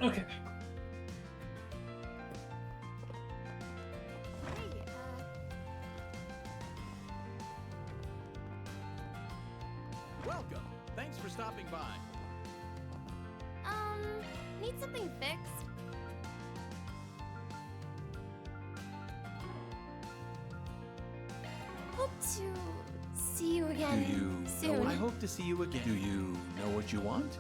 Okay. Welcome. Thanks for stopping by. Need something fixed? Hope to see you again soon. I hope to see you again. Do you know what you want?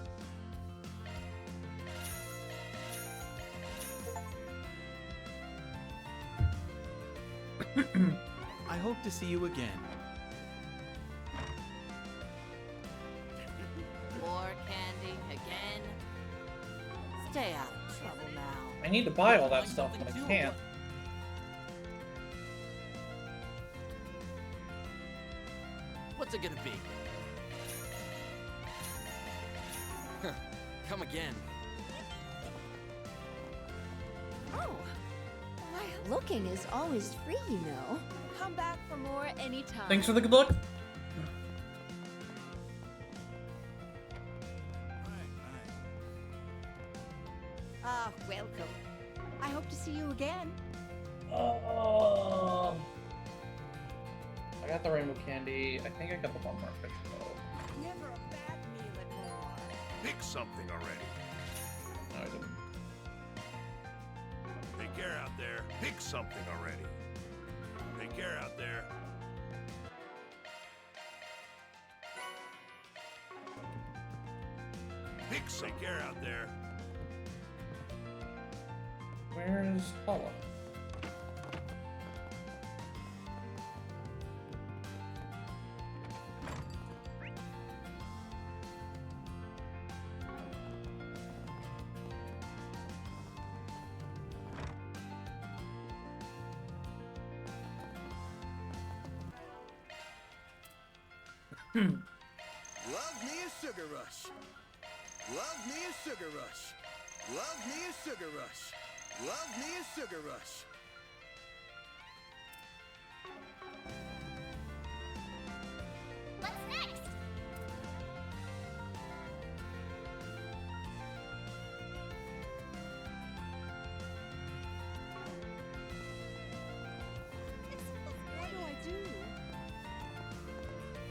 I hope to see you again. More candy again? Stay out of trouble now. I need to buy all that stuff, but I can't. What's it gonna be? Come again. Oh, why looking is always free, you know. Come back for more anytime. Thanks for the good luck. Ah, welcome. I hope to see you again. I got the rainbow candy. I think I got the one more fish though. Never a bad meal at more. Pick something already. No, I didn't. Take care out there. Pick something already. Take care out there. Take care out there. Where's Paula? Love me a sugar rush. Love me a sugar rush. Love me a sugar rush. Love me a sugar rush. What's next? What do I do?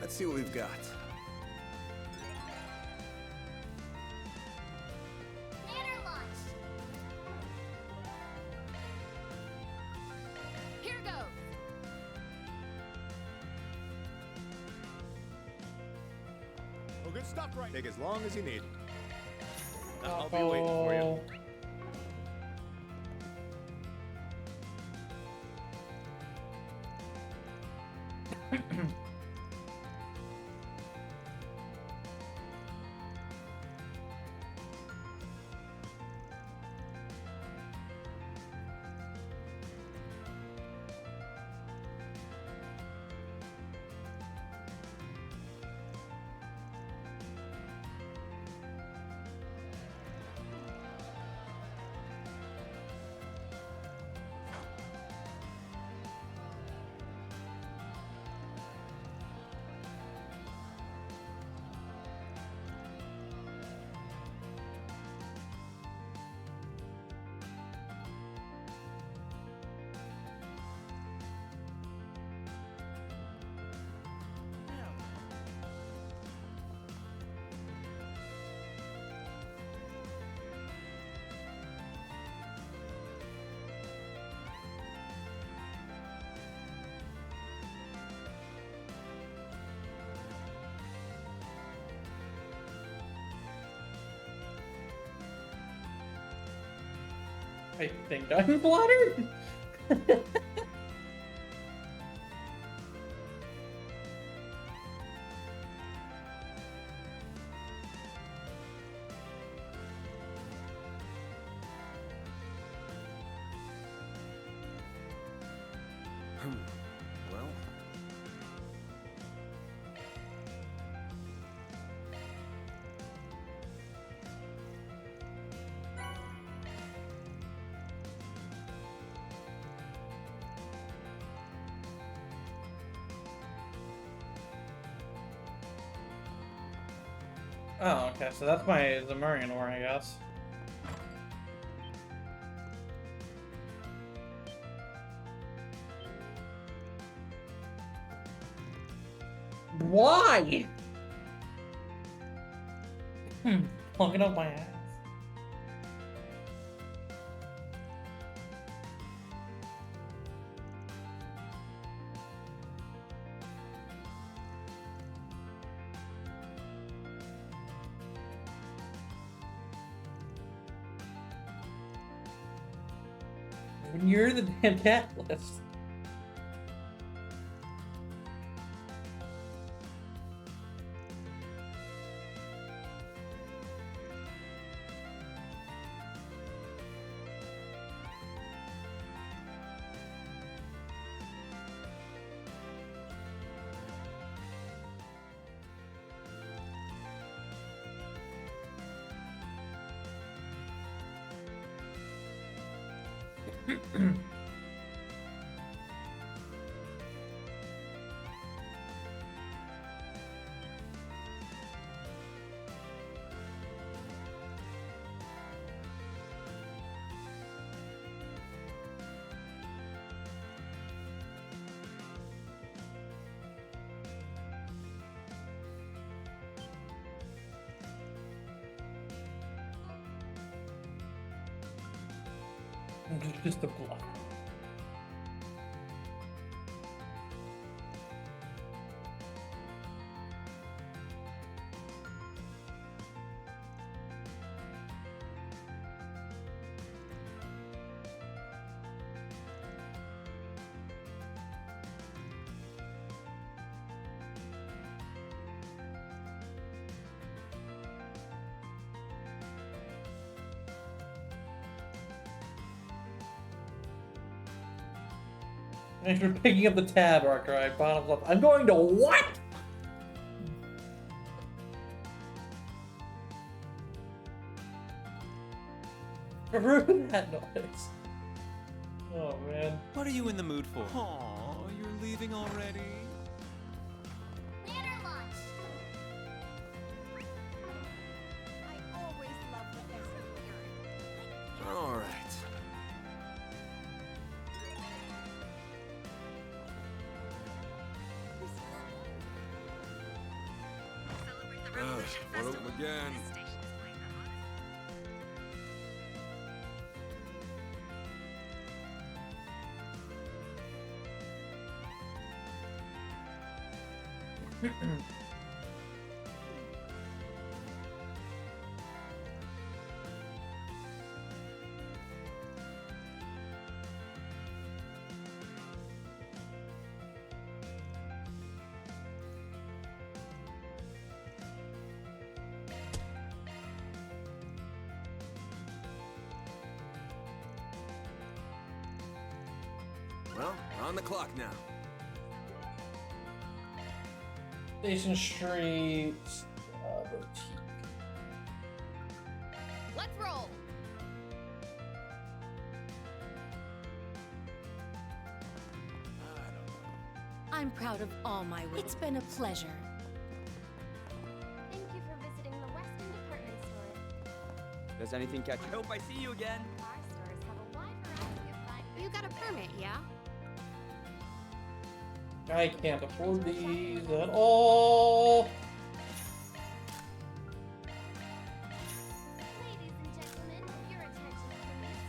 Let's see what we've got. Banner launch. Here goes. Well, good stuff, right? Take as long as you need. I'll be waiting for you. I think I'm flattered. Well, Oh, okay, so that's my Zemurian ore, I guess. Why? Plug it up my ass. When you're the damn catalyst. Just a bluff. Thanks for picking up the tab, Archive. Bottoms up. I'm going to what? Ruin that noise. Oh man. What are you in the mood for? Aw, you're leaving already? Banner launch! I always love the Ezra All right. What up again? Well, we're on the clock now. Station Street boutique. Let's roll. I'm proud of all my work. It's been a pleasure. Thank you for visiting the Western Department Store. Does anything catch you? I hope I see you again. Our stores have a wide variety of fine goods. You got a permit, yeah? I can't afford these at all. Ladies and gentlemen, your attention please.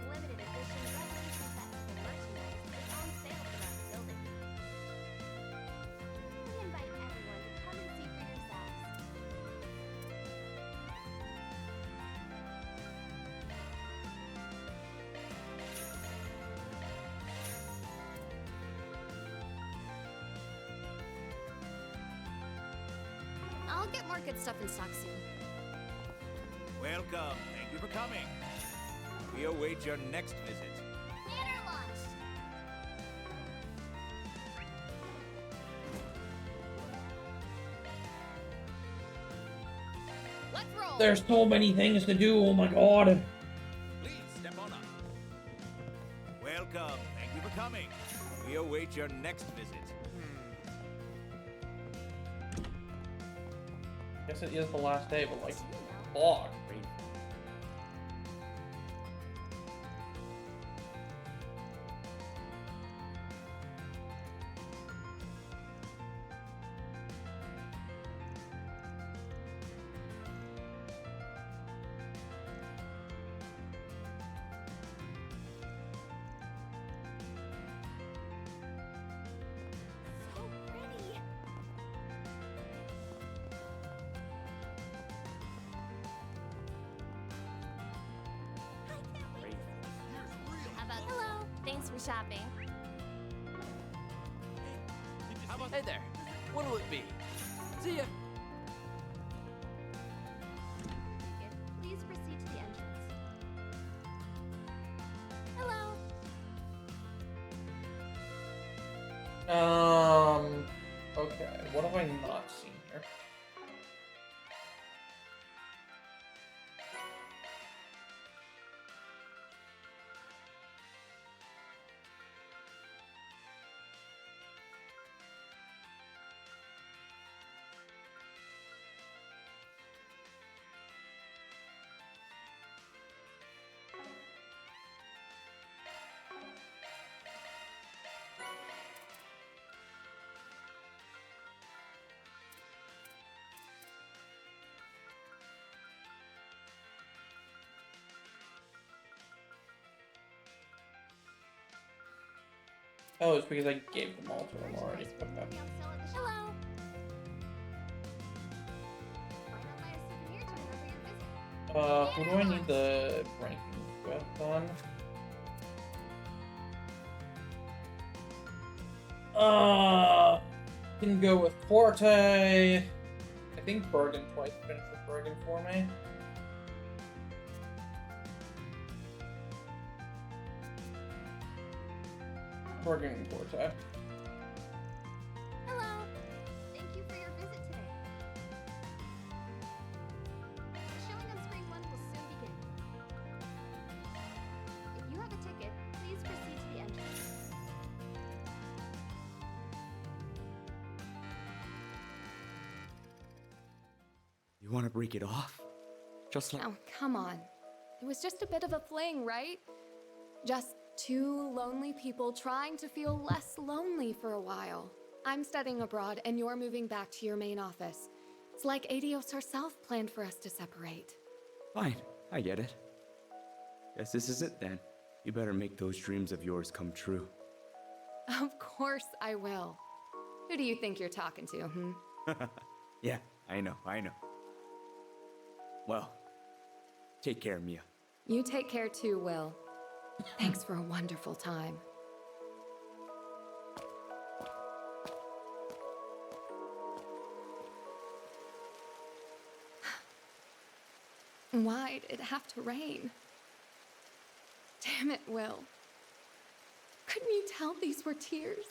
Limited edition Revolution Festival merchandise is on sale throughout the building. We invite everyone to come and see for yourselves. I'll get more good stuff in stock soon. Welcome. Thank you for coming. We await your next visit. Theater launch! Let's roll. There's so many things to do. Oh my god. Please step on up. Welcome. Thank you for coming. We await your next visit. Guess it is the last day, but like, fuck. So pretty! How about hello? Thanks for shopping. Hey there. What'll it be? See ya. Please proceed to the entrance. Hello. Okay. What have I not seen here? Oh, it's because I gave them all to him already. Okay. Hello. Why not buy a souvenir to remember your visit? Who do I need the rankings with on? Can go with Forte. I think Bergen twice finished with Bergen for me. Bergen and Forte. Hello. Thank you for your visit today. The showing on screen 1 will soon begin. If you have a ticket, please proceed to the entrance. You want to break it off? Just like. Oh, come on. It was just a bit of a fling, right? Just two lonely people trying to feel less lonely for a while. I'm studying abroad and you're moving back to your main office. It's like Adios herself planned for us to separate. Fine. I get it. Guess this is it then. You better make those dreams of yours come true. Of course I will. Who do you think you're talking to, Yeah, I know. Well, take care, Mia. You take care too, Will. Thanks for a wonderful time. Why'd it have to rain? Damn it, Will. Couldn't you tell these were tears?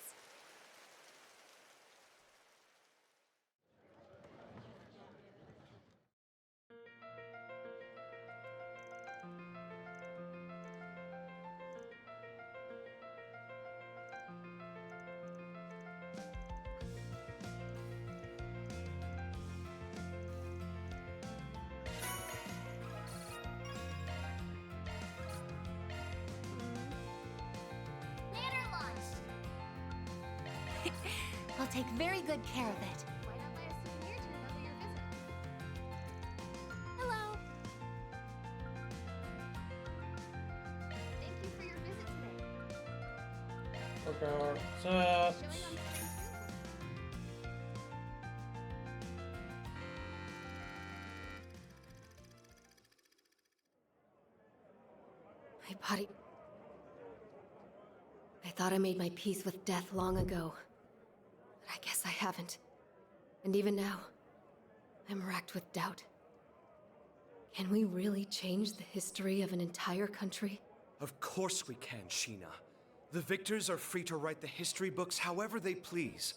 Banner launch! I'll take very good care of it. Why not buy a souvenir to remember your visit? Hello. Thank you for your visit today. Okay, what's up? Showing on screen soon. My body... I thought I made my peace with death long ago. But I guess I haven't. And even now, I'm racked with doubt. Can we really change the history of an entire country? Of course we can, Sheena. The victors are free to write the history books however they please.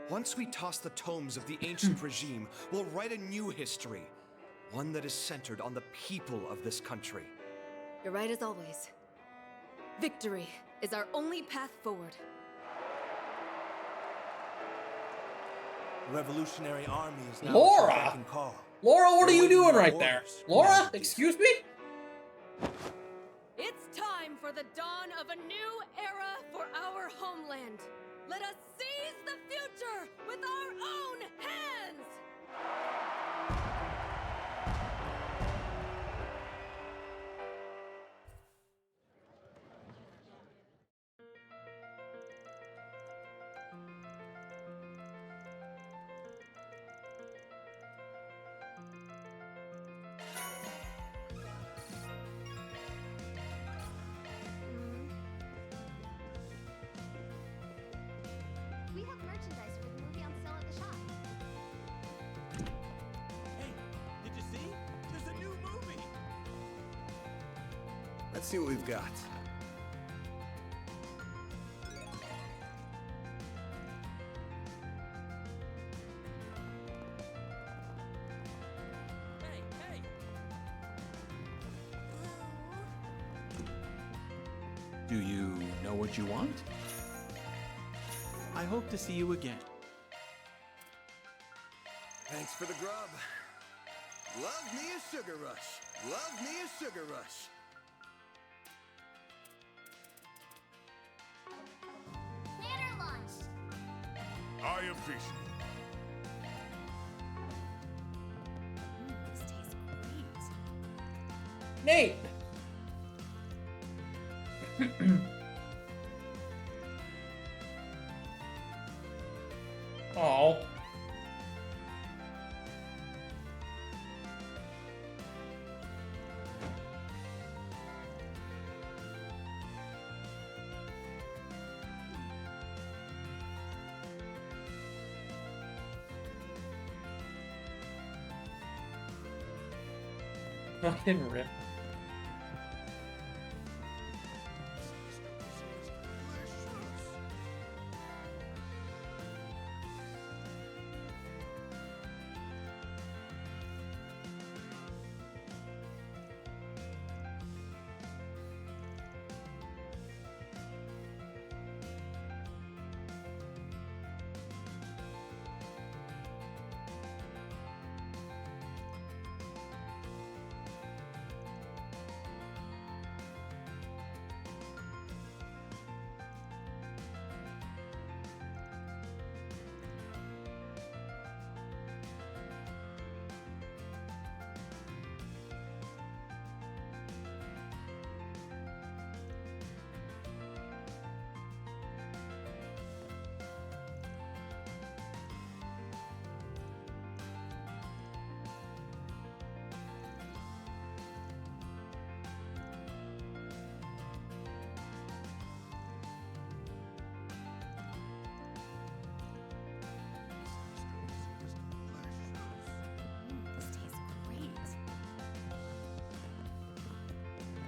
Once we toss the tomes of the ancient regime, we'll write a new history. One that is centered on the people of this country. You're right as always. Victory is our only path forward. The Revolutionary Army is now Laura! at your beck and call. Laura, what are We're you waiting doing for right there? orders. Laura, excuse me? It's time for the dawn of a new era for our homeland. Let us seize the future with our own hands! We have merchandise for the movie on sale at the shop. Hey, did you see? There's a new movie. Let's see what we've got. Hey, hey. Do you know what you want? I hope to see you again. Thanks for the grub. Love me a sugar rush. Love me a sugar rush. Banner launch! I appreciate This tastes great. Nate! Oh. Fucking rip. This tastes great.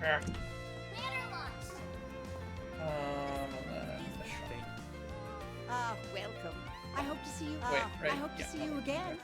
Ah. Banner launch! welcome. I hope to see you. Wait, right, I hope to yeah, see you again.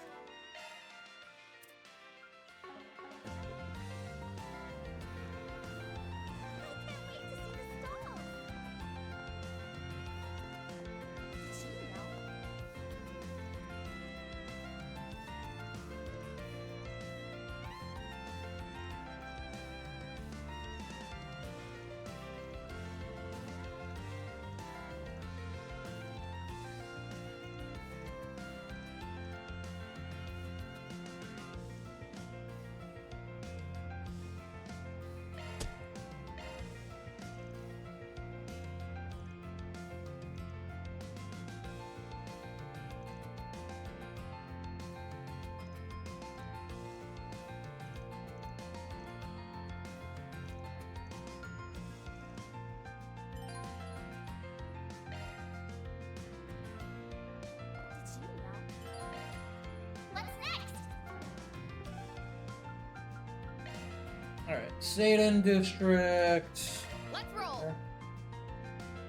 Alright, Satan District. Let's roll.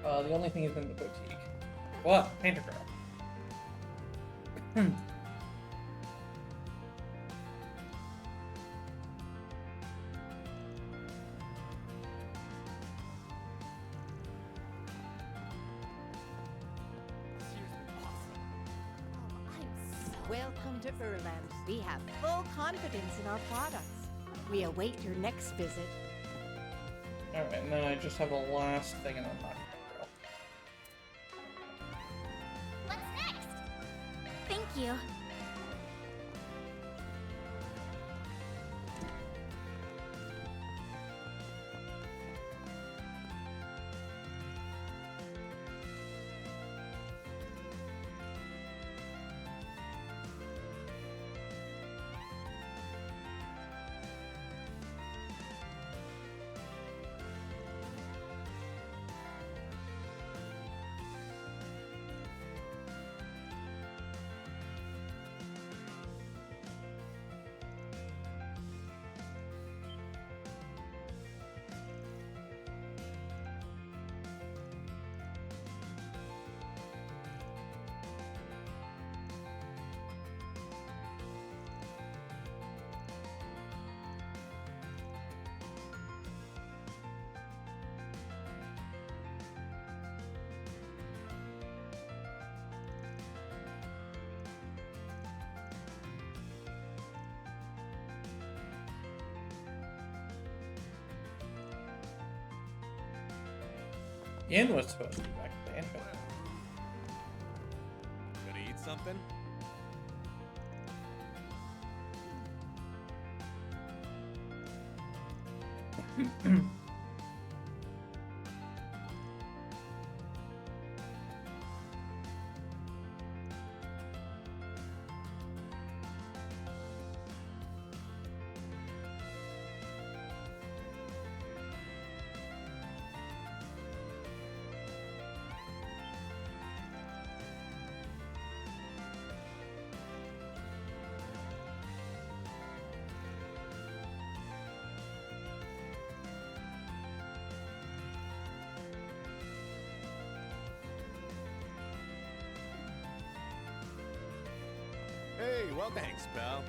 The only thing is in the boutique. What? Painter Girl. Welcome to Erland. We have full confidence in our products. We await your next visit. Alright, and then I just have a last thing and I'm not Girl. What's next? Thank you. Yin was supposed to be back today. Gonna eat something? Hey, well, thanks, pal.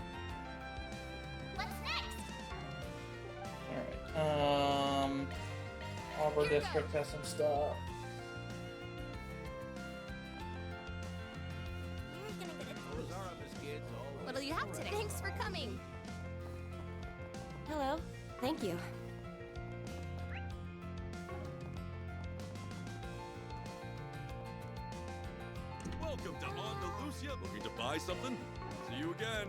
What's next? Alright, Arbor District has some stuff. What'll you have today? Thanks for coming. Hello. Thank you. Welcome to Andalusia. Looking to buy something? See you again.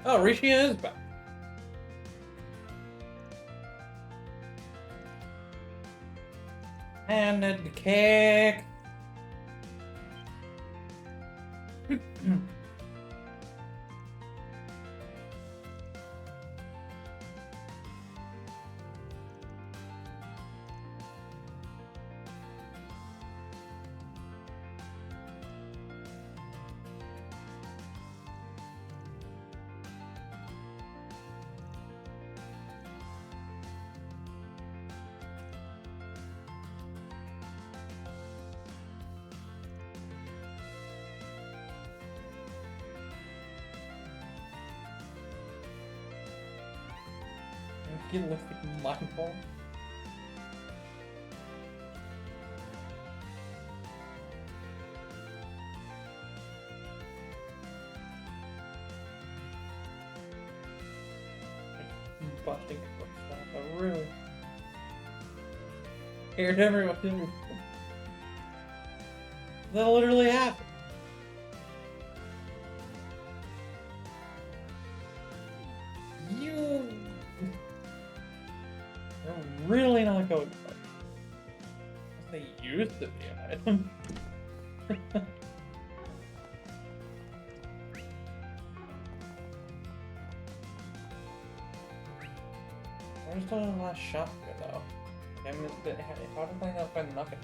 Oh, Rishia is back. And the cake. It looks like mind ball. Busting quick stuff. I really scared everyone. That literally happened. They're really not going to fight. They used to be an item. Where's the last shop here, though? Like, how did I not find nothing?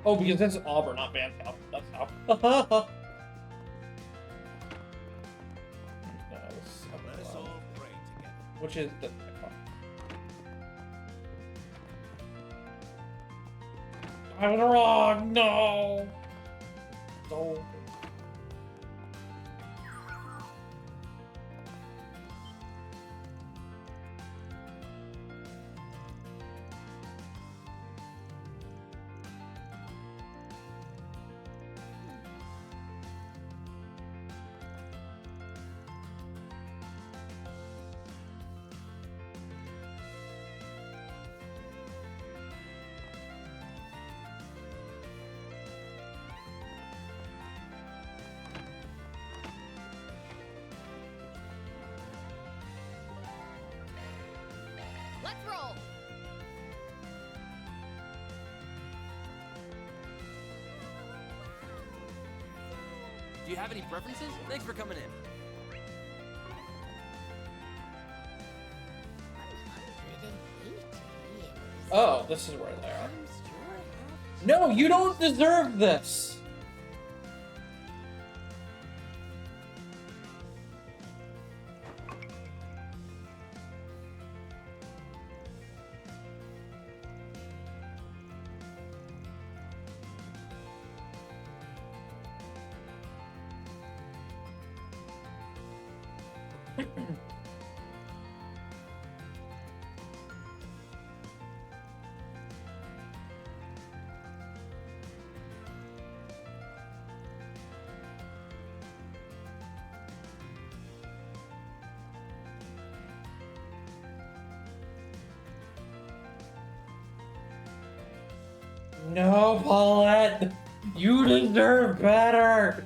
Oh, because that's Auburn, not Vantown. That's how. Let us all pray together. Which is the. I was wrong. No. No. Let's roll. Do you have any preferences? Thanks for coming in. Oh, this is where they are. No, you don't deserve this. No, Paulette! You deserve better!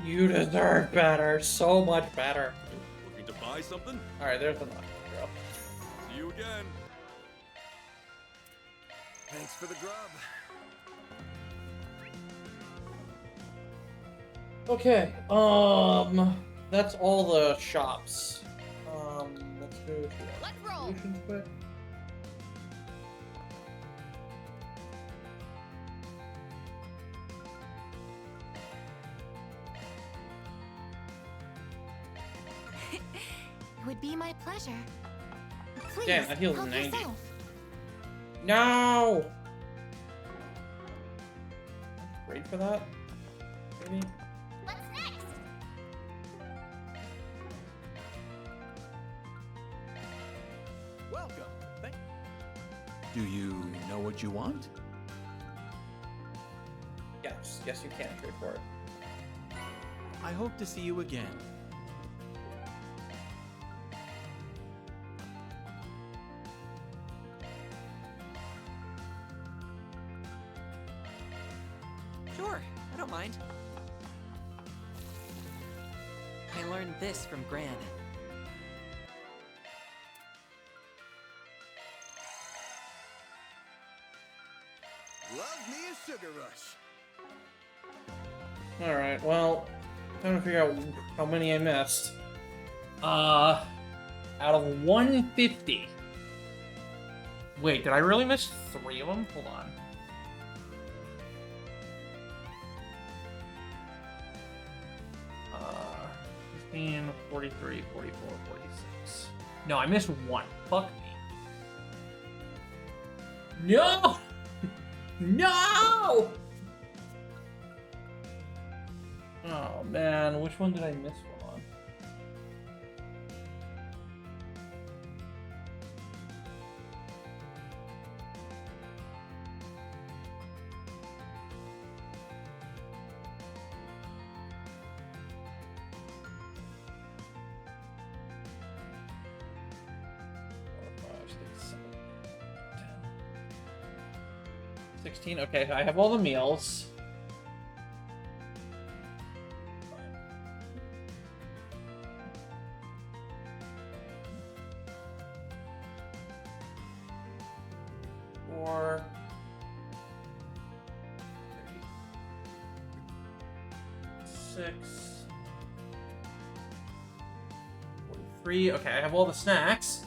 You deserve better, so much better. Looking to buy something? Alright, there's enough, girl. See you again. Thanks for the grub. Okay, that's all the shops. Let's go to solutions quick. It would be my pleasure. Please, Damn, that heals help 90. yourself. No! Wait for that? Maybe? What's next? Welcome. Do you know what you want? Yes, yes you can trade for it. I hope to see you again. Sure. don't mind. I learned this from Gran. Love me a sugar rush. Alright, well, trying to figure out how many I missed. Out of 150. Wait, did I really miss 3 of them? Hold on. Uh, 15, 43, 44, 46. No, I missed 1. Fuck me. No! No! Oh man, which one did I miss one on? Four, 5, 6, 7, 10. 16. Okay, I have all the meals. Four. 6. 43. Okay, I have all the snacks.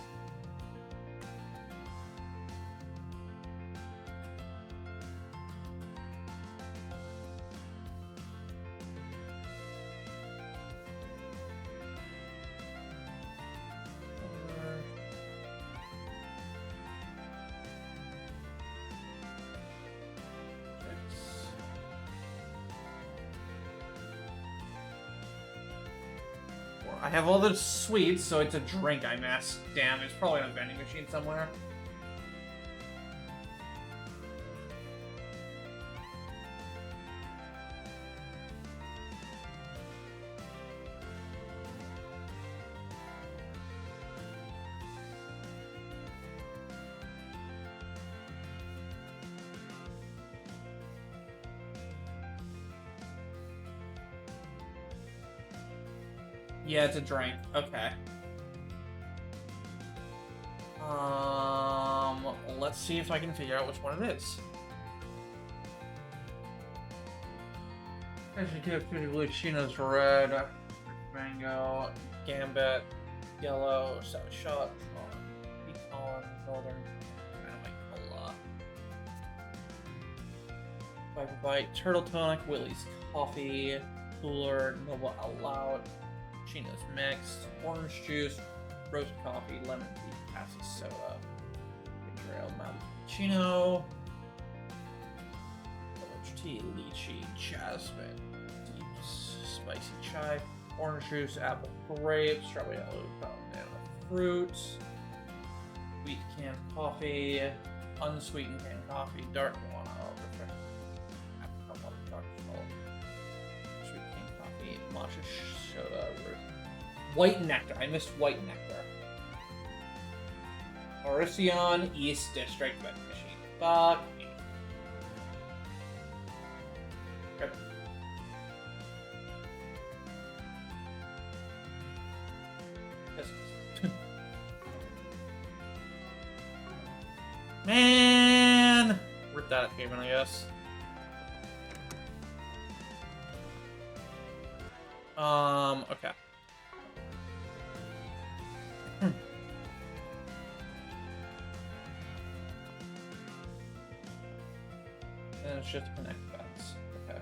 I have all the sweets, so it's a drink I missed. Damn, it's probably on a vending machine somewhere. Yeah, it's a drink. Okay. Let's see if I can figure out which one it is. Actually, blue, China's red, mango, gambit, yellow, sour shot, pecan, northern, cola. Viper Bite, Turtle Tonic, Willie's Coffee, Cooler, Nova Allowed, Chino's Mixed, Orange Juice, Roast Coffee, Lemon Tea, Acid Soda, Ginger Ale, Mild Cappuccino, Village Tea, Lychee, Jasmine, Deep Spicy Chai, Orange Juice, Apple Grape, Strawberry Yellow, Banana Fruit, Sweet Canned Coffee, Unsweetened Canned Coffee, Dark One, Apricot Water, Dark Salt, Sweet Canned Coffee, Matcha Soda, White Nectar. I missed White Nectar. Mauricion, East District, Vending Machine. Fuck me. Okay. Man! Rip that achievement, I guess. Okay. And it's just connect bets. Okay.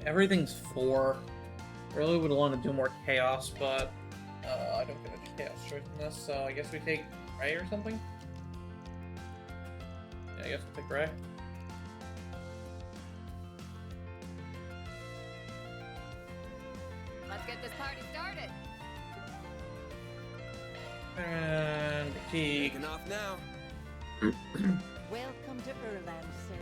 everything's 4. Really would want to do more chaos, but I don't get a chaos choice in this, so I guess we take Ray or something? Yeah, I guess we'll take Ray. Let's get this party started. And Teague. Taking off now. Welcome to Erland, sir.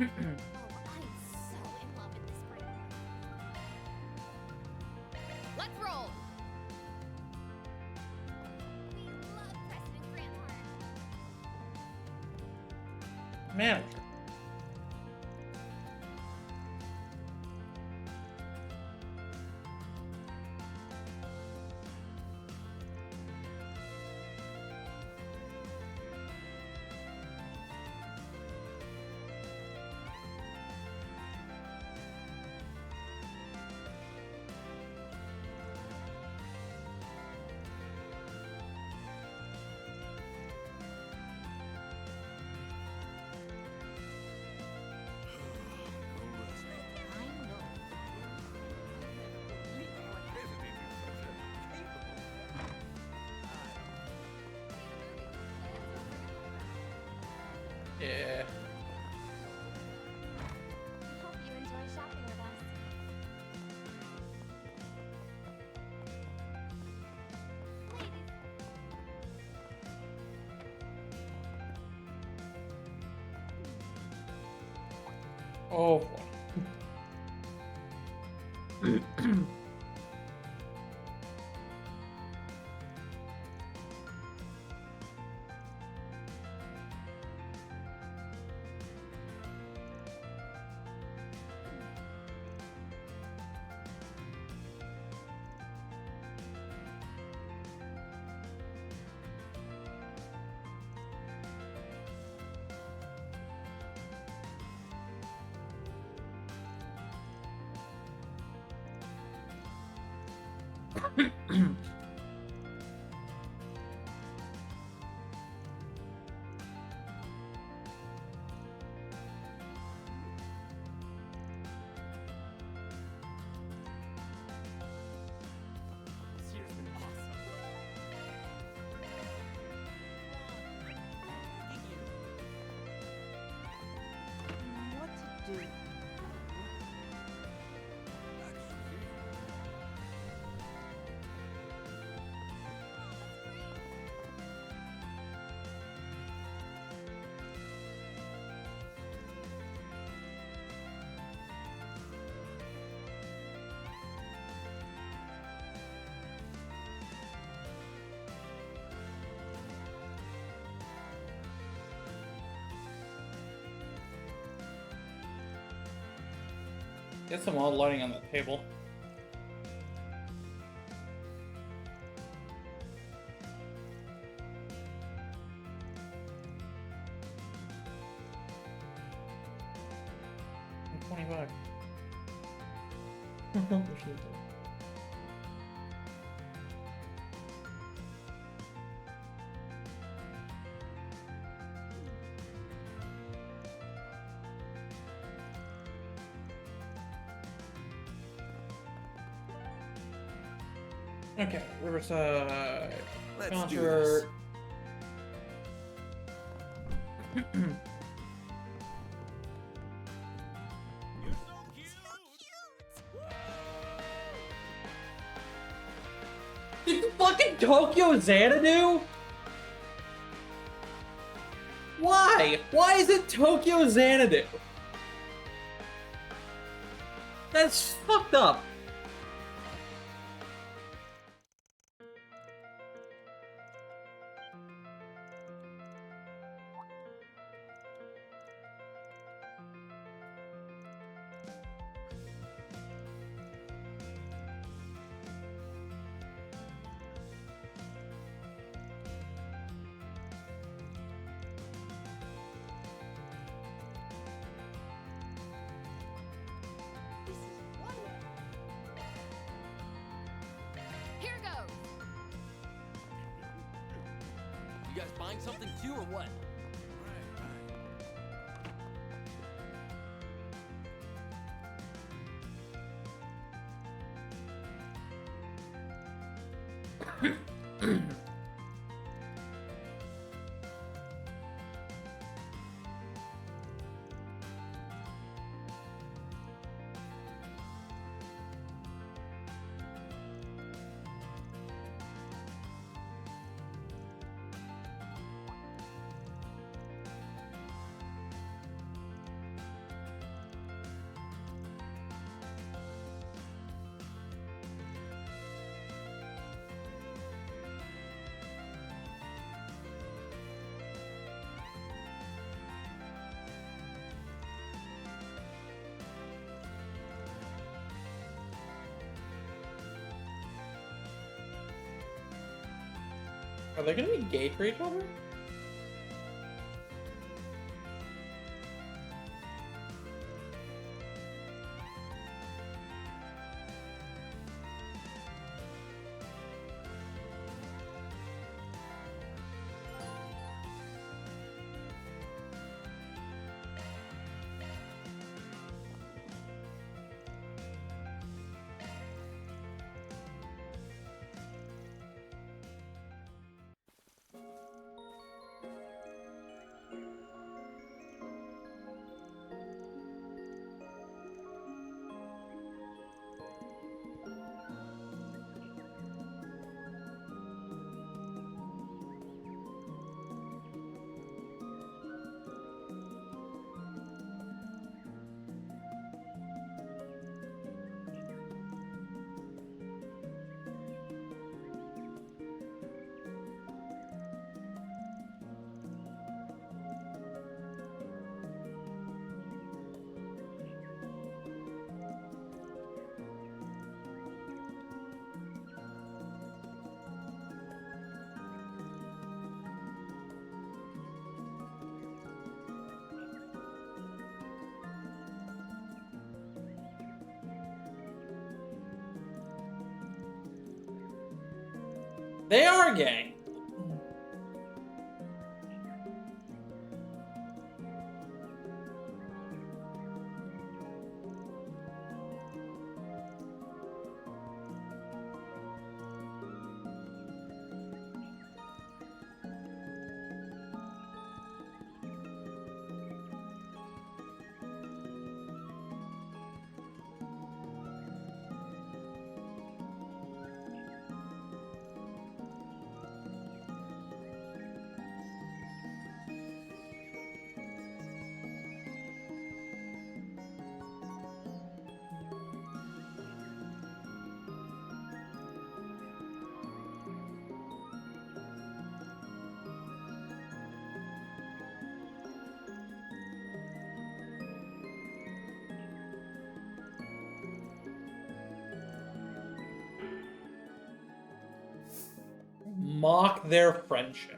Oh, I'm so in love with this break. Let's roll. We love President Granthart. Manager. Yeah. I hope you enjoy shopping with us. Ladies, Oh. This year's been awesome. What to do? Get some odd lighting on the table. $25. Okay, Riverside. Let's do Concert. this. Did fucking Tokyo Xanadu? Why? Why is it Tokyo Xanadu? That's fucked up. Here goes. You guys buying something too, or what? Are they gonna be gay for each other? They are gay. Mock their friendship.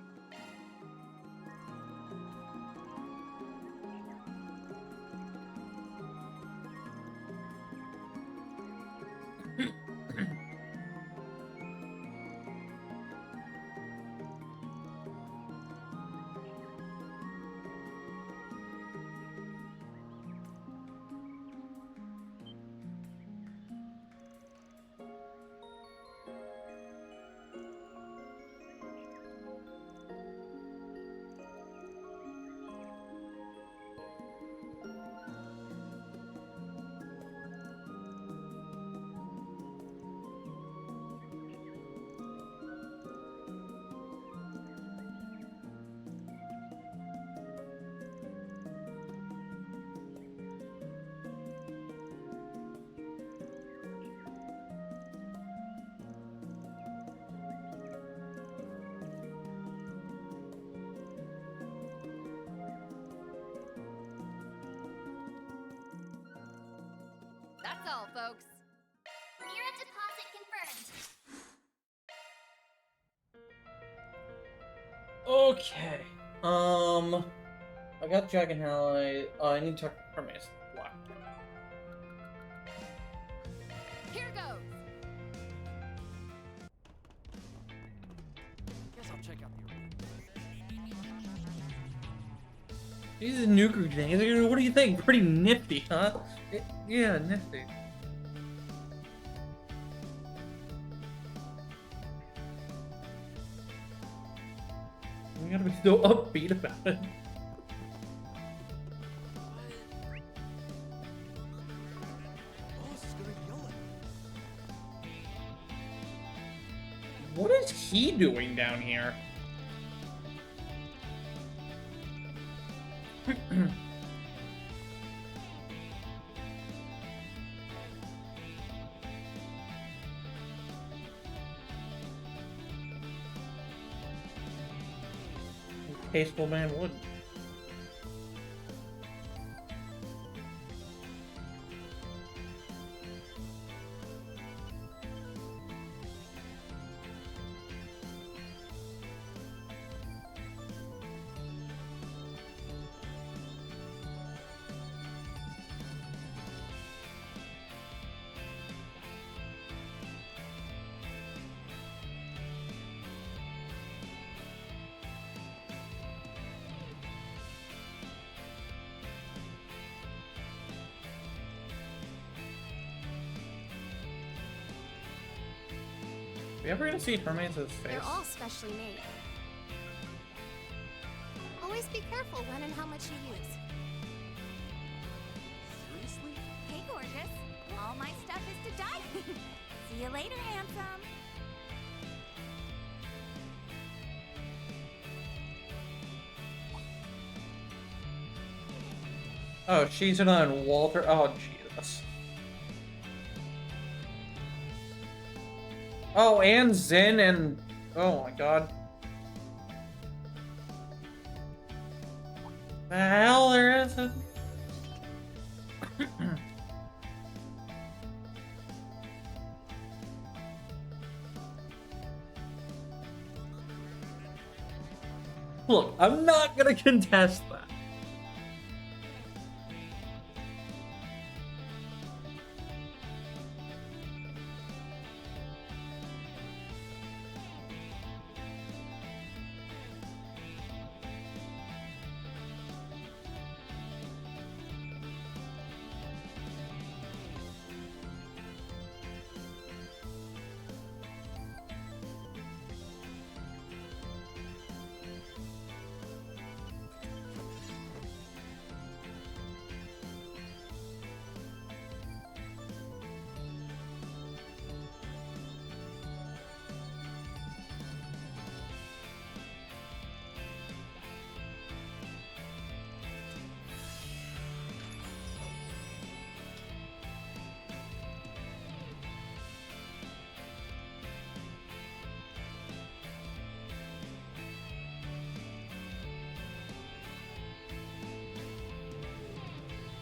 That's all, folks. Mira deposit confirmed. Okay. I got Dragon Halley. I need to talk to Hermes. Why? Here goes. Guess I'll check out the arena. These nuker things. What do you think? Pretty nifty, huh? Yeah, nifty. You gotta be so upbeat about it. What is he doing down here? Tasteful man would. Are we ever gonna see Hermes' face? They're all specially made. Always be careful when and how much you use. Seriously? Hey, gorgeous. All my stuff is to die. See you later, handsome. Oh, she's on Walter. Oh, Jesus. Oh, and Zen and... Oh my god. The hell there isn't. Look, I'm not gonna contest that.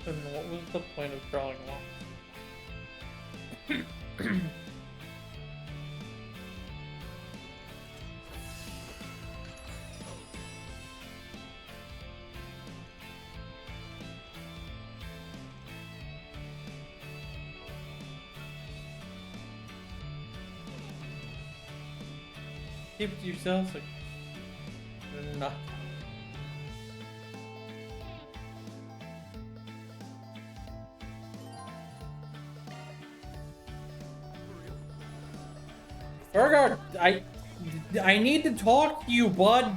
And what was the point of drawing lots? Keep it to yourself, like, nah. Burger, I need to talk to you, bud.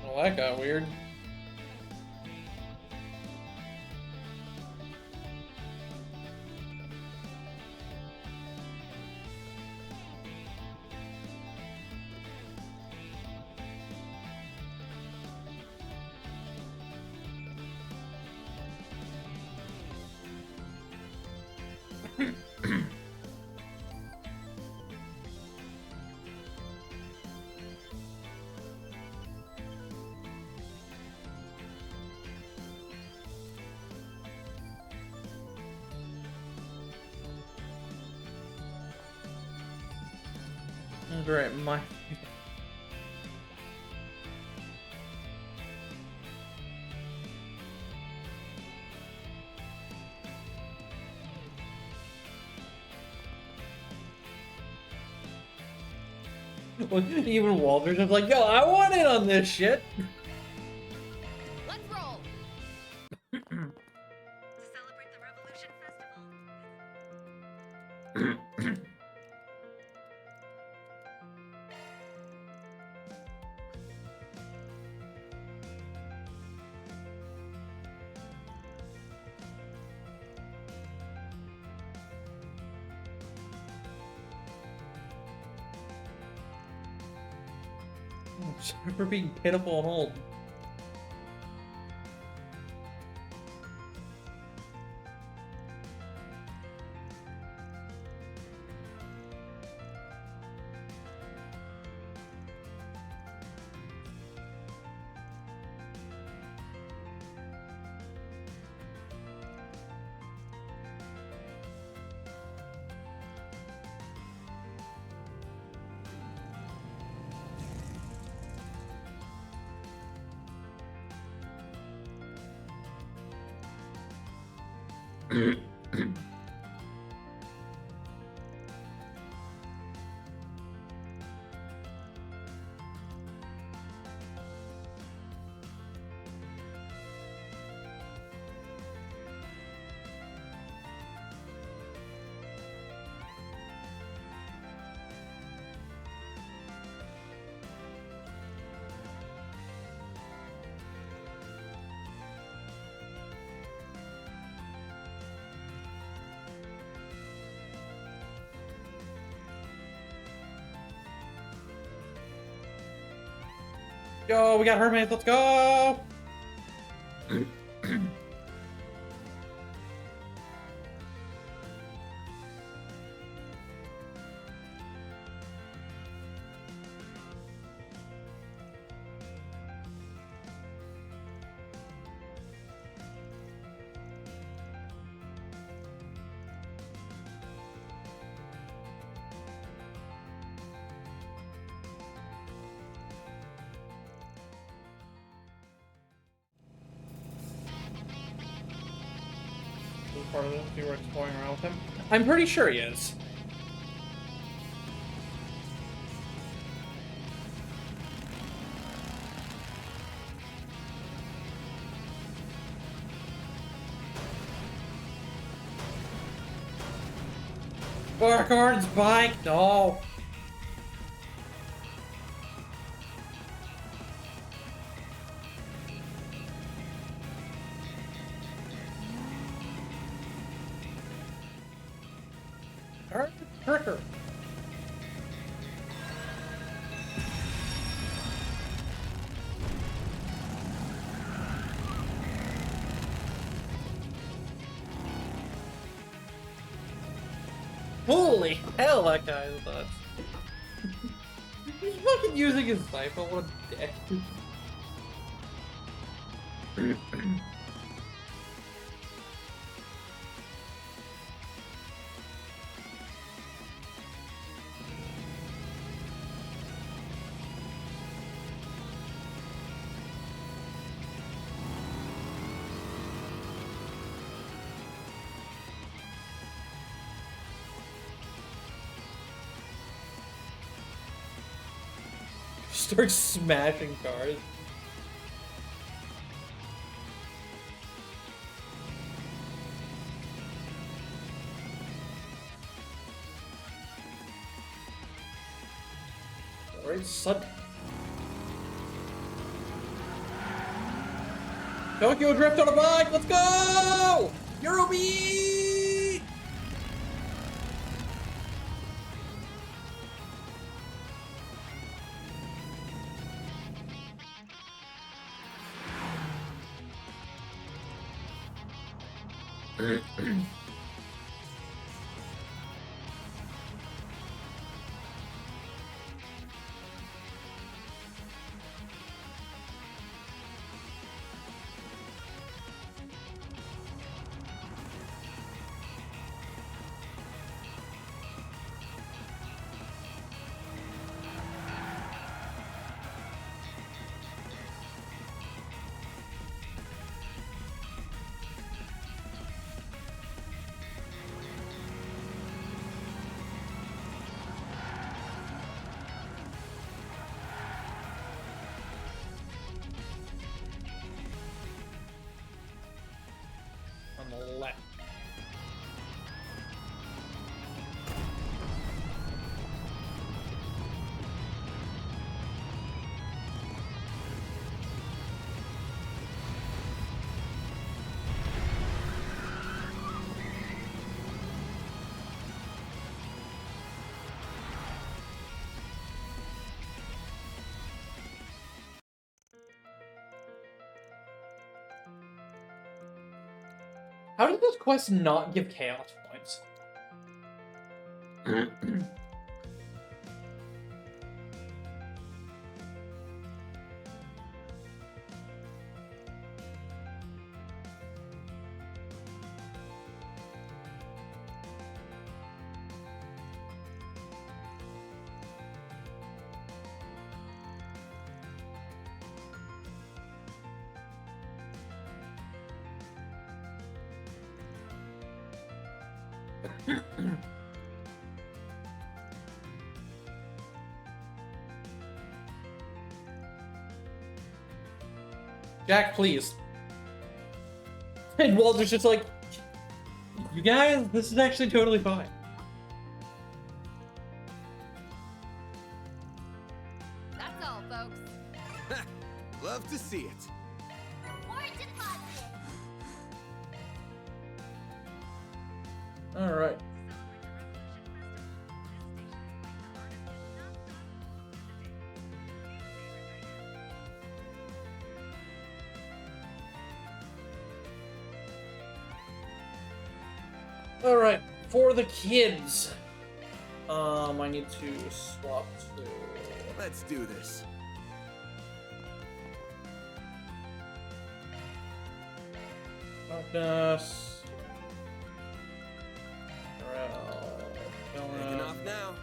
Well, that got weird. great. My. Even Walter's just like, yo, I want in on this shit. Let's roll. To celebrate the Revolution Festival. Sorry for being pitiful and old. Yo, we got Hermes, let's go! Part of this, you were exploring around with him. I'm pretty sure he is. Barkhorn's bike, no. Tricker. Holy hell, that guy is nuts. He's fucking using his sniper, what a dick. Start smashing cars. Alright, son. Tokyo Drift on a bike, let's go! Eurobeat! How did this quest not give chaos points? Jack, please. And Walter's just like, you guys, this is actually totally fine. That's all, folks. Love to see it. All right. All right, for the kids. I need to swap to. Let's do this. Darkness. Taking off now.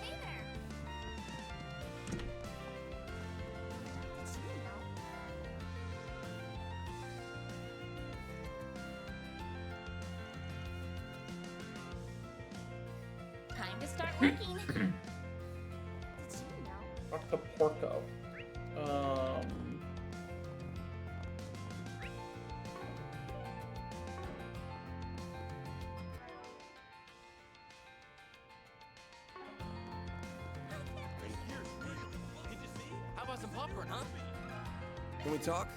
Hey there. It's you now. Time to start working. It's you now. Talk to Porco. How about some popcorn, huh? Can we talk?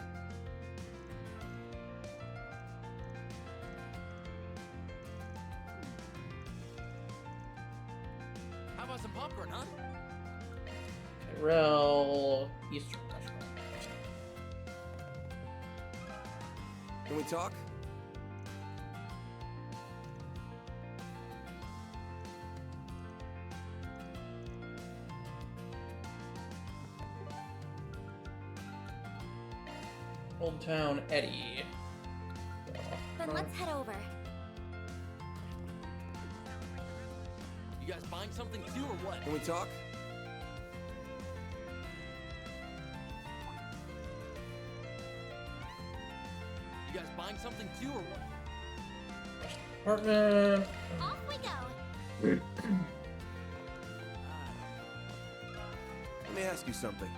How about some popcorn, huh? Tyrell. Eastern restaurant. Can we talk? Old Town Eddie. Then let's head over. You guys buying something too, or what? Can we talk? You guys buying something too, or what? Apartment. Off we go. Let me ask you something.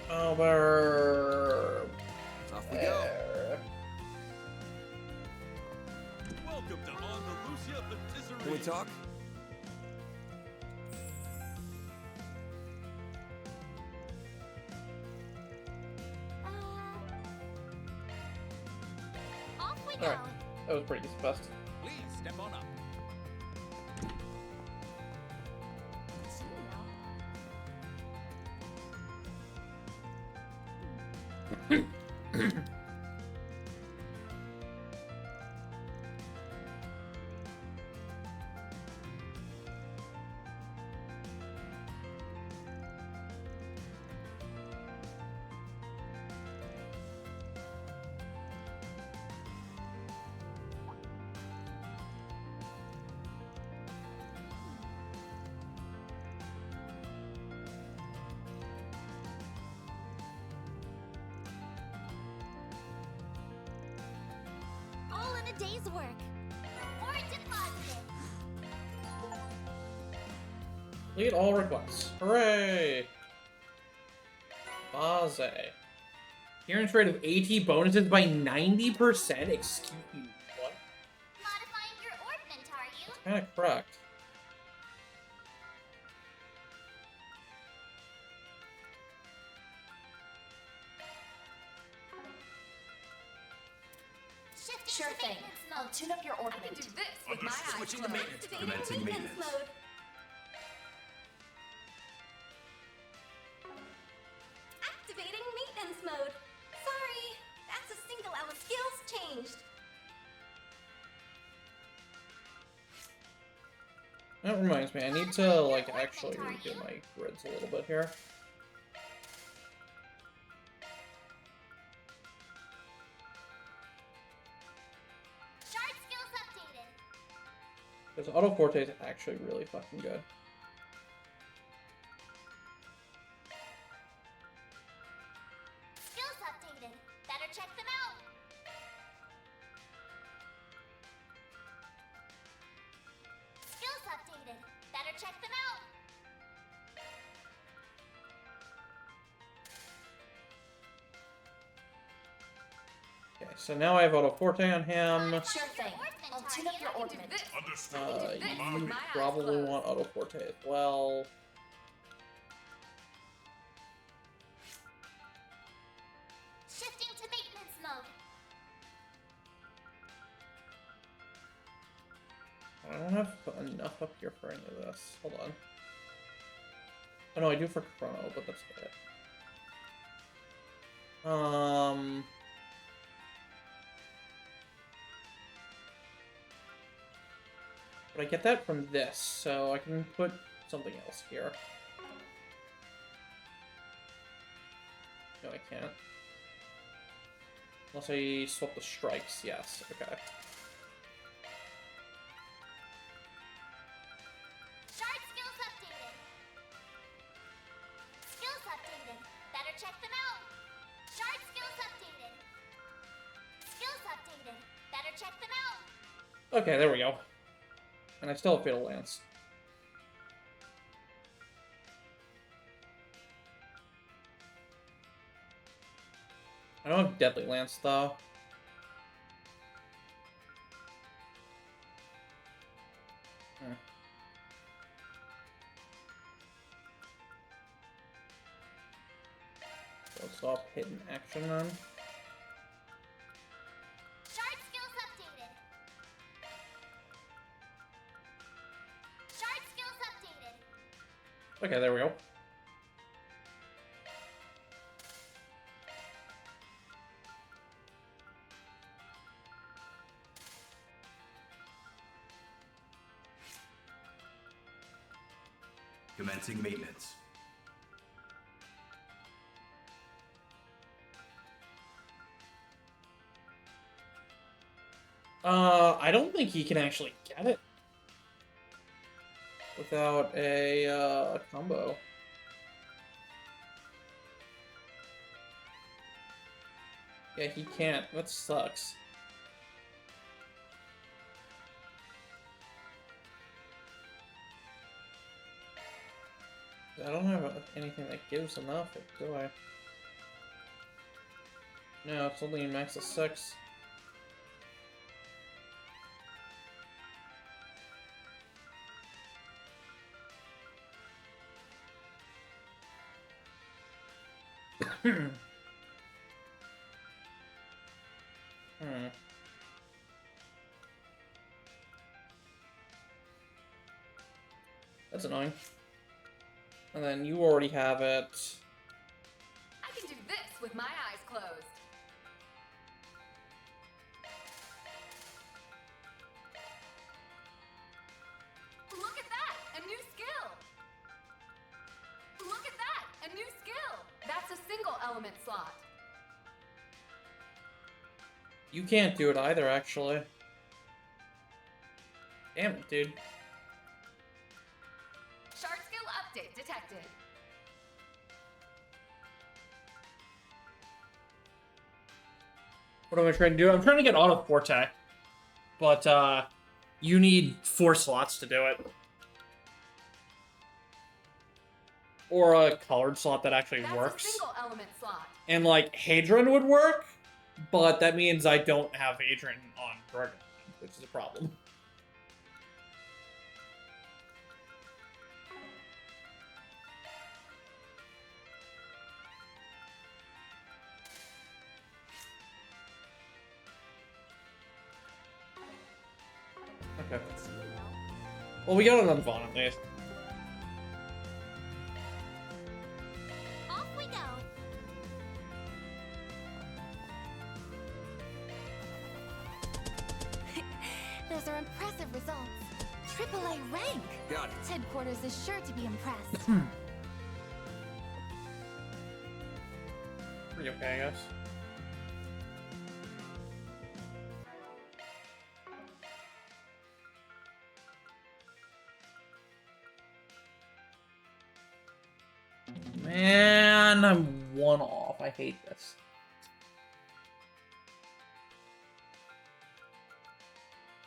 Over. Off we go. Welcome to Andalusia Patisserie. Can we talk? Off we go. Alright, that was pretty fast. Please step on up. It's you now. All in a day's work. Or deposited. Complete all requests. Hooray! Baze. Appearance rate of AT bonuses by 90%? Excuse me, what? Modifying your orbment, are you? Kinda correct. Sure thing. I'll tune up your ornament. I can do this with my eyes Switching to closed. maintenance. Activating maintenance mode. Activating maintenance mode. Sorry, that's a single element. Skills changed. That reminds me, I need to, like, actually redo my grids a little bit here. Shard skills updated. Because Auto Forte is actually really fucking good. Skills updated. Better check them out. Skills updated. Better check them out. Okay, so now I have Auto Forte on him. Sure thing. I'll tune up your ornament. You probably want Auto Forte as well. Shifting to maintenance mode. I don't have enough up here for any of this. Hold on. Oh no, I do for Chrono, but that's it. But I get that from this, so I can put something else here. No, I can't. Unless I swap the strikes, yes, okay. Shard skills updated. Skills updated. Better check them out. Shard skills updated. Skills updated. Better check them out. Okay, there we go. And I still have Fatal Lance. I don't have Deadly Lance, though. So stop hitting action then. Shard skills updated. Shard skills updated. Okay, there we go. Commencing maintenance. I don't think he can actually get it without a combo. Yeah, he can't. That sucks. I don't have anything that gives enough, do I? No, it's only max of 6. That's annoying. And then you already have it. I can do this with my eyes closed. Look at that! A new skill! Look at that! A new skill! That's a single element slot. You can't do it either, actually. Damn it, dude. Shard skill update detected. What am I trying to do? I'm trying to get Auto Forte. But, you need 4 slots to do it. Or a colored slot that actually works. That's a single element slot. And, like, Hadron would work, but that means I don't have Hadron on Bergen, which is a problem. Okay. Well, we got it on Vaughn at least. Off we go. Those are impressive results. AAA rank. Got it. Headquarters is sure to be impressed. Pretty okay, I guess. Man, I'm one off. I hate this.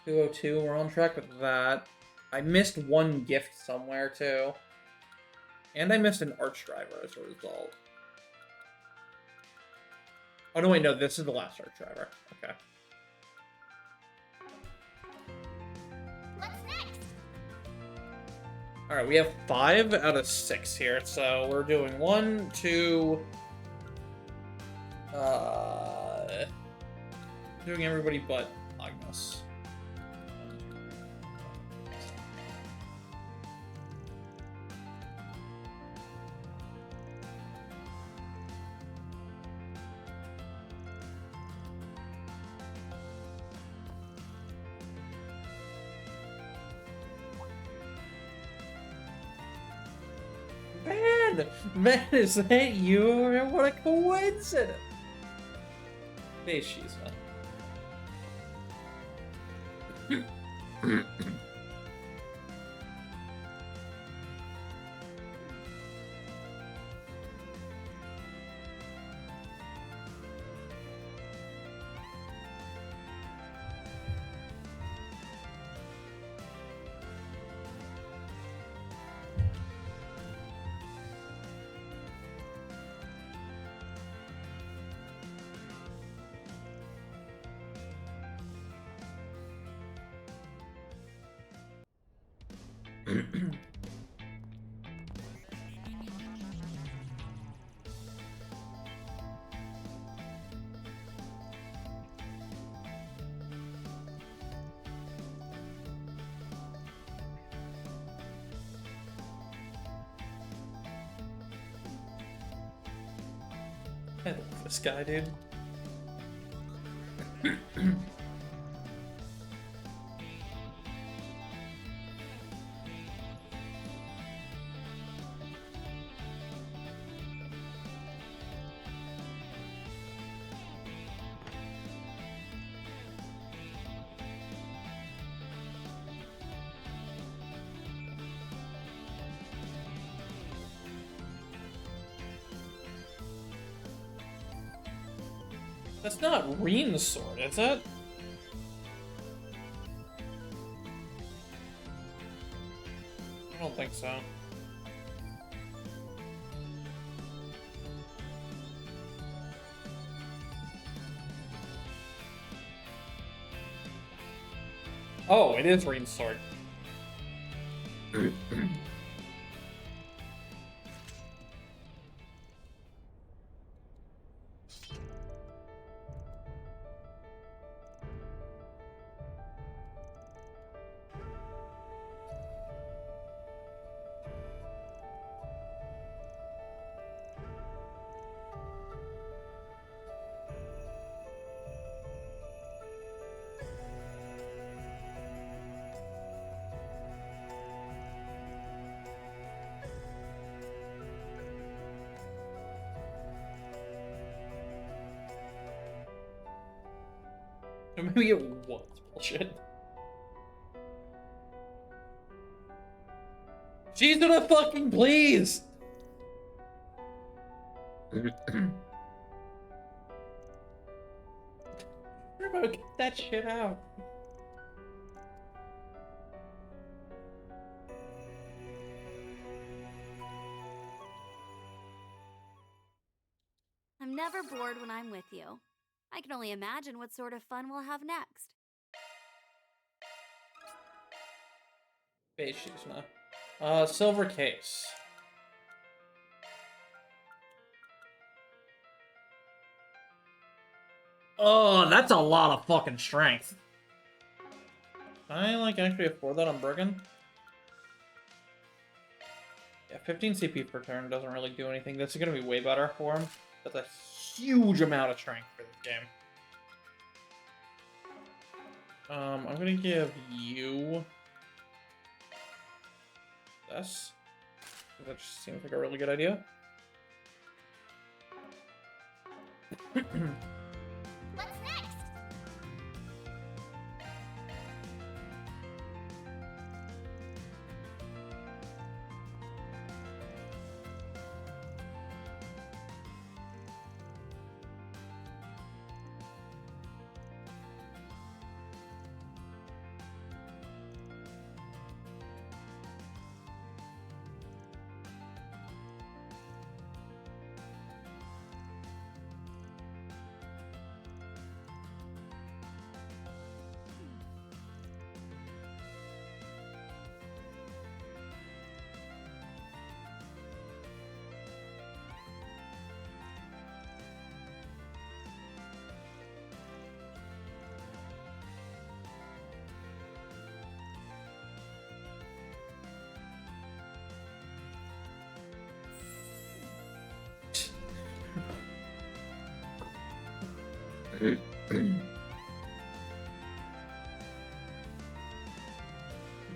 $202, we're on track with that. I missed one gift somewhere, too. And I missed an arch driver as a result. Oh, no, wait, no, this is the last arch driver. Okay. What's next? Alright, we have 5 out of 6 here, so we're doing 1, 2... doing everybody but Agnes. Man, is that you? What a coincidence! Hey, she's fun. I love this guy, dude. That's not Reen's sword, is it? I don't think so. Oh, it is Reen's sword. Or maybe it was bullshit. She's gonna fucking please! Turbo, get that shit out. I'm never bored when I'm with you. I can only imagine what sort of fun we'll have next. Base shoes, no. Silver case. Oh, that's a lot of fucking strength. I like actually afford that on Brigand. Yeah, 15 CP per turn doesn't really do anything. This is gonna be way better for him. That's a huge amount of strength for this game. I'm gonna give you this. That just seems like a really good idea. What's next?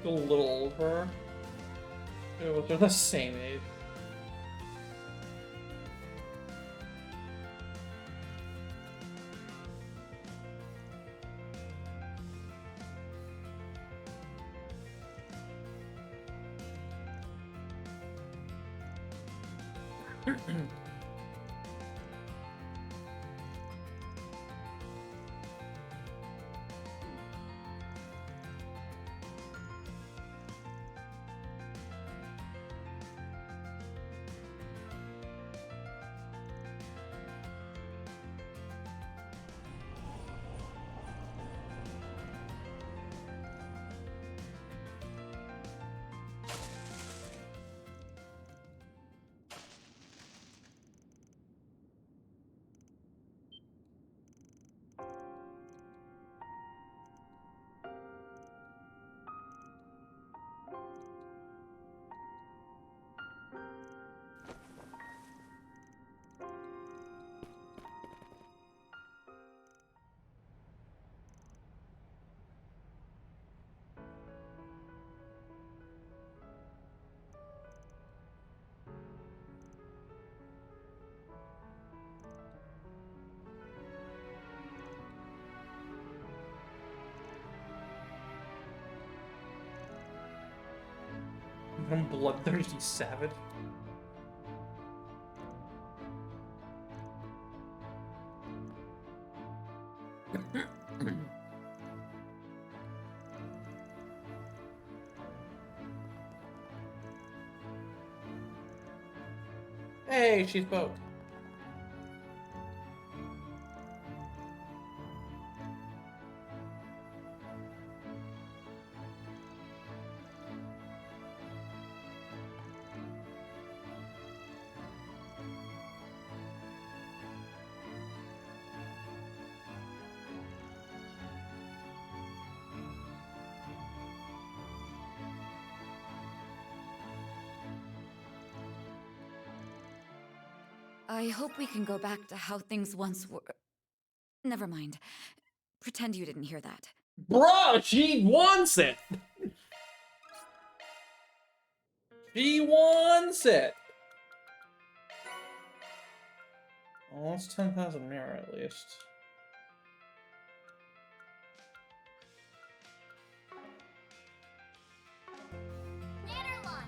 A little over. Yeah, they're the same age. I'm bloodthirsty savage. Hey, she spoke. I hope we can go back to how things once were. Never mind. Pretend you didn't hear that. Bruh, she wants it! She wants it! Well, that's 10,000 mirror at least. Banner launch.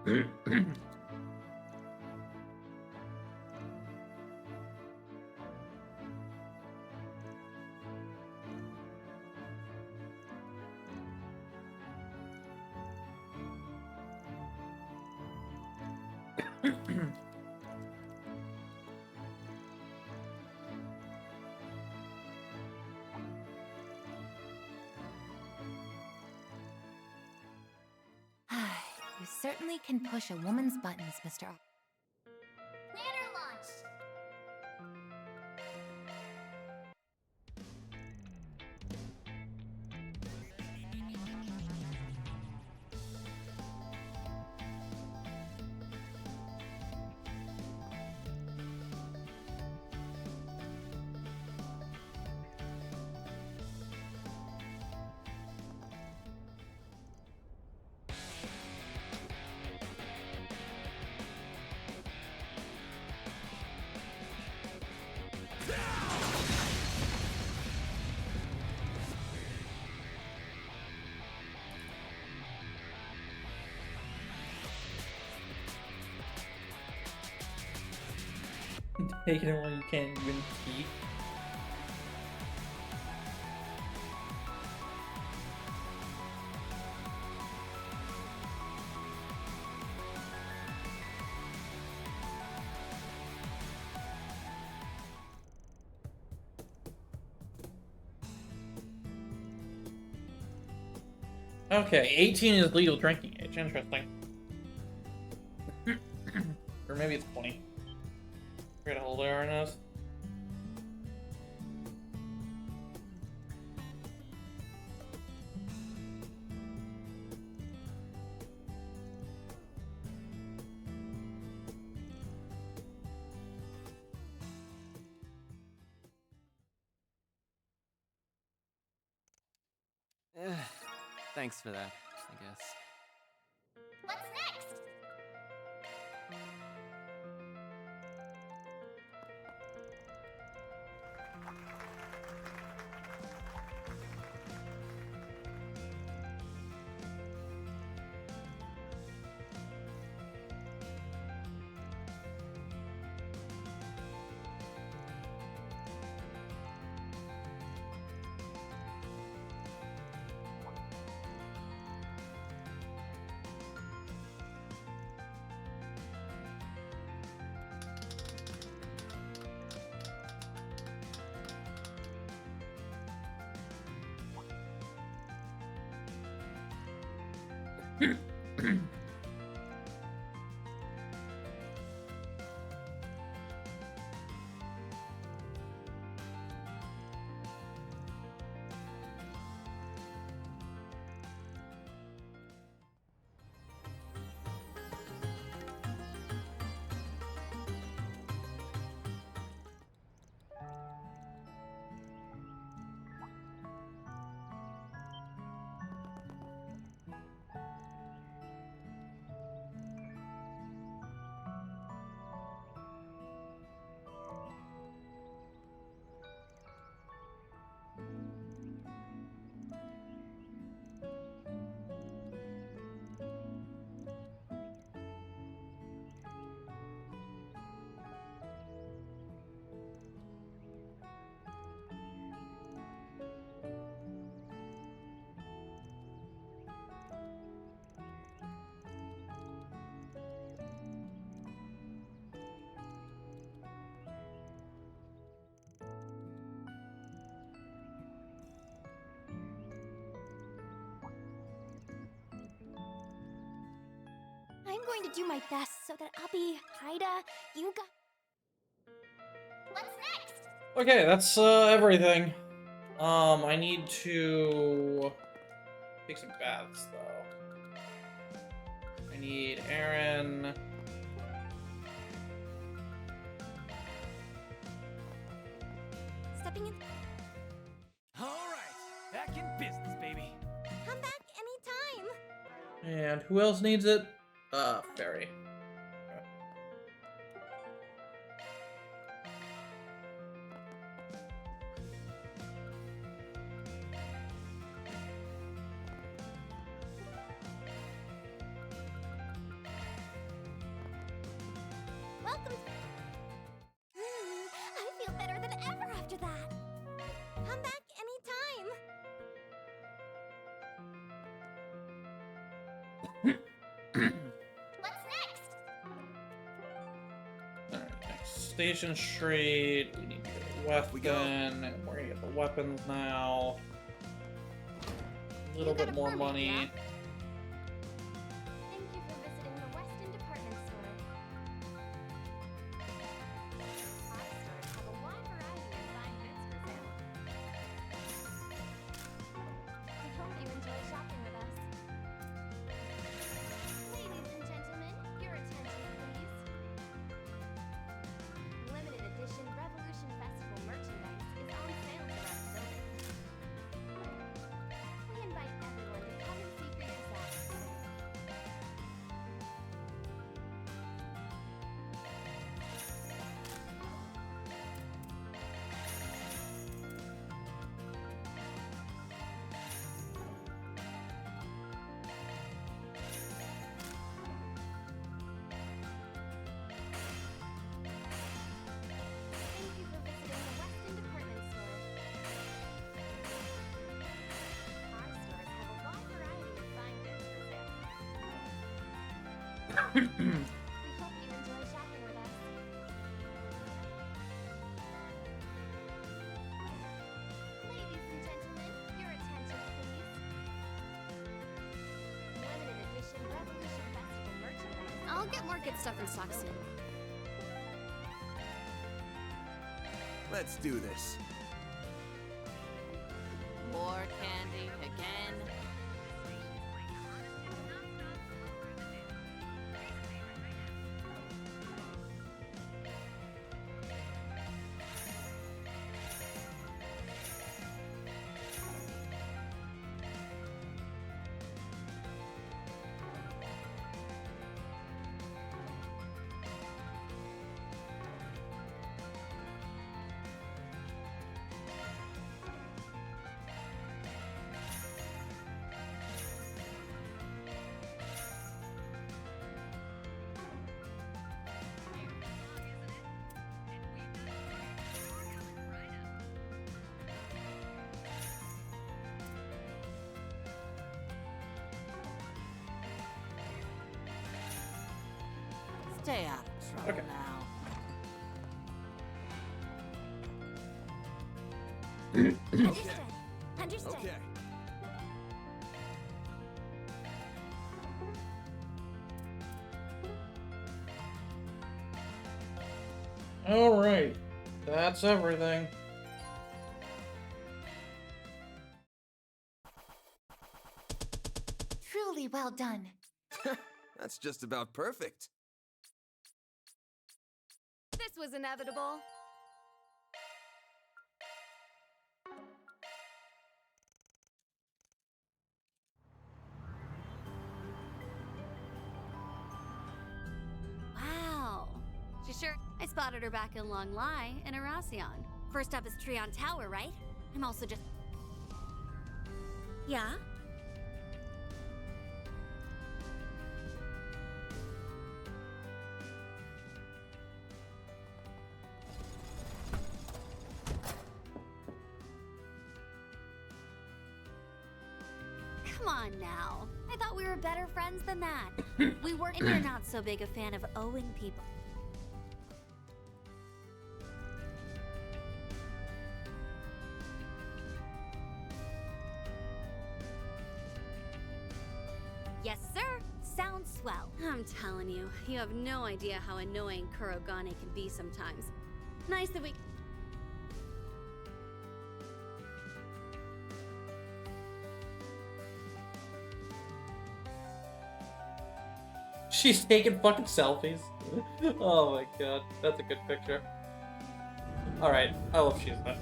You certainly can push a woman's buttons, Mr. Ladder launched! Taking it where you can't even keep. Okay, 18 is legal drinking age. Interesting. Or maybe it's 20. We're gonna hold our nose. Thanks for that, I guess. What's next? I'm going to do my best so that I'll be Haida. You got. What's next? Okay, that's everything. I need to take some baths though. I need Aaron. Stepping in. All right, back in business, baby. Come back anytime. And who else needs it? Fairy. Station Street. We need to get a weapon. We're gonna get the weapons now. A little bit more money. Thank you for visiting the Weston Department Store. Our stores have a wide variety of fine goods for sale. We hope you enjoy shopping with us. Ladies and gentlemen, your attention please. Limited edition Revolution Festival merchandise is on sale throughout the building. We invite everyone to come and see for yourselves. Thank you for visiting the Weston Department Store. Our stores have a wide variety of fine goods for sale. We hope you enjoy shopping with us. Ladies and gentlemen, your attention please. Limited edition Revolution Festival merchandise. I'll get more good stuff in stock soon. Let's do this. More candy again. Stay out of trouble Okay. now. Understood. Understood. Okay. Alright. That's everything. Truly well done. That's just about perfect. This was inevitable. Wow. She sure. I spotted her back in Long Lai in Arasion. First up is Trion Tower, right? I'm also just. Yeah? Come on now. I thought we were better friends than that. We weren't, and you're not so big a fan of owing people. Yes, sir. Sounds swell. I'm telling you, you have no idea how annoying Kurogane can be sometimes. Nice that we. She's taking fucking selfies. Oh my god, that's a good picture. Alright, I love Shizuka.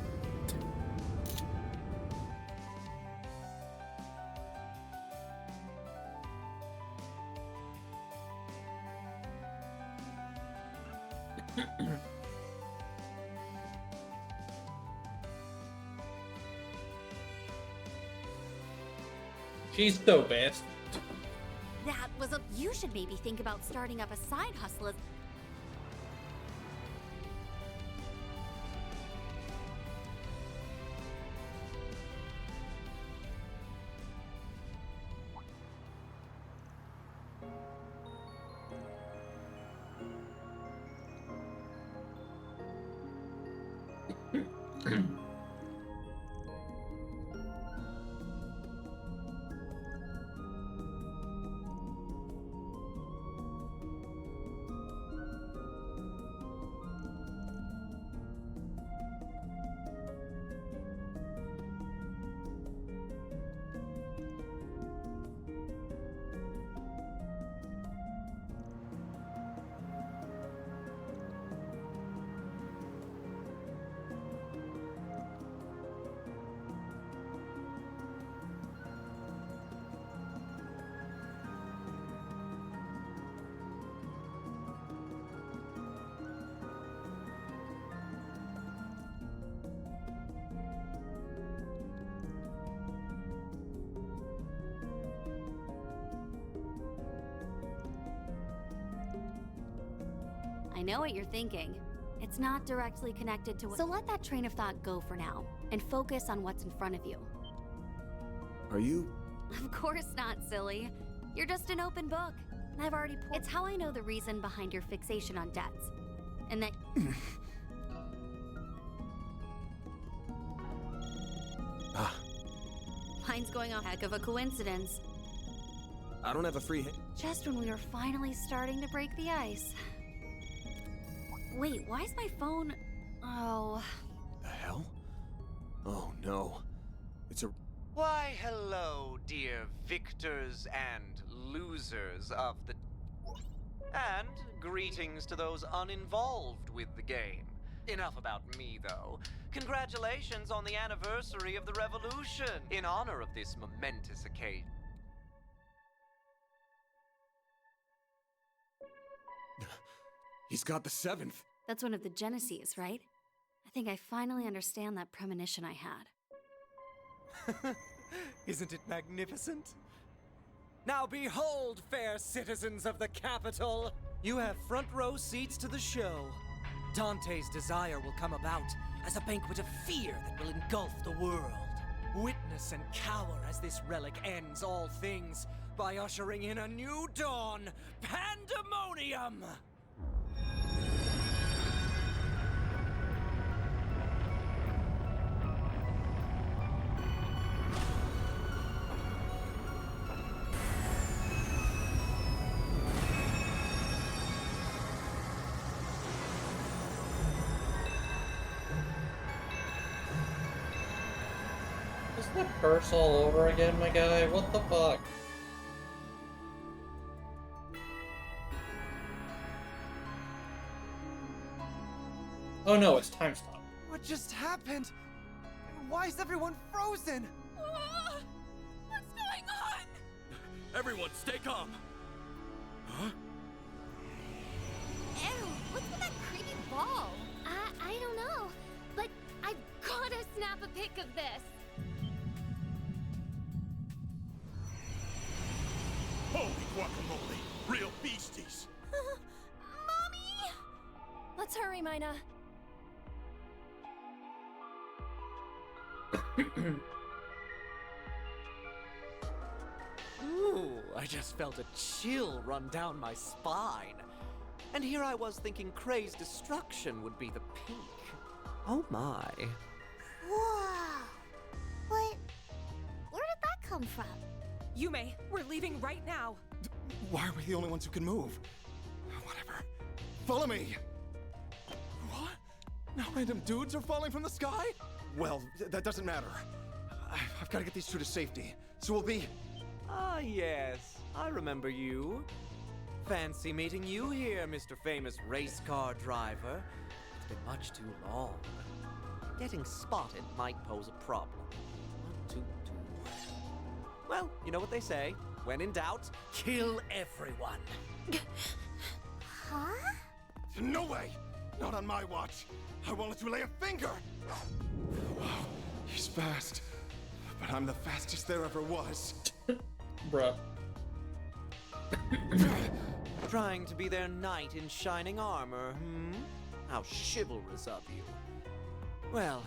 She's so best. That was a. You should maybe think about starting up a side hustle as. I know what you're thinking. It's not directly connected to what. So let that train of thought go for now, and focus on what's in front of you. Are you? Of course not, silly. You're just an open book. I've already poured. It's how I know the reason behind your fixation on debts. And that. Mine's going off. Heck of a coincidence. I don't have a free hit. Just when we were finally starting to break the ice. Wait, why is my phone... Oh... The hell? Oh no. It's a... Why, hello, dear victors and losers of the... And greetings to those uninvolved with the game. Enough about me, though. Congratulations on the anniversary of the revolution. In honor of this momentous occasion. He's got the 7th. That's one of the Genesees, right? I think I finally understand that premonition I had. Isn't it magnificent? Now behold, fair citizens of the capital! You have front row seats to the show. Dante's desire will come about as a banquet of fear that will engulf the world. Witness and cower as this relic ends all things by ushering in a new dawn, pandemonium! Isn't that curse all over again, my guy? What the fuck? Oh no, it's time stop. What just happened? Why is everyone frozen? What's going on? Everyone, stay calm. Huh? Ew, what's with that creepy ball? I don't know, but I've gotta snap a pic of this. Holy guacamole! Real beasties! Mommy! Let's hurry, Mina. Ooh, I just felt a chill run down my spine. And here I was thinking Craze Destruction would be the peak. Oh my. Whoa! But where did that come from? Yume, we're leaving right now. Why are we the only ones who can move? Whatever. Follow me! What? Now random dudes are falling from the sky? Well, that doesn't matter. I've got to get these two to safety. So we'll be... Ah, yes. I remember you. Fancy meeting you here, Mr. Famous race car driver. It's been much too long. Getting spotted might pose a problem. 1, 2, 2. Well, you know what they say. When in doubt, kill everyone. Huh? No way! Not on my watch. I won't let you lay a finger! Wow, he's fast. But I'm the fastest there ever was. Bruh. Trying to be their knight in shining armor, hmm? How chivalrous of you. Well,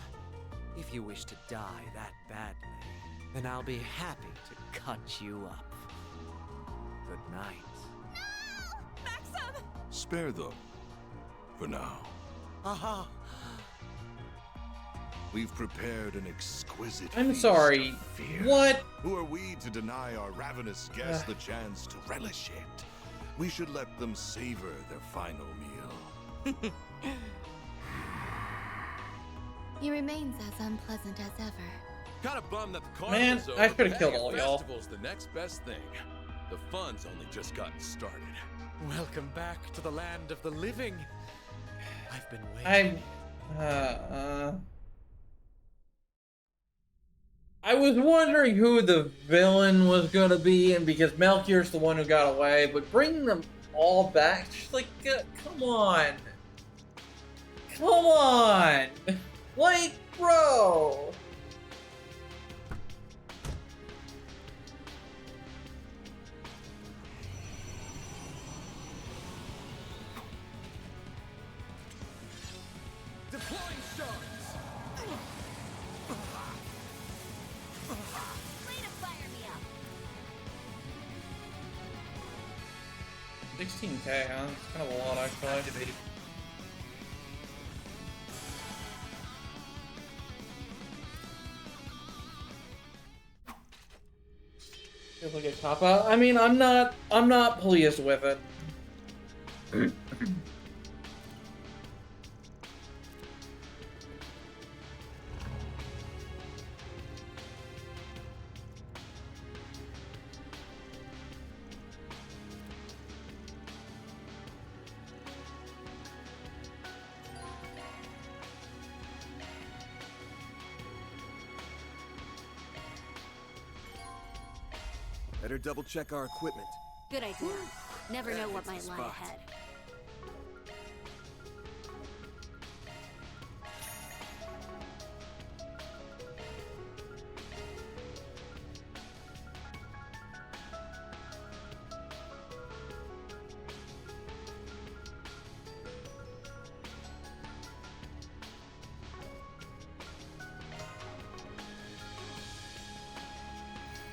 if you wish to die that badly, then I'll be happy to cut you up. Good night. No! Maxim! Spare them. For now. Aha! We've prepared an exquisite I'm feast sorry. of fear. What? Who are we to deny our ravenous guests the chance to relish it? We should let them savor their final meal. He remains as unpleasant as ever. Kind of bummed that the Man, carnival's over. I could've but killed hey, all a y'all. festival's the next best thing. The fun's only just gotten started. Welcome back to the land of the living. I've been waiting. I was wondering who the villain was gonna be, and because Melchior's the one who got away, but bringing them all back, just like, come on. Come on! Like, bro! Deploying shards. Way to fire me up. 16k, huh? It's kind of a lot, actually. Feels like a cop out. I mean, I'm not pleased with it. Better double check our equipment. Good idea. Never know what might lie spot. ahead.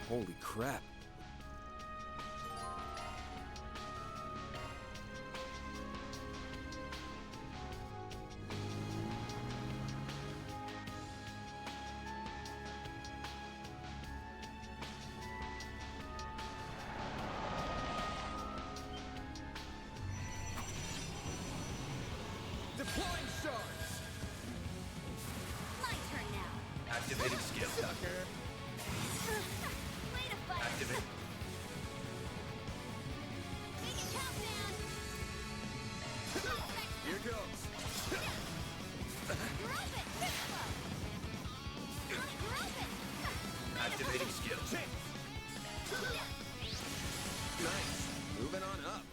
Holy crap. Deploying shards. My turn now. Activating skill. Way to fire. Activate. Make it count, man. Here goes. You're open. You're open. Activating skill. Nice. Moving on up.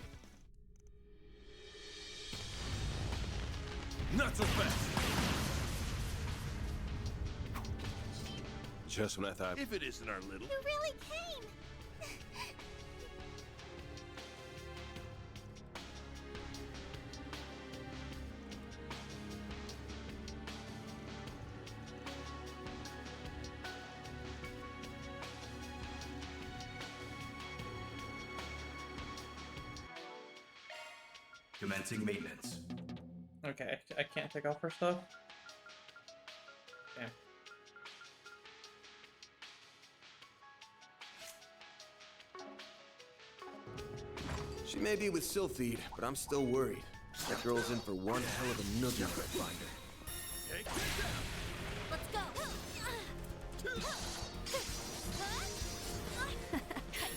Not so fast. Just when I thought, if it isn't our little. You really came. Commencing maintenance. Okay, I can't take off her stuff. Damn. She may be with Sylphide, but I'm still worried. That girl's in for one hell of a noogie finder. Take this down. Let's go.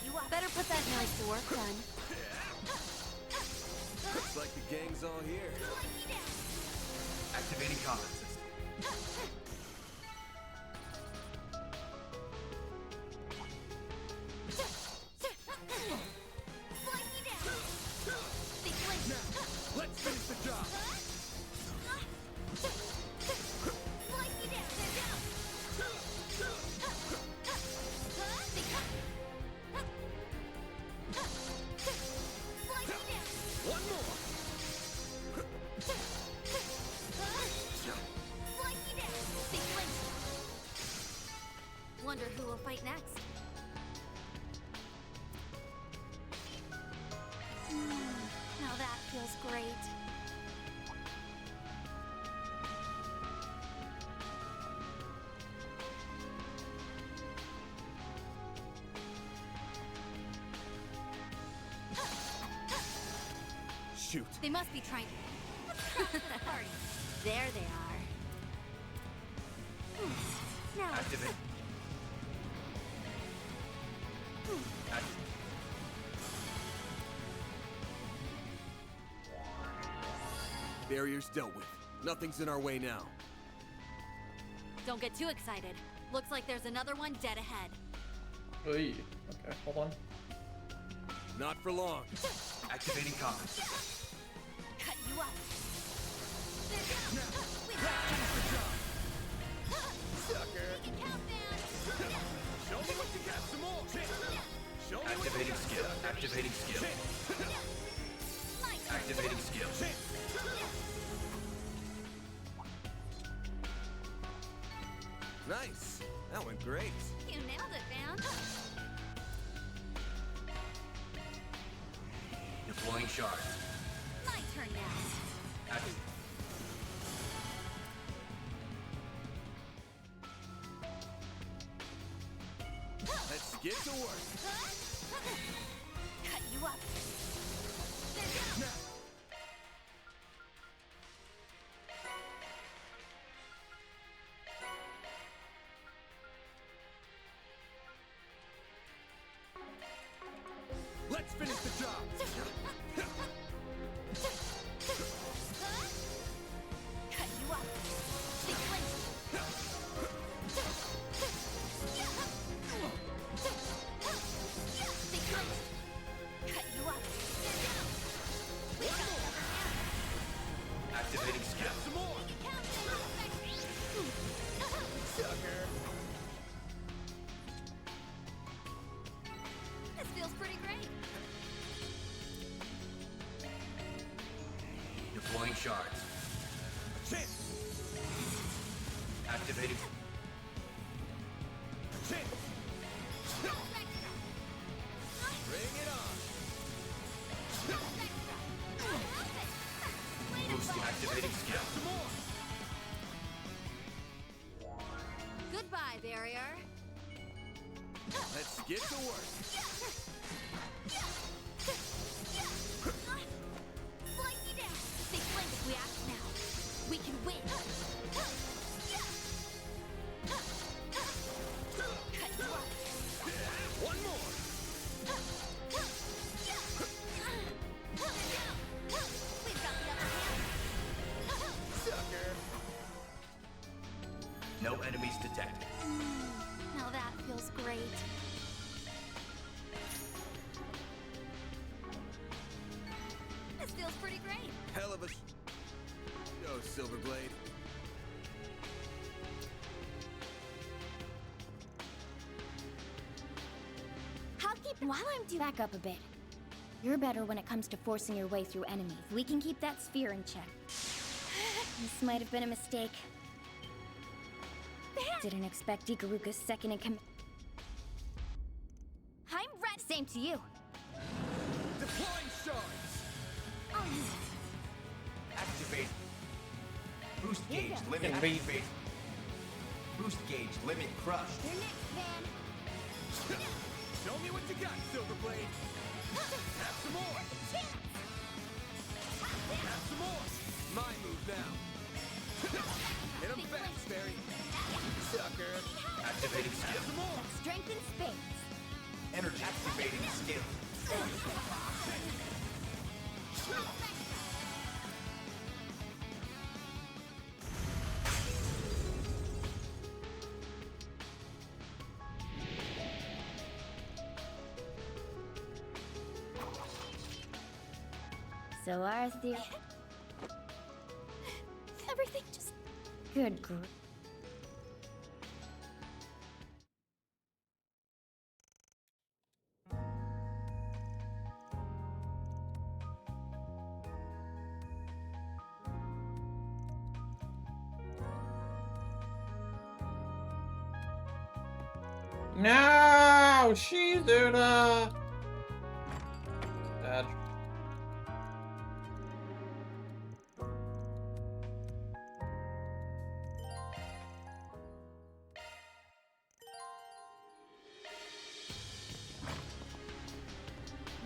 You up. Better put that noise to work, son. Looks like the gang's all here. Activating combat system. Let's finish the job. One more. shoot. They must be trying. Party. There they are. Now. Activate. Barrier's dealt with. Nothing's in our way now. Don't get too excited. Looks like there's another one dead ahead. Oy. Okay, hold on. Not for long. Activating combat. Cut you up. Sucker. Show me what you got. Some more. Show me Activating skill. Activating skill. Activating skill. Nice. That went great. You nailed it, Van. Deploying shards. My turn now. Let's get to work. Cut you up. Let's finish the job. Cut you up. Cut you up. Activating skill. Some more. Sucker. This feels pretty great. Deploying shards. Chance. Activating. Chance. Bring it on. Boosting. Activating skill. Some more. Goodbye, barrier. Let's get to work. Slice you down. Big flames if we act now. We can win. Cut you up. One more. We've got the upper hand. Sucker. No enemies detected. Now that feels great. This feels pretty great. Hell of a Oh, Silverblade. While I'm back up a bit. You're better when it comes to forcing your way through enemies. We can keep that sphere in check. This might have been a mistake. Didn't expect Ikaruka's second in command. I'm ready. Same to you. Deploying shards. Activate. Boost gauge Can limit be. activated. Boost gauge limit crushed. You're next, Van. Show me what you got, Silverblade. Have some more. Have some more. My move now. Hit him fast, Barry. Sucker. Activating skill. Some more. Strength in spades. Energy activating skill. So our theory. Everything just. Good group. No, Shizuna. Dad.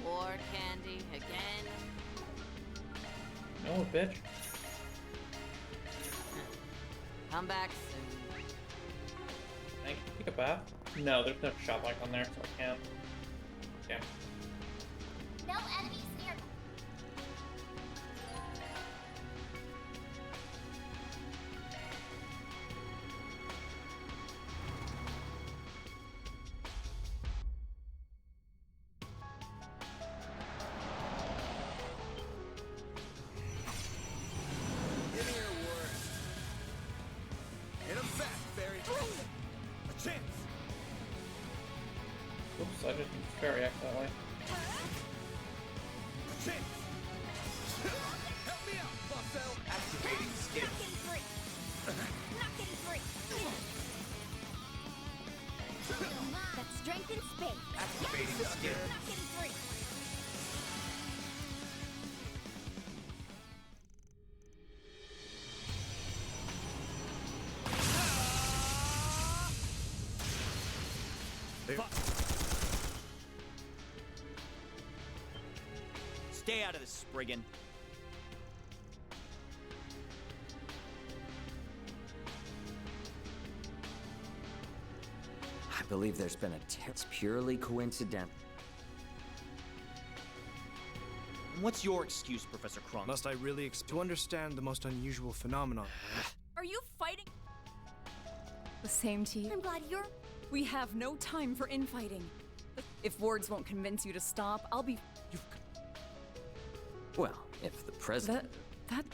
More candy again. Oh, bitch. Come back soon. Thank you. Take a bath? No, there's no shot like on there, so I can't. Damn. No enemies near. Give me your word. Hit him fast, Barry. A chance. Oops, I just fairy accidentally. A chance. Help me out, Buffo. Activating skin. Not getting free. Not getting free. That's strength in space. Activating skin. Not getting free. Stay out of this, Spriggan. I believe there's been a It's purely coincidental. What's your excuse, Professor Kronk? Must I really to understand the most unusual phenomenon? Are you fighting? The same to you. I'm glad you're. We have no time for infighting. If words won't convince you to stop, I'll be. Well, if the president... That...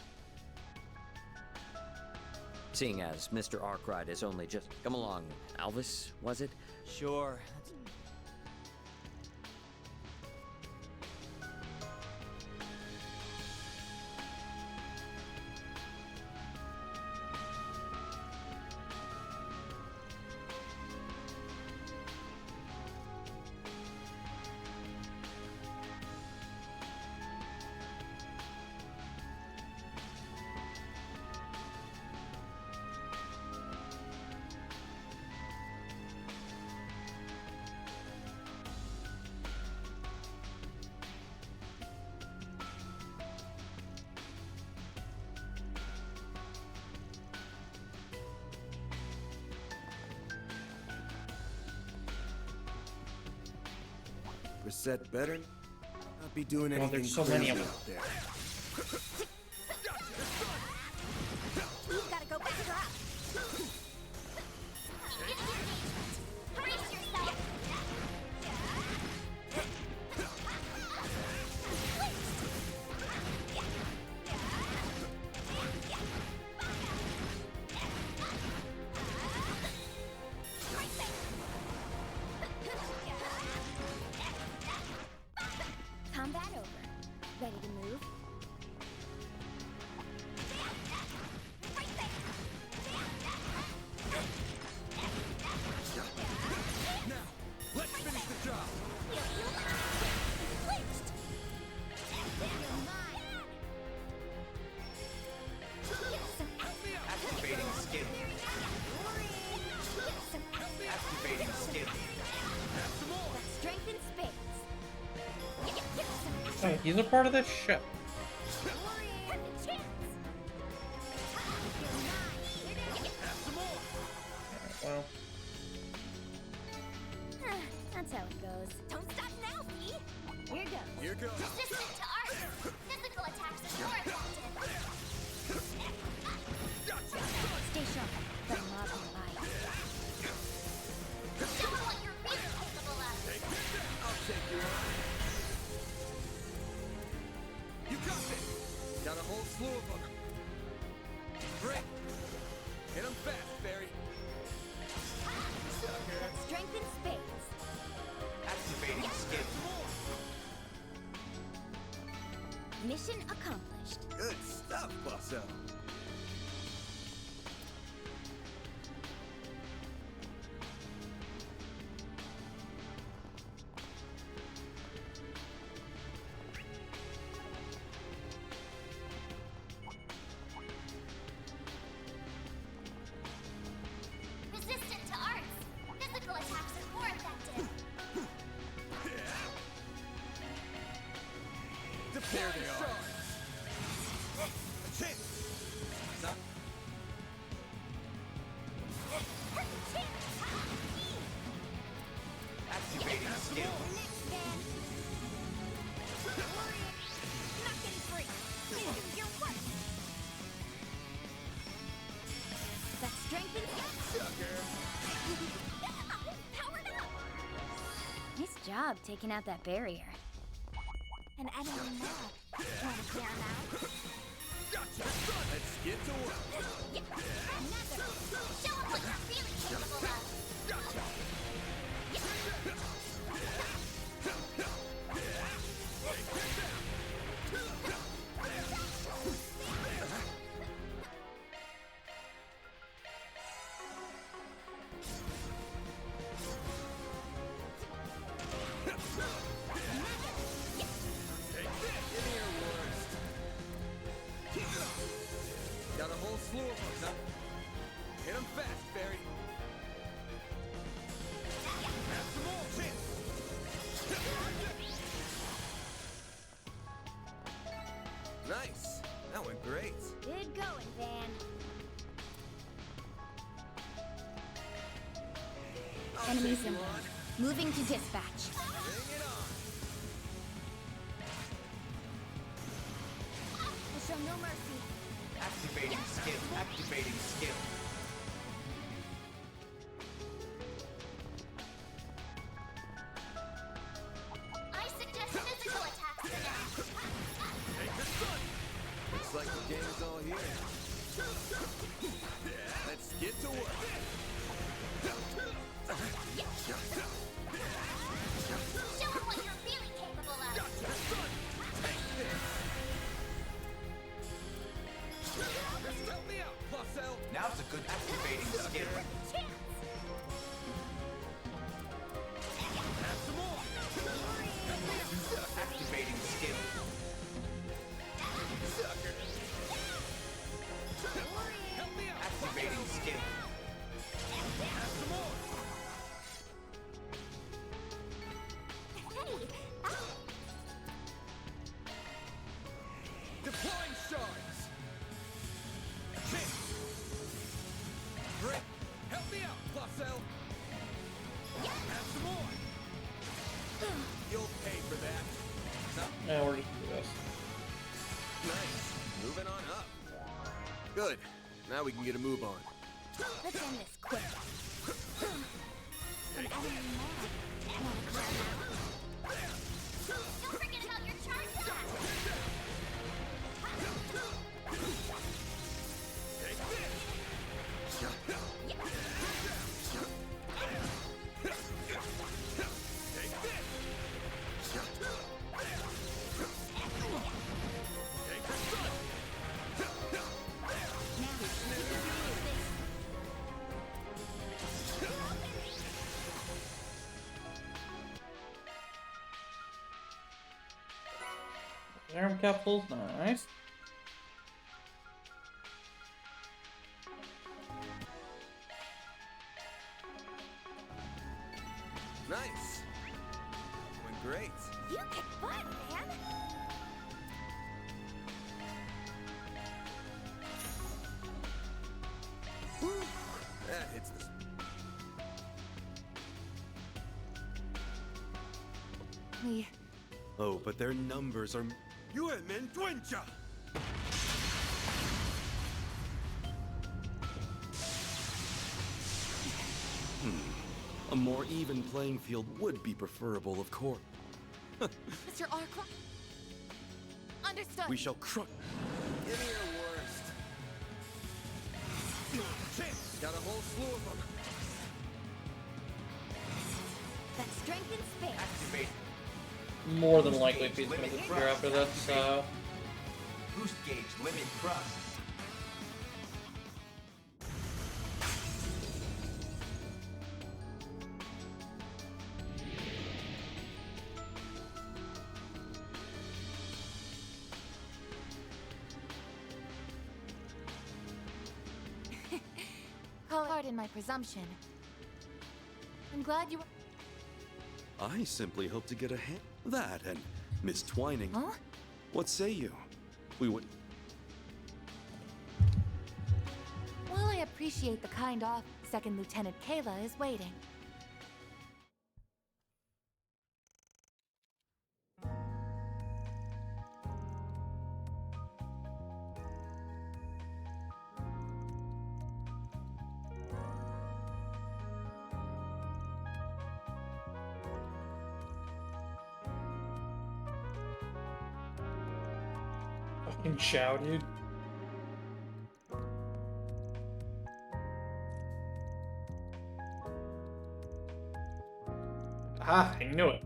Seeing as Mr. Arkwright is only just... Come along, Alvis, was it? Sure. Reset better. Not be doing anything there's so many of crazy them. out there. We've got to go back up. Brace yourself. Combat over. Ready to move? Now, let's finish the job. Activating skin. Activating skin. That's strength in space. Hey, he's a part of this ship. Perfect chance. Well, That's how it goes. Don't stop now, P. Here goes. Here goes. Resistant to art. Physical attacks is more effective. Stay sharp. But not on light. Show 'em what you're really capable of. I'll take your eye. You got this. Got a whole slew of them. Great. Hit them fast, Barry. That's strength in space. Activating skin. Mission accomplished. Good stuff, Busso. Resistant to arts. Physical attacks are more effective. There they are. job taking out that barrier. An enemy mob. Want to clear him out? Let's get to work. Another. Show him what you're really capable of. Got a whole slew of them. Now, hit them fast, Barry. Have some more. Chance. Nice. That went great. Good going, Van. Enemies in line. Moving to dispatch. Bring it on. We'll show no mercy. Activating skill. Activating skill. I suggest physical attacks for now. Take this one. Looks like the game's all here. Let's get to work. Show him what you're really capable of. Help me out, Marcel. Now's a good activating skill. Have some more. Activating skill. Sucker. Help me out. Activating skill. Have some more. Deploying shards. Chance. Great. Help me out, Marcel. Have some more. You'll pay for that. Yeah, we're just do this. Nice. Moving on up. Good. Now we can get a move on. Let's end this quick. An enemy mob. Want to clear him out? Don't forget about your charge attack. Take this. Take this. Take this one. Arm capsules, nice. Nice. Went great. You kick butt, man. Woo. That hits the... We Oh, but their numbers are... Duencha! A more even playing field would be preferable, of course. Mr. Arcroft. Understood. We shall crush... Give me your worst. Chance! Got a whole slew of them. That strength and space. Activate. More than likely he's gonna disappear after this, so... Boost gauge limit thrust. Pardon my presumption. I'm glad you were... I simply hope to get a hand... That and Miss Twining. Huh? What say you? We would... While I appreciate the kind offer, Second Lieutenant Kayla is waiting. Fucking Chow, dude. Ah, I knew it.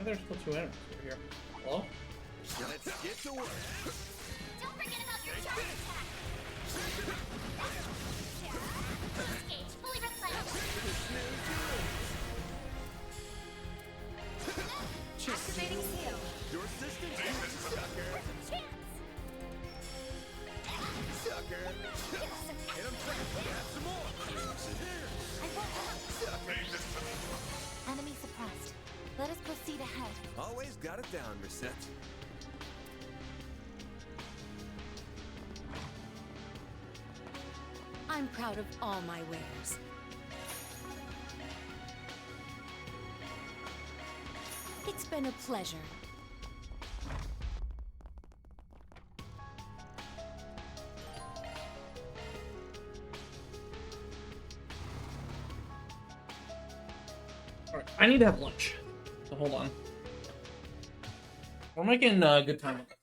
Oh, there's still 2 enemies over here. Hello? Let's get to work. Don't forget about your charge attack. Gauge fully replenished. Activating seal. Your assistant, sucker. Chance. Sucker. Hit him, sucker. Have some more. I won't help. Enemy suppressed. Let us proceed ahead. Always got it down, Reset. I'm proud of all my wares. It's been a pleasure. Alright, I need to have lunch. So hold on. We're making good time with it.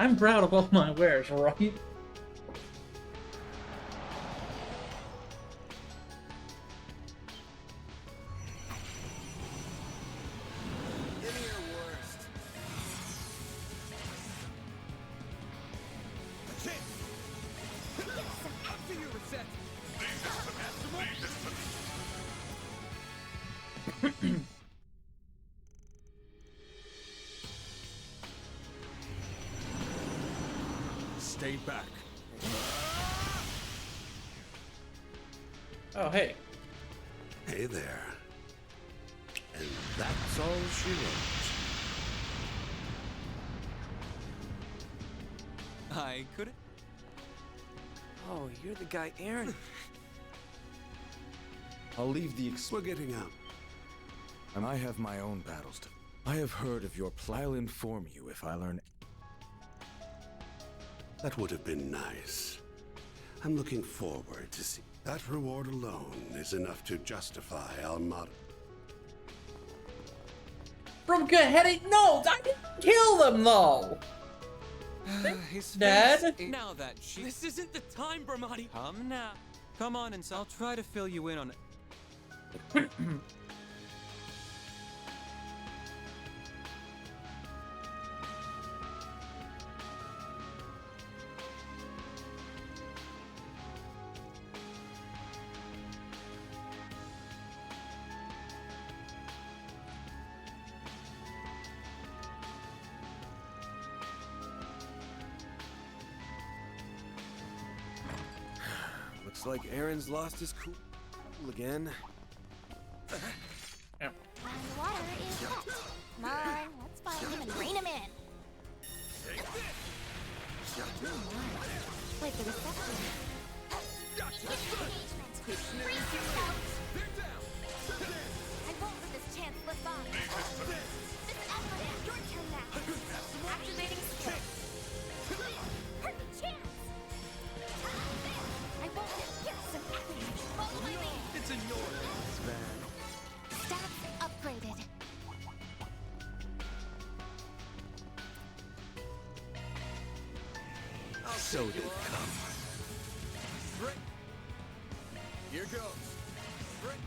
I'm proud of all my wares, right? Give me your worst. Up to you, Reset. Have some more. Stay back. Oh, hey. Hey there. And that's all she wrote. I couldn't. Oh, you're the guy Aaron. I'll leave the We're getting out. and I have my own battles to. I have heard of your I'll inform you if I learn. That would have been nice. I'm looking forward to see. That reward alone is enough to justify our mod. From good-headed notes, I didn't kill them though. His Dad? face- Now that she. This isn't the time, Bramati. Come now. Come on, and I'll try to fill you in on. Looks like Aaron's lost his cool again. And water is hot. Come on, let's find him and rein him in. Wait, the reception. I won't let this chance slip by. This is Alpha, your turn now. Activating skill. Perfect chance. I won't get some evidence. Follow my lead. It's in your hands, man. Stats upgraded. So they come. Break. Here goes. Break.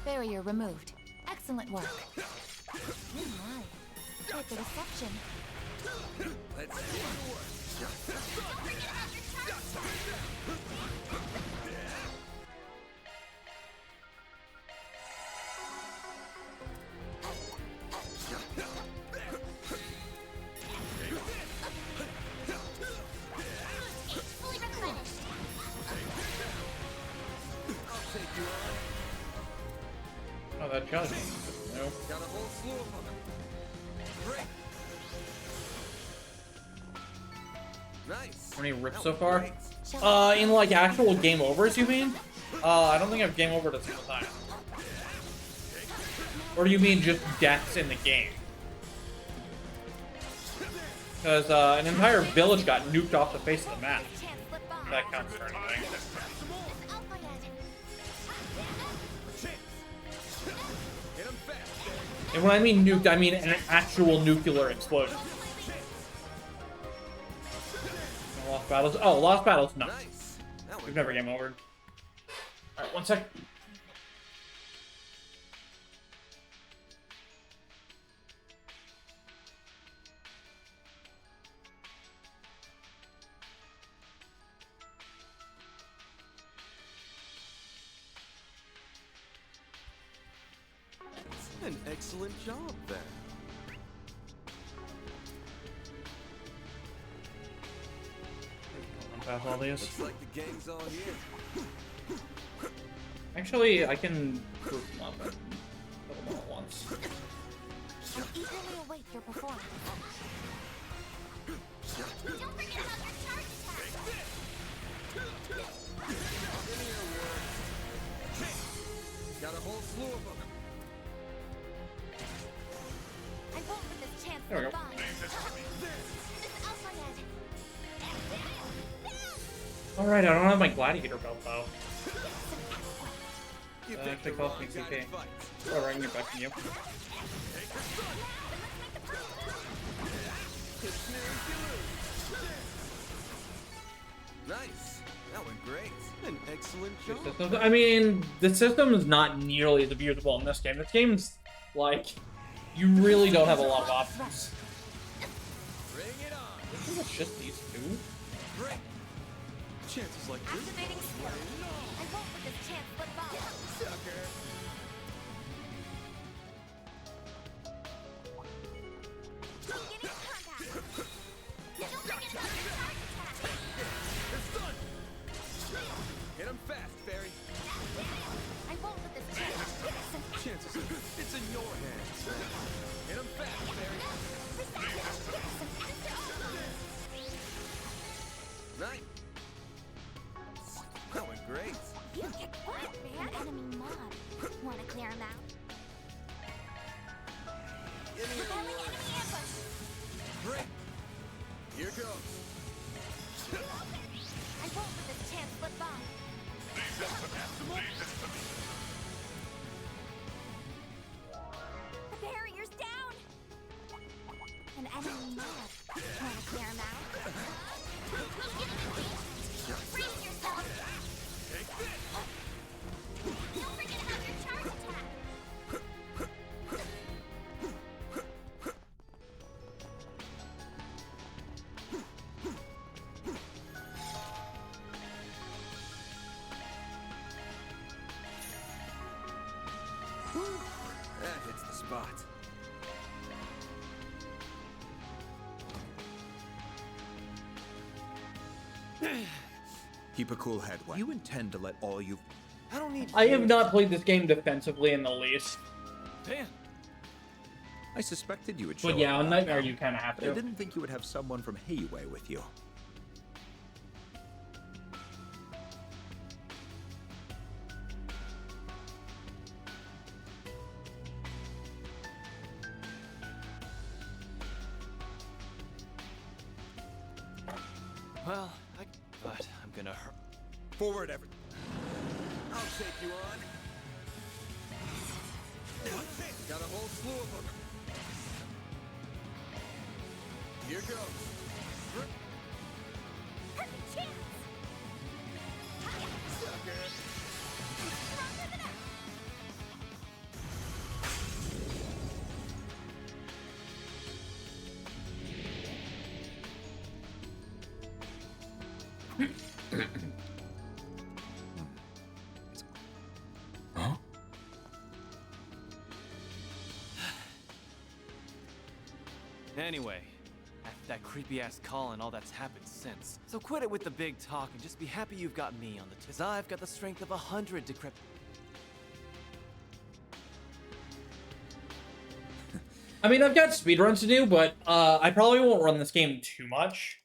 Barrier removed. Excellent work. Oh my. Quite the reception. Let's get to work. Don't forget about your charge attack. Fully replenished. I'll take you on. Oh, that judge. No. Got a whole slew of them. Break. Nice. How many rips so far? In like actual game overs, you mean? I don't think I've game over a single time. Or do you mean just deaths in the game? Because an entire village got nuked off the face of the map. That counts for anything. And when I mean nuked, I mean an actual nuclear explosion. Lost battles. Oh, lost battles. No. We've never game over. Alright, 1 sec. An excellent job there. Pass all these. Looks like the gang's all here. Actually, I can group them up and put them all at once. I eagerly await your performance. Don't forget about your charge attack. Got a whole slew of them. I won't let this chance There we slip go. by. This is Alpha. Alright, I don't have my gladiator belt though. That actually cost me 2k. Whatever, I can get back to you. Nice. That went great. An excellent job. Systems. I mean, the system is not nearly as abusable in this game. This game's like, you really don't have a lot of options. Bring it on. I think it's just these two. Break. Chances like this. Activating skill. I won't let this chance slip by. Sucker. Beginning combat. Don't forget about your charge attack. It's done. Hit him fast, Barry. I won't let this chance. Chances. It's in your hands. Hit him fast, Barry. Nice. That went great. You kick butt, man. Enemy mob. mud. Wanna clear 'em out? Brace yourself! Don't forget about your charge attack! That hits the spot. Keep a cool head. You intend to let all you... I don't need. I have not played this game defensively in the least. Damn. I suspected you would show But yeah, up on by Nightmare now, you kind of have but to. I didn't think you would have someone from Hayway with you. Well, but I'm gonna hurt. Forward, every. I'll take you on. Got a whole slew of them. Here goes. Perfect chance! Sucker. Stronger than ever! Huh? Anyway, after that creepy-ass call and all that's happened since. So quit it with the big talk and just be happy you've got me on the tip. 'Cause I've got the strength of 100 decrepit. I mean, I've got speedruns to do, but I probably won't run this game too much.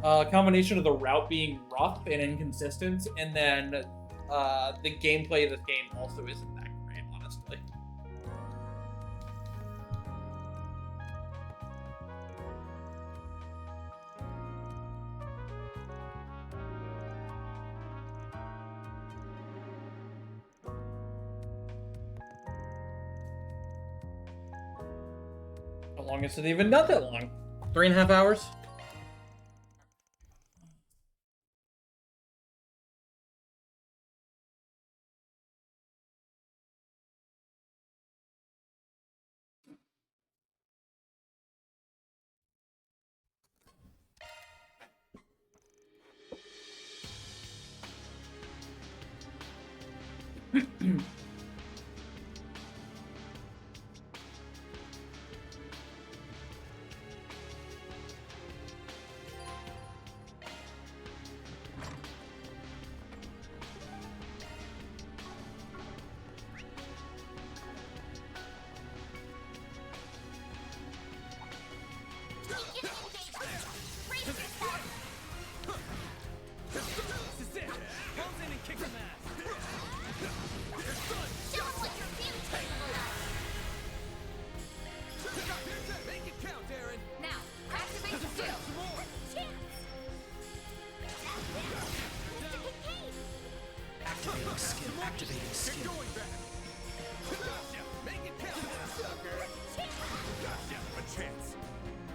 A combination of the route being rough and inconsistent, and then the gameplay of this game also isn't that great, honestly. How long is it even? Not that long. 3.5 hours. Activating skill. Make it count, sucker. Gotcha. A chance.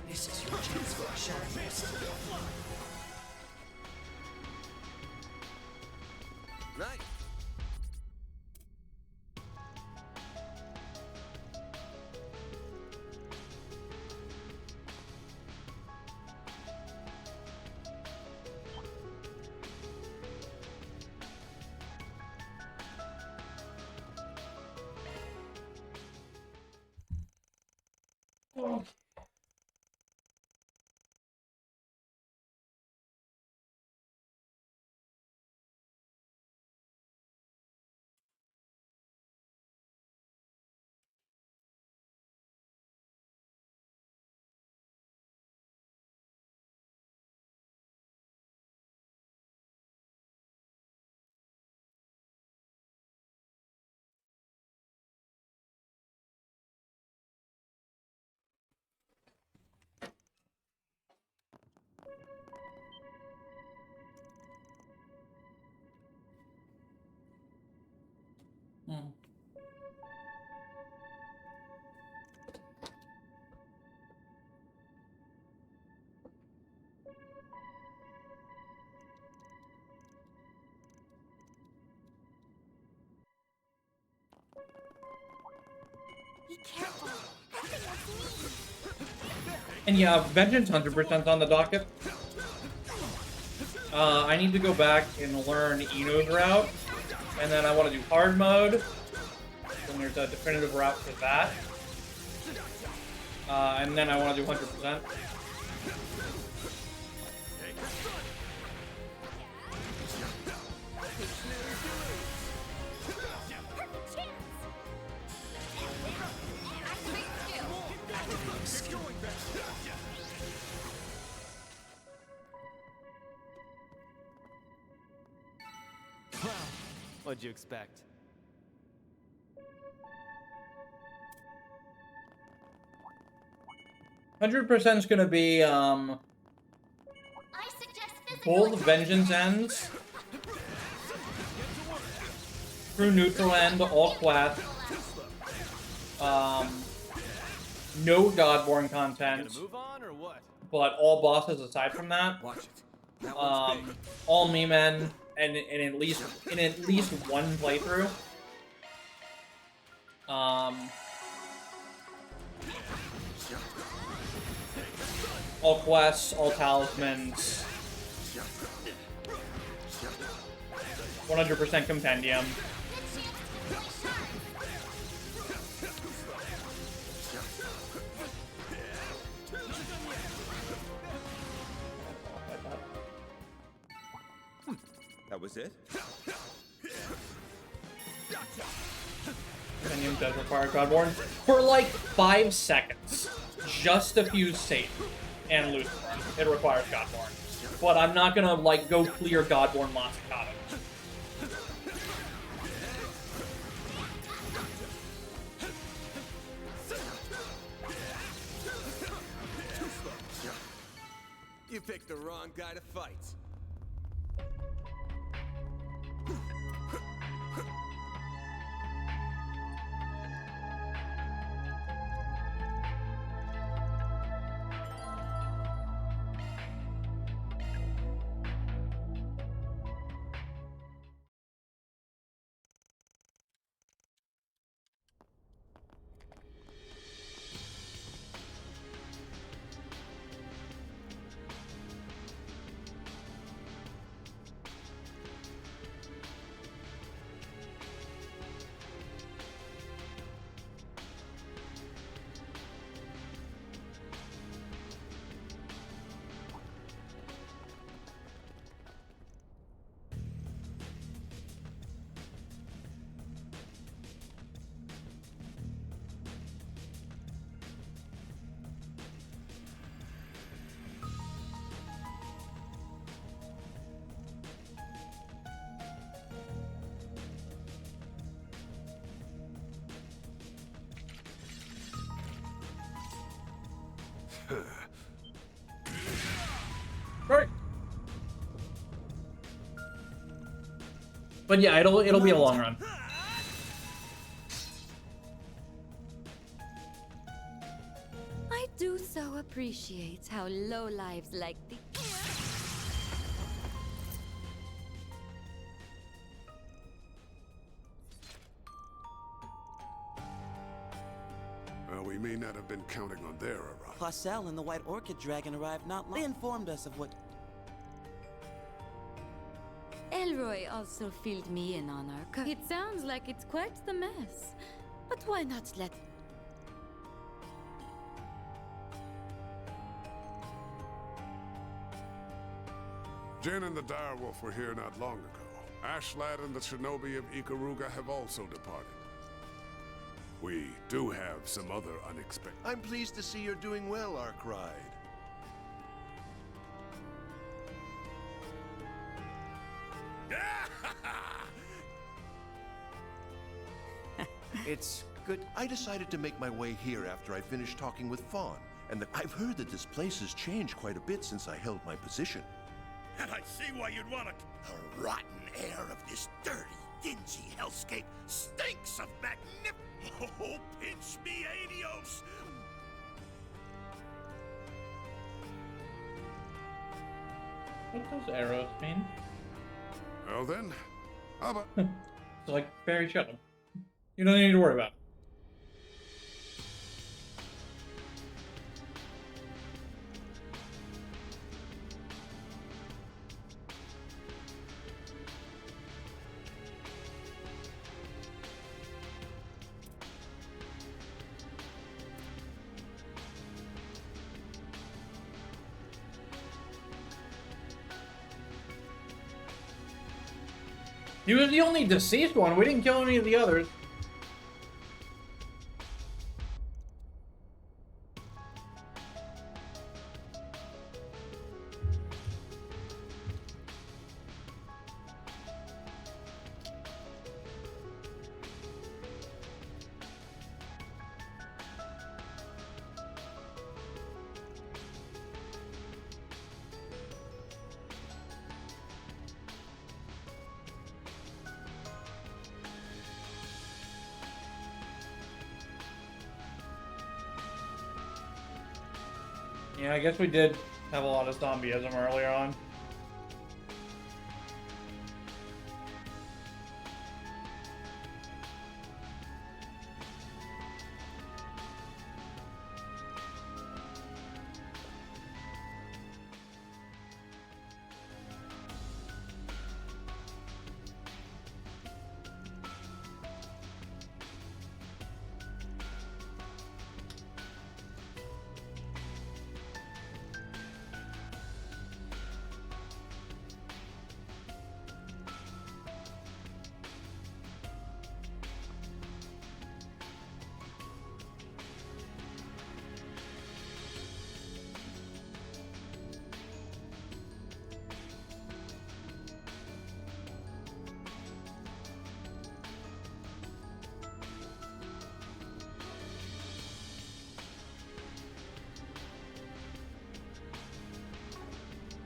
This is your chance for a shadow mist. Nice. And yeah, Vengeance 100% on the docket. I need to go back and learn Ino's route, and then I want to do hard mode. And there's a definitive route for that. And then I want to do 100%. What'd you expect? %100% is gonna be both Vengeance ends, through neutral end, all quests, no Godborn content, but all bosses aside from that, all meme end, and in at least one playthrough. All quests, all talismans, 100% compendium. That was it? Compendium does require Godborn for like 5 seconds. Just a few Satan and Lucifer. It requires Godborn. But I'm not gonna like go clear Godborn Masakata. You picked the wrong guy to fight. Right. But yeah, it'll be a long run. I do so appreciate how low lives like the Well, we may not have been counting on their arrival. Parcel and the White Orchid Dragon arrived not long. They informed us of what... Elroy also filled me in on our It sounds like it's quite the mess. But why not let... Jin and the Direwolf were here not long ago. Ashlad and the Shinobi of Ikaruga have also departed. We do have some other unexpected... I'm pleased to see you're doing well, Arkride. It's good. I decided to make my way here after I finished talking with Fawn, and I've heard that this place has changed quite a bit since I held my position. And I see why you'd want to... The rotten air of this dirty, dingy hellscape stinks of magnificence. Oh, pinch me, adios! What does arrows mean? Well then, how about... It's like fairy shut them. You don't need to worry about it. He was the only deceased one. We didn't kill any of the others. Yeah, I guess we did have a lot of zombieism earlier on.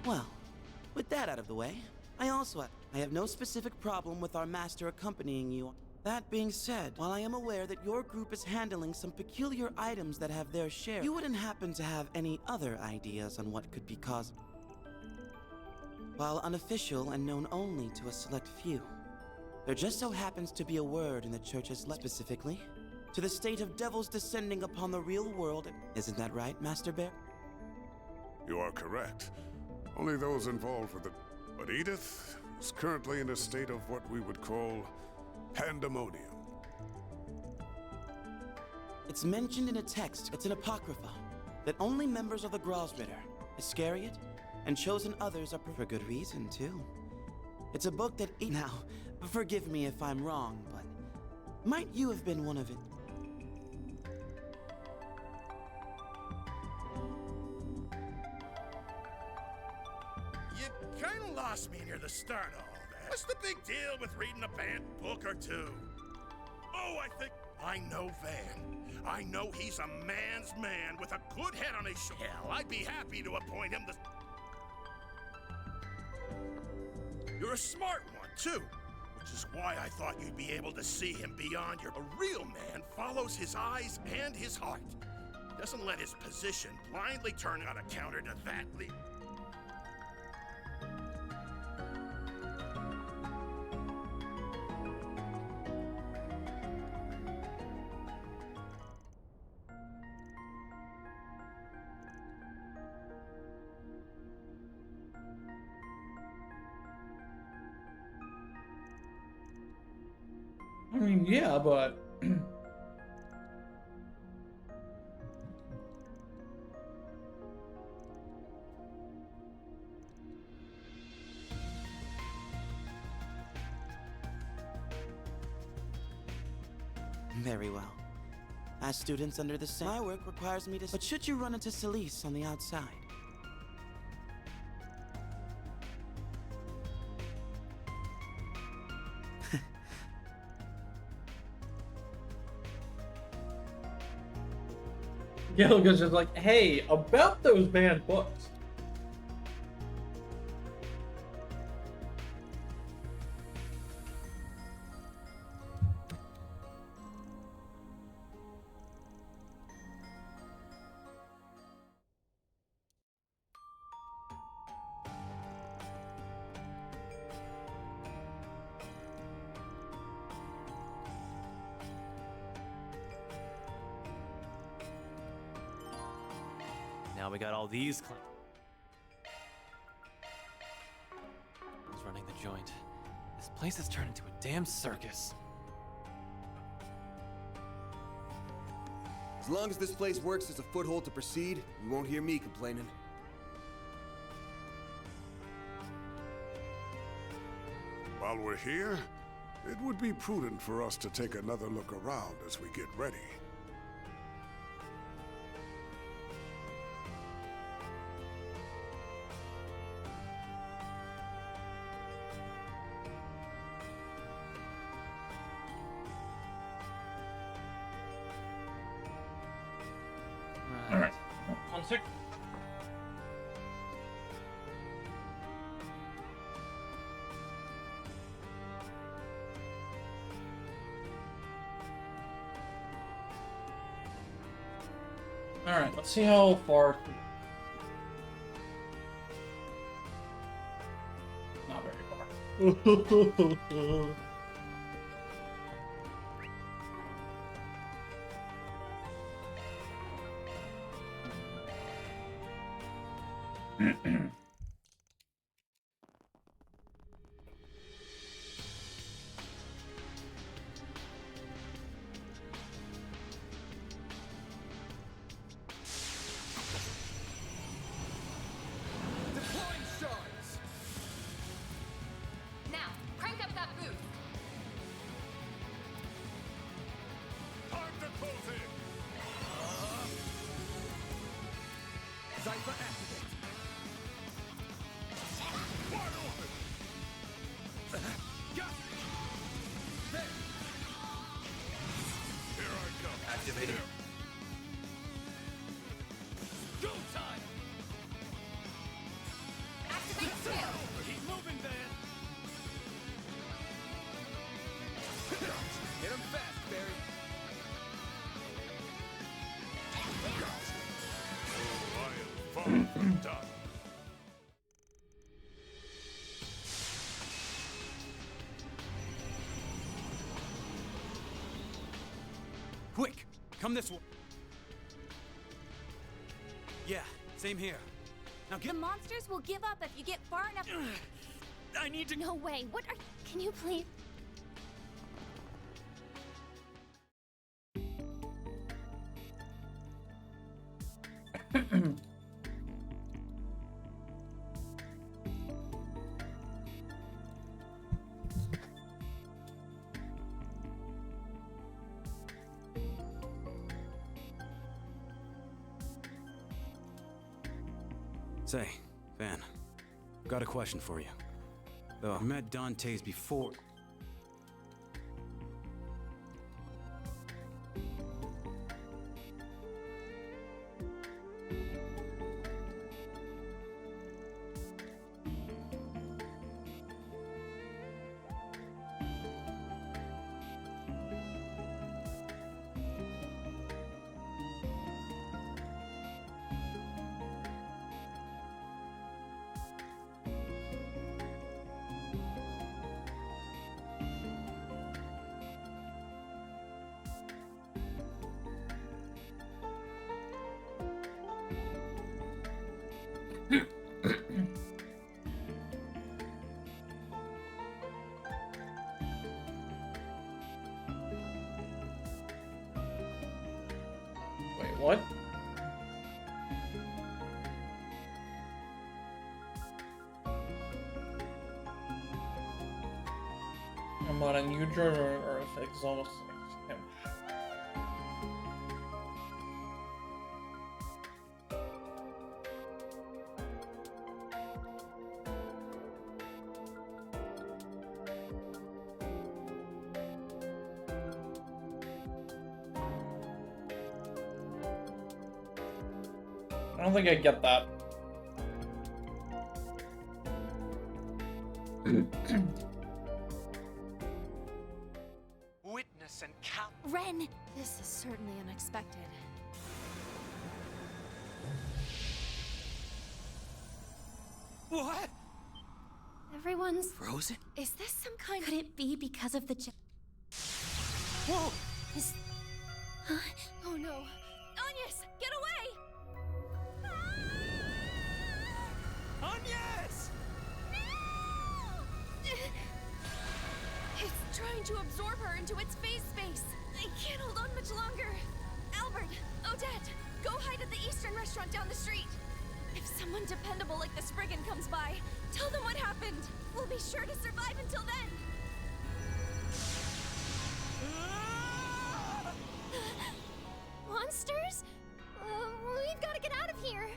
Well, with that out of the way, I have no specific problem with our master accompanying you. That being said, while I am aware that your group is handling some peculiar items that have their share, you wouldn't happen to have any other ideas on what could be caused. While unofficial and known only to a select few, there just so happens to be a word in the church's specifically to the state of devils descending upon the real world. Isn't that right, Master Bear? You are correct. Only those involved with it. But Edith is currently in a state of what we would call pandemonium. It's mentioned in a text, it's an apocrypha, that only members of the Grosritter, Iscariot, and chosen others are for good reason, too. It's a book that now, forgive me if I'm wrong, but might you have been one of it? You kinda lost me near the start of all that. What's the big deal with reading a banned book or two? Oh, I know Van. I know he's a man's man with a good head on his shoulder. Hell, I'd be happy to appoint him the... You're a smart one, too. Which is why I thought you'd be able to see him beyond your... A real man follows his eyes and his heart. Doesn't let his position blindly turn on a counter to that. I mean, yeah, but... Very well. As students under the same... My work requires me to... But should you run into Celise on the outside? Gilligan's just like, hey, about those banned books. Now we got all these Who's running the joint? This place has turned into a damn circus. As long as this place works as a foothold to proceed, you won't hear me complaining. While we're here, It would be prudent for us to take another look around as we get ready. Alright. 1 sec. Alright, let's see how far. Not very far. Deploying shards! Now, crank up that boost. Time to close in! Cypher activate. Wide open! Got it! There! Here I come. Activated. Go time! Activate skill. Keep moving, Van! Hit him fast, Barry! Oh, I am far from done. Quick, come this way. Yeah, same here. Now The monsters will give up if you get far enough. I need to. No way. What are... Can you please... Say, Van, got a question for you. Though I met Dante's before. Wait, what? I'm on a new journey on Earth. It's almost like him. I don't think I get that. Witness and count. Ren! This is certainly unexpected. What? Everyone's... Frozen? Is this some kind... Could it be because of the... Whoa! Is... Huh? Oh no. Agnes, get away! Agnes! It's trying to absorb her into its phase space. I can't hold on much longer. Albert, Odette, go hide at the Eastern restaurant down the street. If someone dependable like the Spriggan comes by, tell them what happened. We'll be sure to survive until then. monsters? We've got to get out of here.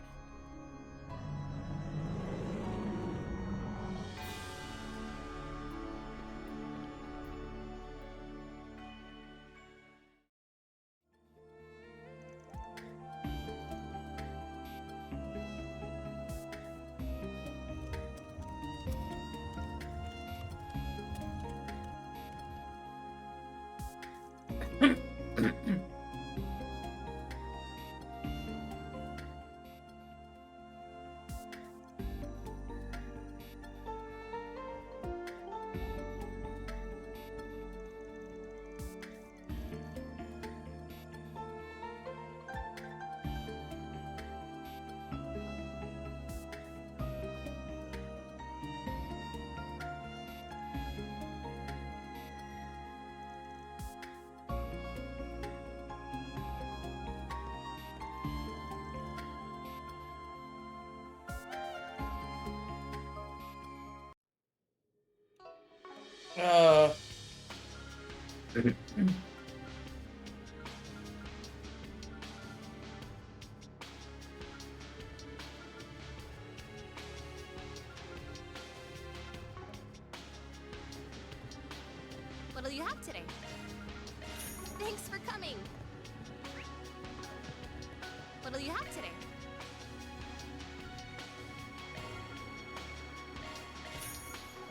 What'll you have today? Thanks for coming. What'll you have today?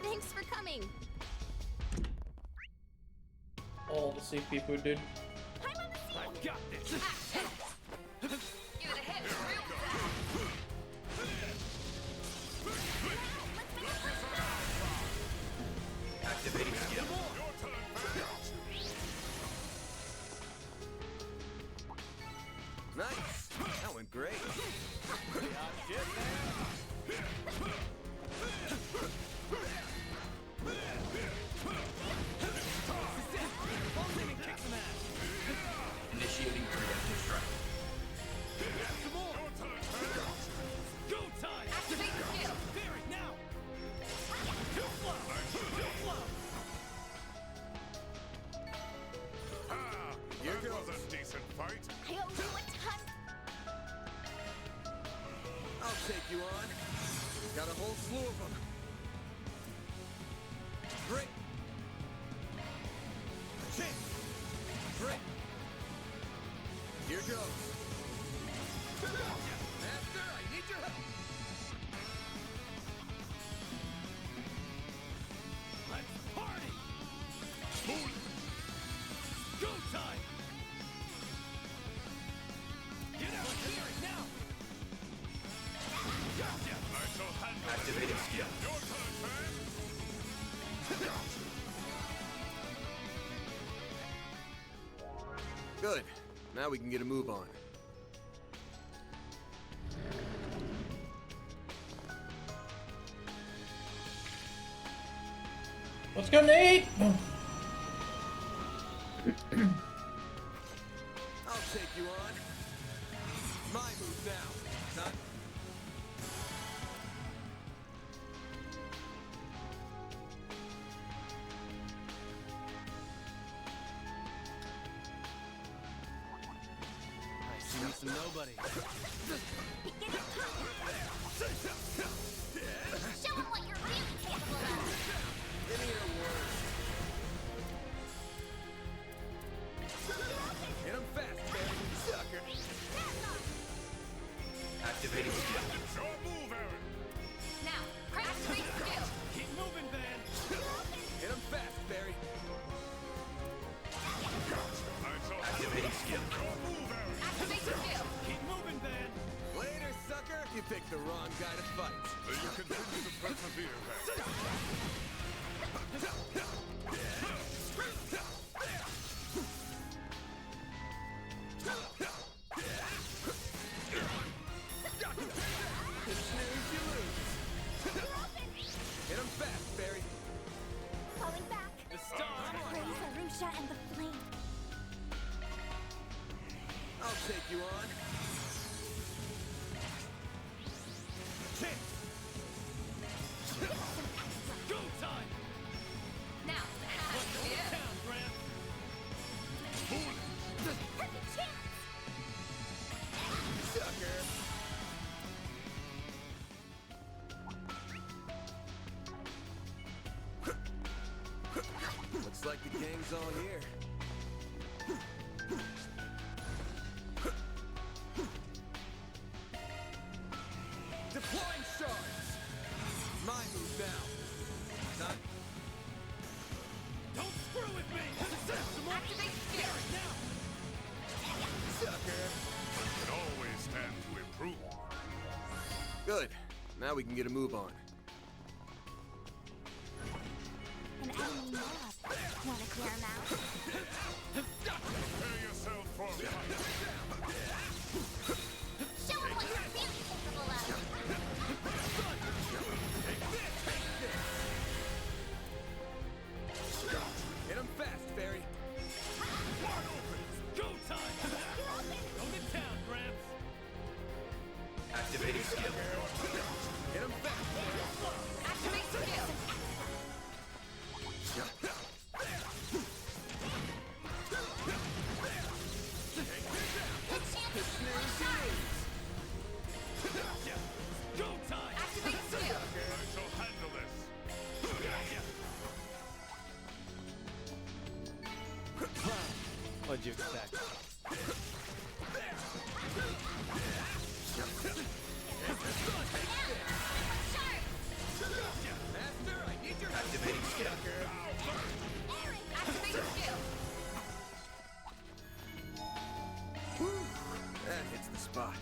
Thanks for coming. All the seafood, dude. I've got this. Give it a hit real Activating skill. Nice. That went great. Initiating preemptive strike. Some more. Go time. Activate skill. Barry, now. Too slow. Too slow. That was a decent fight. I owe you a ton. I'll take you on. Got a whole slew of them. Great. Great. Here goes. Master, I need your help. Let's party. Go time. Get out here now. Gotcha. Activating skill. Good. Now we can get a move on. Let's go, Nate! I'll take you on. My move now, son. I see me some nobody. Show him what you're really capable of. Give me your word. Hit him fast, baby. Sucker. Activating skill. Your move, Aaron. Now, activate skill. Keep moving, Van. Hit him fast, Barry. Activating skill. Your move, Aaron. Activate skill. Keep moving, Van. Later, sucker. You picked the wrong guy to fight. Then you continue to persevere, Van. Snooze, you lose. Hit him fast, Barry. Falling back. The star. Raise Arusha and the flame. I'll take you on. Go time. Now, He's all here. Deploying shards! My move now. Done. Don't screw with me! Activate skill! Sucker! Can always stand to improve. Good. Now we can get a move on. An enemy mob. Wanna clear him out? Prepare yourself for a fight. Show him what you're really capable of! Hit him fast, Barry. Wide open! Go time! Go to town, Gramps! Activating skill. Hit him fast, Barry. Activate skill. Go time! Activate skill. I shall handle this. What'd you expect? Master, I need your Activating skill. Activate skill. That hits the spot.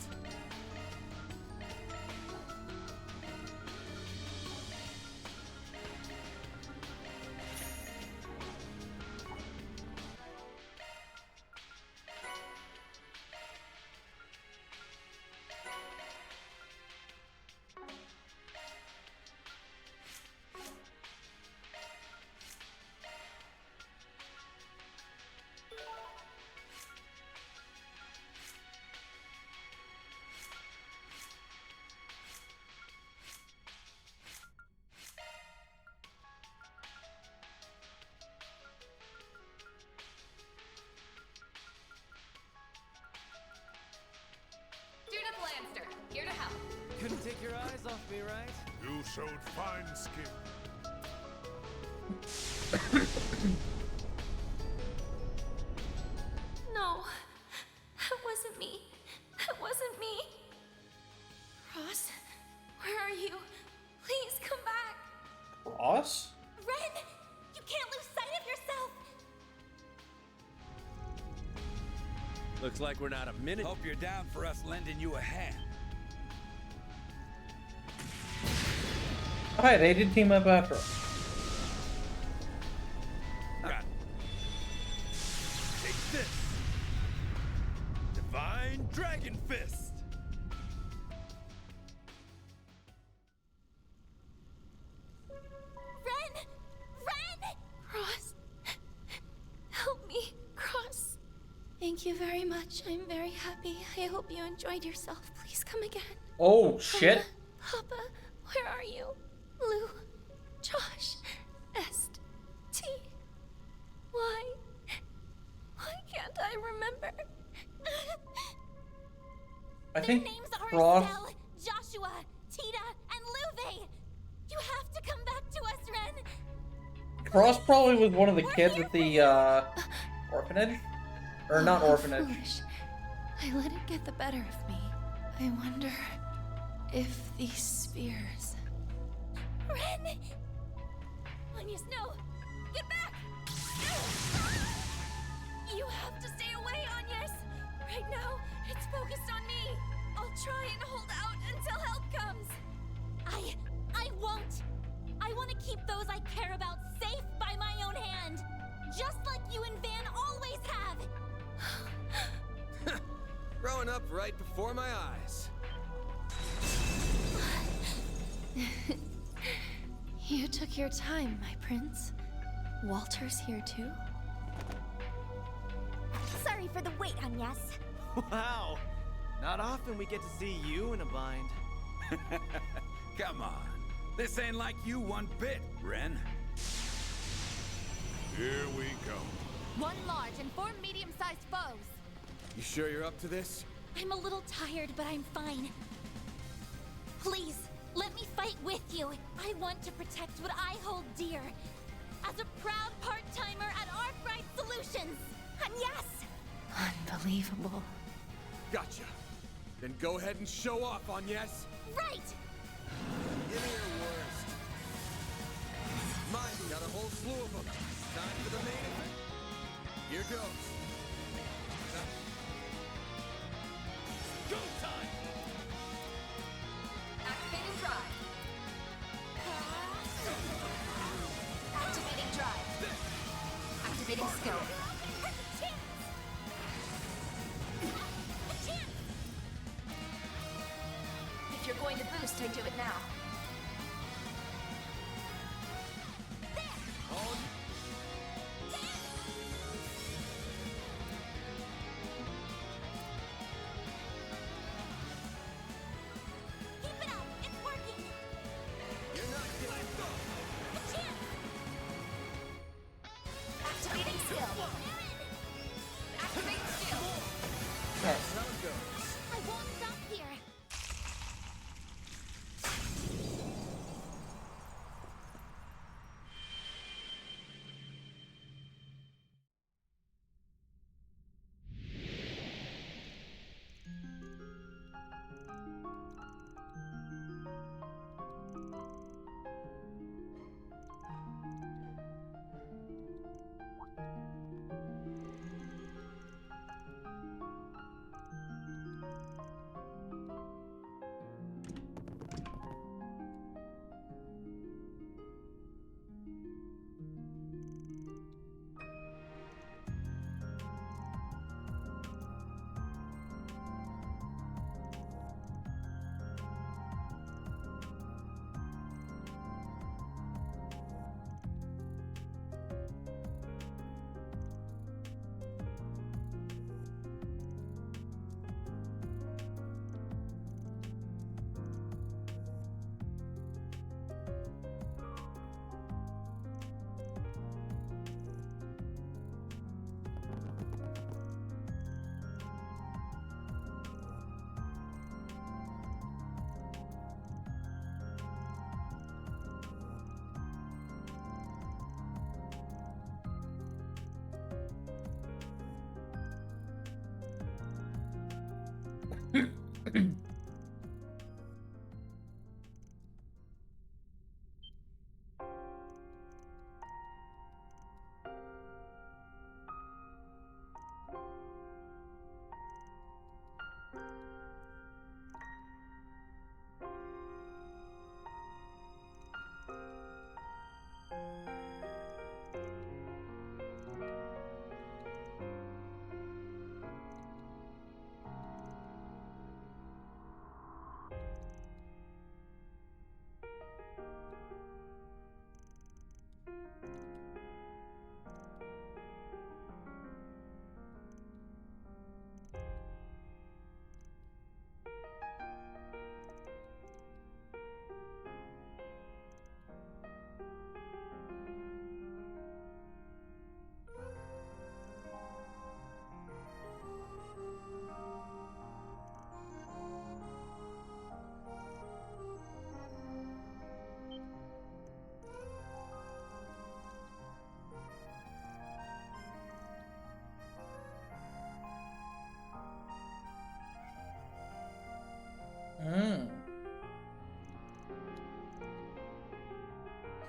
Judith Lanster, here to help. Couldn't take your eyes off me, right? You showed fine skill. No, that wasn't me. That wasn't me. Ross, where are you? Please come back. Ross? Ren! You can't lose sight of yourself! Looks like we're not a minute. Hope you're down for us lending you a hand. Alright, they did team up after all. Got it. Take this. Divine Dragon Fist. Ren! Ren! Cross, help me, Cross. Thank you very much. I'm very happy. I hope you enjoyed yourself. Please come again. Oh, shit. Papa, where are you? Lou, Josh, Est, T. Why can't I remember? I think Names are Ross. Estelle, Joshua, Tita, and Luve! You have to come back to us, Ren! Cross probably was one of the kids at the orphanage, or not How orphanage. foolish. I let it get the better of me. I wonder if these spheres. Ren! Onius, no! Get back! You have to stay away, Onius! Right now, it's focused on me. I'll try and hold out until help comes. I won't. I want to keep those I care about safe by my own hand. Just like you and Van always have. Growing up right before my eyes. You took your time, my prince. Walter's here too? Sorry for the wait, Onias. Wow! Not often we get to see you in a bind. Come on. This ain't like you one bit, Ren. Here we go. One large and 4 medium-sized foes. You sure you're up to this? I'm a little tired, but I'm fine. Please, let me fight with you. I want to protect what I hold dear. as a proud part-timer at Arkwright Solutions. And yes! Unbelievable. Gotcha. Then go ahead and show off, Agnes. Right! Give me your worst. Mine got a whole slew of them. Time for the main event. Here goes. Go time! Activating drive. Activating drive. Activating skill. If you're going to boost, I do it now. Keep it up! It's working! You're not getting Activating skill. Activate skill. That's how it goes. I won't stop here.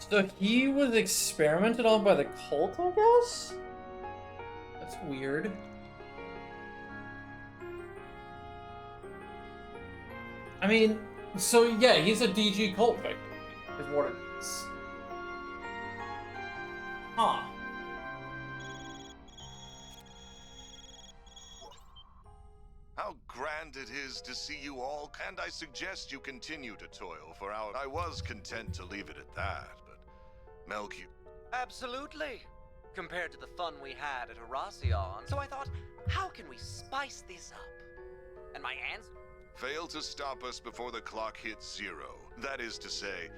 So he was experimented on by the cult, I guess? That's weird. I mean, so yeah, he's a DG cult victim, is what it is. Huh. How grand it is to see you all, and I suggest you continue to toil for our... I was content to leave it at that, but Melchior... Absolutely. Compared to the fun we had at Horacion. So I thought, how can we spice this up? And my answer... Fail to stop us before the clock hits 0. That is to say,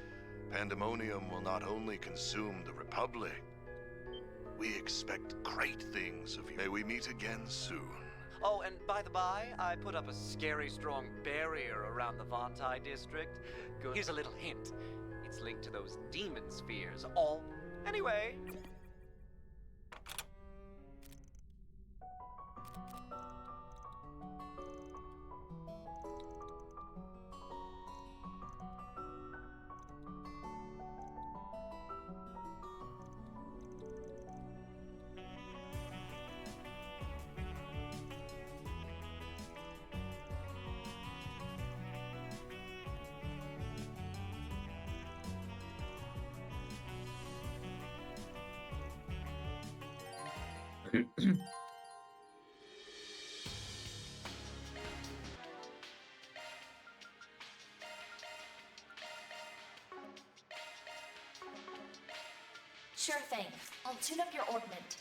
pandemonium will not only consume the Republic. We expect great things of you. May we meet again soon. Oh, and by the by, I put up a scary strong barrier around the Vontai district. Good. Here's a little hint. It's linked to those demon spheres, all Anyway. Sure thing. I'll tune up your augment.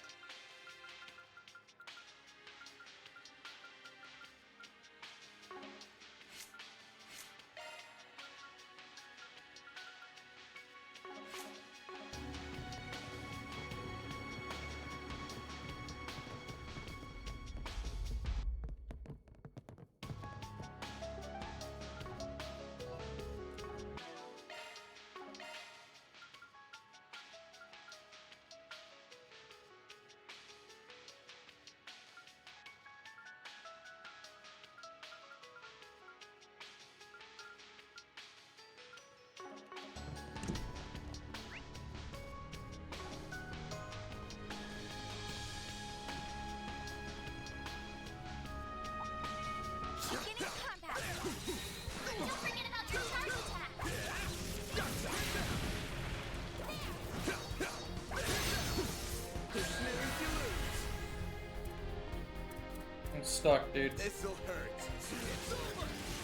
Beginning combat. Don't forget about your charge attack. I'm stuck, dude. This'll hurt.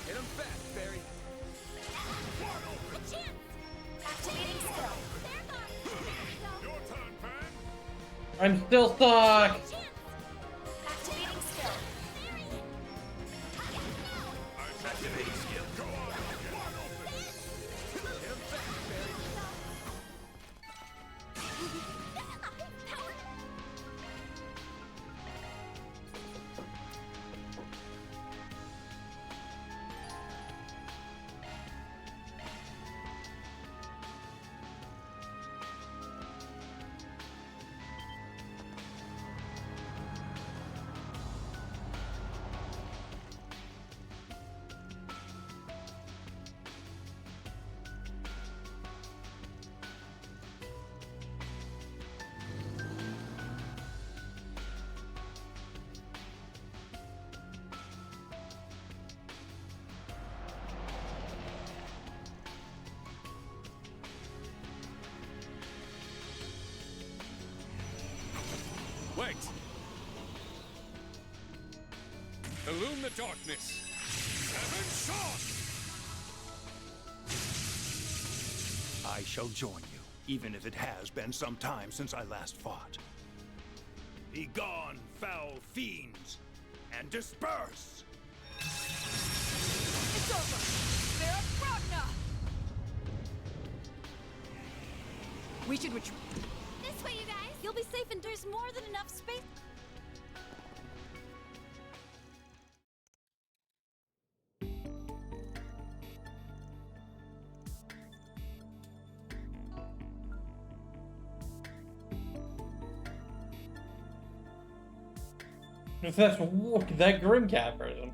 Hit him fast, Barry. A chance. Activating skill. There goes. Your turn, Pan. I'm still stuck. Activating skill. Activating skill. Go on. Hit him fast, Barry. Wait! Illume the darkness! 7 shots! I shall join you, even if it has been some time since I last fought. Be gone, foul fiends, and disperse! It's over. They're a Ragna. We should retreat. This way, you guys. You'll be safe and there's more than enough space. If that's that Grimcat version.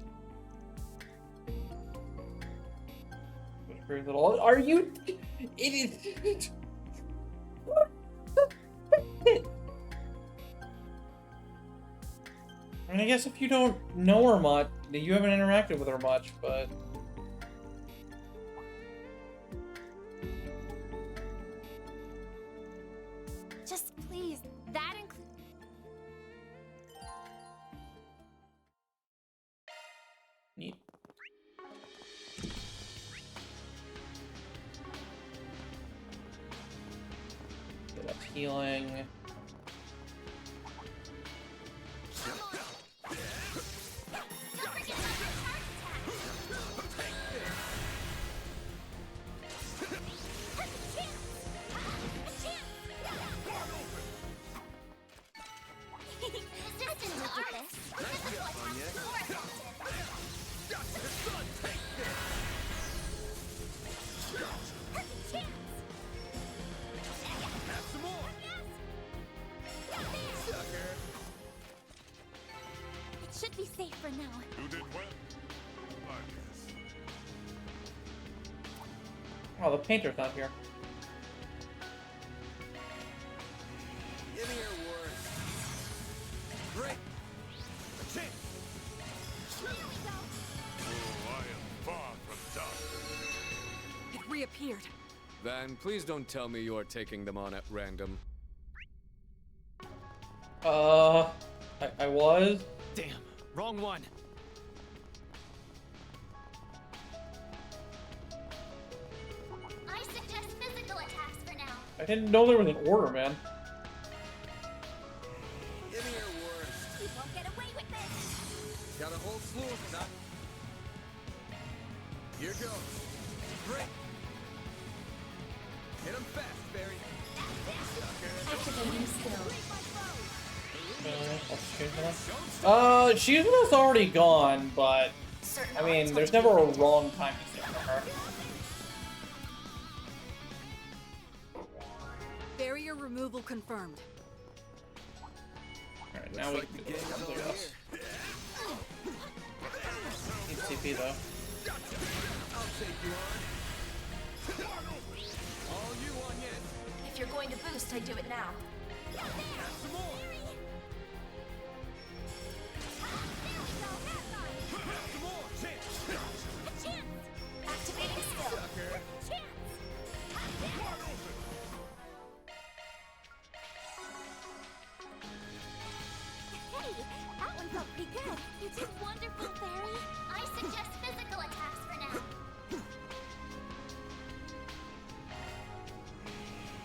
Very little. Are you? It is. I mean, I guess if you don't know her much, you haven't interacted with her much, but. Just please, that includes. Neat. Okay, that's healing. Oh, the painter's not here. Give me your worst. Great. Here we go. Oh, I am far from done. It reappeared. Van, please don't tell me you're taking them on at random. I was. Damn, wrong one. I suggest physical attacks for now. I didn't know there was an order, man. Give me your worst. You won't get away with this. Got a whole slew of stuff. Here goes. Great. Hit him fast, Barry. Activating skill. Shizuna's already gone, but I mean, there's never a wrong time to say for her. Barrier removal confirmed. Alright, now we can do something else. Need CP though. I'll take you on. All you on yet. If you're going to boost, I do it now. Some more. Some more. A chance! Activating skill. A chance! Hey, that one felt pretty good. You did wonderful, Fairy. I suggest physical attacks for now.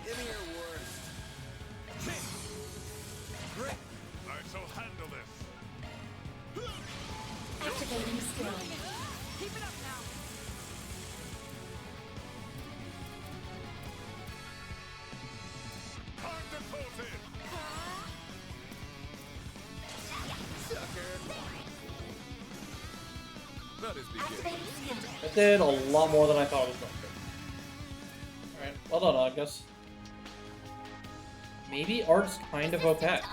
Give me your worst. Great. I shall handle this. Activating skill. Keep it up now. Time to close in. That is beginning. Activating skill. That did a lot more than I thought it was going to. Alright, well done, August. Maybe art's kind of okay. Arts.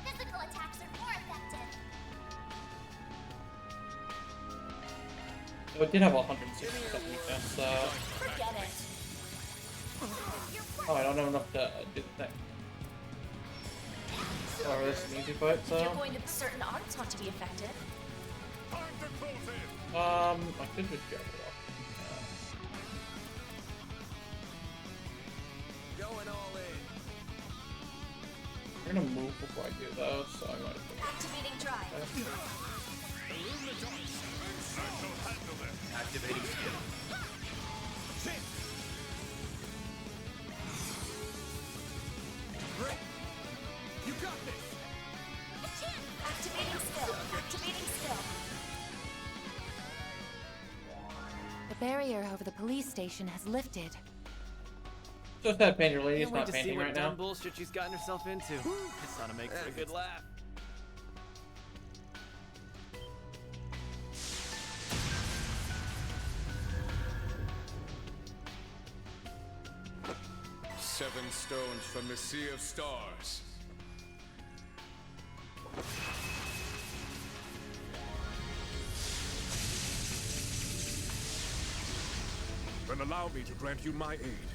Physical attacks are more effective. So it did have 160% weakness, so... Forget it. Oh, I don't have enough to do the thing. Oh, this is an easy fight, If you're so... going to certain arts want to be effective. Time to close in. I could just go it off. Going all in. I'm gonna move before I do though, so I might as well. Activating drive. I shall handle this. Activating skill. Great. You got this. Activating skill. Activating skill. The barrier over the police station has lifted. Just that painter lady's Can't wait not to see painting what right dumb now. bullshit she's gotten herself into. This ought to make for a good laugh. Seven stones from the Sea of Stars. Then allow me to grant you my aid.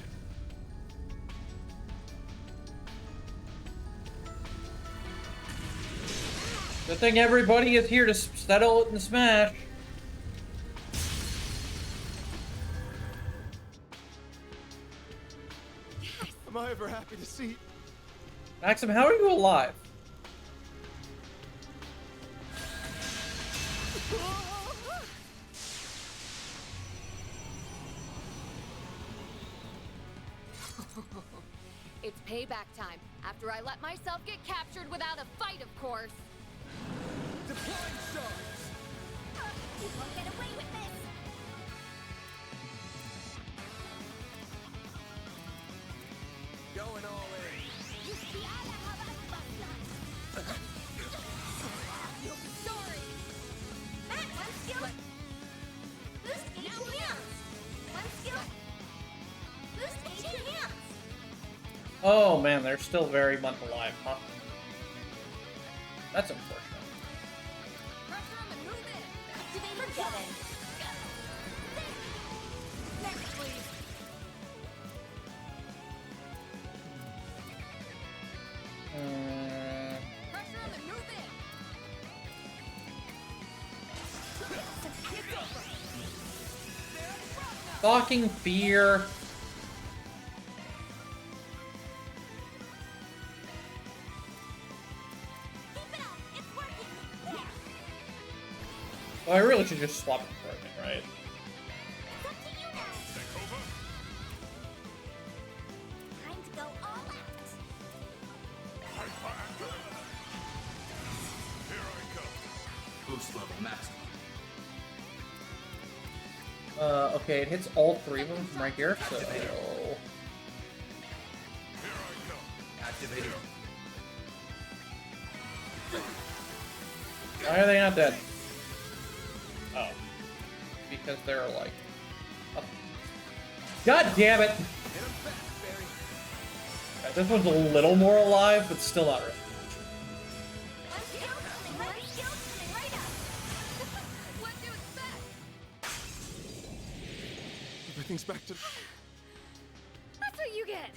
Good thing everybody is here to settle it and smash. Am I ever happy to see? Maxim, how are you alive? It's payback time, after I let myself get captured without a fight, of course. Deploying shards. You won't get away with this. Going all in. You'll be sorry. Max, one skill. Boost 18 hands. One skill. Boost 18 hands. Oh man, they're still very much alive, huh? That's unfortunate. Pressure them and move in. Activating forget it. Next, please. Fucking fear. Well, I really should just swap it for it, right? Time to go all out. Boost level maximum. Okay, it hits all three of them from right here, so... Activating. Why are they not dead? Oh. Because they're like... Oh. God damn it! Okay, this one's a little more alive, but still not really. Everything's back to... That's what you get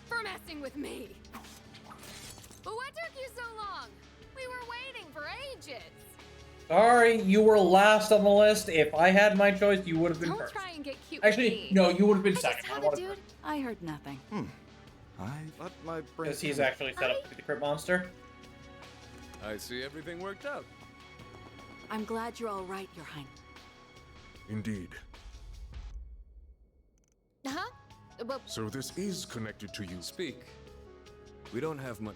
for messing with me. But what took you so long? We were waiting for ages. Sorry, you were last on the list. If I had my choice, you would have been Don't first. try and get cute Actually, with me. no, you would have been second. Dude, I heard nothing. I thought my brain... Because he's actually set up to be the Crypt Monster. I see everything worked out. I'm glad you're all right, Your Highness. Indeed. Huh? Well, So this is connected to you. Speak. We don't have much.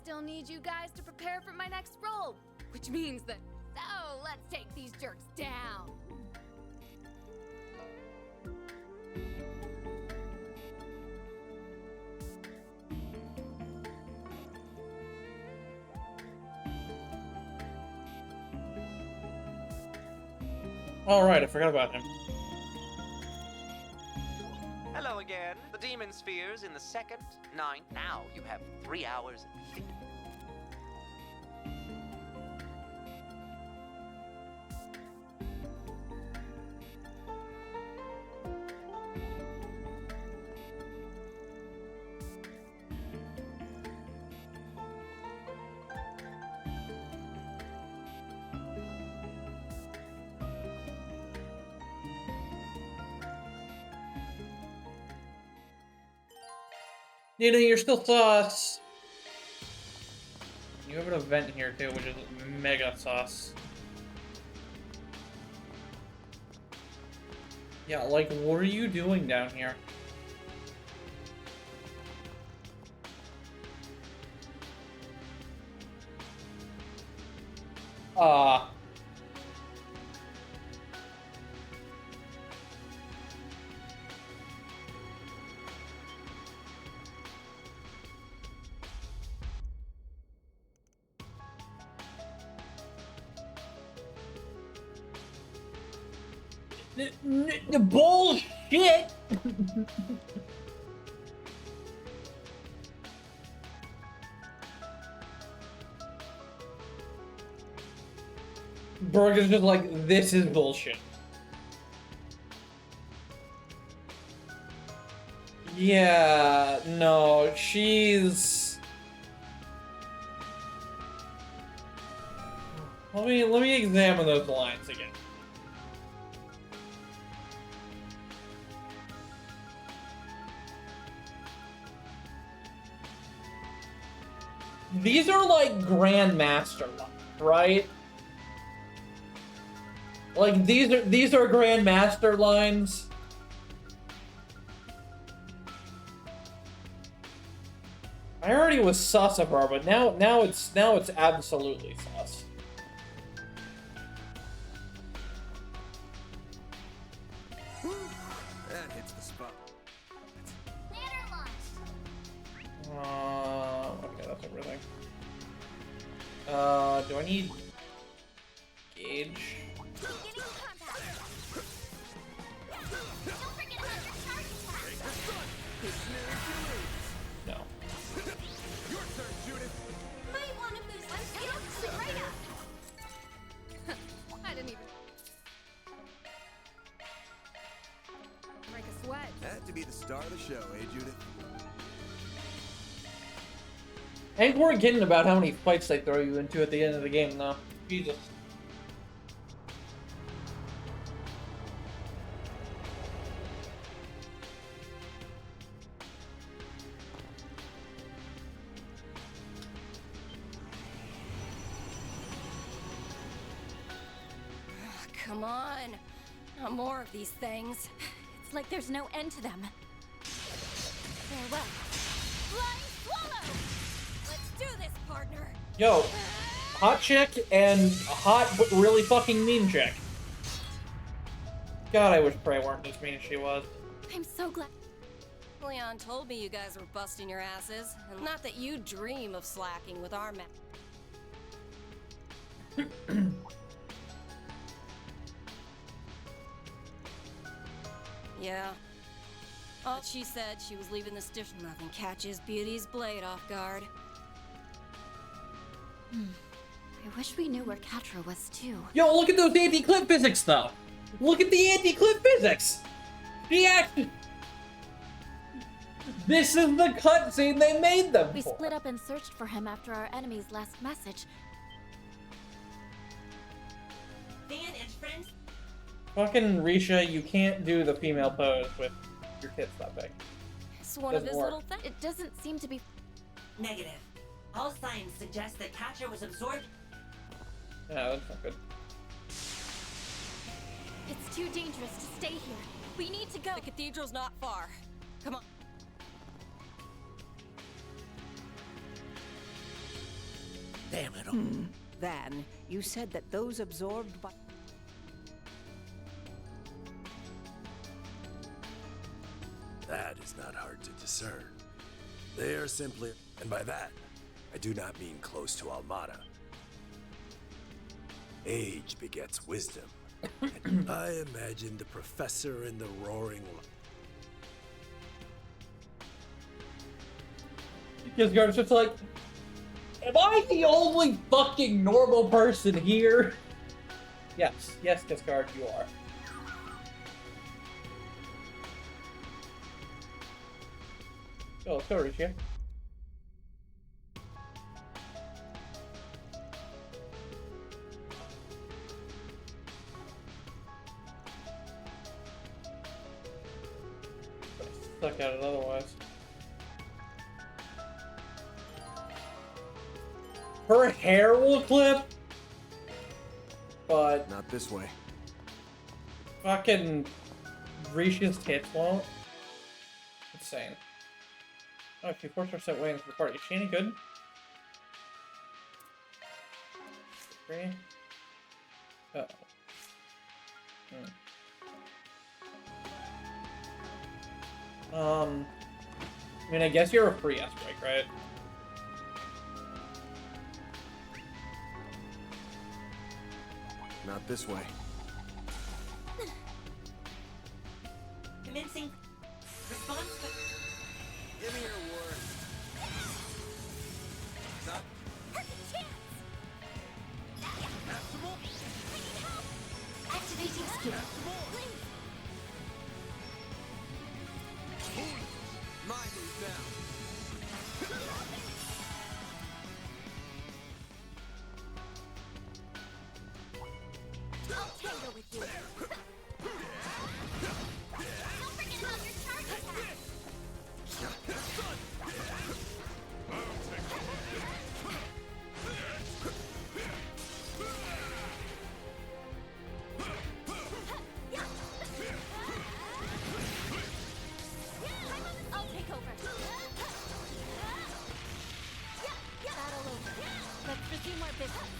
Still need you guys to prepare for my next role, which means that, so let's take these jerks down. Alright, I forgot about him. Hello again. The demon spheres in the 2nd, 9th. Now you have 3 hours and 50. Nina, you're still sus. You have an event here too, which is mega sus. Yeah, like, what are you doing down here? The bullshit! Bergen's just like, this is bullshit. Yeah, no, she's... Let me examine those lines again. These are like Grandmaster lines, right? Like these are Grandmaster lines. I already was sus of her, but now it's absolutely sus. That hits the spot. Okay, that's everything. Do I need gauge? Had to be the star of the show, eh, Judith? I ain't worried kidding about how many fights they throw you into at the end of the game, though. Jesus. Come on. Not more of these things. It's like there's no end to them. Farewell. Flying swallow! Let's do this, partner. Yo, hot chick and hot but really fucking mean chick. God, I wish Prey weren't as mean as she was. I'm so glad. Leon told me you guys were busting your asses. And not that you dream of slacking with our Yeah. Oh, she said she was leaving the station. Nothing catches Beauty's blade off guard. I wish we knew where Catra was too. Yo, look at those anti-clip physics, though. Look at the anti-clip physics. This is the cutscene they made them We for. split up and searched for him after our enemy's last message. Van and friends. Fucking Risha, you can't do the female pose with your tits that big. It's one of his little things. It doesn't seem to be. Negative. All signs suggest that Catra was absorbed. Yeah, that's not good. It's too dangerous to stay here. We need to go. The cathedral's not far. Come on. Damn it. Van, you said that those absorbed by... That is not hard to discern. They are simply, and by that, I do not mean close to Almada. Age begets wisdom. And I imagine the professor in the roaring Kisgar's just like, am I the only fucking normal person here? Yes, yes, Kisgard, you are. Oh, let's go, Risha. Stuck at it otherwise. Her hair will clip, but not this way. Fucking Risha's tits won't. Insane. Oh, she forced herself way into the party. Is she any good? 3. Uh oh. I mean, I guess you're a free S-break, right? Not this way. Commencing response. Give me your word. Stop. Activating skill. My move now. I'll tango with you. Don't forget about your charge attack. I'll take over. Battle over. Let's resume our business.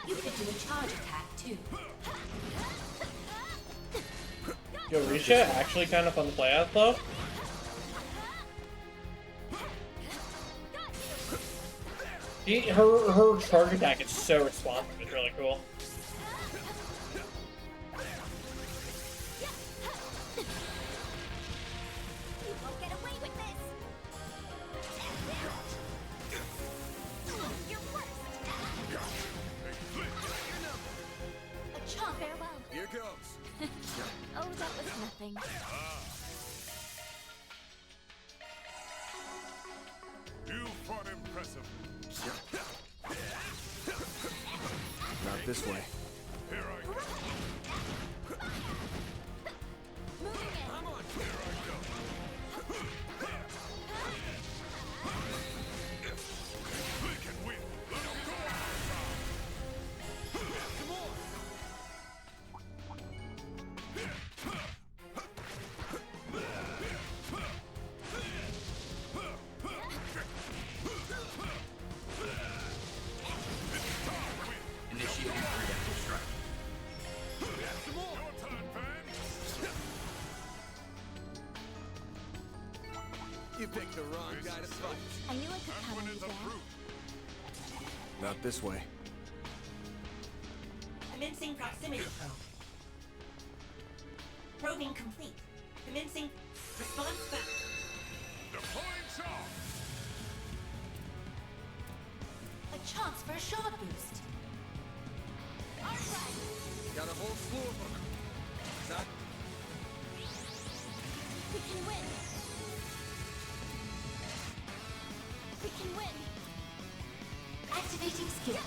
You could do a charge attack too. Yo, Risha actually kind of fun to play as, though. Her charge attack is so responsive. It's really cool. You won't get away with this. You fought impressively. Not this way. Here I go. Come on. Here I go. We can win. Let's go. Some more. Initiating preemptive strike. Some more. Your turn, Van. You picked the wrong guy to fight. I knew I could count on you, Dad. Not this way. Commencing proximity probe. Probing complete. Commencing response found. Deploying charge. A chance for a shot boost. Got a whole slew of them. Not We can win. We can win. Activating skill.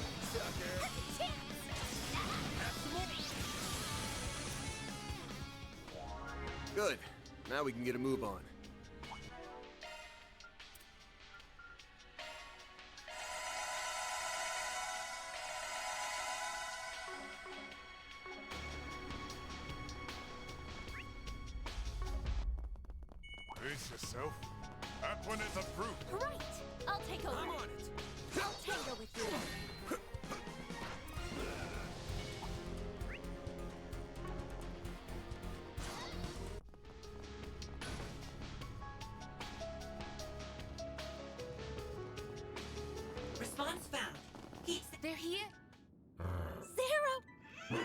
good. Now we can get a move on. Brace yourself. That one is approved. Right! I'll take over. I'm on it. I'll tango with you. Response found. Keep. They're here. Zero!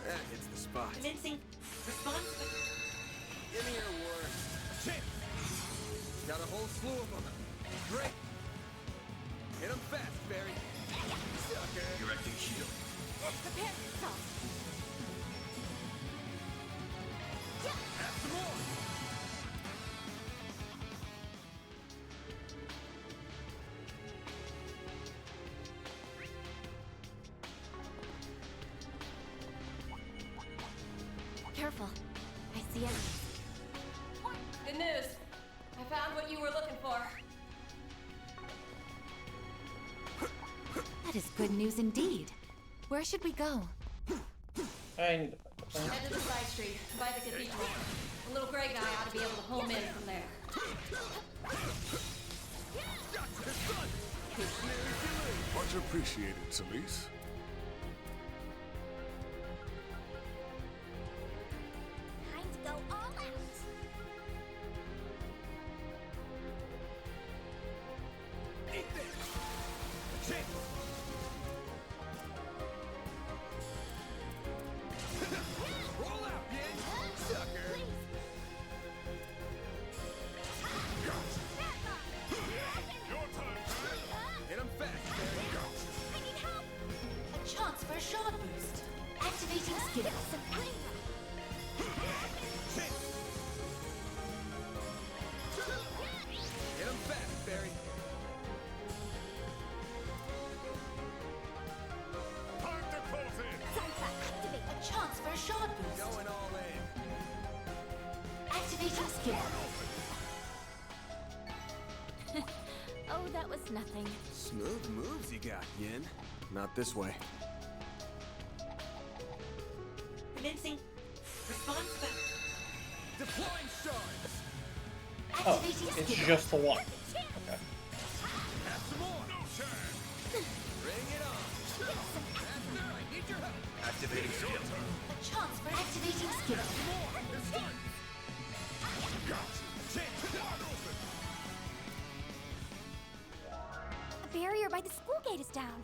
That hits the spot. Commencing. Response. Give me your worst. Chip! Got a whole slew of them. Great! Hit them fast, Barry. Sucker! Directing shield. Prepare yourself. Have some more! Careful. I see enemies. Good news. I found what you were looking for. That is good news indeed. Where should we go? I need to Head to the side street, by the cathedral. The little gray guy ought to be able to home in from there. Much appreciated, Celise. Time to go all out. Eat this! Chip! Roll out, bitch! Sucker! Your turn, Van. Hit them fast, Barry. I need help. A chance for a shot boost. Activating skill. Chip! Hit them fast, Barry. Time to close in. Activate. A chance for a shot boost. Going all in. Activating skill. Oh, that was nothing. Smooth moves you got, Yin. Not this way. Commencing. Response found. Deploying shards! Oh, Activating it's skill. just the one. Okay. Have some more! No chance! Bring it on! I need your help. Activating skill. A chance for activating skill. The barrier by the school gate is down.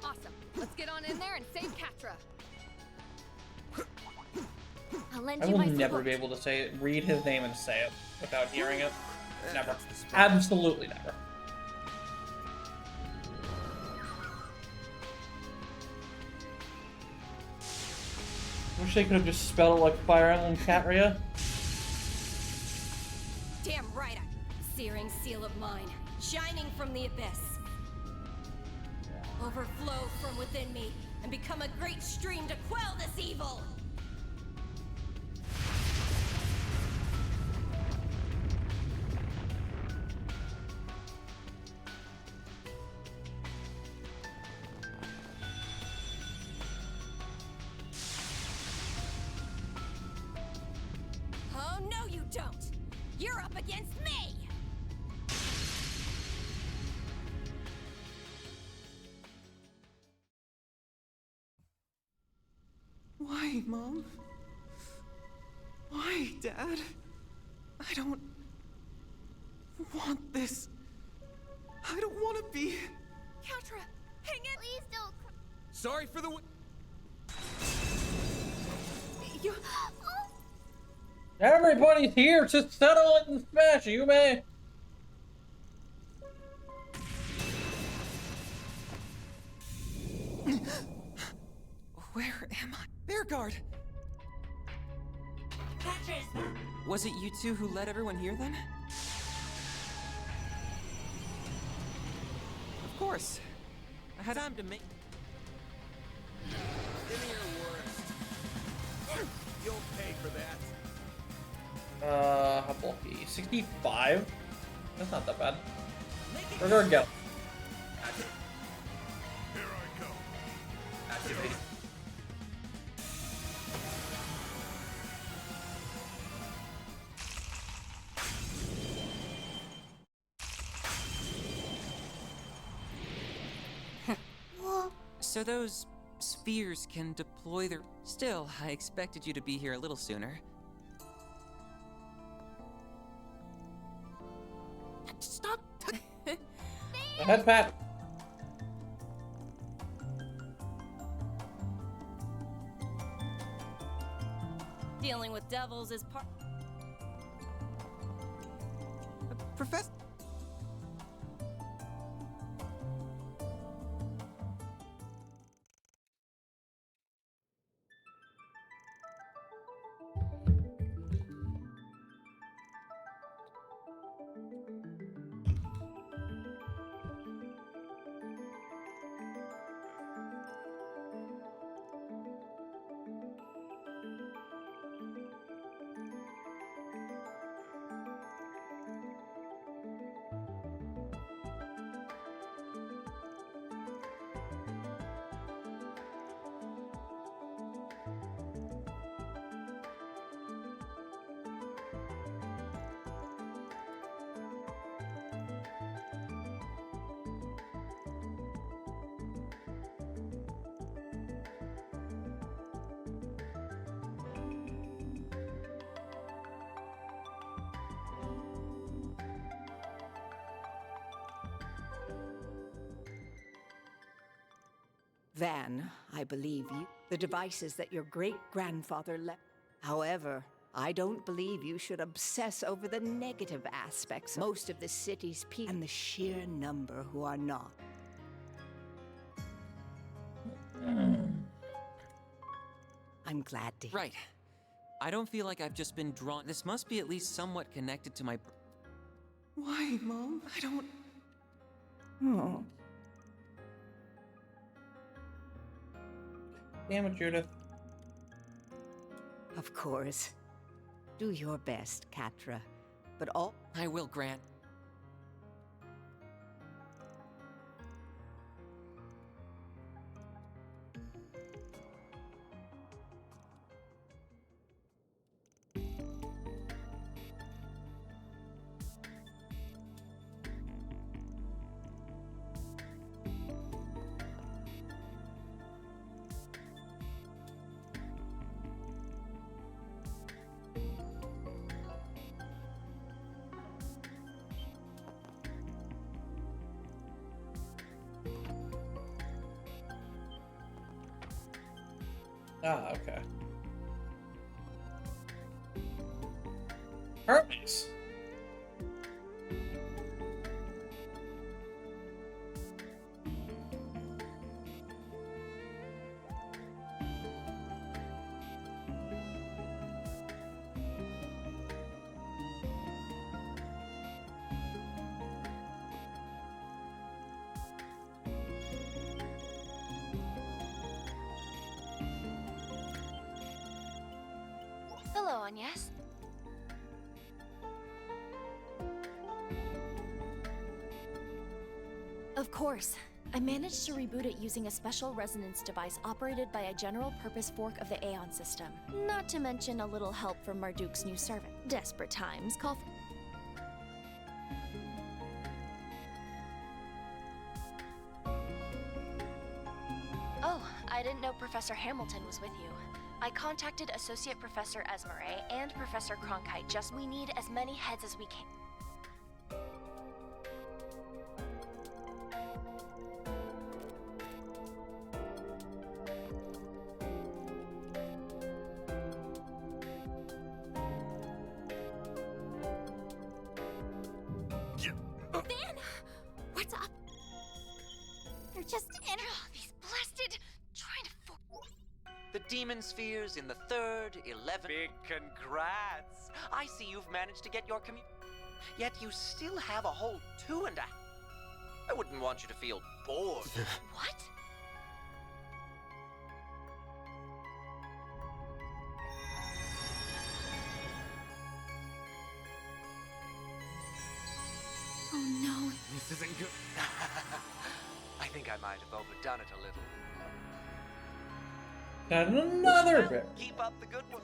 Awesome. Let's get on in there and save Catra. I'll lend I you will my never support. be able to say it, read his name and say it without hearing it. Never. Absolutely never. Wish they could have just spelled it like Fire Island Catria. Damn right searing seal of mine, shining from the abyss. Overflow from within me and become a great stream to quell this evil. Oh, no you don't! You're up against me! Why, Mom? Why, Dad? I don't want this. I don't want to be. Catra, hang in! Please don't cry. Sorry for the. You. Everybody's here to settle it and smash you, man. Where am I? Bear Guard! Catra's Was it you two who let everyone here then? Of course. I had time to make. Give me your worst. You'll pay for that. How bulky? 65? That's not that bad. Where'd our go? Here I go. Activating. So those spheres can deploy their... Still, I expected you to be here a little sooner. Stop! Go ahead, Pat. Dealing with devils is part. Professor... Van, I believe you. The devices that your great-grandfather left. However, I don't believe you should obsess over the negative aspects. Most of the city's people and the sheer number who are not. I'm glad to hear. Right. I don't feel like I've just been drawn... This must be at least somewhat connected to my... Why, Mom? I don't... Oh. Damn it, Judith. Of course. Do your best, Catra. But all... I will, Grant. Ah, okay. Hermes. Hello, Agnes. Of course. I managed to reboot it using a special resonance device operated by a general-purpose fork of the Aeon system. Not to mention a little help from Marduk's new servant. Desperate times call for... Oh, I didn't know Professor Hamilton was with you. I contacted Associate Professor Esmeralda and Professor Cronkite. Just we need as many heads as we can. Van! What's up? They're just in these blasted... trying to... The demon spheres in the 3rd, 11th... Big congrats! I see you've managed to get your Yet you still have a whole 2.5... I wouldn't want you to feel bored. What? Oh no. This isn't good. I think I might have overdone it a little. And another bit. Keep up the good work.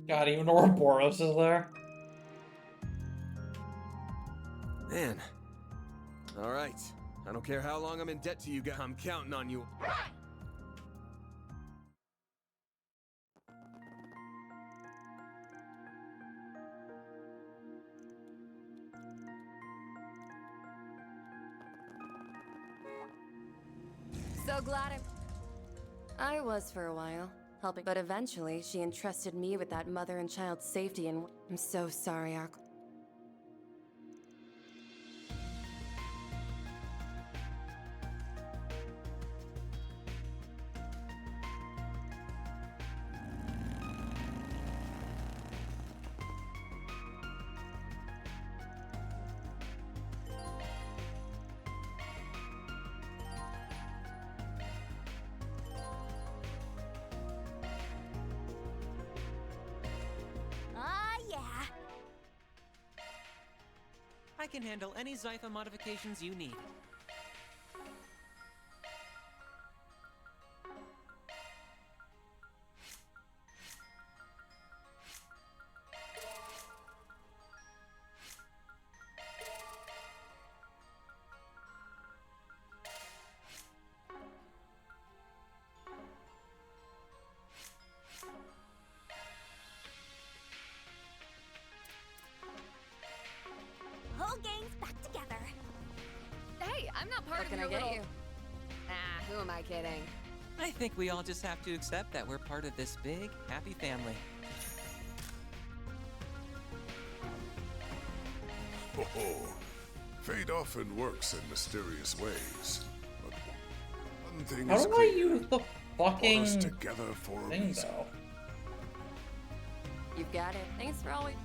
God, even Ouroboros is there. Man. All right. I don't care how long I'm in debt to you guys. I'm counting on you. So glad I was for a while, helping, but eventually she entrusted me with that mother and child safety, and I'm so sorry, Ark. I can handle any Zypha modifications you need. Whole gang's back together. Hey, I'm not part What of can your I get little... you? Ah, who am I kidding? I think we all just have to accept that we're part of this big, happy family. Ho ho. Fate often works in mysterious ways. But one thing How is do I clear. use the fucking Brought us together for a thing, reason. though? You've got it. Thanks for always...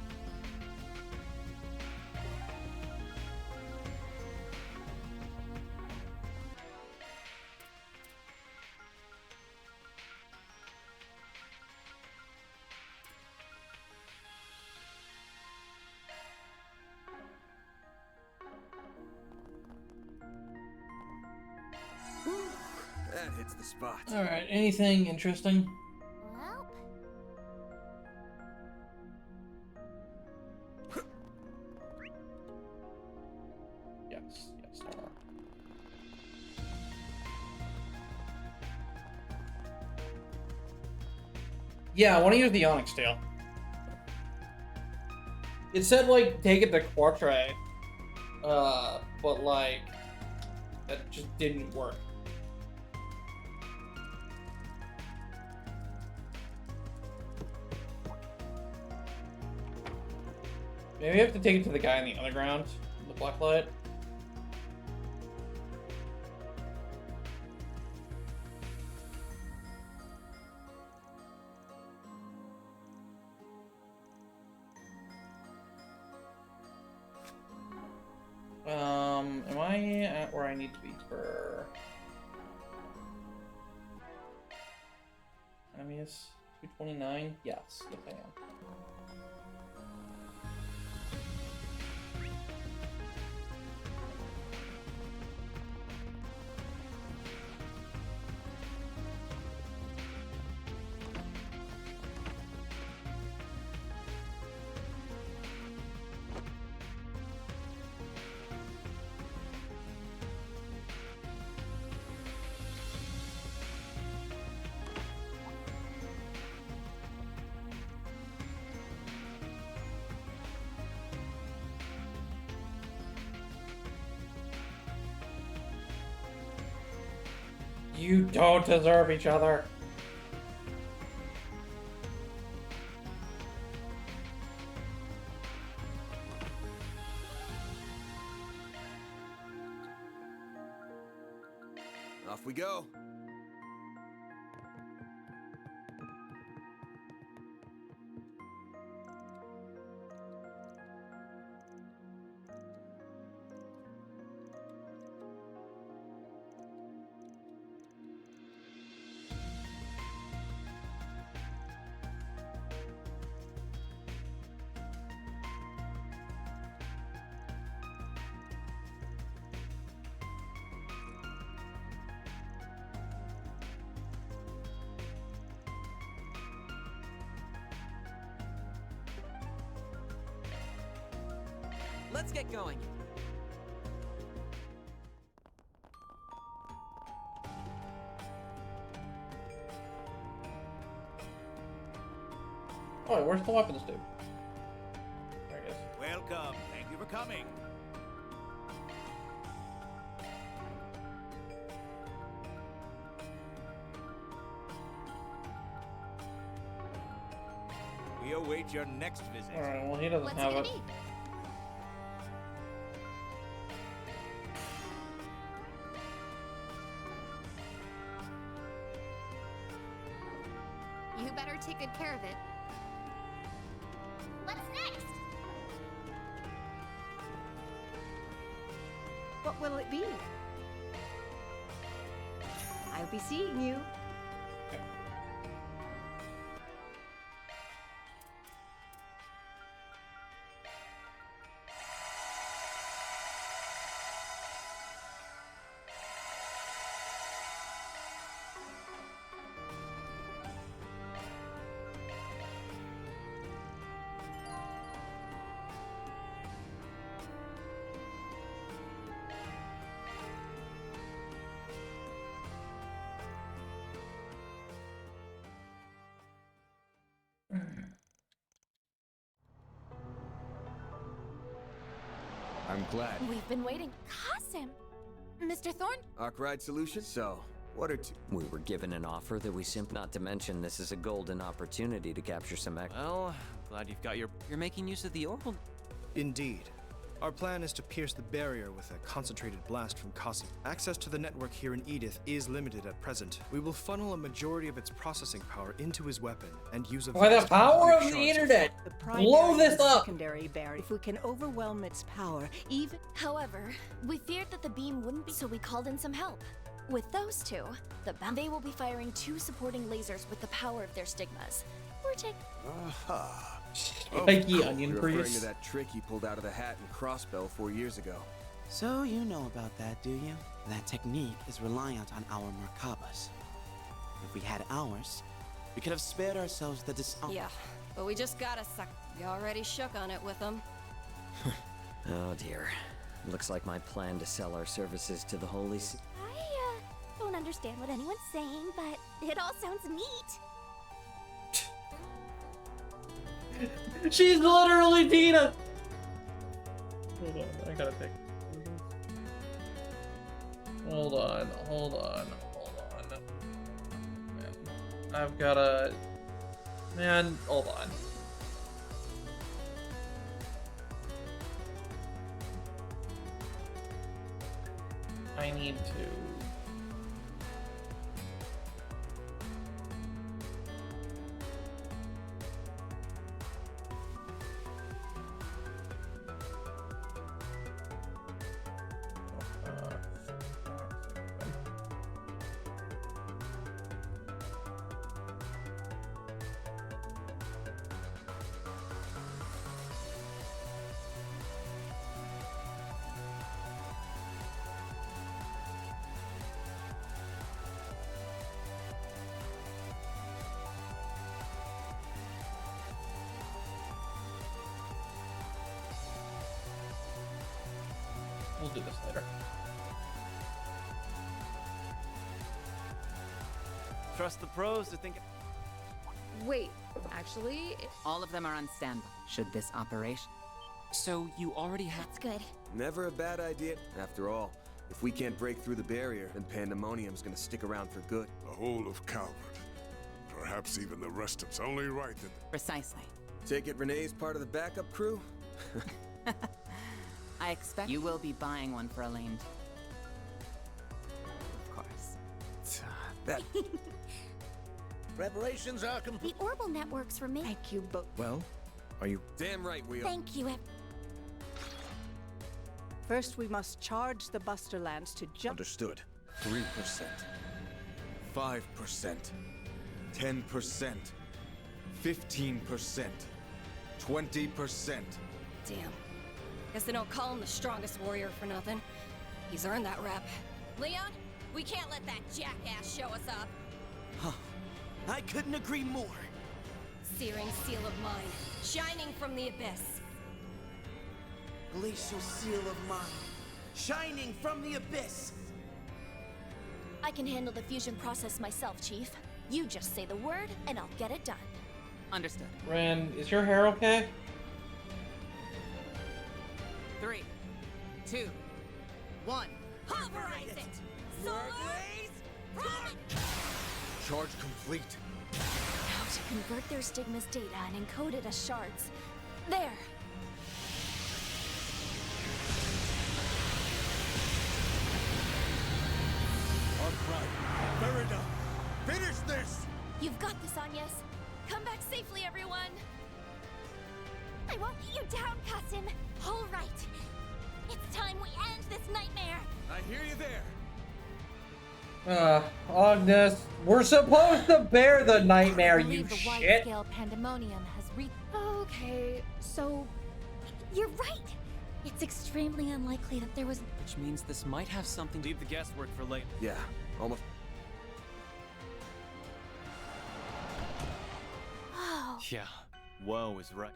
That hits the spot. Alright, anything interesting? Well, Yes, there are. Yeah, I want to use the Onyx Tail. It said, like, take it to Quartre. But, like, that just didn't work. Maybe I have to take it to the guy in the underground, the Blacklight. Am I at where I need to be for Amius 229? Yes, I am. You don't deserve each other. Off we go. Let's get going. Oh, where's the weapons dude? There he is. Welcome. Thank you for coming. We await your next visit. Alright, well he doesn't have it. You better take good care of it. what's next? What will it be? I'll be seeing you. I'm glad. We've been waiting. Qasim! Mr. Thorne? Arkwright solution? So, what are two? We were given an offer that we simply... Not to mention, this is a golden opportunity to capture some Well, glad you've got your... You're making use of the orbital... Indeed. Our plan is to pierce the barrier with a concentrated blast from Qasim. Access to the network here in Edith is limited at present. We will funnel a majority of its processing power into his weapon and use a... By the power of the internet! Blow this up! Secondary barrier. If we can overwhelm its power, even... However, we feared that the beam wouldn't be, so we called in some help. With those two, they will be firing 2 supporting lasers with the power of their stigmas. We're taking... Oh, Spiky onion you're referring grease. to that trick he pulled out of the hat and crossbow 4 years ago. So you know about that, do you? That technique is reliant on our Merkabas. If we had ours, we could have spared ourselves the Yeah, but we just gotta suck. We already shook on it with them. Oh dear. Looks like my plan to sell our services to the Holy See. I don't understand what anyone's saying, but it all sounds neat. She's literally Dina! Hold on, I gotta pick. Hold on. Man, I've gotta... Man, hold on. I need to... We'll do this later. Trust the pros to think. Wait, actually, All of them are on standby. Should this operation... So you already have... That's good. Never a bad idea. After all, if we can't break through the barrier, then Pandemonium's gonna stick around for good. The whole of Calvert. Perhaps even the rest of it's only right that... Precisely. Take it Renee's part of the backup crew? I expect you will be buying one for Elaine. Of course. That... Preparations are complete. The orbital networks remain. Thank you both. Well, are you... Damn right we are. Thank you. First, we must charge the Buster Lands to jump. Understood. 3%. 5%. 10%. 15%. 20%. Damn. Guess they don't call him the strongest warrior for nothing. He's earned that rep. Leon, we can't let that jackass show us up. Huh. I couldn't agree more. Searing seal of mine, shining from the abyss. Glacial seal of mine, shining from the abyss. I can handle the fusion process myself, Chief. You just say the word, and I'll get it done. Understood. Ren, is your hair okay? 3, 2, 1. Pulverize it! Solar blaze! Charge complete. Now to convert their stigma's data and encode it as shards. There. Alright, fair enough. Finish this! You've got this, Agnes. Come back safely, everyone. I won't get you down, cousin. All right. It's time we end this nightmare. I hear you there. Agnes, we're supposed to bear the nightmare, you the shit. wide-scale pandemonium has reached. okay, so You're right. It's extremely unlikely that there was. Which means this might have something to leave the guesswork for later. Yeah, almost. Oh. Yeah, Woe is right.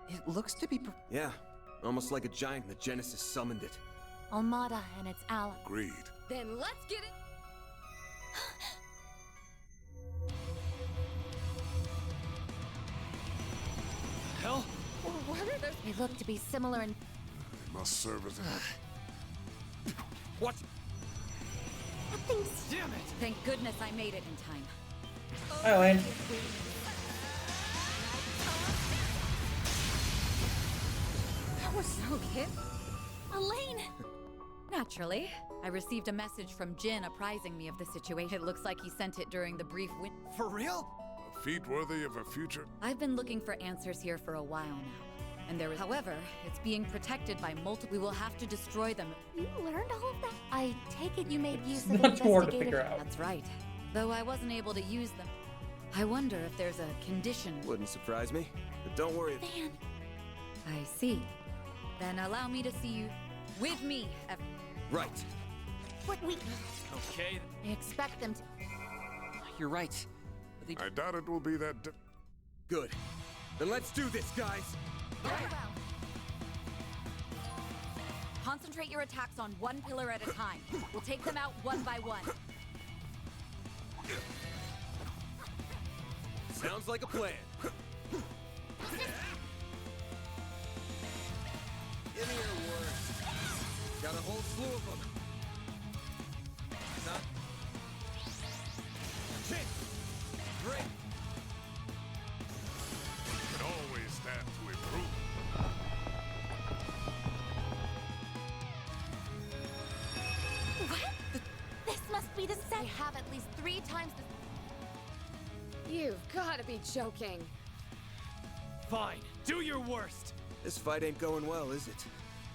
It looks to be... Yeah, almost like a giant. The Genesis summoned it. Almada and its ally. Agreed. Then let's get it. Hell? What are those? They look to be similar in. They must serve as a... What? That thing's. Damn it! Thank goodness I made it in time. Hi, Lane. That was so hit. Elaine! Naturally. I received a message from Jin apprising me of the situation. It looks like he sent it during the brief win. For real? A feat worthy of a future... I've been looking for answers here for a while now. And there is... However, it's being protected by multiple... We will have to destroy them. You learned all of that? I take it you made use of Much more to investigative. figure out. That's right. Though I wasn't able to use them. I wonder if there's a condition. Wouldn't surprise me. But don't worry. Man. I see. Then allow me to see you with me. Right. What we... Okay. I expect them to... You're right. But they... I doubt it will be that. Good. Then let's do this, guys. Very well. Concentrate your attacks on one pillar at a time. We'll take them out one by one. Sounds like a plan. Give me your worst. Got a whole slew of them. Not. Chin. Great. You can always stand to improve. What? This must be the set. I have at least 3 times the... You've gotta be joking. Fine, do your worst. This fight ain't going well, is it?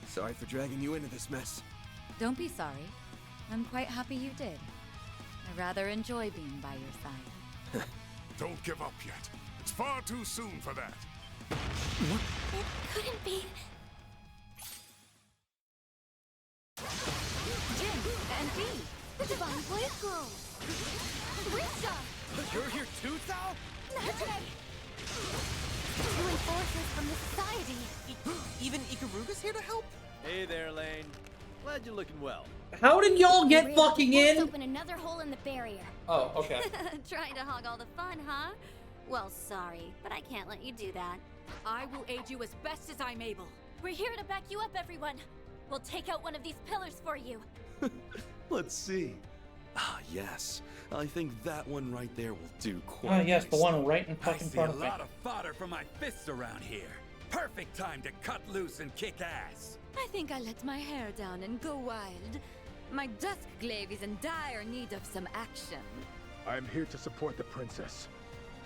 Sorry for dragging you into this mess. Don't be sorry. I'm quite happy you did. I rather enjoy being by your side. Don't give up yet. It's far too soon for that. It couldn't be. Jin and B, the Divine Blade Girls. Risha! You're here too, Sal? Not today. Two enforcers from the society. Even Ikaruga's here to help? Hey there, Lane. Glad you're looking well. How did y'all get We're fucking able to in? Open another hole in the barrier. Oh, okay. Trying to hog all the fun, huh? Well, sorry, but I can't let you do that. I will aid you as best as I'm able. We're here to back you up, everyone. We'll take out one of these pillars for you. Let's see. Ah, yes. I think that one right there will do quite Ah, yes, the nicely. one right in I fucking see front a of me. lot of fodder for my fists around here. Perfect time to cut loose and kick ass. I think I let my hair down and go wild. My dusk glaive is in dire need of some action. I am here to support the princess.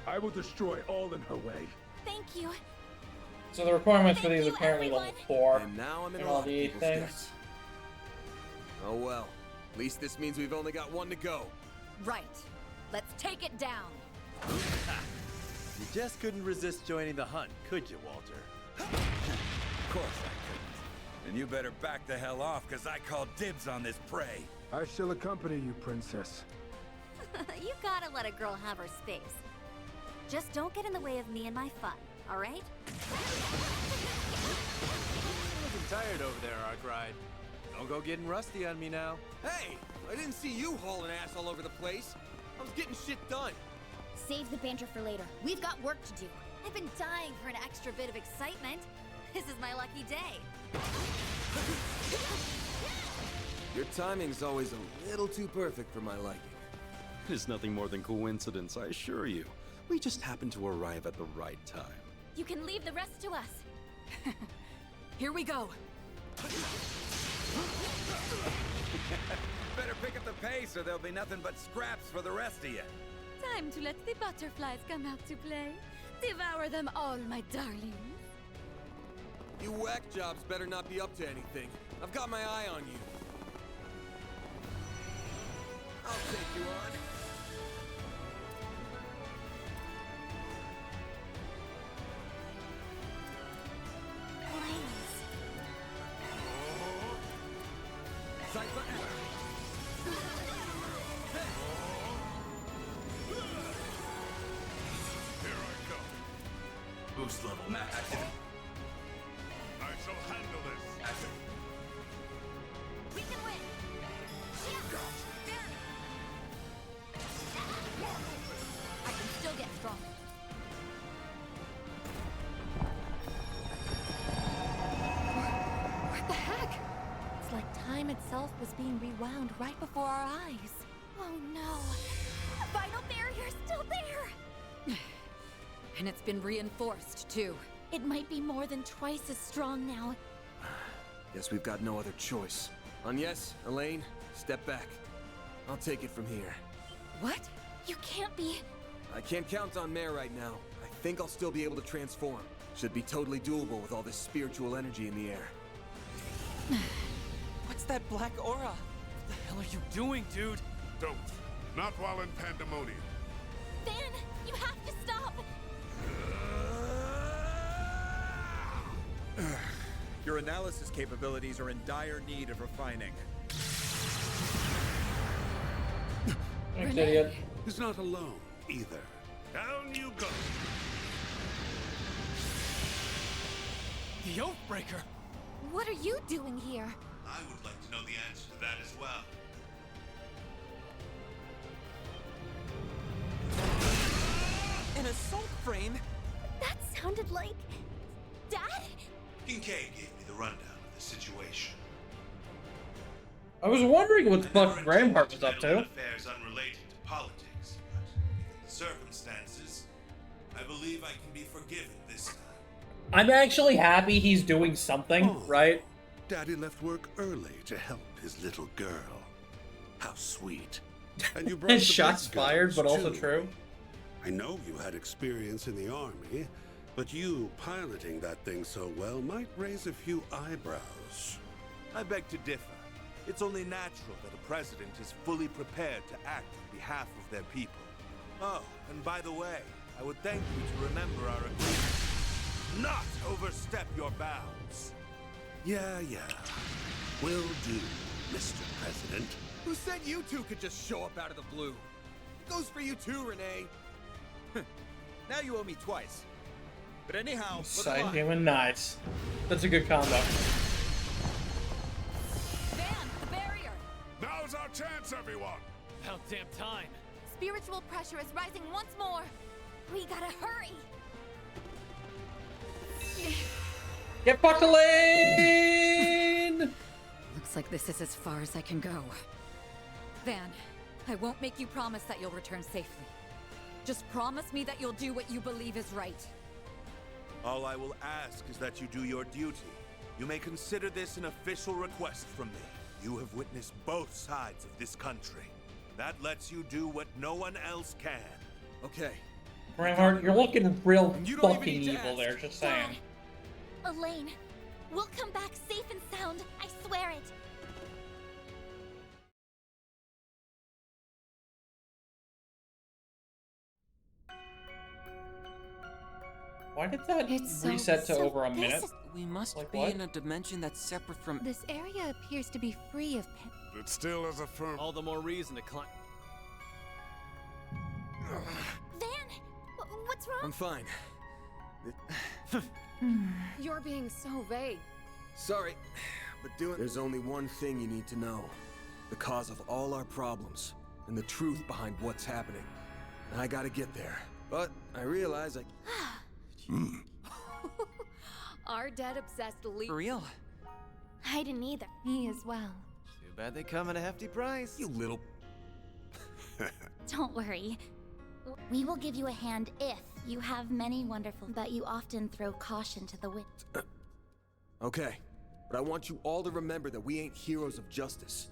I will destroy all in her way. Thank you. So the requirements for these are apparently level 4. And now I'm in and a all lot of the people's things. debt. Oh well. At least this means we've only got one to go. Right. Let's take it down. You just couldn't resist joining the hunt, could you, Walter? Of course I couldn't. And you better back the hell off, because I called dibs on this prey. I shall accompany you, princess. You gotta let a girl have her space. Just don't get in the way of me and my fun, alright? Looking tired over there, Arkride. Don't go getting rusty on me now. Hey! I didn't see you hauling ass all over the place. I was getting shit done. Save the banter for later. We've got work to do. I've been dying for an extra bit of excitement. This is my lucky day. Your timing's always a little too perfect for my liking. It is nothing more than coincidence, I assure you. We just happened to arrive at the right time. You can leave the rest to us. Here we go. Better pick up the pace, or there'll be nothing but scraps for the rest of you. Time to let the butterflies come out to play. Devour them all, my darlings. You whack jobs better not be up to anything. I've got my eye on you. I'll take you on. Sight for error. Here I come. Boost level max. I shall handle this. We can win. I can still get strong. What the heck? It's like time itself was being rewound right before our eyes. Oh no. The final barrier's still there. And it's been reinforced, too. It might be more than twice as strong now. Guess we've got no other choice. Agnes, Elaine, step back. I'll take it from here. What? You can't be... I can't count on Mare right now. I think I'll still be able to transform. Should be totally doable with all this spiritual energy in the air. What's that black aura? What the hell are you doing, dude? Don't. Not while in pandemonium. Van, you have to stop. Your analysis capabilities are in dire need of refining. Thanks, idiot. He's not alone, either. Down you go. The Oathbreaker! What are you doing here? I would like to know the answer to that as well. An assault frame? That sounded like... Dad? Kincaid gave me the rundown of the situation. I was wondering what the fuck Gramhart was up to. Affairs unrelated to politics, but circumstances, I believe I can be forgiven this time. I'm actually happy he's doing something, right? Daddy left work early to help his little girl. How sweet. And you brought His the shots big guns, fired, but also too. true. I know you had experience in the army, but you piloting that thing so well might raise a few eyebrows. I beg to differ. It's only natural that a president is fully prepared to act on behalf of their people. Oh, and by the way, I would thank you to remember our agreement. Not overstep your bounds. Yeah. Will do, Mr. President. Who said you two could just show up out of the blue? It goes for you too, Renee. Now you owe me twice. But anyhow, Side human, nice. That's a good combo. Van, the barrier! Now's our chance, everyone! About damn time. Spiritual pressure is rising once more. We gotta hurry. Get fucked, Elaine! Looks like this is as far as I can go. Van, I won't make you promise that you'll return safely. Just promise me that you'll do what you believe is right. All I will ask is that you do your duty. You may consider this an official request from me. You have witnessed both sides of this country. That lets you do what no one else can. Okay. Reinhardt, you're looking real You don't even fucking need to evil ask. there, just saying. Elaine, we'll come back safe and sound. I swear it. Why did that It's reset to over a this minute? is- We must Like be what? in a dimension that's separate from... This area appears to be free of It still has a firm... All the more reason to climb. Van, what's wrong? I'm fine. You're being so vague. Sorry, but There's only one thing you need to know. The cause of all our problems, and the truth behind what's happening. And I gotta get there. But I realize I... Our dead-obsessed For real? I didn't either. Me as well. Too bad they come at a hefty price. You little... Don't worry. We will give you a hand if you have many wonderful, but you often throw caution to the wind. Okay, but I want you all to remember that we ain't heroes of justice.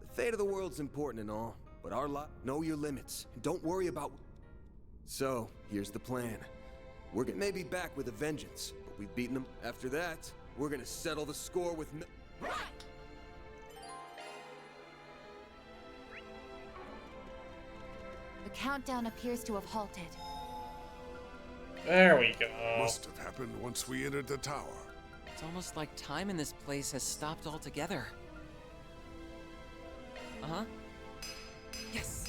The fate of the world's important and all, but our lot, know your limits, and don't worry about... So, here's the plan. We're gonna maybe back with a vengeance, but we've beaten them. After that, we're gonna settle the score with no... The countdown appears to have halted. There we go. Must have happened once we entered the tower. It's almost like time in this place has stopped altogether. Uh-huh. Yes!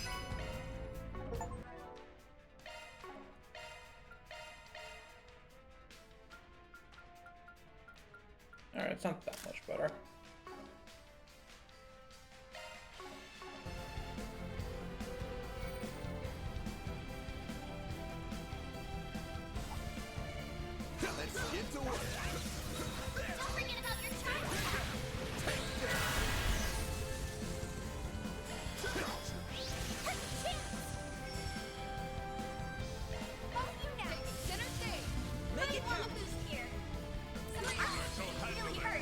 Alright, it's not that much better. Let's get to work. Don't forget about your child. center stage. Make it want a boost here. Some of your really hurt.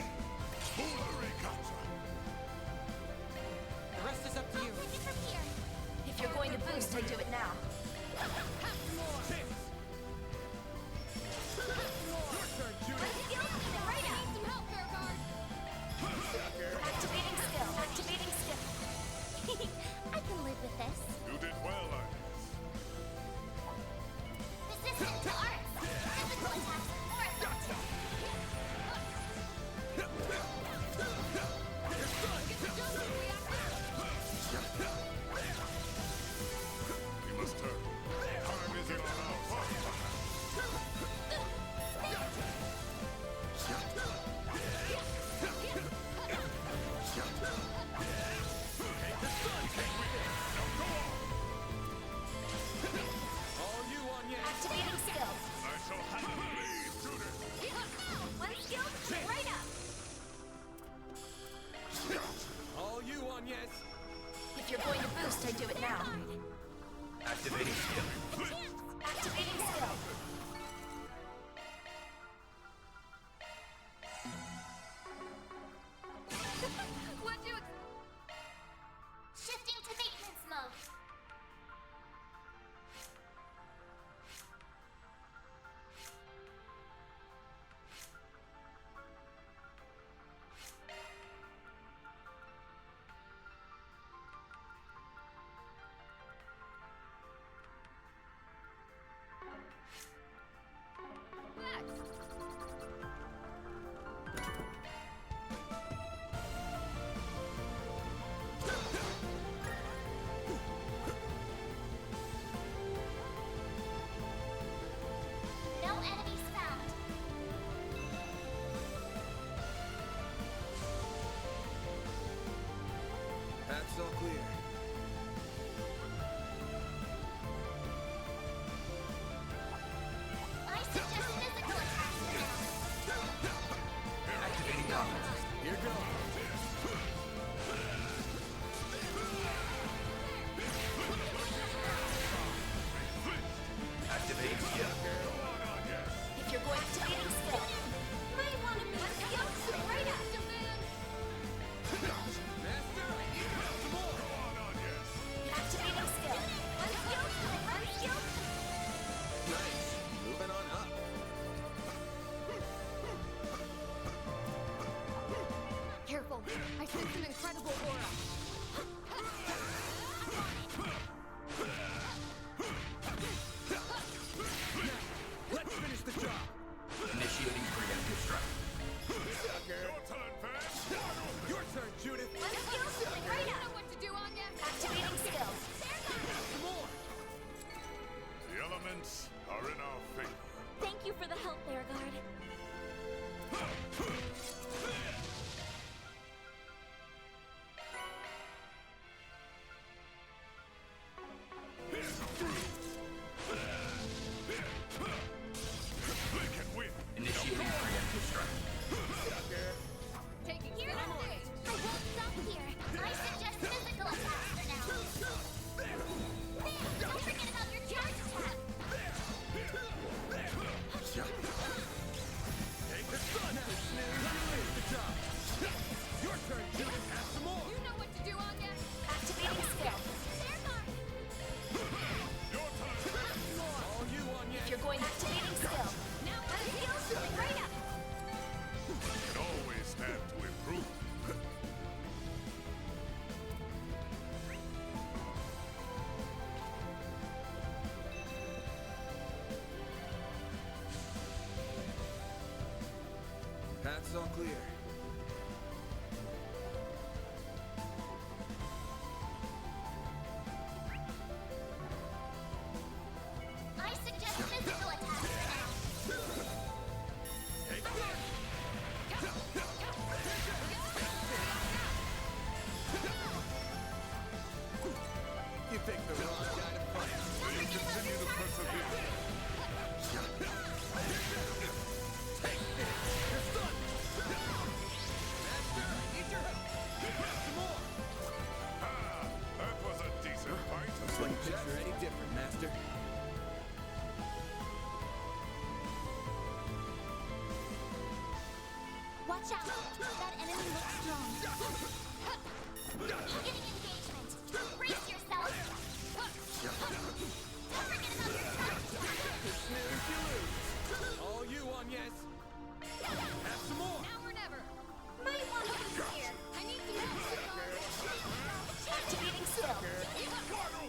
yes. If you're going to boost, I do it now. Activating skill. Activating skill. What'd you Shifting to maintenance mode. No enemies found. Path's all clear. I suggest physical attacks for now. Activating dominance. Here goes. Activating skill. If you're going activating skill. Might want to move skills right up. Activating skill. Nice. Moving on up. Careful. I sense an incredible aura. Let's finish the job. Initiating preemptive strike. Your turn, Van. Your turn, Judith. I know what to do, Anya. Activating skill. Some more. The elements are in our favor. Thank you for the help, Bearguard. We can win. Initiating preemptive strike. Taking Here some I away. won't stop here. I suggest physical attacks for now. Don't forget about your charge attack. Take the sun. Let's finish the job. Your turn, Judith. Have some more. You know what to do, Anya. Activating skill. Your turn. All you on If yes. you're going activating skill. Now skills right up. Can always stand to improve. Path's all clear. I suggest physical attacks for now. Take this. You picked the wrong guy to fight. May you continue to persevere. Take this. Your son. Master, I need your help. Some more. Ah, that was a decent fight. Couldn't picture any different, Master. Watch out. That enemy looks strong. Beginning engagement. Brace yourself. Don't forget about your charge attack. Snooze, you lose. All you on yes. Have some more. Now or never. Might want to move here. I need some help. Activating skill.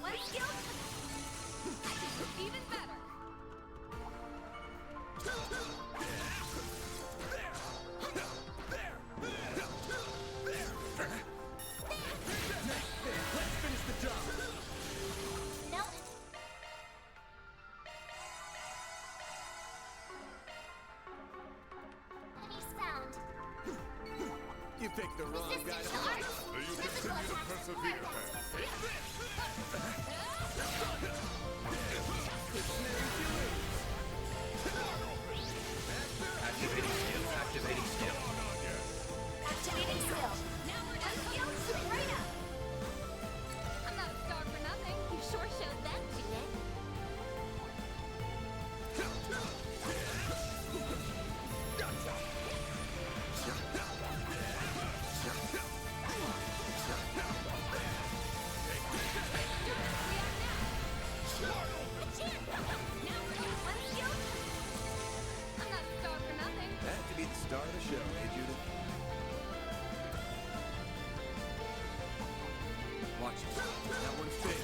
One skill. Even better. Let's finish the job. No. Enemies found. You picked the wrong guy Resistance to to fight. arts. May you Physical continue to attacks persevere, more Van. Snooze, you lose. Activating skill. Activating skill. Activating skill. Now we're done. Skills right up. That one's big.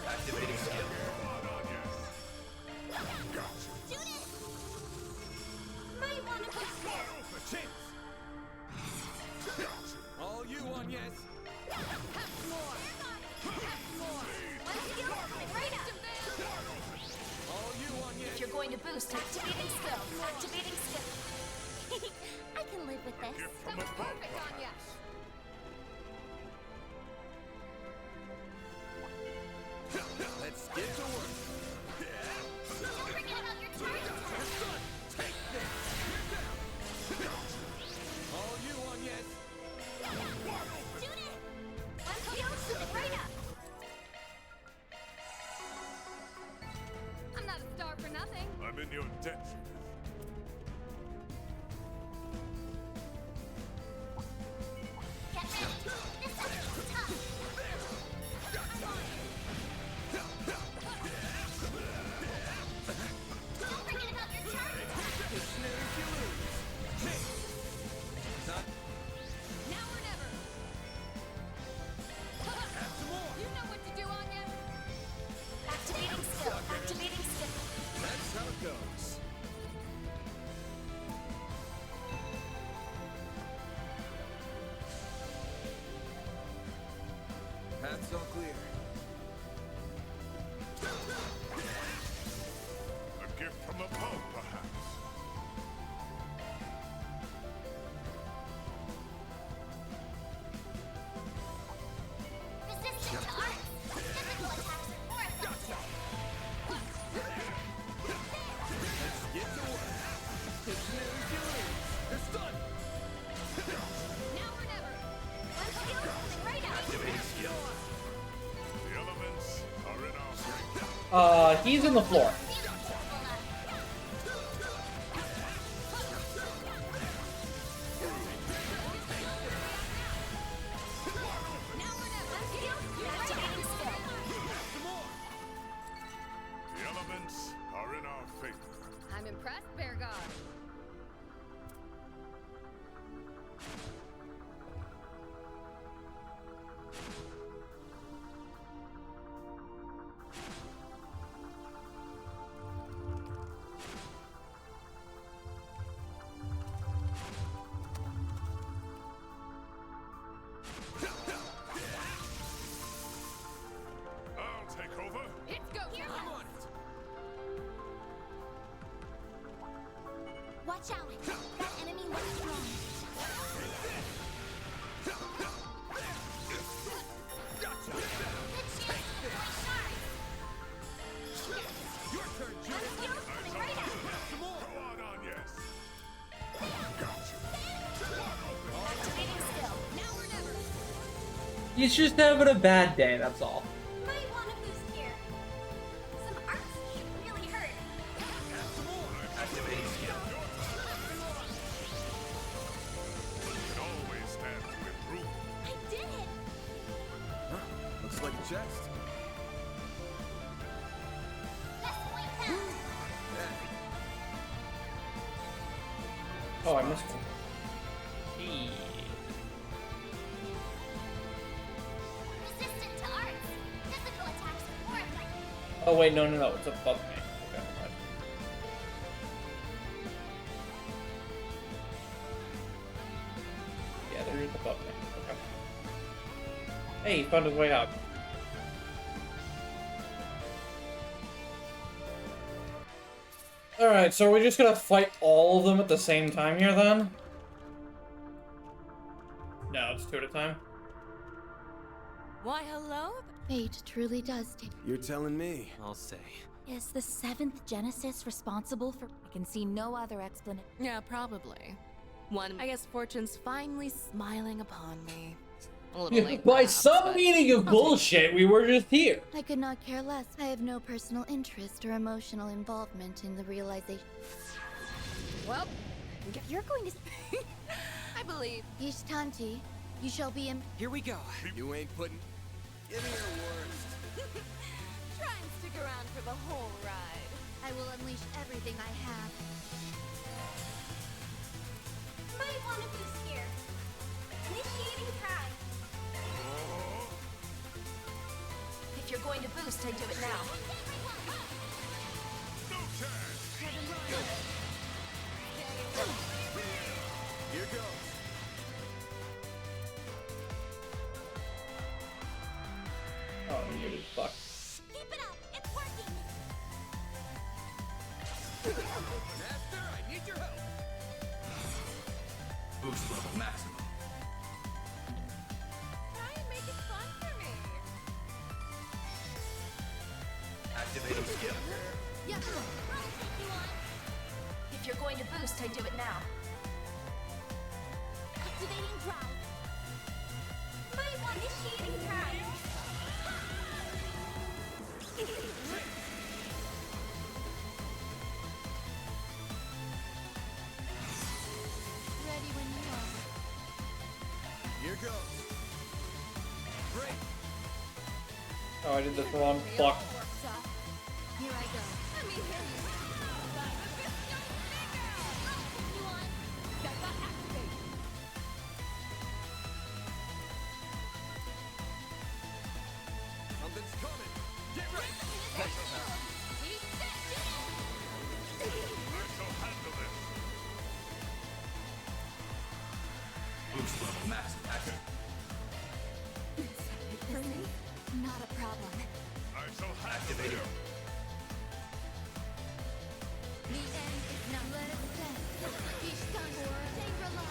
Activating skill. Might want to push this. All you on, yes. All you on, yes. If you're going to boost, activating skill. Activating skill. I can live with this. That was perfect, Anya. Let's get to work. Don't forget about your target attack. Take this. All you on, yes. Shoot it! Let's go shoot it right up. I'm not a star for nothing. I'm in your debt. Get ready. This section's tough. Don't forget about your target attack. Now or never. You know what to do, Anya. Activating skill. Activating skill. That's how it goes. Path's all clear. A gift from above, perhaps. Resistant to arts. Physical attacks are more effective. Let's get to work. It's done. Now or never. Let's go something right up. Activating skill. The elements are in our strength. He's in the floor. Activating skill. The elements are in our favor. I'm impressed, Bear God. I'll take over. It's go Here time. goes. Watch out. That enemy looks strong. Good chance to deploy shards. Your turn, Let's Judith. go something right up. Go on, yes. Activating skill. Now or never. He's just having a bad day, that's all. Might want to boost here. Some arts should really hurt. Activating skill. You can always stand to improve. I did it. Huh? Looks like a chest. Let's point that. Oh, I missed one. Hey. Resistant to arts. Physical attacks are more effective. Oh wait, no, it's above me. Okay, right. Yeah, there is above me. Okay. Hey, he found his way out. Alright, so we're just gonna fight all of them at the same time here then? No, it's 2 at a time. Why, hello? Fate truly does take. You're telling me. I'll say. Is the 7th Genesis responsible for? I can see no other explanation. Yeah, probably. I guess fortune's finally smiling upon me. A little late, By perhaps, some but meaning of bullshit, we were just here. I could not care less. I have no personal interest or emotional involvement in the realization. Well, If you're going to. I believe. Ishtanti, you shall be in. Here we go. You ain't putting. Give me your worst. Try and stick around for the whole ride. I will unleash everything I have. Might want to boost here. Initiating try. If you're going to boost, I do it now. No chance! Here goes. Oh, you get fuck. Keep it up. It's working. Master, I need your help. Boost level maximum. Try and make it fun for me. Activating skill. Yeah, I'll take you on. If you're going to boost, I do it now. Activating drive. Might want initiating drive. Ready when you are. Here goes. Break. Oh, I did this wrong. Fuck. Here I go. Let me hear you. Something's coming. Get ready. I shall handle this. Boost level maximum. Active. For me, not a problem. I shall handle Activating. you. The end is not. Let it stand. Each time, Shangri-La.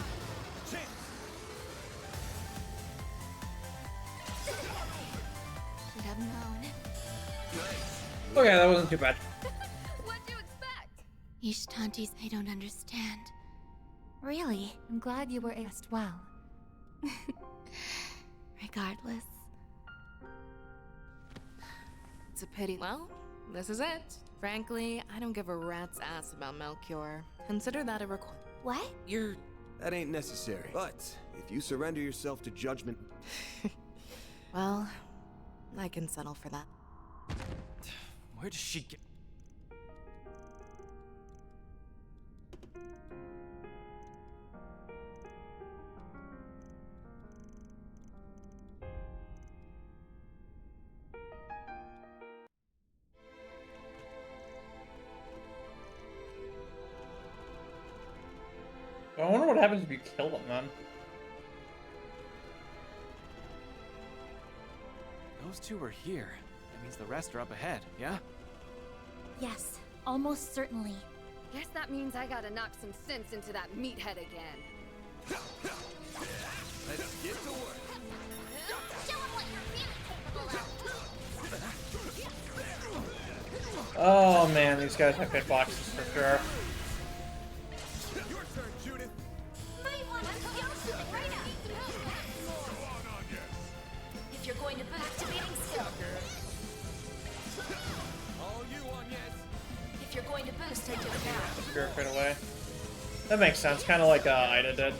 Should have known. Okay, that wasn't too bad. What'd you expect? Ishtantis, I don't understand. Really? I'm glad you were asked well. Regardless. It's a pity. Well, this is it. Frankly, I don't give a rat's ass about Melchior. Consider that a request. What? You're... That ain't necessary. But if you surrender yourself to judgment, Well, I can settle for that. Where does she get? I wonder what happens if you kill them, man. Those two are here. That means the rest are up ahead, yeah? Yes, almost certainly. Guess that means I gotta knock some sense into that meathead again. let's get to work. Show him what you're really capable of. Oh man, these guys have hitboxes for sure. Your turn, Judith. Might want to go something right now. If you're going to boost, activating skill. All you on, yes. If you're going to boost, I do it now. Spirit fade away. That makes sense, kind of like Ida did.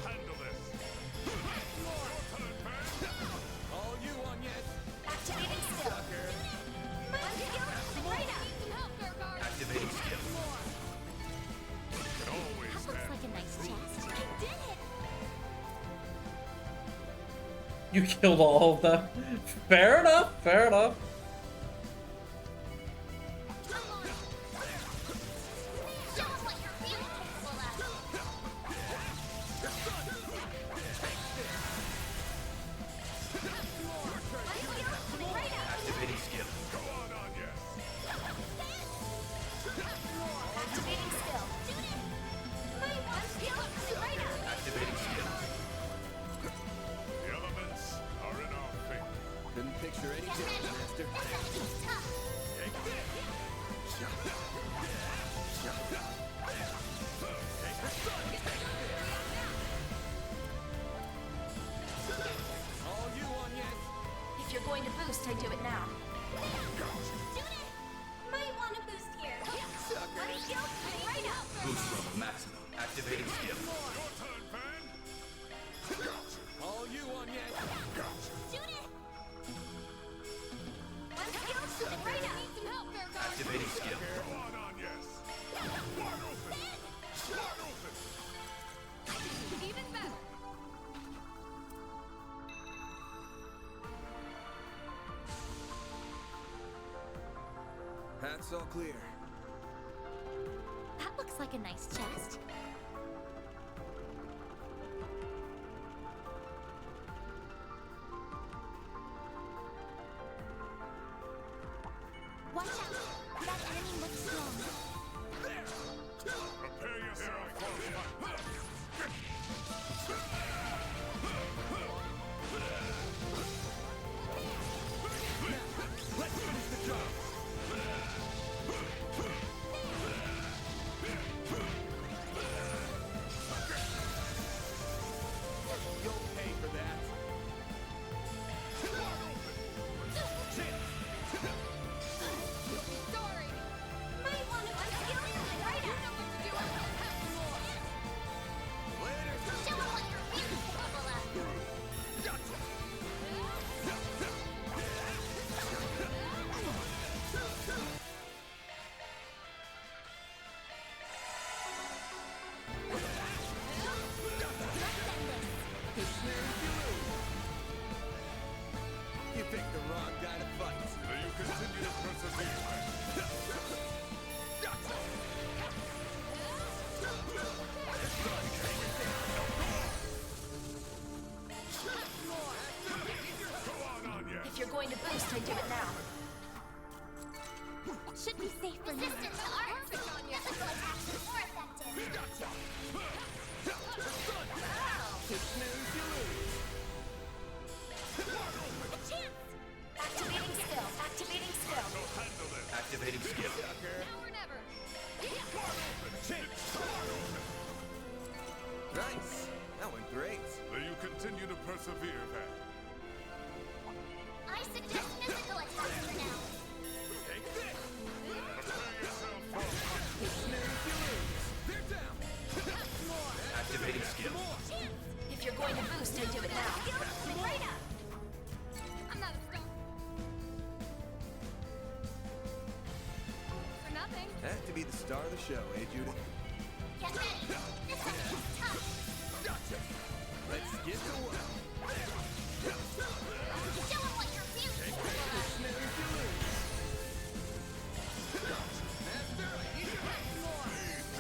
All you on, yes. Activating skill. Activating skill. That looks like a nice chest. I did it! You killed all of them. Fair enough, fair enough. Show him what you're really capable of. Activating skill. Activating skill. Activating skill. The elements are in our favor. Couldn't picture any different, Master. All you on, yes. If you're going to boost, I do it now. Might want to boost here. Let's go right up. Boost level maximum. Activating skill. All you on, yes. Shoot it! Let's go right up. That's all clear. That looks like a nice chest. Watch out! That enemy looks strong. Prepare yourself for fight. Let's finish the job! You'll pay for that. Sorry! Might want to unskill something right now. You know what to do. Have more. Later. Show 'em what you're really capable of. Gotcha! You picked the wrong guy to fight. May you continue to persevere. If you're going to boost, I do it now. Should be safe for now. Resistance to art. Physical attacks are more effective. A chance! Activating skill. Activating skill. Activating skill. Now or never. Nice. That went great. May you continue to persevere, Van. I suggest physical attacks for now. Take this! Prepare yourself for fight. They're down. Activating skill. Chance! If you're going to boost, I do it now. Skill coming right up. I'm not a stone. For nothing. Had to be the star of the show, eh, Judith? Get ready. This enemy is tough. Gotcha. Let's get to work. Show 'em what you're really capable of.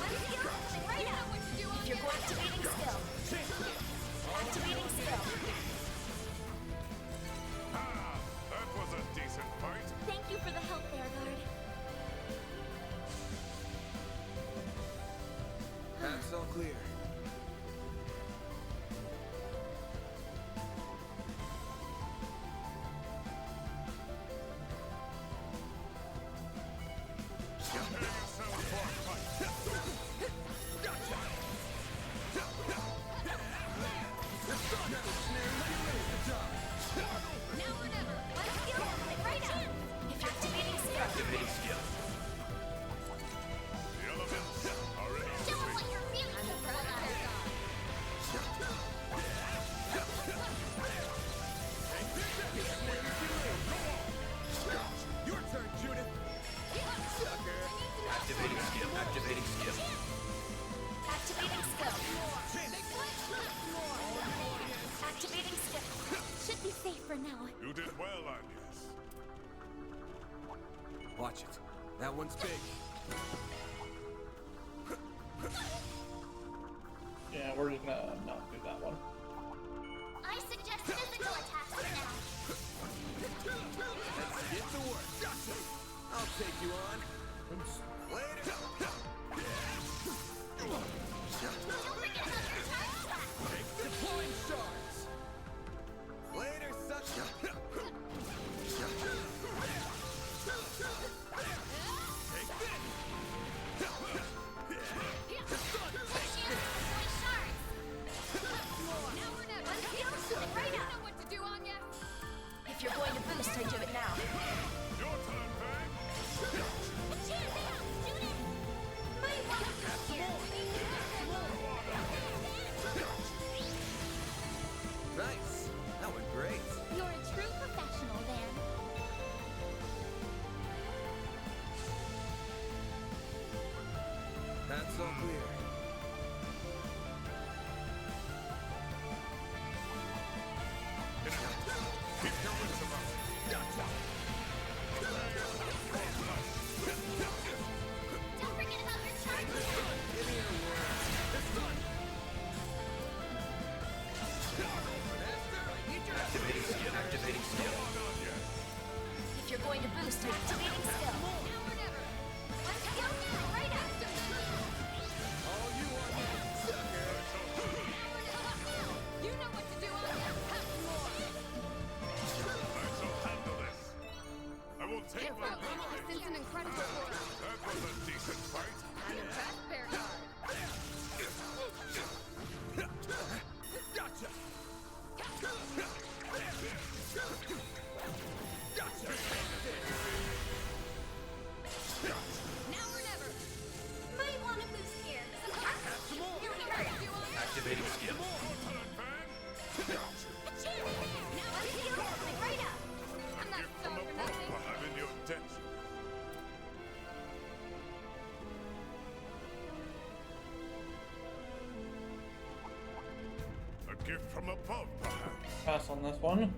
Unskill coming right up. If you're going activating skill. Activating skill. Ah, that was a decent fight. Thank you for the help there, Guard. That's all clear. Prepare yourself for fight. Gotcha! Now or never. Unskill coming right up. If you're activating skill. Activating skill. The elements are ready to Show 'em swing. what you're really capable of. Your turn, Judith. Sucker. Activating skill. Activating skill. Activating skill. Activating skill. Should be safe for now. You did well, Agnes. Watch it. That one's big. Yeah, we're just gonna not do that one. I suggest physical attacks for now. Let's get to work. Gotcha. I'll take you on. Later. Don't forget about your charge track. Deploying shards. Later, sucker. Take this. Deploy shards. Now or never. Unskill coming right up. Know what to do, Anya. If you're going to boost, I do it now. Your turn, Van. A chance! Shoot it! Might want to here. Nice. That went great. You're a true professional, Van. That's all clear. Keep your wits about you. Gotcha. Prepare yourself for fight. boost. Activating skill. Now or never. Let's go now, right after. All you want is sucker. You know what to do on this. Have some more. I shall handle this. I will take Careful, my beating. this is an incredible aura. That was a decent fight. I'm impressed, Bear Guard. Gotcha. Now or never. Might want to boost here. Here we go. Activating skill. Now let's heal. Like right up. I'm not From sorry for above, nothing. I'm in your debt. A gift from above, perhaps. Pass on this one.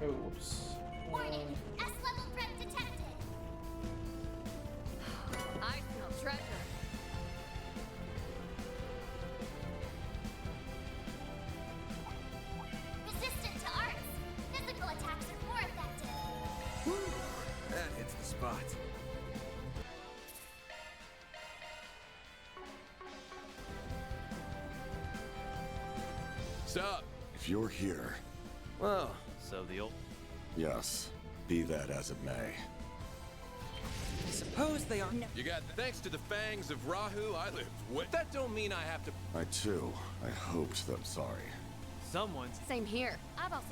Oops. Warning. S-level threat detected. I smell treasure. Resistant to arts. Physical attacks are more effective. That hits the spot. Stop! If you're here, Well, So the old. yes, be that as it may. I suppose they are. You got thanks to the fangs of Rahu, I lived way. That don't mean I have to. I too, I hoped that. Sorry. Someone's. Same here. I've also.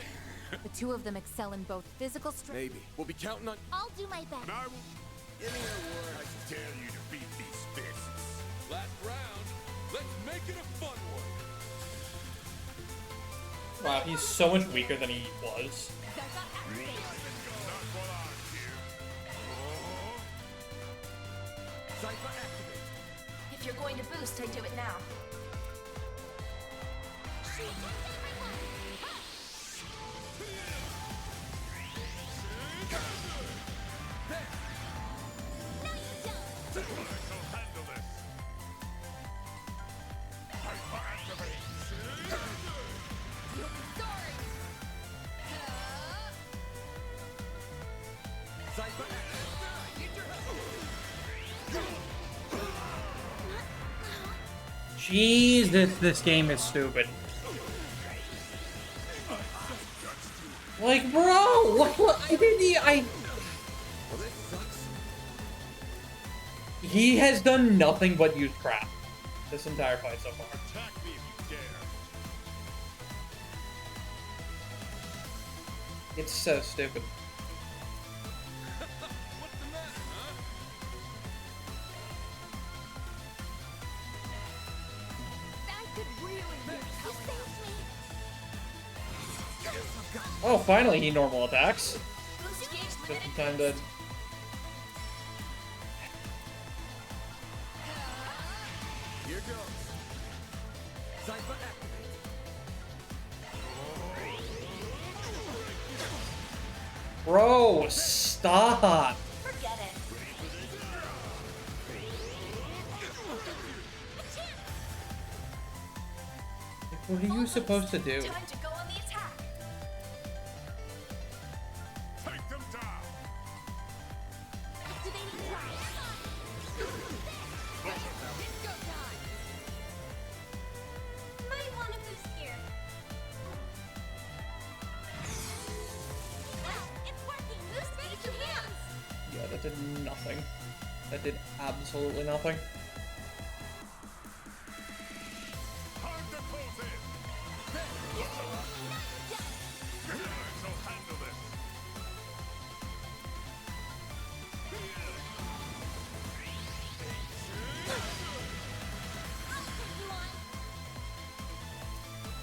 The two of them excel in both physical strength. Maybe. We'll be counting on. I'll do my best. And I will. Give me your word. I dare you to beat these fists. Last round. Let's make it a fun one. Wow, he's so much weaker than he was. Not while I'm here. Cypher activate. If you're going to boost, I do it now. I shall handle this. Hyper activate. You'll be sorry. Cypher activate. Need your help. Jeez, this game is stupid. Like, bro, what I didn't. He has done nothing but use crap this entire fight so far. Attack me if you dare. It's so stupid. What's the matter, huh? That could really be telling. Oh, finally he normal attacks. Just in time to. Here goes. Cypher activate. Bro, stop. Forget it. What are you supposed to do? Time to go on the attack. Take them down. Activating drive. Disco time. Might want to boost here. Well, it's working. Boost me to hands. Yeah, that did nothing. That did absolutely nothing. Time to close in. I shall handle this.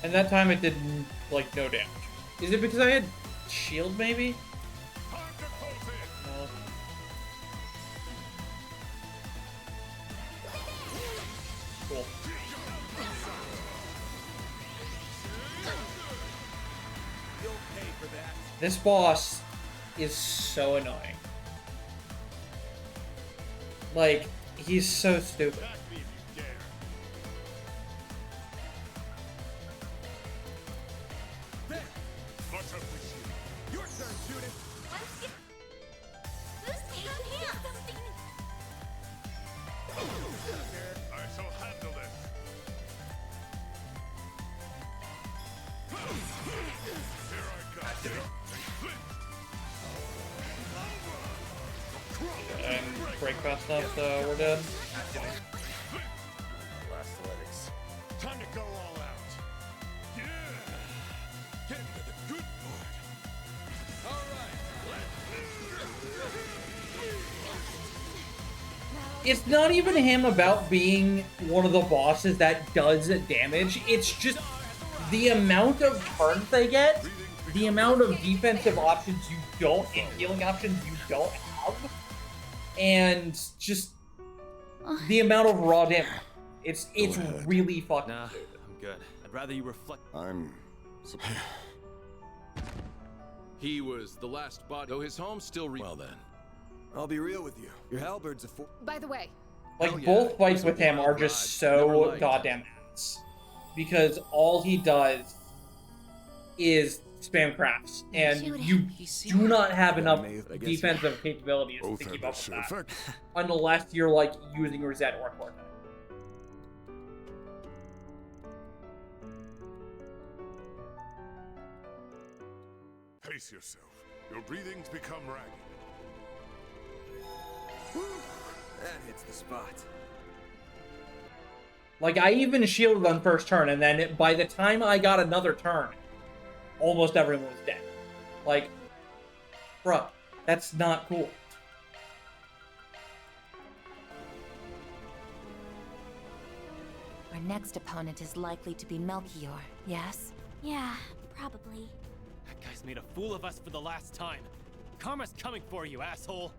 And that time it did, like, no damage. Is it because I had shield, maybe? Time to close in. No. Cool. You'll pay for that. This boss is so annoying. Like, he's so stupid. Attack me if you dare. There. Much appreciated. And break fast enough, so we're dead. Athletics. Time to go all out. Yeah. Get to the good part. All right. It's not even him about being one of the bosses that does damage. It's just the amount of turns they get, the amount of defensive options you don't, and healing options you don't have, and just the amount of raw damage. It's really fucking Nah, I'm good. I'd rather you reflect. He was the last body, though his home still well then. I'll be real with you. Your halberd's a By the way, Like, both fights with him are just so goddamn ass. Because all he does is spam crafts, and you do not have enough defensive capabilities to keep up with that. Unless you're, like, using Reset or Cortex. Pace yourself. Your breathing's become ragged. That hits the spot. Like, I even shielded on first turn, and then by the time I got another turn, almost everyone was dead. Like, bruh, that's not cool. Our next opponent is likely to be Melchior, yes? Yeah, probably. That guy's made a fool of us for the last time. Karma's coming for you, asshole.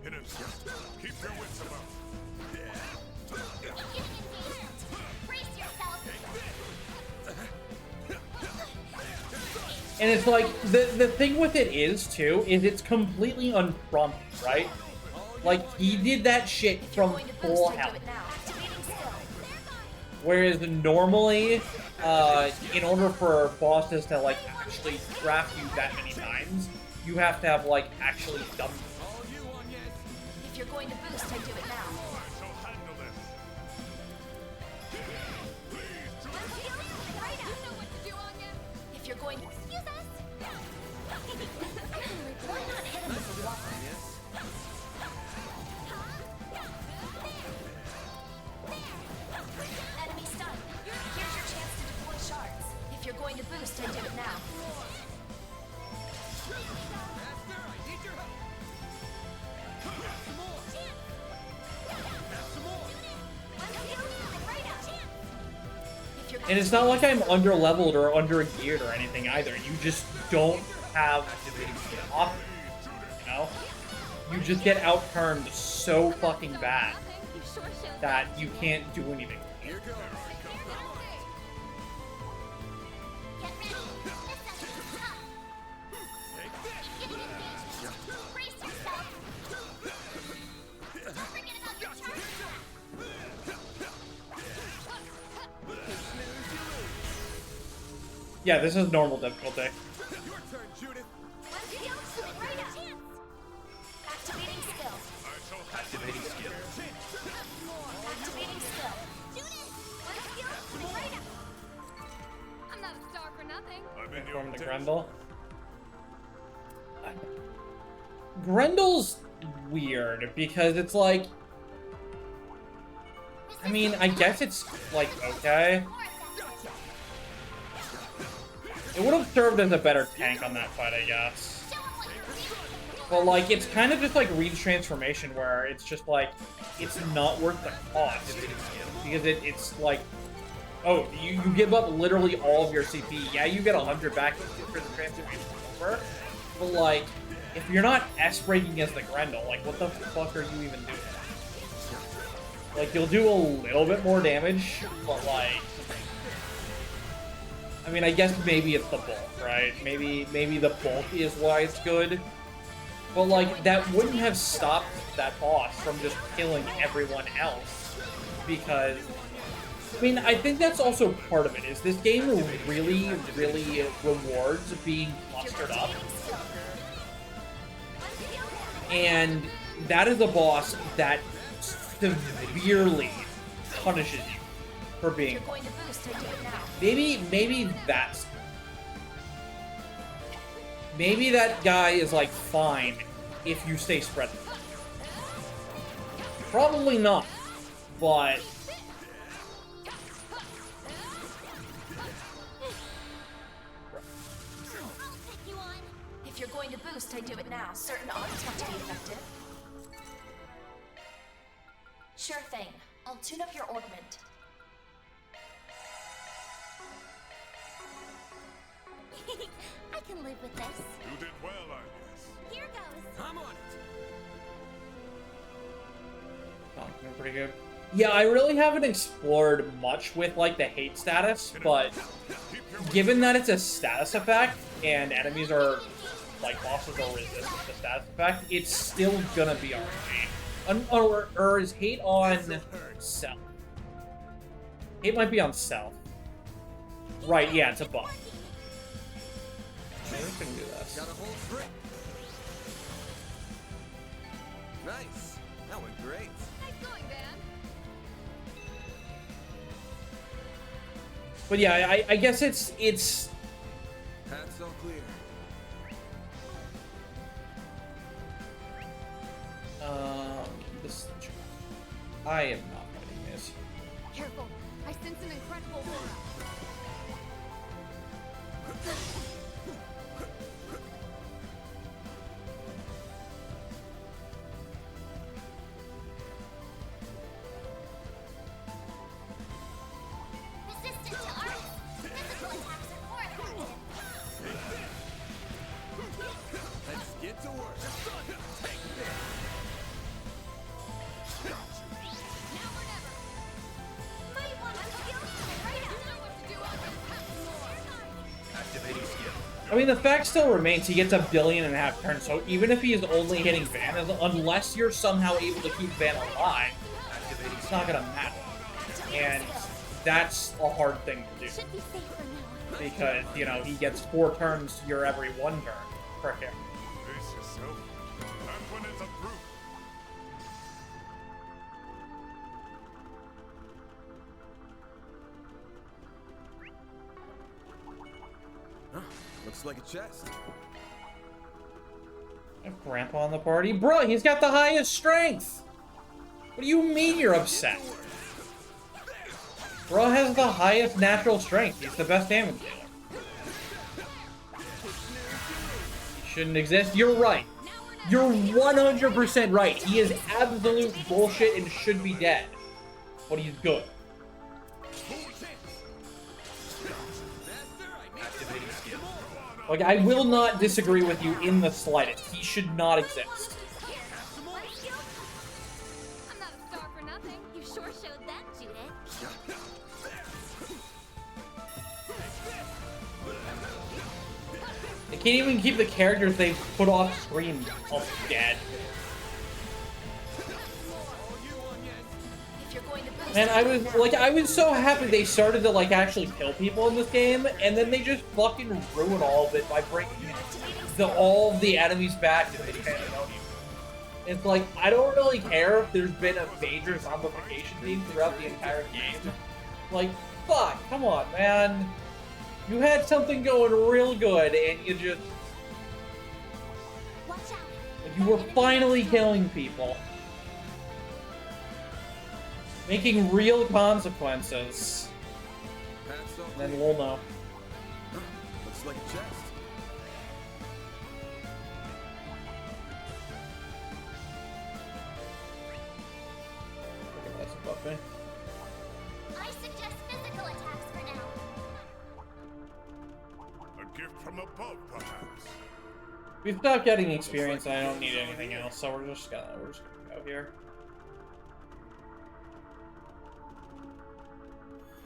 Keep your wits about. And it's like, the thing with it is, too, is it's completely unprompted, right? Like, he did that shit from full health. Whereas normally, in order for bosses to, like, actually draft you that many times, you have to have, like, actually done. If you're going to boost, I do it now. If you're going to excuse us, why not hit him with the water? Enemy stunned. Here's your chance to deploy shards. If you're going to boost, I do it now. And it's not like I'm under-leveled or under-geared or anything either. You just don't have options, you know? You just get out-turned so fucking bad that you can't do anything. Yeah, this is normal difficulty. Your turn, Judith. Activating skill. Activating skill. Activating skill. I'm not a star for nothing. From the Grendel. Grendel's weird because it's like, I mean, I guess it's like okay. It would have served as a better tank on that fight, I guess. But like, it's kind of just like Reed's transformation, where it's just like, it's not worth the cost because it's like, oh, you give up literally all of your CP. Yeah, you get 100 back for the transformation over, but like, if you're not S-breaking as the Grendel, like, what the fuck are you even doing? Like, you'll do a little bit more damage, but like, I mean, I guess maybe it's the bulk, right? Maybe the bulk is why it's good. But like, that wouldn't have stopped that boss from just killing everyone else. Because, I mean, I think that's also part of it, is this game really, really rewards being clustered up. And that is a boss that severely punishes you for being. Maybe that's maybe that guy is like fine if you stay spread. Probably not, but If you're going to boost, I do it now. Certain odds want to be effective. Sure thing. I'll tune up your ornament. I can live with this. You did well, I guess. Here goes. I'm on it. Oh, pretty good. Yeah, I really haven't explored much with like the hate status, but given that it's a status effect and enemies are like bosses are resistant to the status effect, it's still gonna be RNG. Or is hate on self? Hate might be on self. Right, yeah, it's a buff. Okay, we can do this. Got a whole brick. Nice. That went great. Nice going, Van. But yeah, I guess it's That's all clear. this. I am not getting this. Careful. I sense an incredible aura. Resistant to arts. Physical attacks are more effective. Let's get to work. Take this. Now or never. Might want to skill right out. Know what to do on the Activating skill. I mean, the fact still remains he gets 1.5 billion turns, so even if he is only hitting Van, unless you're somehow able to keep Van alive, it's not gonna matter. And that's a hard thing to do. Should be safe for now. Because, you know, he gets 4 turns to your every 1 turn per hit. Brace yourself. That one is approved. Huh, looks like a chest. Grandpa in the party? Bro, he's got the highest strength! What do you mean you're upset? Bro has the highest natural strength. He's the best damage dealer. He shouldn't exist. You're right. You're 100% right. He is absolute bullshit and should be dead. But he's good. Like, I will not disagree with you in the slightest. He should not exist. I'm not a star for nothing. You sure showed that, Judith. They can't even keep the characters they put off screen dead. And I was so happy they started to like actually kill people in this game, and then they just fucking ruin all of it by bringing all of the enemies back to the pandemonium. It's like, I don't really care if there's been a major zombification theme throughout the entire game. Like, fuck, come on, man. You had something going real good, and you just... Watch out. Like, you were finally killing people. Making real consequences. And then we'll know. Looks like a chest. Okay, that's a buffet. I suggest physical attacks for now. A gift from above, perhaps. We've stopped getting experience, and I don't need anything else, so we're just gonna go here.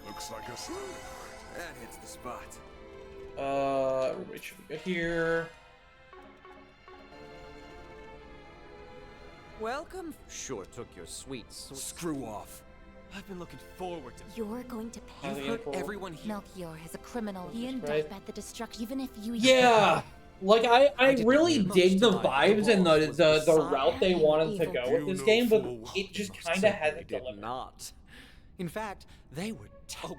Looks like a star. That hits the spot. Everybody should go here. Welcome. Sure took your sweet. Screw off. I've been looking forward to. You're going to pay. You've hurt everyone here. Melchior is a criminal. He and right. Deathbed the destruction. Even if you. Yeah. Like, I really dig the vibes and the route they wanted to go with this game, but it just kind of hasn't delivered. Not. In fact, they were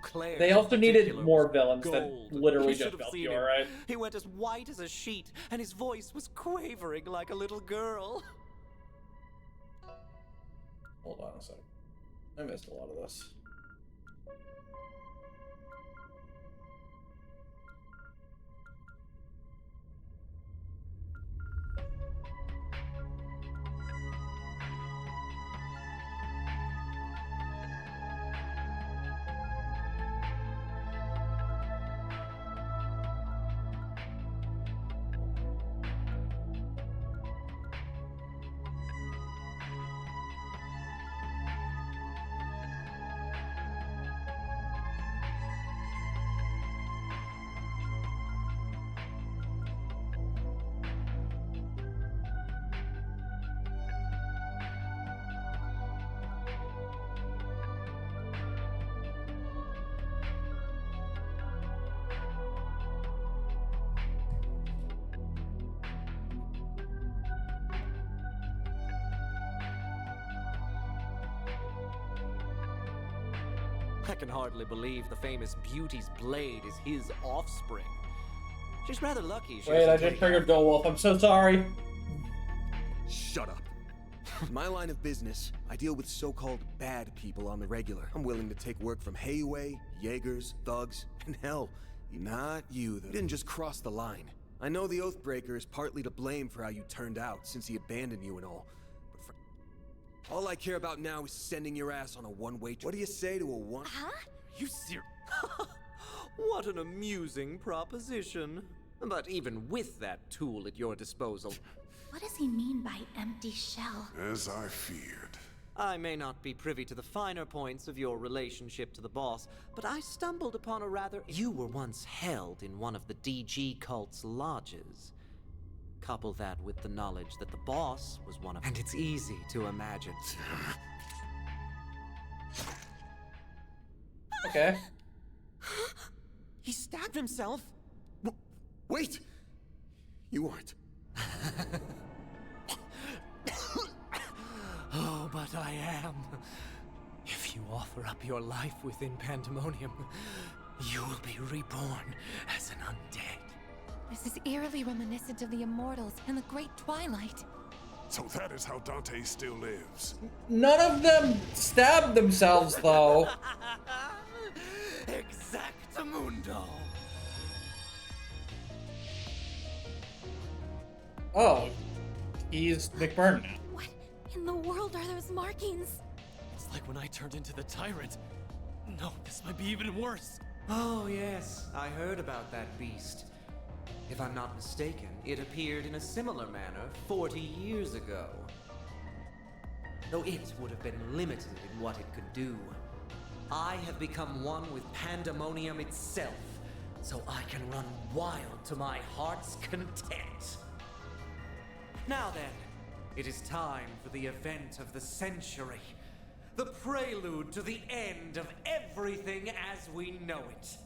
Claire. They also needed more villains that gold. literally You should just have felt seen you, him. alright? He went as white as a sheet, and his voice was quavering like a little girl. Hold on a sec. I missed a lot of this. I can hardly believe the famous beauty's blade is his offspring. She's rather lucky she Wait, I doesn't just triggered Go Wolf. I'm so sorry. Shut up. In my line of business, I deal with so-called bad people on the regular. I'm willing to take work from Hayway, Jaegers, thugs, and hell, not you. You didn't just cross the line. I know the Oathbreaker is partly to blame for how you turned out, since he abandoned you and all. But for all I care about now is sending your ass on a one-way trip. What do you say to a one? Huh? You serious? What an amusing proposition. But even with that tool at your disposal... What does he mean by empty shell? As I feared. I may not be privy to the finer points of your relationship to the boss, but I stumbled upon a rather... You were once held in one of the DG cult's lodges. Couple that with the knowledge that the boss was one of... And it's easy to imagine. Okay. He stabbed himself? Wait! You weren't. Oh, but I am. If you offer up your life within Pandemonium, you will be reborn as an undead. This is eerily reminiscent of the Immortals and the Great Twilight. So that is how Dante still lives. None of them stabbed themselves, though. Exactamundo. Oh, he's McBurn now. What in the world are those markings? It's like when I turned into the tyrant. No, this might be even worse. Oh, yes, I heard about that beast. If I'm not mistaken, it appeared in a similar manner 40 years ago. Though it would have been limited in what it could do. I have become one with Pandemonium itself, so I can run wild to my heart's content. Now then, it is time for the event of the century. The prelude to the end of everything as we know it.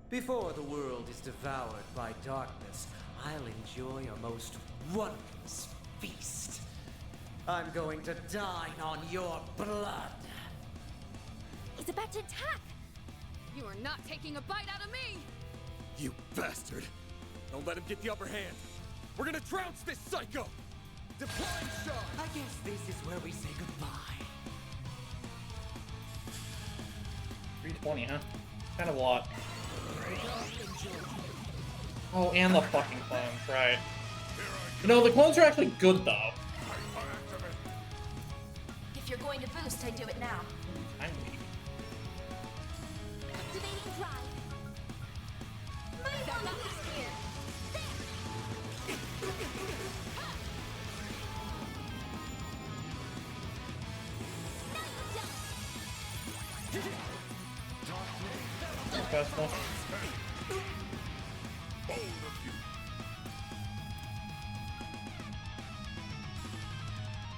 Before the world is devoured by darkness, I'll enjoy a most wondrous feast. I'm going to dine on your blood. He's about to attack! You are not taking a bite out of me! You bastard! Don't let him get the upper hand. We're gonna trounce this psycho! Deploying shot! I guess this is where we say goodbye. 320, huh? Kind of a lot. Oh, and the fucking clones, right. You know, the clones are actually good, though. If you're going to boost, I do it now. I'm weak. Activating drive. My one is here. Professional.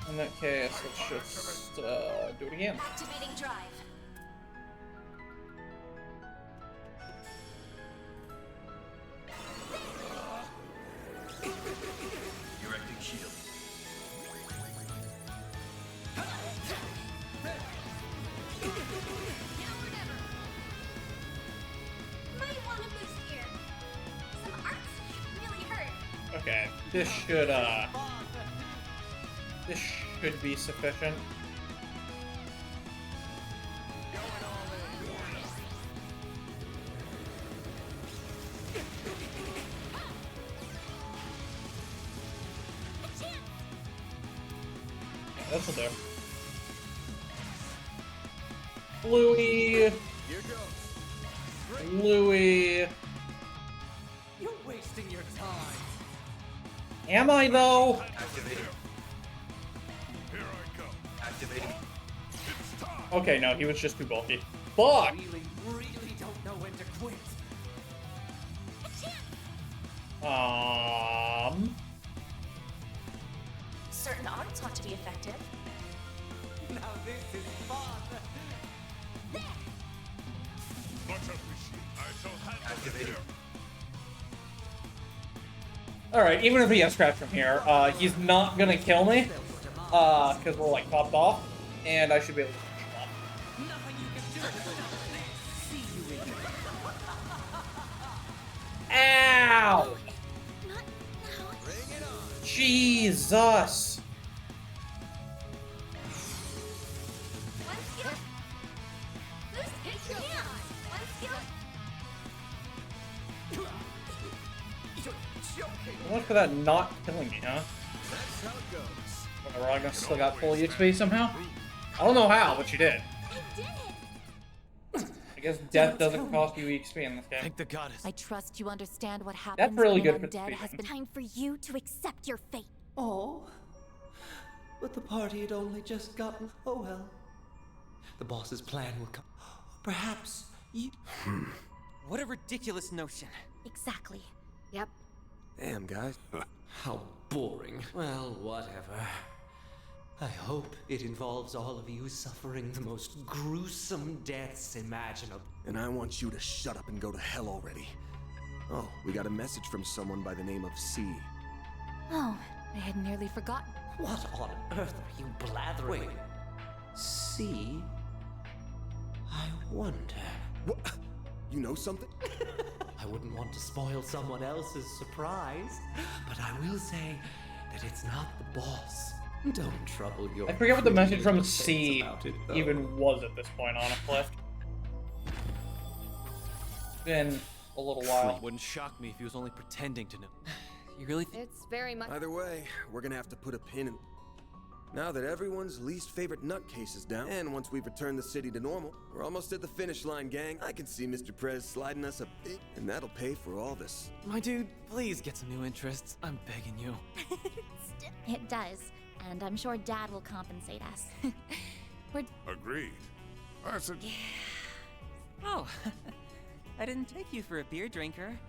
In that case, let's just do it again. Activating drive. Erecting shield. Okay, this should be sufficient. This'll do. Bluey. Bluey. You're wasting your time. Am I though? Activating. Here I go. Activating. Okay, no, he was just too bulky. Fuck! Really don't know when to quit. Certain arts ought to be effective. Now this is fun. Much appreciated. I shall have activating. Alright, even if he gets scratched from here, he's not gonna kill me. Because we're like popped off. And I should be able to finish him off. Ow! Jesus! So much for that not killing me, huh? That's how it goes. Whatever, I guess still got full XP somehow? I don't know how, but you did. I guess death doesn't cost you XP in this game. Thank the goddess. I trust you understand what happens That's really when good for undead speed. has been. Time for you to accept your fate. Oh, but the party had only just gotten. Oh well. The boss's plan will come. Perhaps you. What a ridiculous notion. Exactly. Yep. Damn, guys. How boring. Well, whatever. I hope it involves all of you suffering the most gruesome deaths imaginable. And I want you to shut up and go to hell already. Oh, we got a message from someone by the name of C. Oh, I had nearly forgotten. What on earth are you blathering? Wait. See? I wonder. What? You know something? I wouldn't want to spoil someone else's surprise, but I will say that it's not the boss. Don't trouble your. I forget what the message from pretty C little tits about it, though. even was at this point, honestly. It's been a little while. Wouldn't shock me if he was only pretending to know. You really think? It's very much. Either way, we're gonna have to put a pin in. Now that everyone's least favorite nutcase is down, and once we've returned the city to normal, we're almost at the finish line, gang. I can see Mr. Prez sliding us a bit, and that'll pay for all this. My dude, please get some new interests. I'm begging you. It does, and I'm sure Dad will compensate us. We're Agreed. That's it. Oh, I didn't take you for a beer drinker.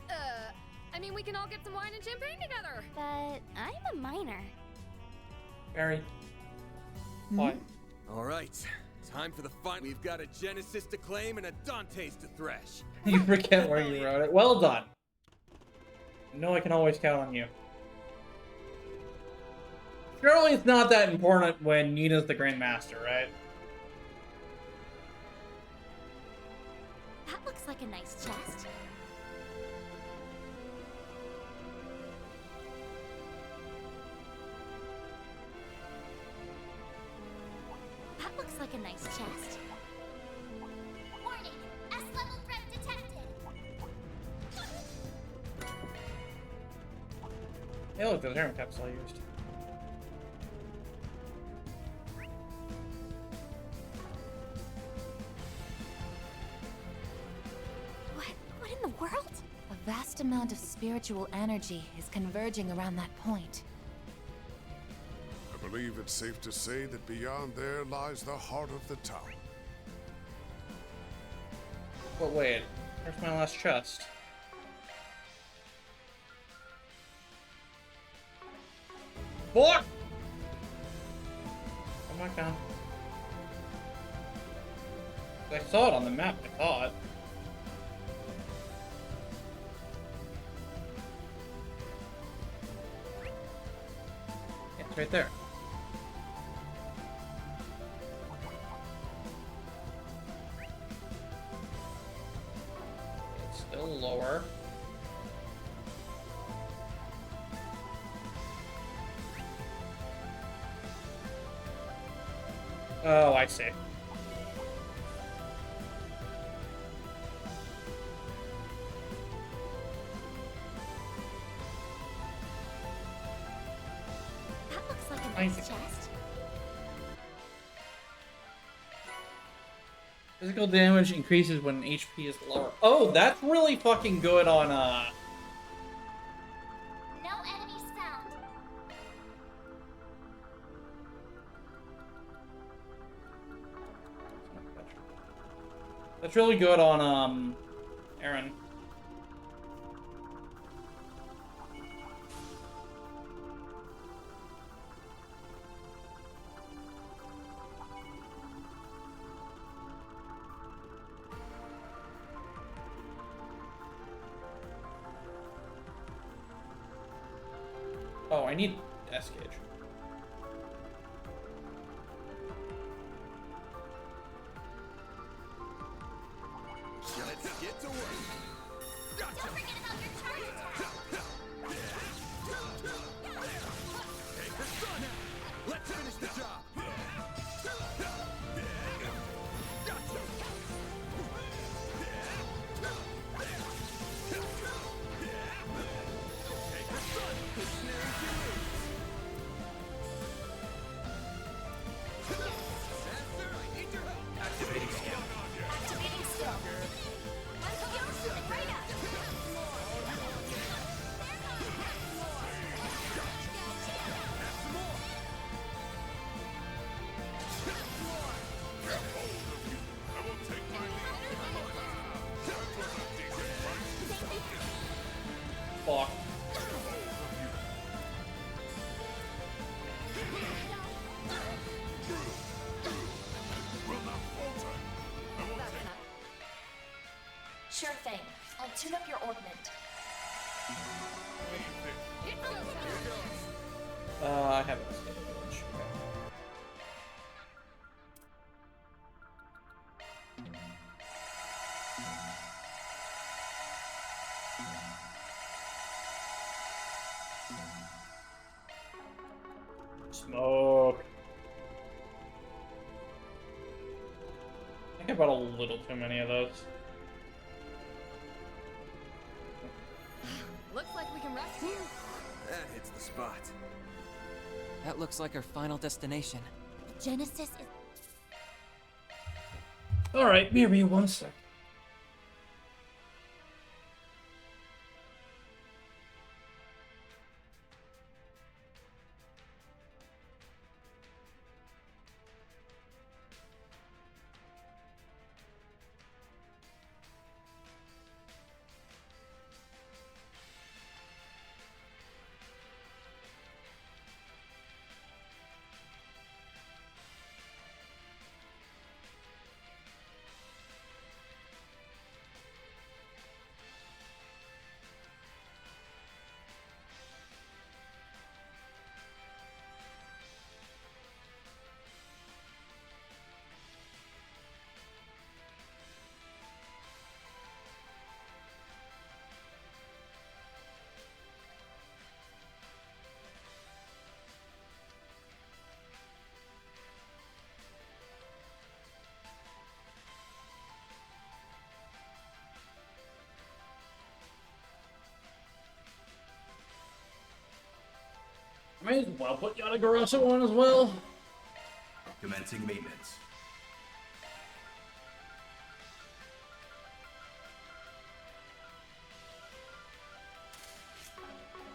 I mean, we can all get some wine and champagne together. But I'm a minor. Barry. Why? All right, time for the fight. We've got a Genesis to claim and a Dante's to thresh. You forget where you wrote it. Well done. You know I can always count on you. Surely it's not that important when Nina's the Grandmaster, right? That looks like a nice chest. That looks like a nice chest. Warning! S-level threat detected! Hey, look, those air caps I used. What in the world? A vast amount of spiritual energy is converging around that point. I believe it's safe to say that beyond there lies the heart of the town. But wait, where's my last chest? Fuck! Come back down. I saw it on the map, I thought. Yeah, it's right there. It's still lower. Oh, I see. That looks like a nice chest. Physical damage increases when HP is lower. Oh, that's really fucking good on, No enemies found. That's really good on, Aaron. Oh, I need S gauge. Let's get to work. Don't forget about your charge attack. Take the sun out. Let's finish the job. Take the sun. The snare is released. Master, I need your help. Activating skill. Activating skill. Yoshi, right up. Fuck. Sure thing. I'll tune up your ornament. I have an S gauge. Smoke. I think I bought a little too many of those. Looks like we can rest here. That hits the spot. That looks like our final destination. Genesis is. Alright, maybe 1 sec. May as well put Yatagarasu on as well. Commencing maintenance.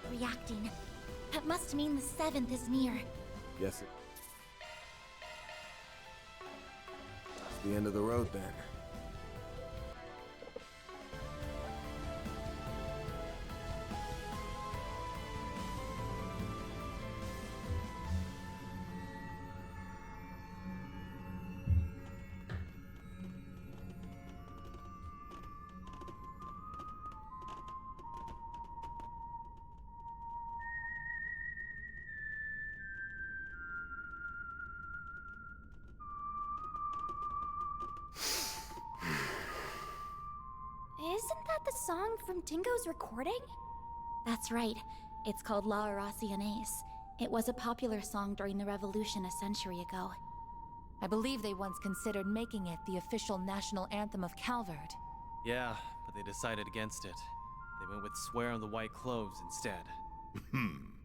Reacting. That must mean the 7th is near. Yes, it's the end of the road then. Isn't that the song from Dingo's recording? That's right. It's called La Aracianes. It was a popular song during the revolution a century ago. I believe they once considered making it the official national anthem of Calvard. Yeah, but they decided against it. They went with Swear on the White Cloves instead.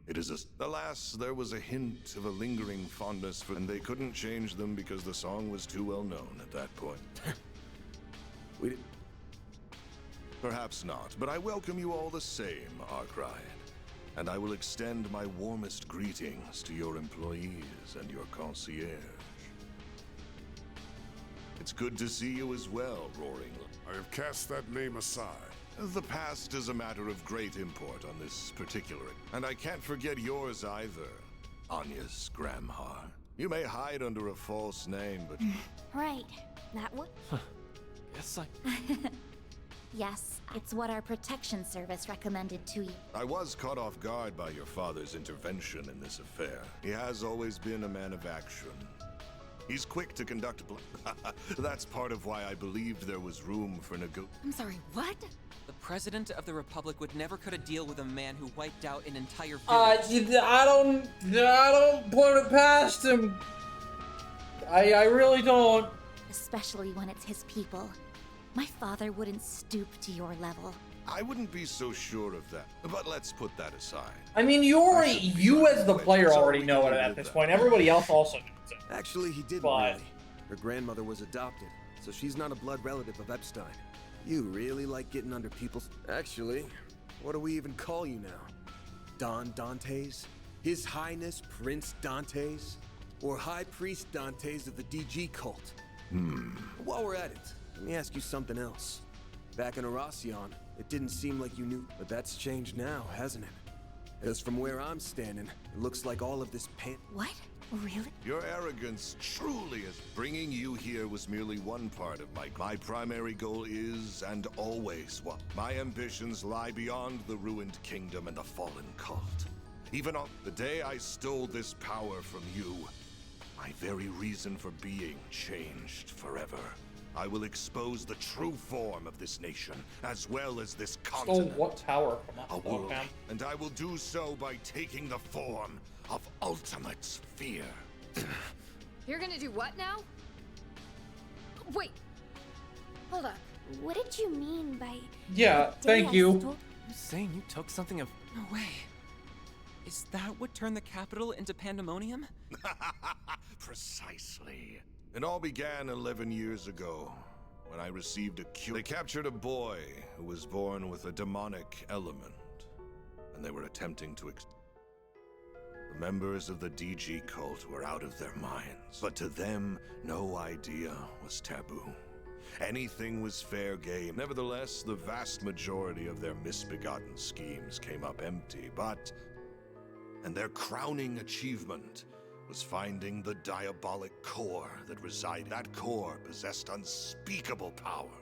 It is alas, there was a hint of a lingering fondness for, and they couldn't change them because the song was too well known at that point. Perhaps not, but I welcome you all the same, Arkride. And I will extend my warmest greetings to your employees and your concierge. It's good to see you as well, Roaring. I have cast that name aside. The past is a matter of great import on this particular, and I can't forget yours either, Agnes Gramhar. You may hide under a false name, but... Right. That one? Yes, I... Yes, it's what our protection service recommended to you. I was caught off guard by your father's intervention in this affair. He has always been a man of action. He's quick to conduct... That's part of why I believed there was room for I'm sorry, what? The President of the Republic would never cut a deal with a man who wiped out an entire village. I don't put it past him. I really don't. Especially when it's his people. My father wouldn't stoop to your level. I wouldn't be so sure of that, but let's put that aside. I mean, you as the player already know it at this point. Everybody else also knows it. Actually, he didn't really. Her grandmother was adopted, so she's not a blood relative of Epstein. You really like getting under people's... Actually, what do we even call you now? Don Dantes? His Highness Prince Dantes? Or High Priest Dantes of the DG cult? While we're at it, let me ask you something else. Back in Arasion, it didn't seem like you knew, but that's changed now, hasn't it? Because from where I'm standing, it looks like all of this What? Really? Your arrogance truly is. Bringing you here was merely one part of my primary goal is, and always was. My ambitions lie beyond the ruined kingdom and the fallen cult. Even on the day I stole this power from you, my very reason for being changed forever. I will expose the true form of this nation, as well as this continent. So what tower? A world, and I will do so by taking the form of ultimate fear. You're gonna do what now? Wait. Hold up. What did you mean by... Yeah, thank you. You saying you took something of... No way. Is that what turned the capital into pandemonium? Precisely. It all began 11 years ago, when I received a cue. They captured a boy who was born with a demonic element, and they were attempting to The members of the DG cult were out of their minds, but to them, no idea was taboo. Anything was fair game. Nevertheless, the vast majority of their misbegotten schemes came up empty, and their crowning achievement was finding the diabolic core that resided. That core possessed unspeakable power.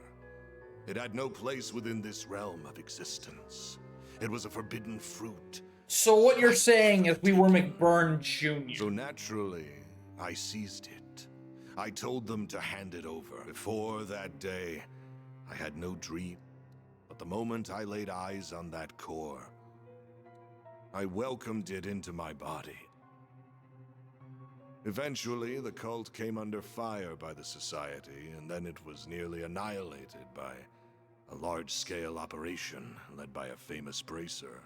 It had no place within this realm of existence. It was a forbidden fruit. So what you're saying is we were McBurn Jr. So naturally, I seized it. I told them to hand it over. Before that day, I had no dream. But the moment I laid eyes on that core, I welcomed it into my body. Eventually, the cult came under fire by the Society, and then it was nearly annihilated by a large-scale operation led by a famous bracer.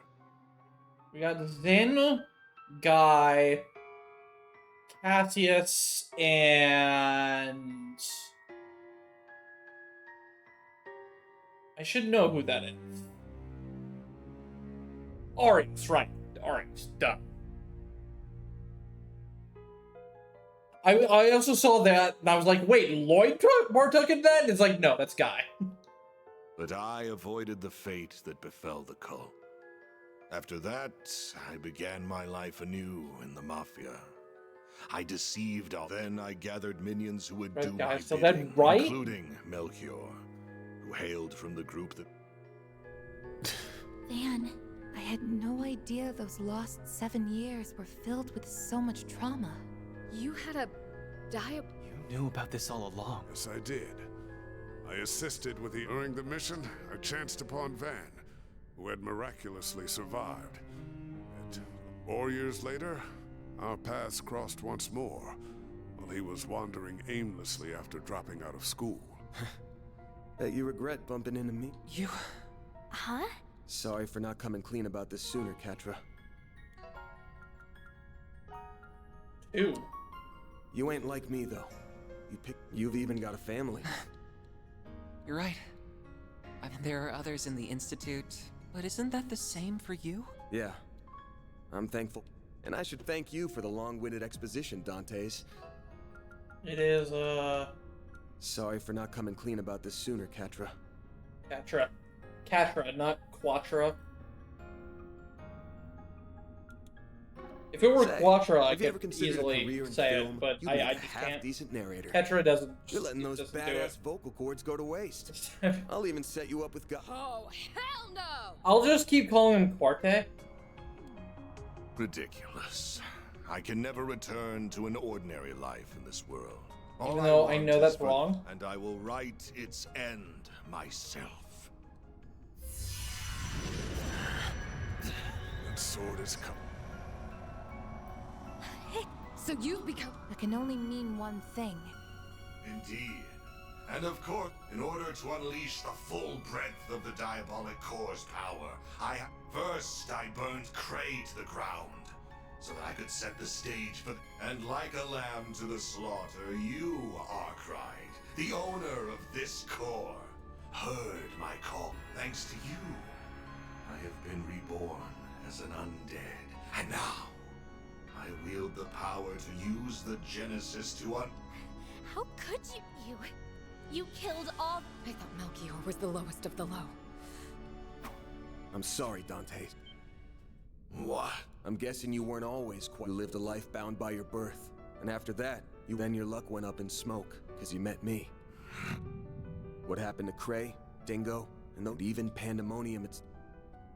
We got Zin, Guy, Cassius, and... I should know who that is. Oryx, right. Oryx, duh. I also saw that, and I was like, wait, Lloyd partook in that? And it's like, no, that's Guy. But I avoided the fate that befell the cult. After that, I began my life anew in the Mafia. I deceived all. Then I gathered minions who would do my bidding, including Melchior, who hailed from the group that... Van, I had no idea those lost 7 years were filled with so much trauma. You had a You knew about this all along. Yes, I did. I assisted with during the mission, I chanced upon Van, who had miraculously survived. And 4 years later, our paths crossed once more, he was wandering aimlessly after dropping out of school. Bet you regret bumping into me. You... Huh? Sorry for not coming clean about this sooner, Catra. Ew. You ain't like me, though. You've even got a family. You're right. I mean, there are others in the Institute, but isn't that the same for you? Yeah. I'm thankful. And I should thank you for the long-winded exposition, Dantes. It is, Sorry for not coming clean about this sooner, Catra. Catra. Catra, not Quatra. If it were Quatra, I could easily say it, but I just can't. Decent narrator. Catra doesn't. You're letting those badass vocal cords go to waste. I'll even set you up with Oh, hell no! I'll just keep calling him Quarte. Ridiculous. I can never return to an ordinary life in this world. Even though I know that's wrong. And I will write its end myself. That sword is coming. So you've become... That can only mean one thing. Indeed. And of course, in order to unleash the full breadth of the Diabolic Core's power, first I burned Cray to the ground, so that I could set the stage for... And like a lamb to the slaughter, you, Arkwright, the owner of this core, heard my call. Thanks to you, I have been reborn as an undead. And now, I wield the power to use the Genesis to How could you? You killed all... I thought Melchior was the lowest of the low. I'm sorry, Dante. What? I'm guessing you weren't always quite... You lived a life bound by your birth. And after that, then your luck went up in smoke, because you met me. What happened to Cray, Dingo, and even Pandemonium, it's...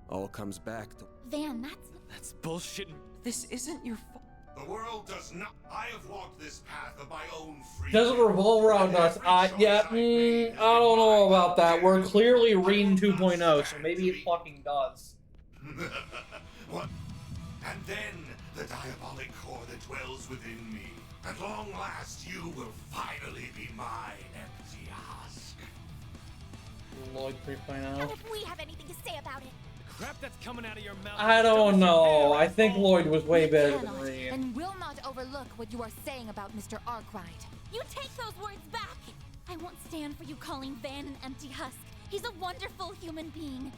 all comes back to... Van, That's bullshit. This isn't your fault. The world does not... I have walked this path of my own free... Doesn't revolve around us. Yeah, I don't know about that. We're clearly reading 2.0, so maybe it fucking does. What? And then, the Diabolic Core that dwells within me. At long last, you will finally be mine, empty husk. Lloyd 3.0. And if we have anything to say about it. Crap that's coming out of your mouth. I don't know. I think Lloyd was way better than Reed. And will not overlook what you are saying about Mr. Arkwright. You take those words back! I won't stand for you calling Van an empty husk. He's a wonderful human being.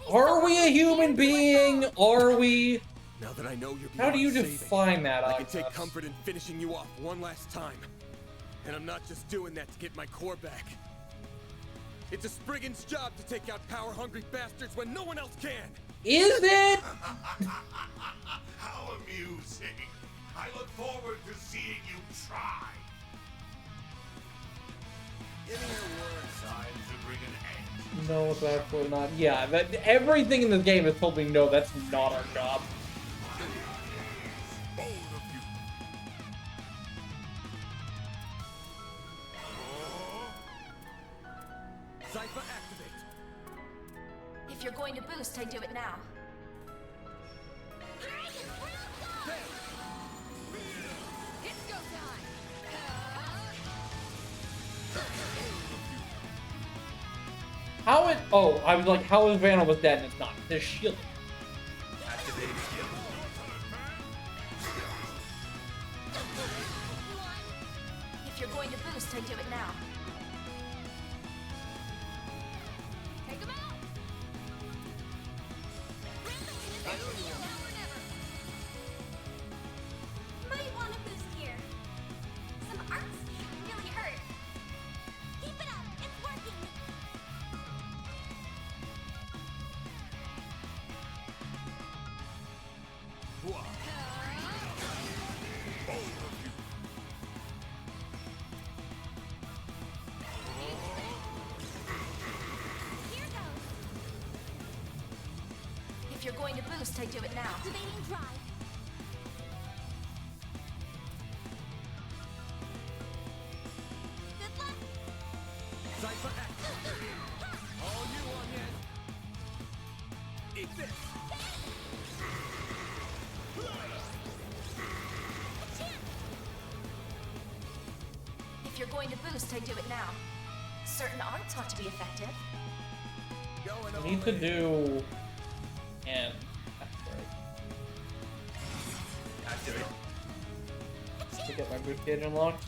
Are we a human being? Are we? Now that I know you're How do you beyond define saving, that, I can Octopus? take comfort in finishing you off one last time. And I'm not just doing that to get my core back. It's a Spriggan's job to take out power-hungry bastards when no one else can! Is it? How amusing. I look forward to seeing you try. Give me your word, time to bring an end. No, it's actually not. Yeah, everything in this game has told me no, that's not our job. Cypher activate. If you're going to boost, I do it now. It's go time! How it? Oh, I was like, how is Van almost dead and it's not? There's shield. Activate skill. If you're going to boost, I do it now. Take him out! Might want to boost here. Some arts really hurt. Keep it up, it's working. Here goes. If you're going to boost, I do it now. Activating drive. Good luck. Cypher activate. All you on yet? Eat this. you're going to boost, I do it now. Certain arts ought to be effective. I need to do and Activate. to get my boost gauge unlocked.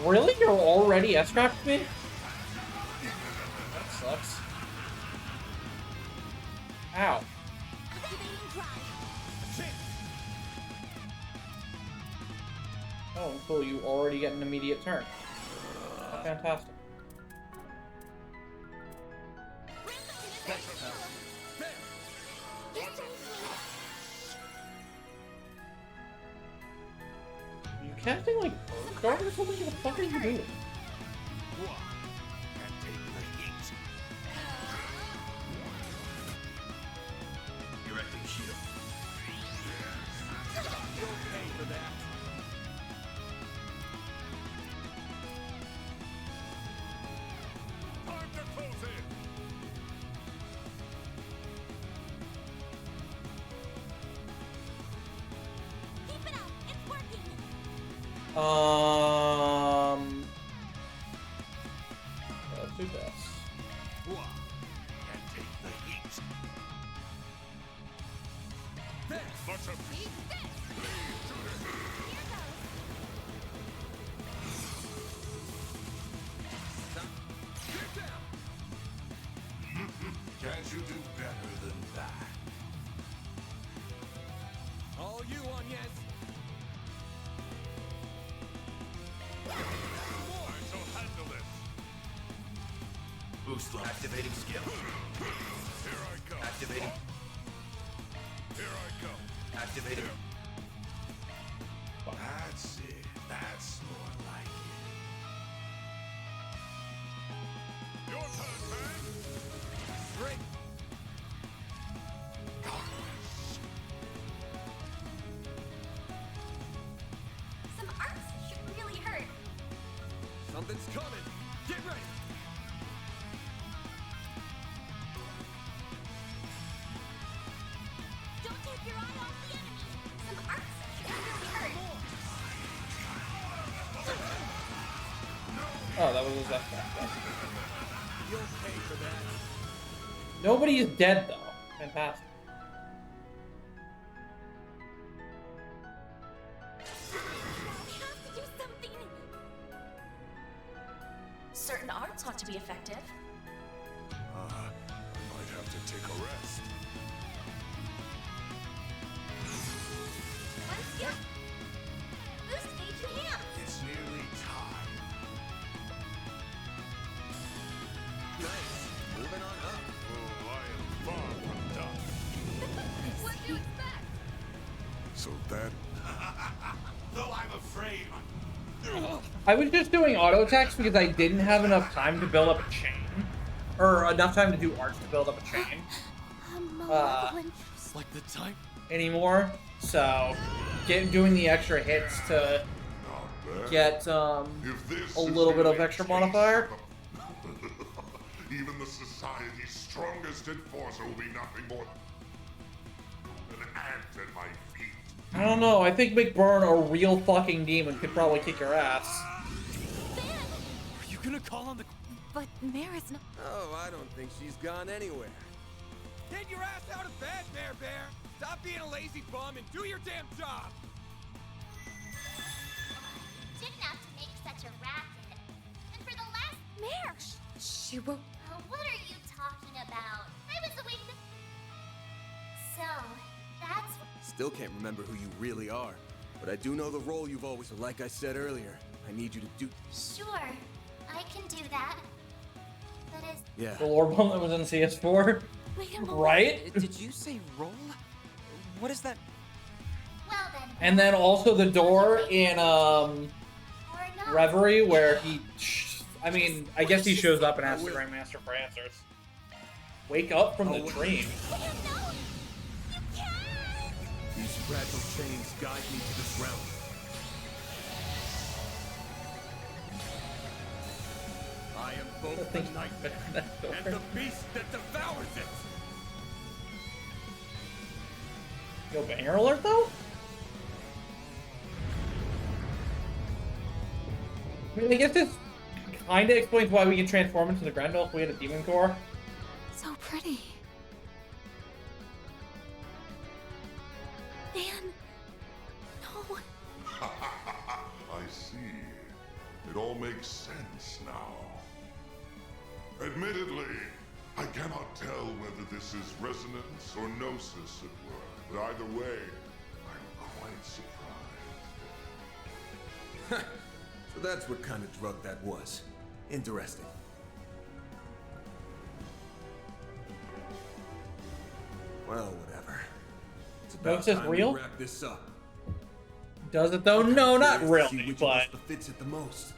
Really? You're already S-trapped me? That sucks. Ow. Oh, cool. You already get an immediate turn. Fantastic. Are you casting like Guard or something? What the fuck are you doing? Erecting shield. Okay for that. Time to close in. Keep it up. It's working. Let's do this. And take the heat. Much of Can't you do better than that? All you on, yes. I shall handle this. Boost level. Activating skill. Here I go. Activating. Here I go. Activating. That's it. That's more like it. Your turn, man. Great. Some arts should really hurt. Something's coming. Get ready. Don't take your eye off the enemy. Some arts should really hurt. Oh, that was his F-track. You okay for that? Nobody is dead though. Fantastic. Have to do something. Certain arts ought to be effective. I might have to take a rest. Let's go. Boost gauge enhanced. It's nearly time. Nice. Moving on up. Oh, I am far from done. What do you expect? So that Though I'm afraid. I was just doing auto attacks because I didn't have enough time to build up a chain. Or enough time to do arts to build up a chain. It's like the time. Anymore. So, doing the extra hits to get a little bit of extra modifier. Even the society's strongest enforcer will be nothing more than an ant at my feet. I don't know. I think McBurn, a real fucking demon, could probably kick your ass. Are you gonna call on the? But Mara's not. Oh, I don't think she's gone anywhere. Get your ass out of bed, Bear. Stop being a lazy bum and do your damn job. Didn't have to make such a racket. And for the last mare. She won't. What are you talking about? I was awake. So, that's. Still can't remember who you really are, but I do know the role you've always. So like I said earlier, I need you to do. Sure, I can do that. But as. Yeah. The lore bomb that was in CS4. Wait a moment. Right? Did you say roll? What is that? Well then. And then also the door in Reverie where he. I mean, I guess he shows up and asks the Grandmaster for answers. Wake up from the dream. These fragile chains guide me to this realm. I am both the nightmare and the beast that devours it. Yo, banner alert though? I mean, I guess this kinda explains why we can transform into the Grendel if we had a demon core. So pretty. Van. No. I see. It all makes sense now. Admittedly, I cannot tell whether this is resonance or gnosis at work, but either way, I'm quite surprised. So that's what kind of drug that was. Interesting. Well, whatever. It's about Gnosis time real? we wrap this up. Does it though? No, not Curious to really, see which but... of us fits it the most.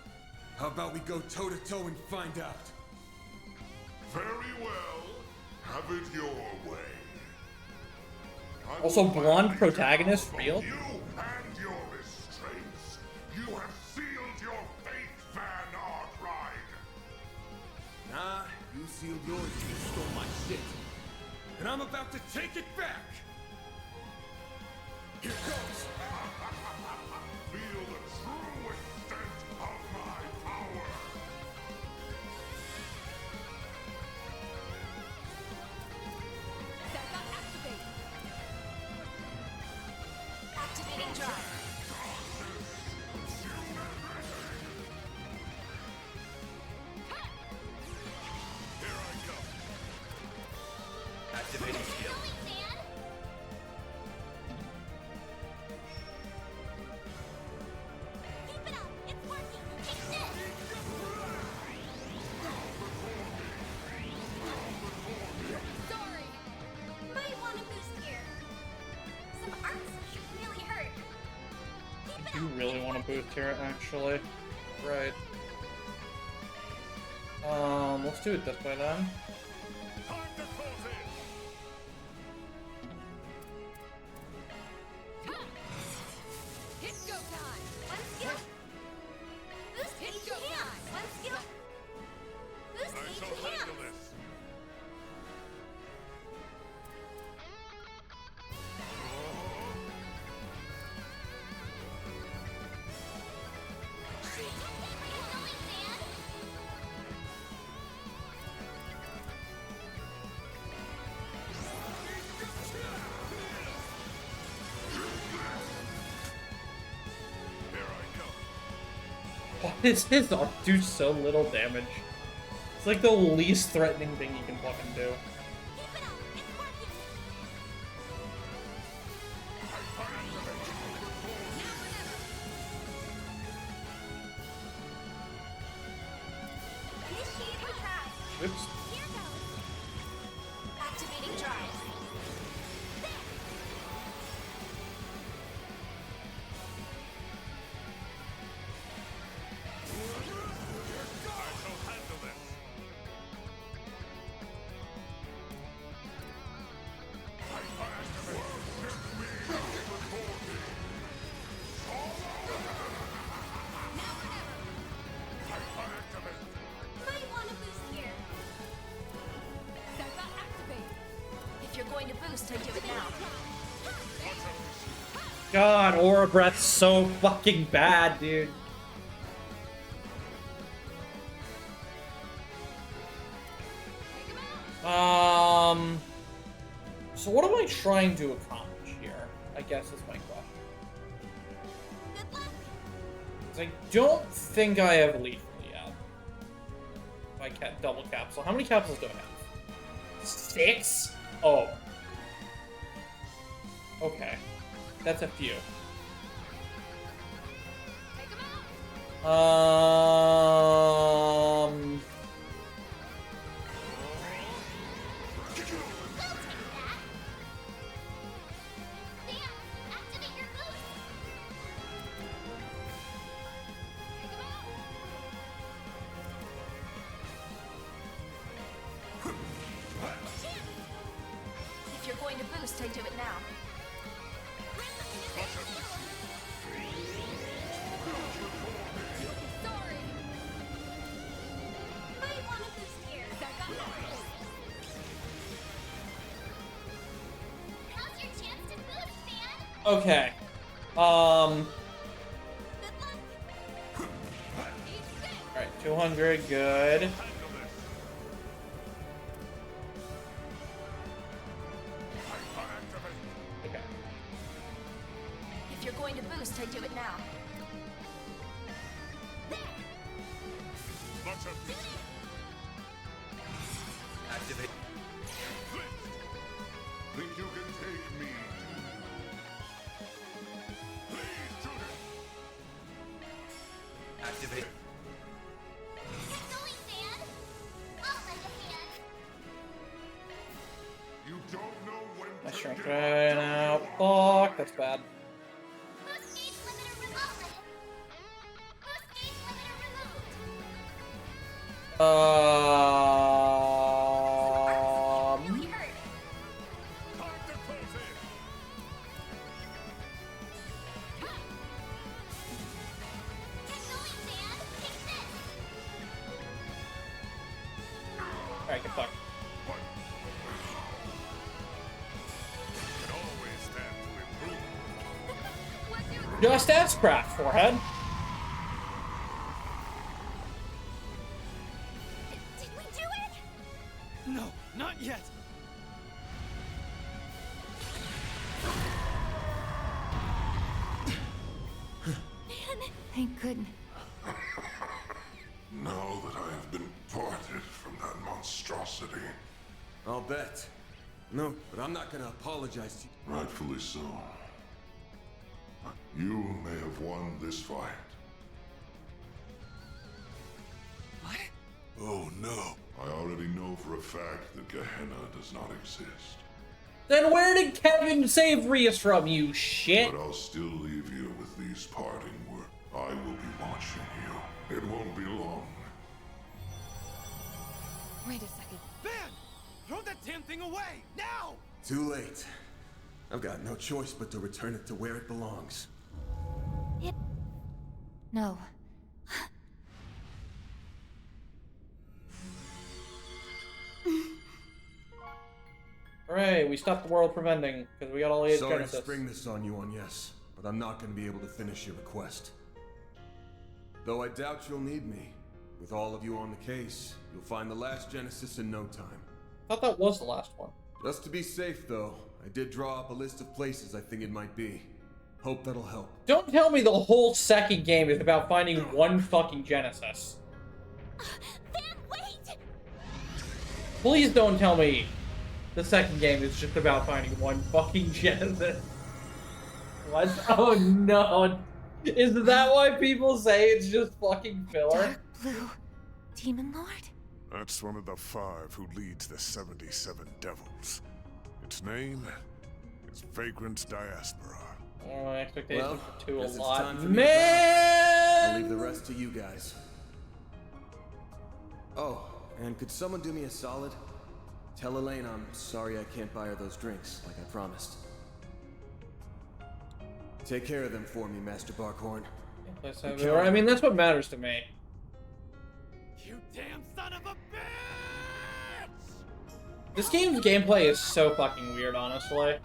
How about we go toe to toe and find out? Very well. Have it your way. Also, blonde protagonist, real? You and your restraints. You have sealed your fate, Van Arkride. Nah, you sealed yours and you stole my shit. And I'm about to take it back! Here goes! Feel the true extent of my power. Activating drive. Here I go. Activating skill. Keep it up. It's working. Take this. Sorry. Might want to boost here. Some arts should really hurt. Keep it You up. really want to boost here, actually. Right. Let's do it this way then. Hit go time. One skill. Boost each hand. One skill. Boost I each shall hand. handle this. Why does his arm do so little damage? It's like the least threatening thing you can fucking do. Initiate attack. Oops. Here goes. Activating drive. I shall handle this. Might want to boost here. If you're going to boost, I do it now. God, Aura Breath's so fucking bad, dude. So what am I trying to accomplish here? I guess is my question. 'Cause I don't think I have lethal yet. If I can't double capsule. How many capsules do I have? 6? Oh. Okay. That's a few. If you're going to boost, I do it now. Sorry. Might want to boost here. How's your chance to boost, Okay. Alright, 200, good. Okay. If you're going to boost, I do it now. Activate. Think you can take me? Activate. You don't know when My shrink right now. Fuck, that's bad. Alright, get fucked. Just stats craft, forehead. Did we do it? No, not yet. Thank goodness. Now that I have been parted from that monstrosity. I'll bet. No, but I'm not gonna apologize to you. Rightfully so. You may have won this fight. What? Oh no. I already know for a fact that Gehenna does not exist. Then where did Kevin save Rias from, you shit? But I'll still leave you with these parting words. I will be watching you. It won't be long. Wait a second. Van! Throw that damn thing away! Now! Too late. I've got no choice but to return it to where it belongs. No. Hooray, we stopped the world from ending, because we got all 8 Sorry to Genesis. spring this on you, yes, but I'm not going to be able to finish your request. Though I doubt you'll need me. With all of you on the case, you'll find the last Genesis in no time. I thought that was the last one. Just to be safe, though, I did draw up a list of places I think it might be. Hope that'll help. Don't tell me the whole second game is about finding one fucking Genesis. Van, wait! Please don't tell me the second game is just about finding one fucking Genesis. What? Oh no. Is that why people say it's just fucking filler? Dark Blue Demon Lord? That's one of the 5 who leads the 77 Devils. Its name is Vagrant's Diaspora. Oh, my expectations Well, for 2 a guess it's lot. time for me to Man! I'll leave the rest to you guys. Oh, and could someone do me a solid? Tell Elaine I'm sorry I can't buy her those drinks, like I promised. Take care of them for me, Master Barkhorn. I mean, that's what matters to me. You damn son of a bitch! This game's gameplay is so fucking weird, honestly.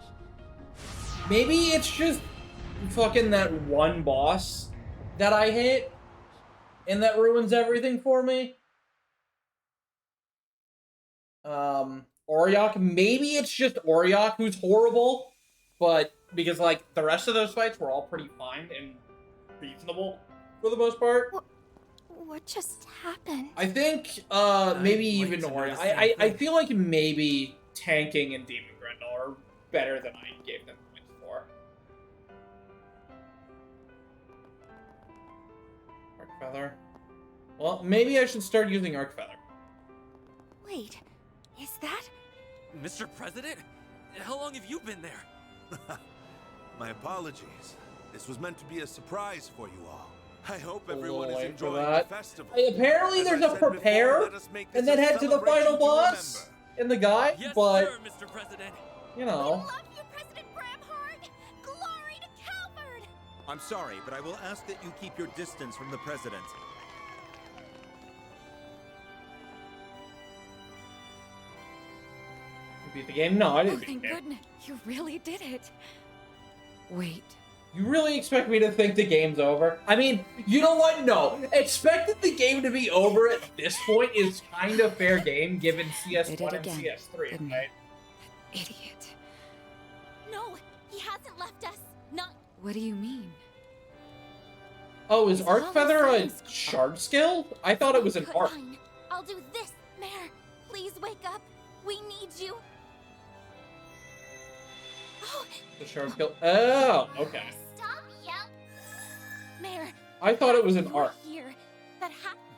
Maybe it's just fucking that one boss that I hit, and that ruins everything for me. Auriok, maybe it's just Auriok who's horrible, but because, like, the rest of those fights were all pretty fine and reasonable for the most part. What just happened? I think, maybe even Auriok. I feel like maybe tanking and Demon Grendel are better than I gave them points for. Arc Feather. Well, maybe I should start using Arc Feather. Wait, is that? Mr. President? How long have you been there? My apologies. This was meant to be a surprise for you all. I hope A everyone little is late for enjoying the that. festival. Apparently As there's I a said prepare, before, let us make and this then a head to the final celebration to boss in the guide, Yes, but, sir, Mr. President. you know. Love you, President Bramhard! Glory to Calvard! I'm sorry, but I will ask that you keep your distance from the president. You beat the game? No, I didn't beat Thank the game. goodness, you really did it. Wait. You really expect me to think the game's over? I mean, you know what? No. Expecting the game to be over at this point is kind of fair game given CS1 and CS3, right? Idiot. No, he hasn't left us. Not. What do you mean? Oh, is Arc Feather a shard skill? I thought it was an arc. Fine. I'll do this, Mare. Please wake up. We need you. Oh. The shard skill. Oh, okay. Stop yelling. Mare. I thought it was an arc. Here. That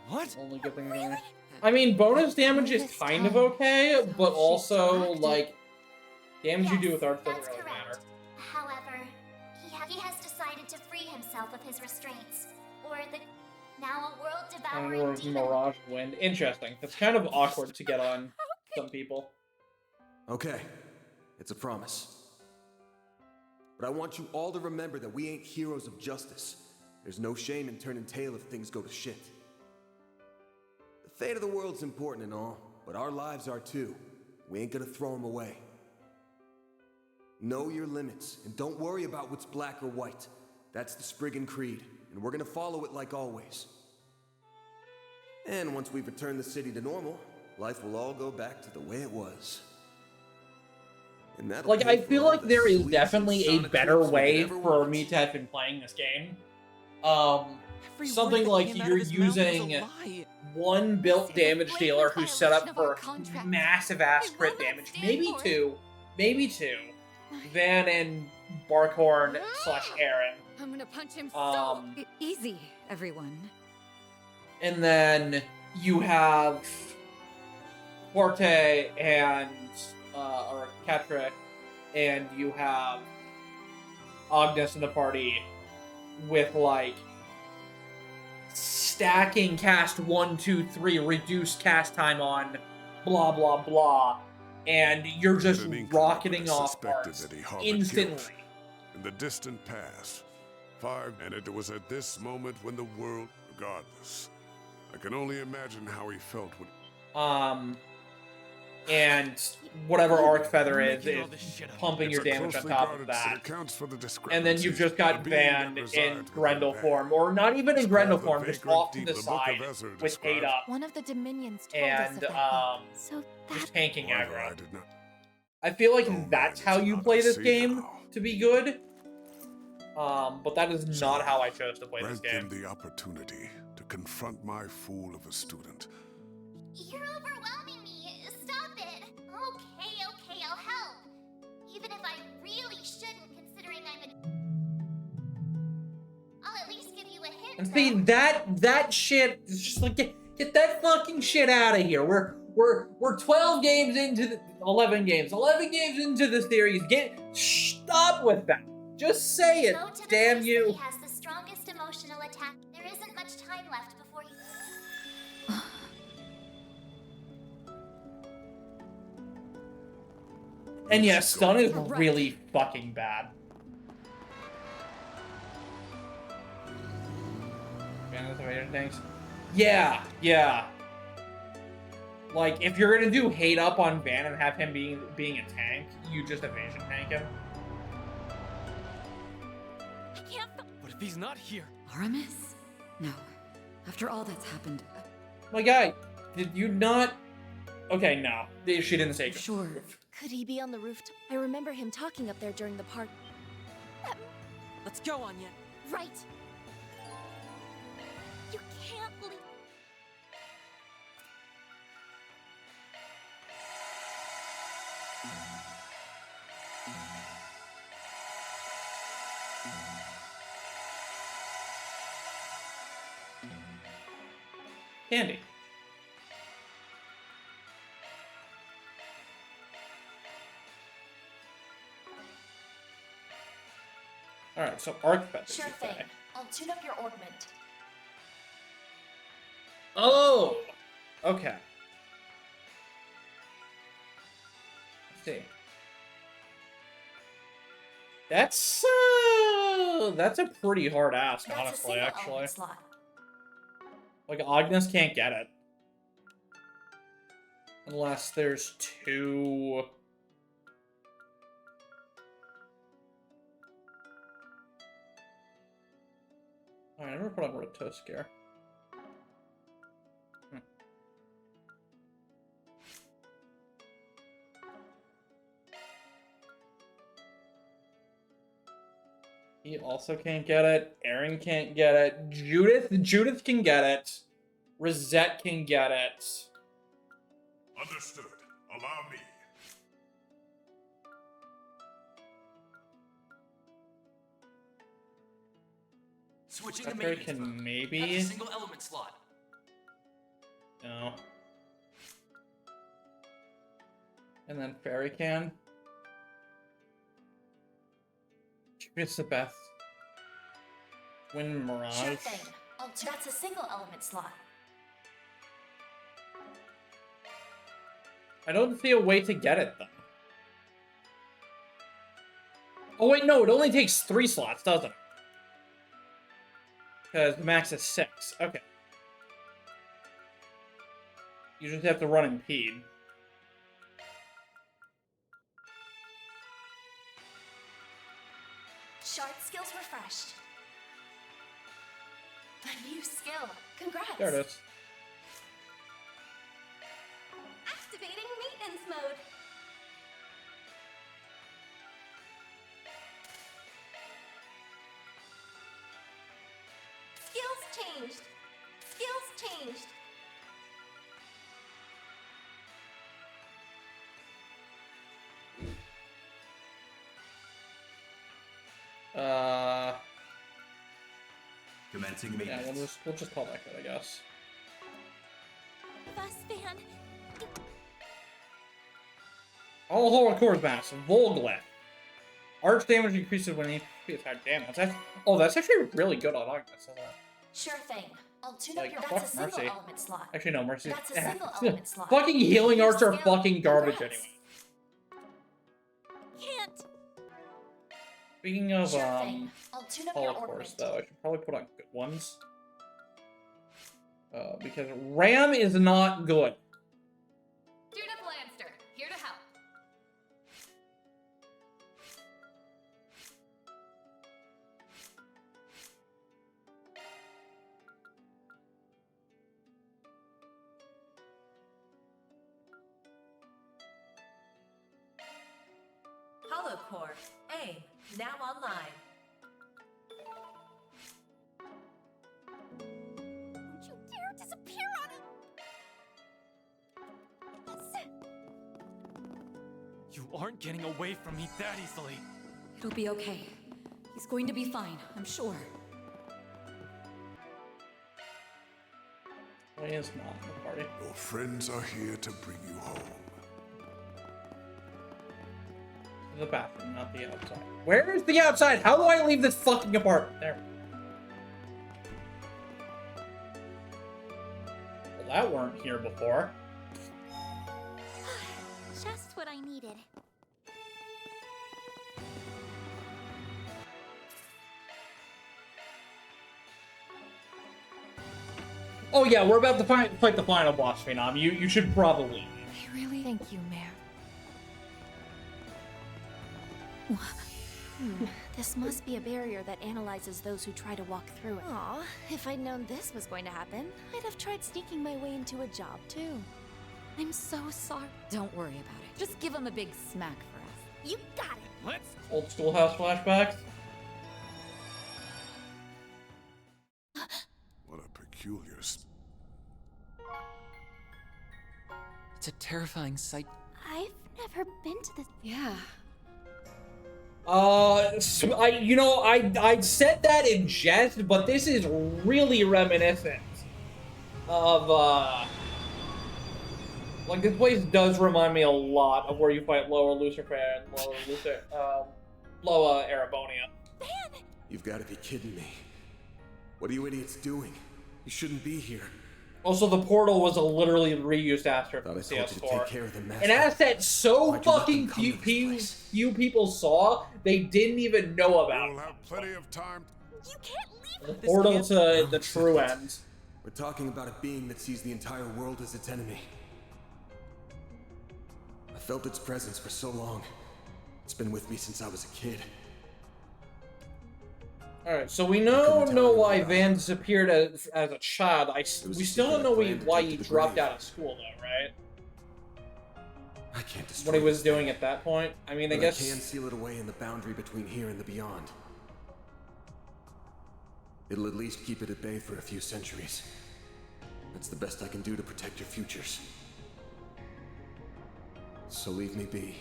What? Only good thing really? I mean, bonus damage is kind of okay, but also, like, damage you do with Arc doesn't really matter. However, he has decided to free himself of his restraints, or the now a world-devouring demon. Mirage Wind. Interesting. That's kind of awkward to get on some people. Okay, it's a promise. But I want you all to remember that we ain't heroes of justice. There's no shame in turning tail if things go to shit. The fate of the world's important and all, but our lives are too. We ain't gonna throw them away. Know your limits, and don't worry about what's black or white. That's the Spriggan Creed, and we're gonna follow it like always. And once we've returned the city to normal, life will all go back to the way it was. Like, I feel like there is definitely a better way for me to have been playing this game. Something like you're using one built damage dealer who's set up for massive ass crit damage. Maybe two. Van and Barkhorn / Aaron. I'm gonna punch him easy, everyone. And then you have Forte and or Catra, and you have Agnes in the party with like stacking cast 1, 2, 3, reduced cast time on blah blah blah, and you're just rocketing off parts instantly. In the distant past, and it was at this moment when the world, regardless, I can only imagine how he felt when. And whatever Arc Feather is pumping your damage on top of that. And then you've just got Van in Grendel form, or not even in Grendel form, just off to the side with 8 up. One of the Dominions told and us about so just tanking aggro. I feel like that's how you play this game to be good. But that is not how I chose to play this game. Grant them the opportunity to confront my fool of a student. You're overwhelming me. Stop it. Okay, I'll help. Even if I really shouldn't, considering I'll at least give you a hint. And see, that shit is just like, get that fucking shit out of here. We're 12 games into the 11 games into the series. Stop with that. Just say it. Damn you. He has the strongest emotional attack. There isn't much time left before he. And yeah, stun is really fucking bad. Yeah. Like, if you're gonna do hate up on Van and have him being a tank, you just evasion tank him. But if he's not here... Aramis? No. After all that's happened... My guy, did you not... Okay, no. She didn't say sure. Could he be on the rooftop? I remember him talking up there during the party. Let's go, Anya. Right. You can't leave. Candy. Alright, so Arc Feather. Sure thing. I'll tune up your ornament. Oh! Okay. Let's see. That's a pretty hard ask, honestly, actually. Like, Agnes can't get it. Unless there's 2... I never put on Rotosk here. He also can't get it. Aaron can't get it. Judith can get it. Rosette can get it. Understood. Allow me. Switching That to Fairy maintenance mode. can maybe. That's a single element slot. No. And then Fairy can. It's the best. Twin Mirage. Sure thing. That's a single element slot. I don't see a way to get it though. Oh wait, no, it only takes 3 slots, doesn't it? Because the max is 6. Okay. You just have to run impede. Shard skills refreshed. A new skill. Congrats. There it is. Activating maintenance mode. Skills changed. Skills changed. Commencing Yeah, maintenance. we'll just call that good, I guess. Bus fan. All horror cores mass. Volglet. Arch damage increases when HP attack damage. That's actually really good on August, isn't it? Sure thing. I'll tune Like, up your. fuck That's a single Mercy. element slot. Actually, no, Mercy. That's a single element slot. Fucking healing New arts are skill. fucking garbage Congrats. anyway. Can't. Speaking of, Sure thing. I'll tune up your Hollow cores, ornament. though, I should probably put on good ones. Because RAM is not good. Judith Lanster, here to help. Hollow Core. AIM. Now online. Don't you dare disappear on it. You aren't getting away from me that easily. It'll be okay. He's going to be fine, I'm sure. Why is not in the party? Your friends are here to bring you home. The bathroom, not the outside. Where is the outside? How do I leave this fucking apartment? There. Well, that weren't here before. Just what I needed. Oh yeah, we're about to fight the final boss, Phenom. You should probably leave. I really thank you, Mare. This must be a barrier that analyzes those who try to walk through it. Aw, if I'd known this was going to happen, I'd have tried sneaking my way into a job, too. I'm so sorry. Don't worry about it. Just give him a big smack for us. You got it. Let's. Old schoolhouse flashbacks. What a peculiar. It's a terrifying sight. I've never been to this. Yeah. So I said that in jest, but this is really reminiscent of, like, this place does remind me a lot of where you fight Lower Lucifer and Lower Erebonia. You've got to be kidding me. What are you idiots doing? You shouldn't be here. Also, the portal was a literally reused asset from CS4. An asset so fucking few people saw, they didn't even know about. We'll have plenty of time. You can't leave The portal to the true end. We're talking about a being that sees the entire world as its enemy. I felt its presence for so long. It's been with me since I was a kid. Alright, so we know why Van disappeared as a child. We still don't know why he dropped out of school, though, right? I can't destroy What he was this doing thing, at that point. I mean, I but guess... I can seal it away in the boundary between here and the beyond. It'll at least keep it at bay for a few centuries. That's the best I can do to protect your futures. So leave me be.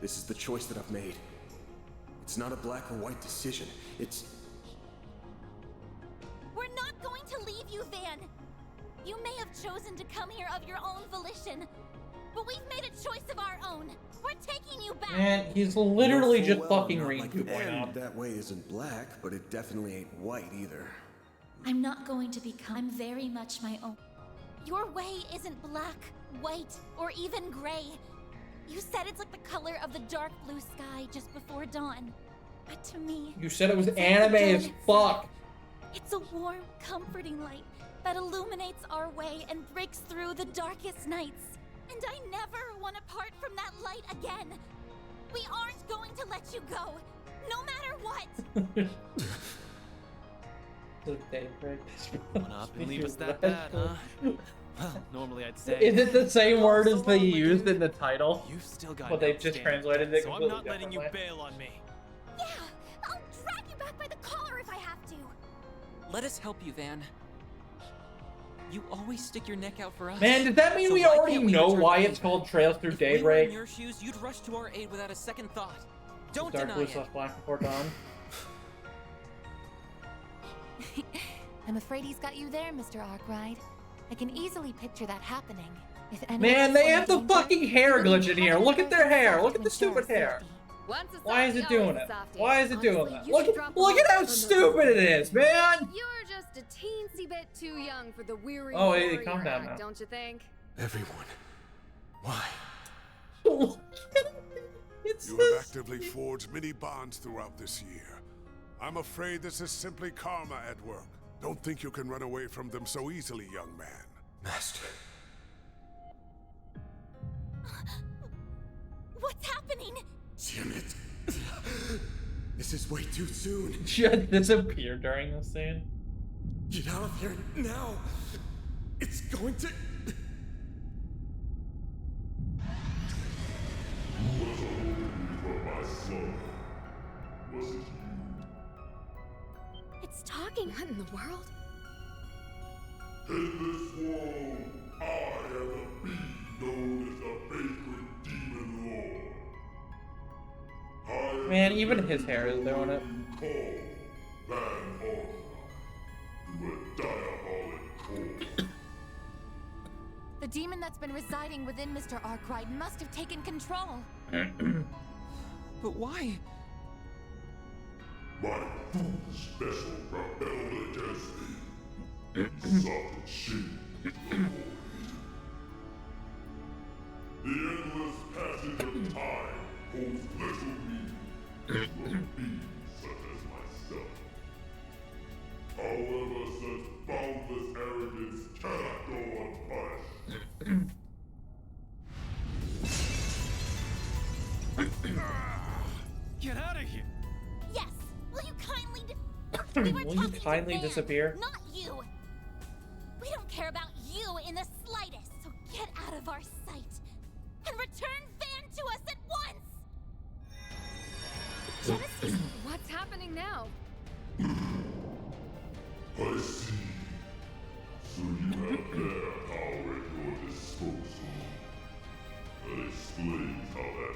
This is the choice that I've made. It's not a black or white decision. It's... We're not going to leave you, Van. You may have chosen to come here of your own volition, but we've made a choice of our own. We're taking you back. Man, he's literally just fucking reading 2.0. And that way isn't black, but it definitely ain't white either. I'm not going to become. I'm very much my own. Your way isn't black, white, or even gray. You said it's like the color of the dark blue sky just before dawn. But to me, You said it was it's like anime the dawn as itself. fuck. It's a warm, comforting light that illuminates our way and breaks through the darkest nights. And I never want to part from that light again. We aren't going to let you go, no matter what. The Daybreak. Went up and leave us that bad, huh? Well, normally I'd say. Is it the same word as they used in the title? You've still got. But they've just translated it So I'm completely not letting you differently. bail on me. Yeah, I'll drag you back by the collar if I have to. Let us help you, Van. You always stick your neck out for us. Man, does that mean So we why already can't we know return why the it's favor? called Trails Through If we were Daybreak? in your shoes, you'd rush to our aid without a second thought. Don't Dark deny blue it. / black before dawn. I'm afraid he's got you there, Mr. Arkwright. I can easily picture that happening. If anyone Man, is they in have the danger, fucking hair you glitch in here. Look at their hair. Look at the to ensure stupid hair. safety. Why is it doing it? softie. Why is it doing Honestly, that? you Look, should drop look them at how off from the- stupid it is, man! You're just a teensy bit too young for the weary Oh, hey, warrior calm down act, now. don't you think? Everyone. Why? You have actively forged many bonds throughout this year. I'm afraid this is simply karma at work. Don't think you can run away from them so easily, young man. Master. What's happening? Damn it. This is way too soon. Just disappeared during this scene. Get out of here now. It's going to... It's talking. What in the world? In this world, I am the being known as the Vagrant Demon Lord. Man, even his hair is doing it. Call Van Orra to a diabolic cause. The demon that's been residing within Mr. Arkwright must have taken control. But why? My food special rebelled against me. He suffered shame to the void. The endless passage of time holds little meaning to a being such as myself. However, such boundless arrogance cannot go unpunished. Get out of here! Yes. Will you kindly? Will you kindly disappear? Not you. We don't care about you in the slightest. So get out of our sight and return Van to us at once. Genesis, what's happening now? I see. So you have their power at your disposal. That explains how that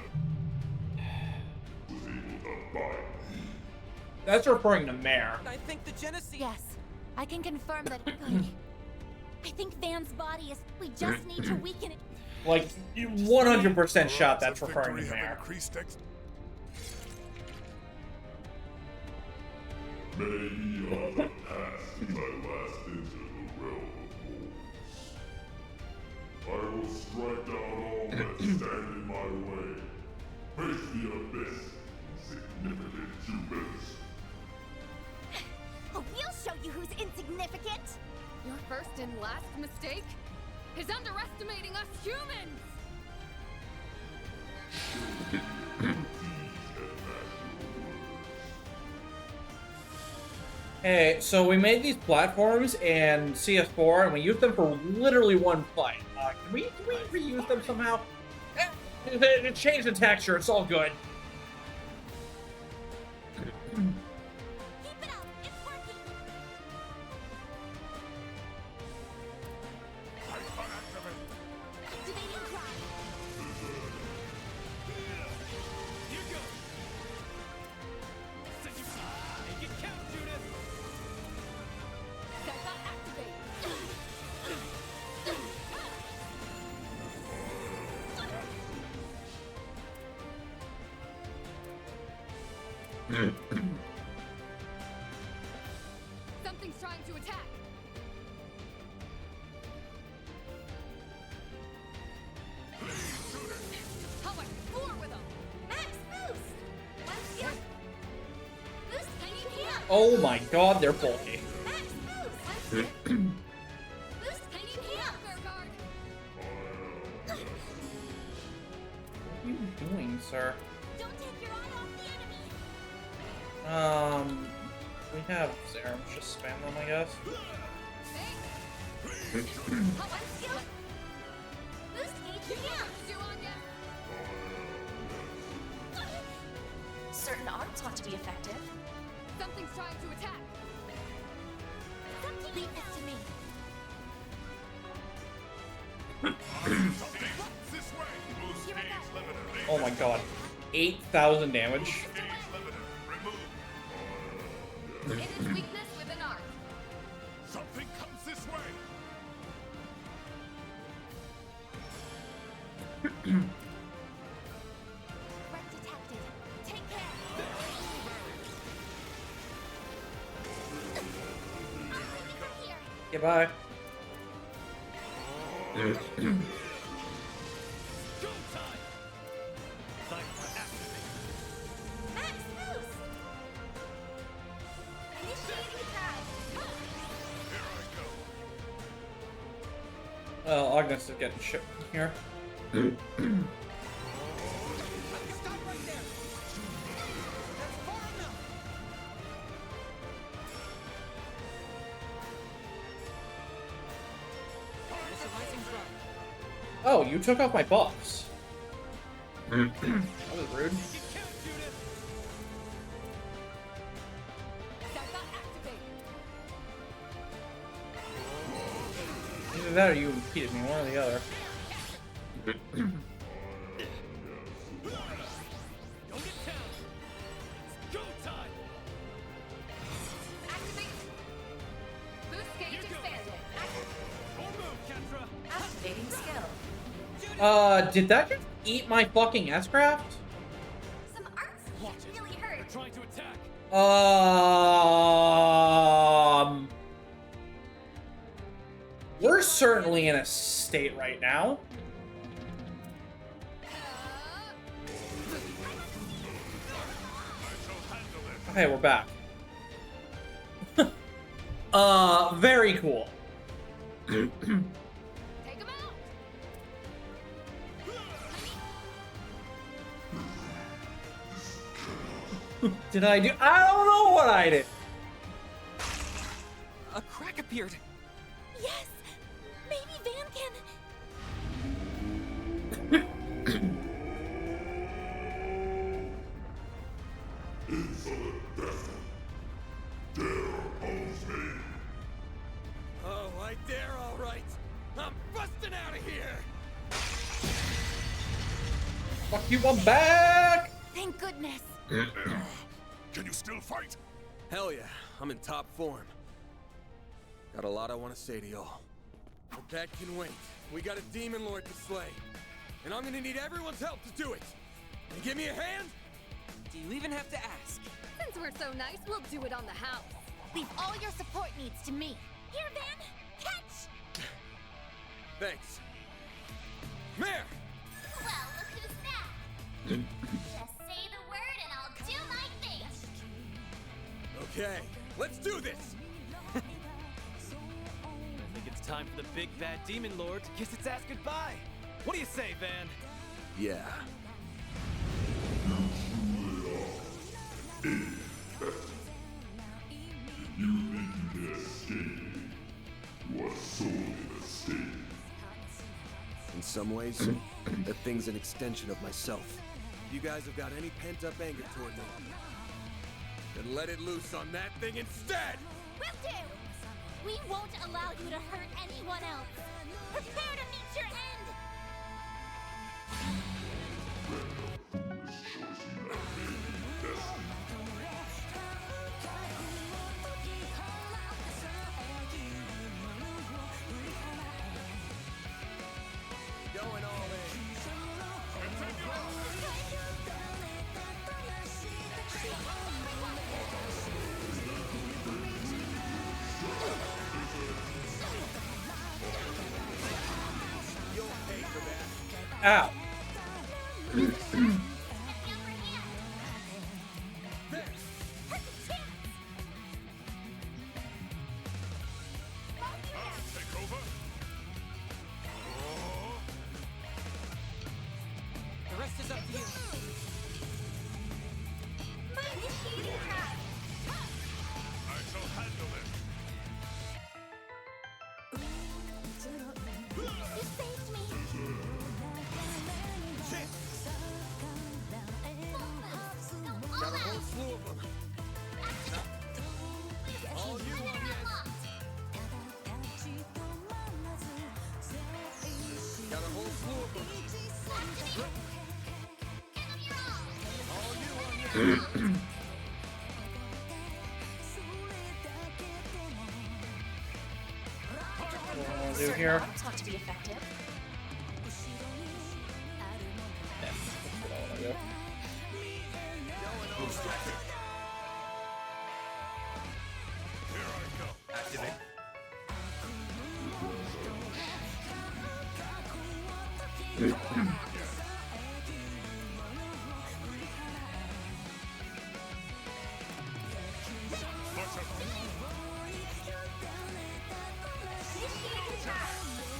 was able to bite me. That's referring to Mare. I think the Genesis. Yes, I can confirm that. Good. I think Van's body is. We just need to weaken it. Like, 100% shot that's referring to Victory have Mare. increased Many eons have passed since I last entered the realm of wolves. I will strike down all that stand in my way. Face the abyss, insignificant humans. Oh, we'll show you who's insignificant. Your first and last mistake is underestimating us humans. Hey, so we made these platforms in CS4, and we used them for literally one fight. Can we reuse them somehow? Change the texture. It's all good. Something's trying to attack. How much more with them? Max boost! Let's go! Boost tiny hand! Oh my god, they're bulky. Max boost! Boost tiny hand! What are you doing, sir? Don't take your eye off the enemy! We have serums. Just spam them, I guess. Certain arts ought to be effective. Something's trying to attack. Leave this to me. Oh my god. 8,000 damage. It is weakness with an art. Something comes this way. Threat detected. Take care. I'm leaving from here. Goodbye. Max boost! Initiating attack. Well, Agnes is getting shit here. Oh, you took off my buffs. That was rude. Either that or you impeded me, one or the other. Activating skill. Did that just eat my fucking S-Craft? Some arts really hurt. Trying to attack. We're certainly in a state right now. Okay, we're back. Very cool. Take him out. Did I do? I don't know what I did. A crack appeared. Yes! Maybe Van can... Insolent bastard. Dare oppose me? Oh, I dare, all right. I'm busting out of here. Fuck you, I'm back. Thank goodness. Can you still fight? Hell yeah, I'm in top form. Got a lot I want to say to y'all. But that can wait. We got a demon lord to slay. And I'm gonna need everyone's help to do it. Can you give me a hand? Do you even have to ask? Since we're so nice, we'll do it on the house. Leave all your support needs to me. Here, Van! Catch! Thanks. Mare! Well, look who's back. Just say the word and I'll do my thing. Okay, let's do this! I think it's time for the big bad demon lord to kiss its ass goodbye. What do you say, Van? Yeah. You escaping. You are sorely mistaken. In some ways, that thing's an extension of myself. If you guys have got any pent-up anger toward me, then let it loose on that thing instead! Will do! We won't allow you to hurt anyone else. Prepare to meet your end! Foolish choice you have made in destiny. Going all in. You'll pay for that. Ow. Take over. The rest is up to you. I shall handle it. You saved me! Got a whole slew of them. All you on Got a whole slew of them. All you on What do I want to do here? Talk to be effective. Yeah, that's what I want to do. Here I go. Activate.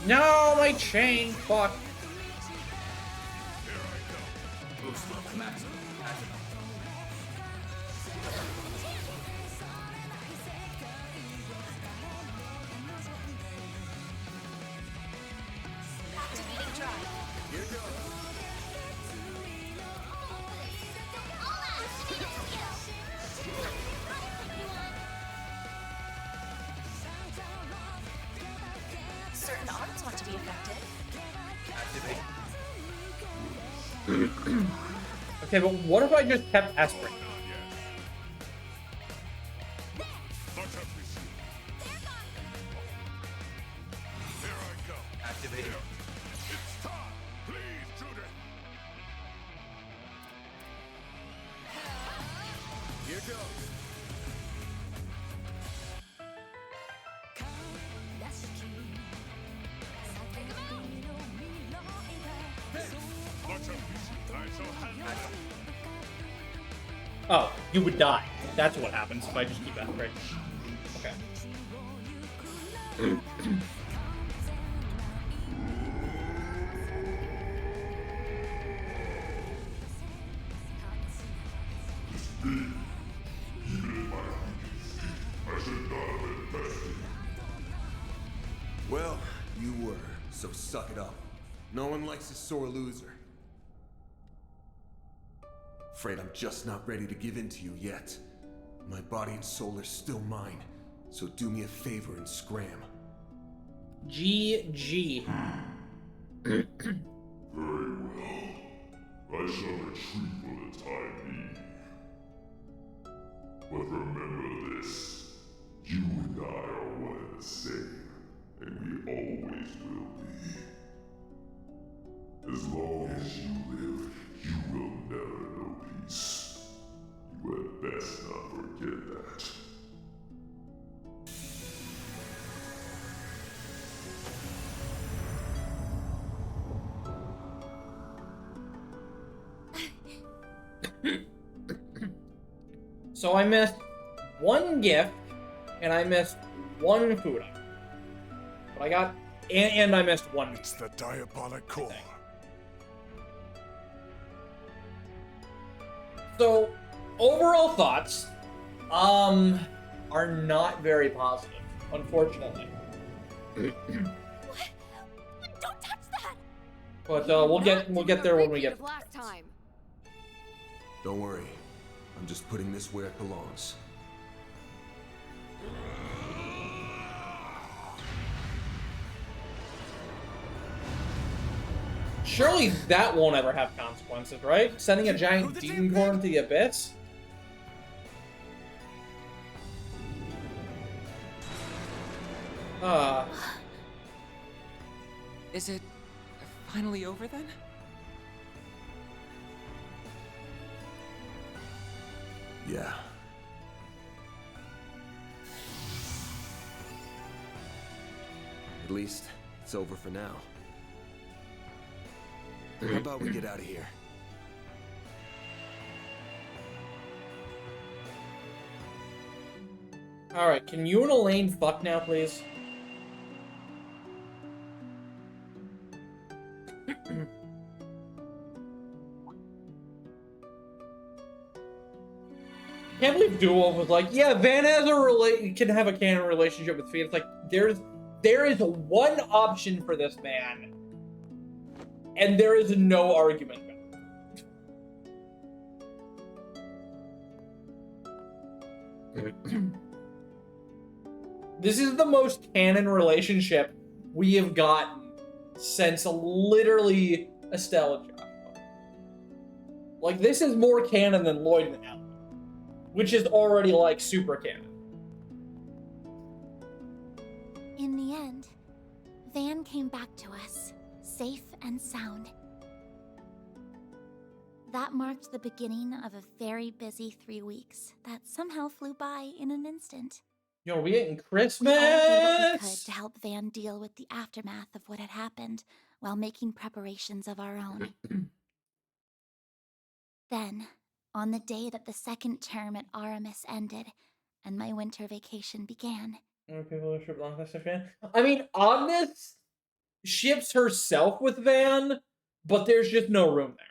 No, my chain. Fuck. Boost level maximum. Activate. Activating drive. Here goes. Certain arts want to be effective. Activate. Okay, but what if I just kept aspirin? Activate. It's time. Please, Judith. Here goes. Watch out, I shall handle it. Oh, you would die. That's what happens if I just keep aspirin. Okay. I should not have been bested. Well, you were, so suck it up. No one likes a sore loser. Afraid I'm just not ready to give in to you yet. My body and soul are still mine, so do me a favor and scram. GG. Very well. I shall retreat for the time being. But remember this. You and I are one and the same, and we always will be. As long as you live, you will never know peace. You had best not forget that. So I missed one gift, and I missed one food item. But I got, and I missed one. It's the diabolic core. So, overall thoughts, are not very positive. unfortunately. Don't touch that! But we'll get there when we get. Last time. Don't worry. I'm just putting this where it belongs. Surely that won't ever have consequences, right? Sending a giant demon core into the abyss? Is it finally over then? Yeah. At least, it's over for now. How about we get out of here? Alright, can you and Elaine fuck now, please? I can't believe Duo was like, yeah, Van has can have a canon relationship with Fee. It's like, there is one option for this man, and there is no argument about it. This is the most canon relationship we have gotten since literally Estelle and Joshua. Like, this is more canon than Lloyd and Ellen, which is already, like, super canon. In the end, Van came back to us, safe and sound. That marked the beginning of a very busy 3 weeks that somehow flew by in an instant. Yo, are we getting Christmas? We all did what we could to help Van deal with the aftermath of what had happened while making preparations of our own. Then, on the day that the second term at Aramis ended and my winter vacation began. I mean, Agnes ships herself with Van, but there's just no room there,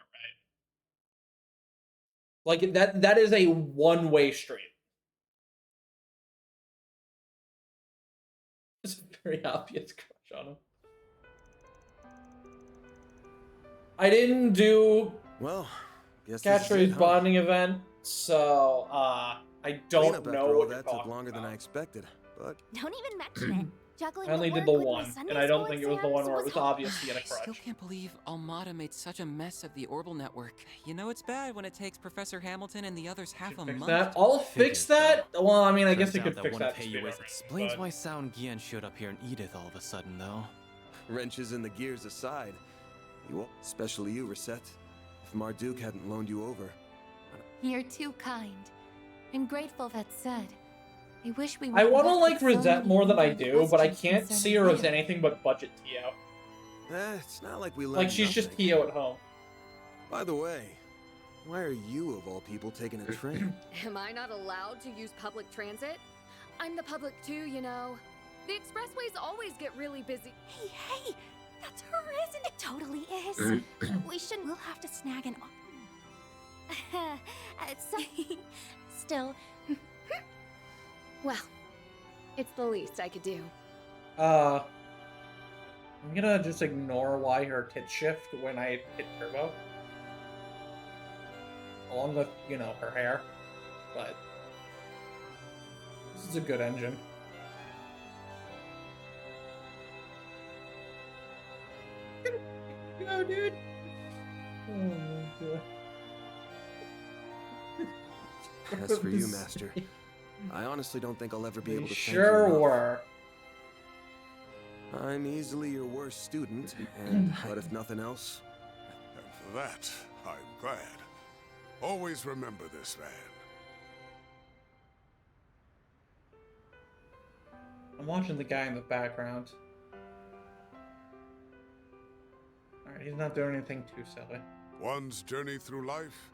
right? Like, that is a one-way street. It's a very obvious crush on him. I didn't do Catchphrase bonding event, so I don't know what that took longer than I expected, but don't even mention it. Juggling I only did the one, and I don't think it was the one where it was obvious he had a crush. I still can't believe Almada made such a mess of the orbital network. You know it's bad when it takes Professor Hamilton and the others half a month. I'll fix that. Well, I mean, I guess it could fix one that. of Heiyui's explains why Sound Gian showed up here in Edith all of a sudden, though. Wrenches in the gears aside, especially you, Reset. If Marduk hadn't loaned you over. You're too kind. And grateful, that said. I wish we I want to like so Rosette more than I do, but I can't questions see her as concerning anything but budget Tio. It's not like we learned Like, she's just nothing. Tio at home. By the way, why are you, of all people, taking a train? Am I not allowed to use public transit? I'm the public too, you know. The expressways always get really busy. Hey, that's her, isn't it? Totally is. We'll have to snag an... Still... Well, it's the least I could do. I'm gonna just ignore why her tits shift when I hit turbo. Along with, you know, her hair. But this is a good engine. Go, dude. Oh my god. As for you, Master, I honestly don't think I'll ever be able to thank you Sure enough. were. I'm easily your worst student, and but if nothing else, And for that, I'm glad. Always remember this, Van. I'm watching the guy in the background. Alright, he's not doing anything too silly. One's journey through life,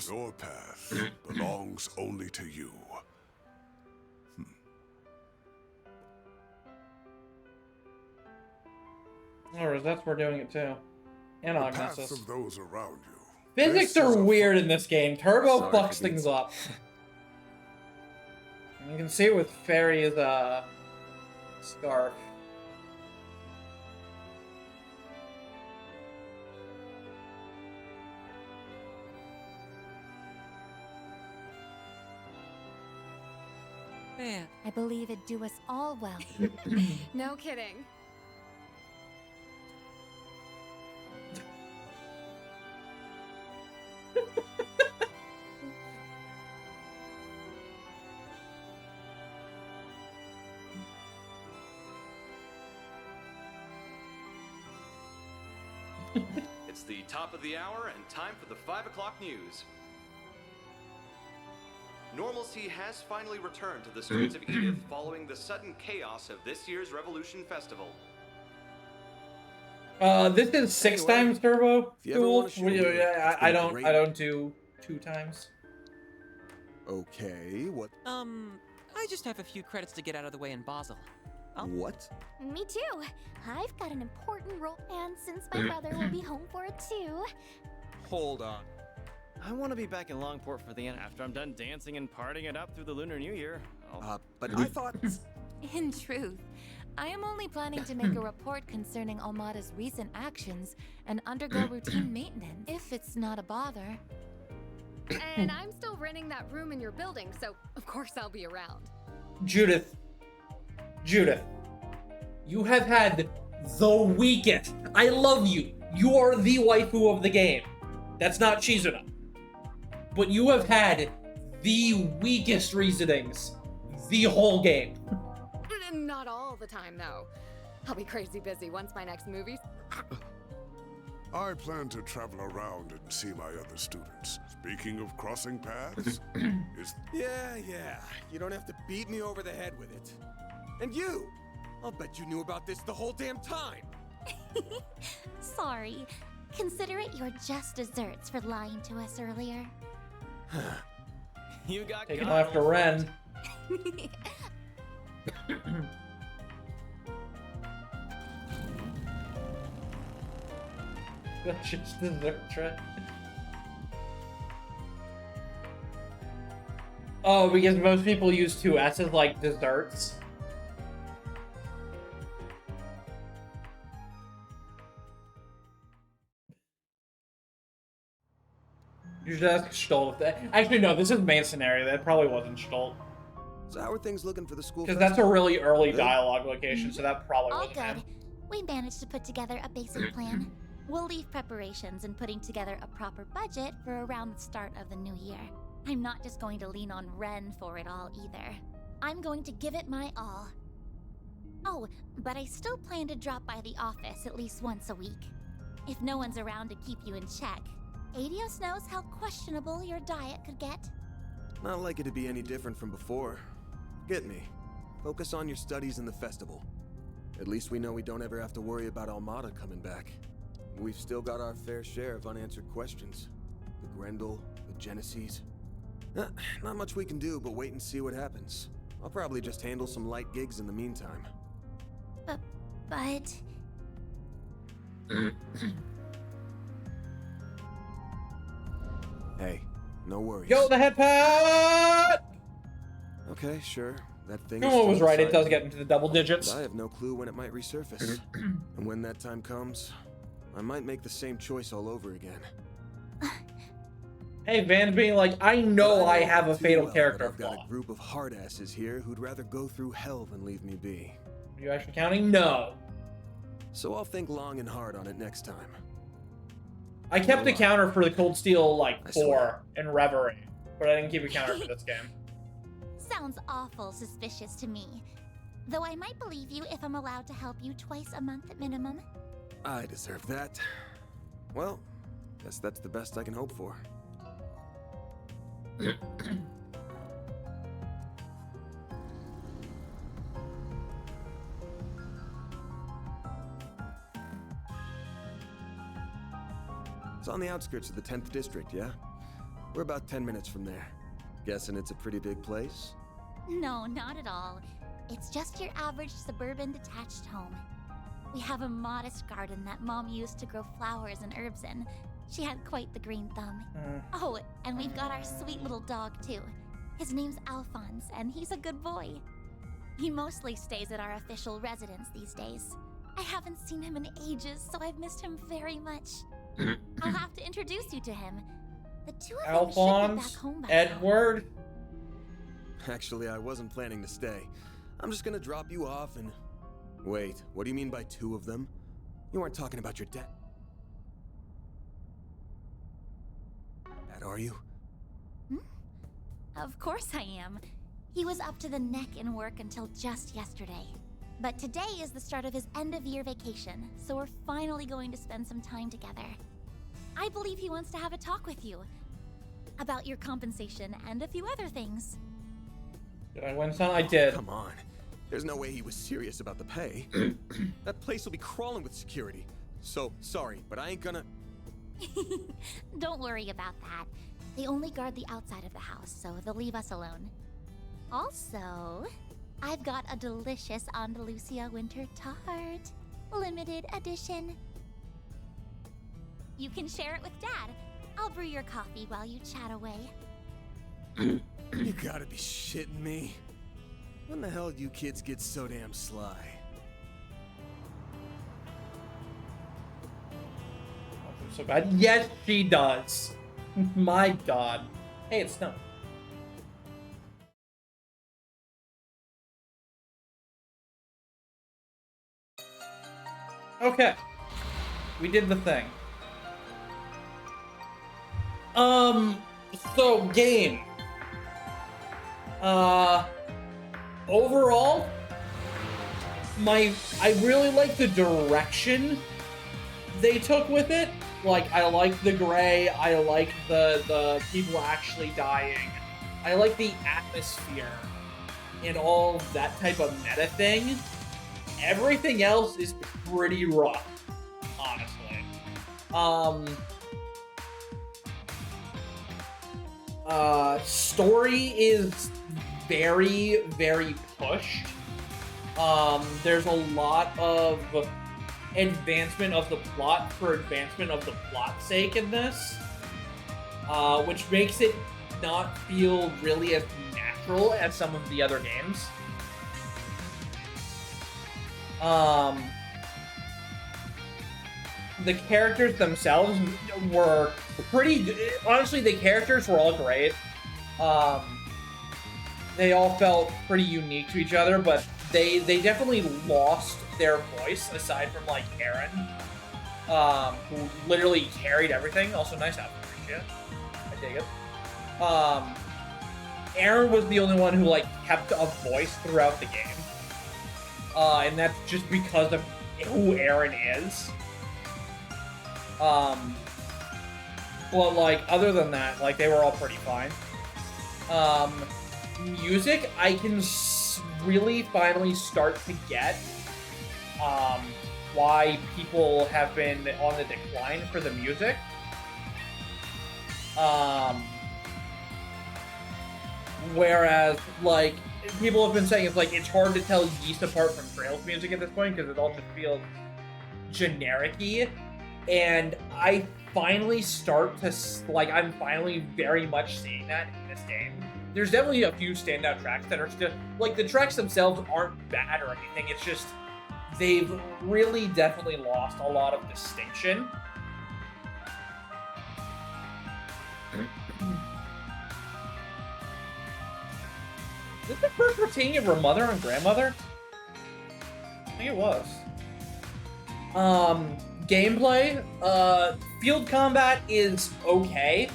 your path belongs only to you. Or that's we're doing it too. And The paths Ognesis. of those around you. Physics This is are a weird in this game. Turbo Sorry fucks for things up. You can see it with Fairy's Scarf. Man, I believe it'd do us all well. No kidding. It's the top of the hour and time for the 5 o'clock news. Normalcy has finally returned to the streets of Edith following the sudden chaos of this year's Revolution Festival. This is 6 times turbo. if you ever wanna shoot me, it's I been great. don't do 2 times. Okay, what? I just have a few credits to get out of the way in Basel. What? Me too. I've got an important role, and since my brother will be home for it too. Hold on. I want to be back in Longport for the end after I'm done dancing and partying it up through the Lunar New Year. But I thought... In truth, I am only planning to make a report concerning Almada's recent actions and undergo routine maintenance, if it's not a bother. And I'm still renting that room in your building, so of course I'll be around. Judith, you have had the weakest. I love you. You are the waifu of the game. That's not Chizuna. But you have had the weakest reasonings the whole game. Not all the time, though. I'll be crazy busy once my next movie's... I plan to travel around and see my other students. Speaking of crossing paths, is... Yeah. You don't have to beat me over the head with it. And you! I'll bet you knew about this the whole damn time! Sorry. Consider it your just desserts for lying to us earlier. You got Taking after Ren. That's just dessert trend. Oh, because most people use 2 S's like desserts. You should ask Stolt if that. Actually, no, this is main scenario. That probably wasn't Stolt. So how are things looking for the school? Because that's a really early Good? dialogue location, so that probably All wasn't good. him. We managed to put together a basic plan. We'll leave preparations and putting together a proper budget for around the start of the new year. I'm not just going to lean on Ren for it all either. I'm going to give it my all. Oh, but I still plan to drop by the office at least once a week. If no one's around to keep you in check, Adios knows how questionable your diet could get. Not like it'd be any different from before. Get me. Focus on your studies and the festival. At least we know we don't ever have to worry about Almada coming back. We've still got our fair share of unanswered questions. The Grendel, the Genesees. Not much we can do but wait and see what happens. I'll probably just handle some light gigs in the meantime. But... Hey, no worries. Yo, the head pat! Okay, sure. That thing Kumo was still right, it inside does me, get into the double digits. but I have no clue when it might resurface. And when that time comes, I might make the same choice all over again. Hey, Van's being like, I know I have a Too fatal well character that I've got flaw. a group of hardasses here who'd rather go through hell than leave me be. Are you actually counting? No. So I'll think long and hard on it next time. I kept a counter for the Cold Steel, like, I 4 in Reverie, but I didn't keep a counter for this game. Sounds awful suspicious to me. Though I might believe you if I'm allowed to help you twice a month at minimum. I deserve that. Well, guess that's the best I can hope for. It's on the outskirts of the 10th district, yeah? We're about 10 minutes from there. Guessing it's a pretty big place? No, not at all. It's just your average suburban detached home. We have a modest garden that Mom used to grow flowers and herbs in. She had quite the green thumb. Oh, and we've got our sweet little dog, too. His name's Alphonse, and he's a good boy. He mostly stays at our official residence these days. I haven't seen him in ages, so I've missed him very much. I'll have to introduce you to him. The two of them should be back Alphonse, home by Edward. Actually, I wasn't planning to stay. I'm just gonna drop you off and... Wait, what do you mean by two of them? You aren't talking about your dad, are you? Of course I am. He was up to the neck in work until just yesterday. But today is the start of his end-of-year vacation, so we're finally going to spend some time together. I believe he wants to have a talk with you. About your compensation and a few other things. Did I win some? I did. Come on. There's no way he was serious about the pay. That place will be crawling with security. So, sorry, but I ain't gonna... Don't worry about that. They only guard the outside of the house, so they'll leave us alone. Also, I've got a delicious Andalusia winter tart. Limited edition. You can share it with Dad. I'll brew your coffee while you chat away. You gotta be shitting me. When the hell do you kids get so damn sly? So bad. Yes, she does. My God. Hey, it's snowing. Okay. We did the thing. So game. Overall, I really like the direction they took with it. Like, I like the gray, I like the people actually dying, I like the atmosphere and all that type of meta thing. Everything else is pretty rough, honestly. Story is very, very pushed. There's a lot of advancement of the plot for advancement of the plot's sake in this, which makes it not feel really as natural as some of the other games. The characters themselves were pretty good. Honestly, the characters were all great. They all felt pretty unique to each other, but they definitely lost their voice, aside from, like, Aaron, who literally carried everything. Also, nice outfit, shit. I dig it. Aaron was the only one who, like, kept a voice throughout the game. And that's just because of who Aaron is. But, like, other than that, like, they were all pretty fine. Music, I can really finally start to get why people have been on the decline for the music. Whereas, like, people have been saying it's hard to tell Yeast apart from Trail's music at this point because it all just feels generic-y. And I finally start to, like, I'm finally very much seeing that in this game. There's definitely a few standout tracks that are still, like, the tracks themselves aren't bad or anything. It's just, they've really definitely lost a lot of distinction. Is this the first we're seeing of her mother and grandmother? I think it was. Gameplay, field combat is okay.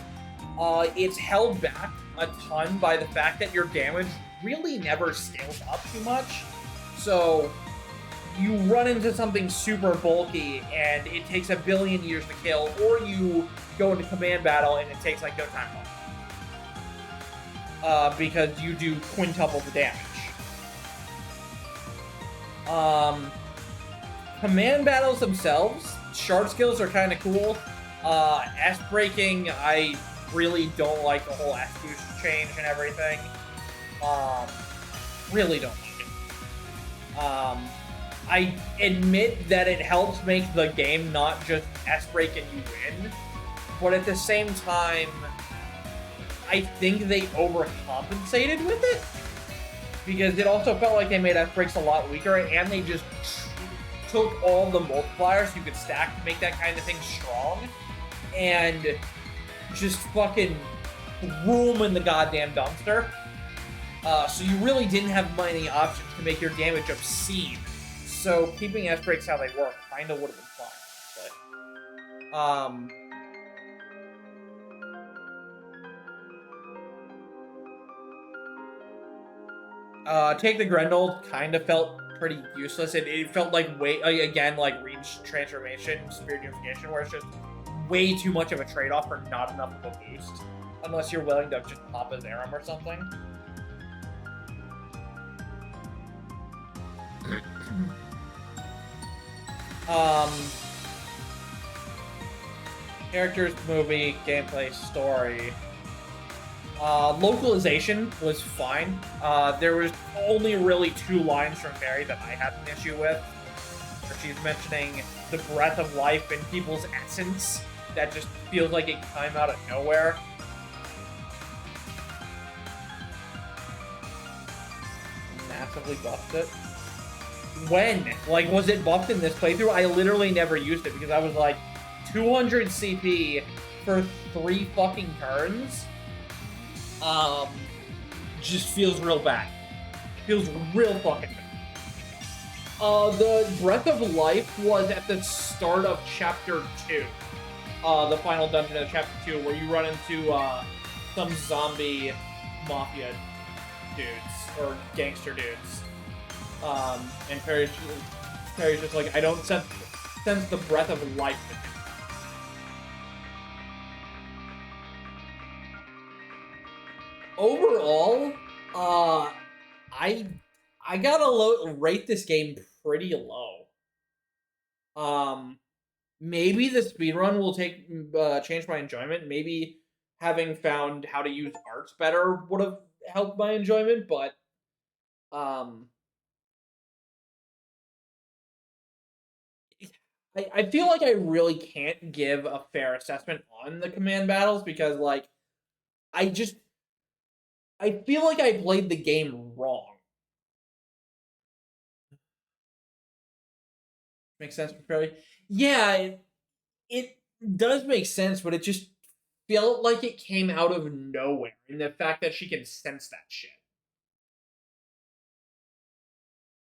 It's held back a ton by the fact that your damage really never scales up too much. So you run into something super bulky and it takes a billion years to kill, or you go into command battle and it takes like no time off. Because you do quintuple the damage. Command battles themselves, shard skills are kind of cool. S-breaking, I really don't like the whole S-boost change and everything. Really don't like it. I admit that it helps make the game not just S-break and you win, but at the same time, I think they overcompensated with it. because it also felt like they made S-Breaks a lot weaker, and they just took all the multipliers you could stack to make that kind of thing strong, and just fucking threw them in the goddamn dumpster. So you really didn't have many options to make your damage obscene. So keeping S-Breaks how they work kind of would have been fine. Take the Grendel kind of felt pretty useless. It felt like again, like Reed's transformation, Spirit Unification, where it's just way too much of a trade-off for not enough of a boost. Unless you're willing to just pop his Aram or something. Characters, movie, gameplay, story. Localization was fine. There was only really 2 lines from Mary that I had an issue with. Where she's mentioning the breath of life in people's essence. That just feels like it came out of nowhere. Massively buffed it. When? Like, was it buffed in this playthrough? I literally never used it because I was like, 200 CP for 3 fucking turns? Just feels real bad. Feels real fucking bad. The Breath of Life was at the start of Chapter 2. The final dungeon of Chapter 2, where you run into, some zombie mafia dudes, or gangster dudes. And Perry's just like, I don't sense the breath of life in him. Overall, I gotta rate this game pretty low. Maybe the speedrun will change my enjoyment. Maybe having found how to use arts better would have helped my enjoyment, but I feel like I really can't give a fair assessment on the command battles because, like, I feel like I played the game wrong. Makes sense for Perry? Yeah, it does make sense, but it just felt like it came out of nowhere. And the fact that she can sense that shit.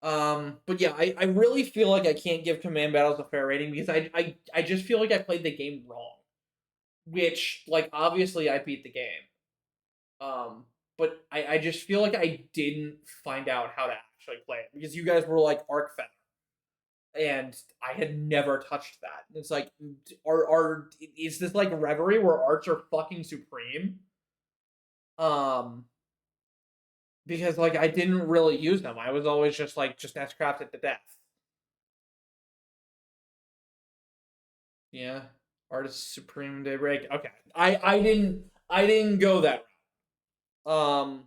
But yeah, I really feel like I can't give command battles a fair rating because I just feel like I played the game wrong. Which, like, obviously I beat the game. But I just feel like I didn't find out how to actually play it because you guys were like Arc Feather. And I had never touched that. It's like, is this like Reverie where arts are fucking supreme? Because like I didn't really use them. I was always just like S-crafted to death. Yeah, Artist Supreme Daybreak. Okay, I didn't go that route.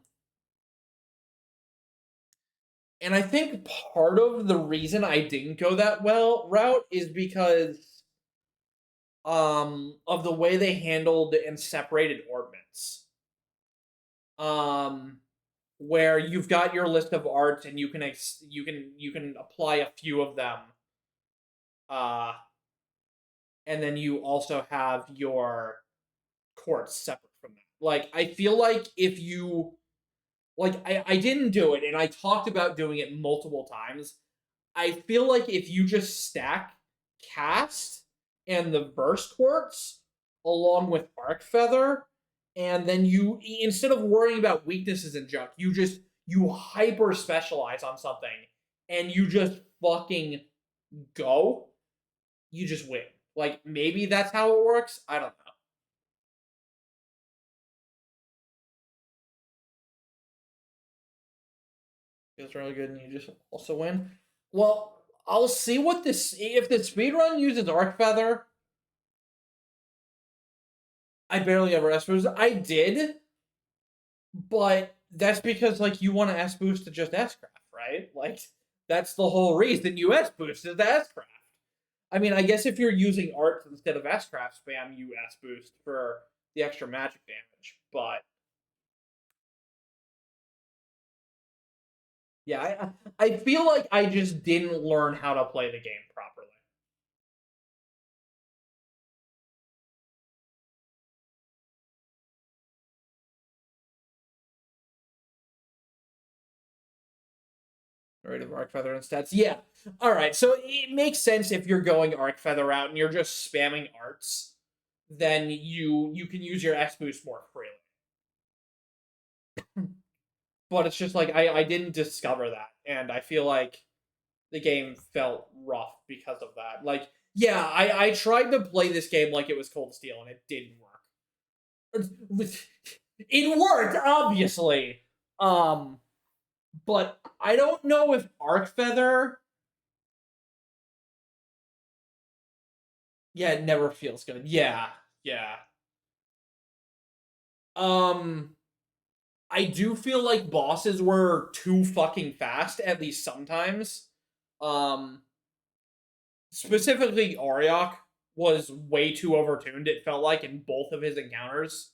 And I think part of the reason I didn't go that route is because of the way they handled and separated ordnance. Where you've got your list of arts and you can apply a few of them. And then you also have your courts separate from that. Like, I feel like if you... Like, I didn't do it, and I talked about doing it multiple times. I feel like if you just stack Cast and the Verse Quartz along with Arc Feather, and then you, instead of worrying about weaknesses and junk, you hyper specialize on something, and you just fucking go, you just win. Like, maybe that's how it works? I don't know. Feels really good, and you just also win. Well, I'll see what this... If the speedrun uses Arc Feather, I barely ever S-boost. I did, but that's because, like, you want to S-boost to just S-craft, right? Like, that's the whole reason you S-boost is the S-craft. I mean, I guess if you're using arts instead of S-craft spam, you S-boost for the extra magic damage, but Yeah, I feel like I just didn't learn how to play the game properly. Right of Arc Feather and stats. Yeah. Alright, so it makes sense if you're going Arc Feather out and you're just spamming arts, then you can use your S boost more freely. But it's just like I didn't discover that, and I feel like the game felt rough because of that. Like, yeah, I tried to play this game like it was Cold Steel, and it didn't work. It worked, obviously. But I don't know if Arc Feather. Yeah, it never feels good. Yeah, yeah. Um, I do feel like bosses were too fucking fast, at least sometimes. Um, Specifically, Auriok was way too overtuned, it felt like, in both of his encounters.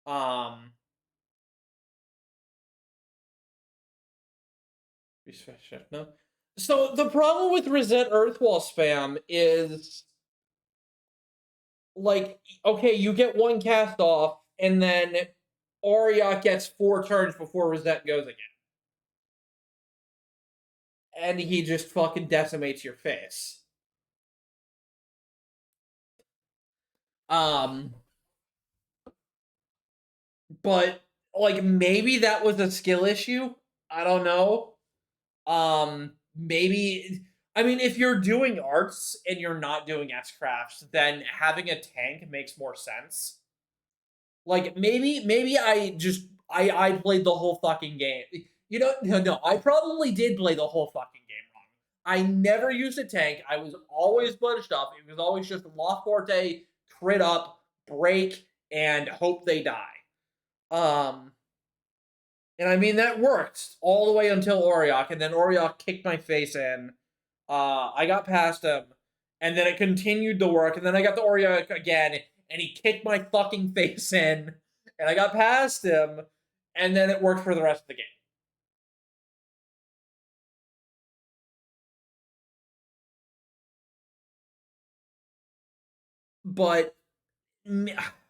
Um, no. So the problem with Reset Earthwall spam is, like, okay, you get one cast off, and then Auriok gets 4 turns before Reset goes again. And he just fucking decimates your face. Um, but like maybe that was a skill issue. I don't know. Maybe I mean if you're doing arts and you're not doing S crafts, then having a tank makes more sense. Like maybe I played the whole fucking game. You know, no, I probably did play the whole fucking game wrong. I never used a tank. I was always bunched up. It was always just La Forte, crit up, break, and hope they die. Um, and I mean that worked all the way until Auriok, and then Auriok kicked my face in. I got past him, and then it continued to work, and then I got the Auriok again, and he kicked my fucking face in, and I got past him, and then it worked for the rest of the game. But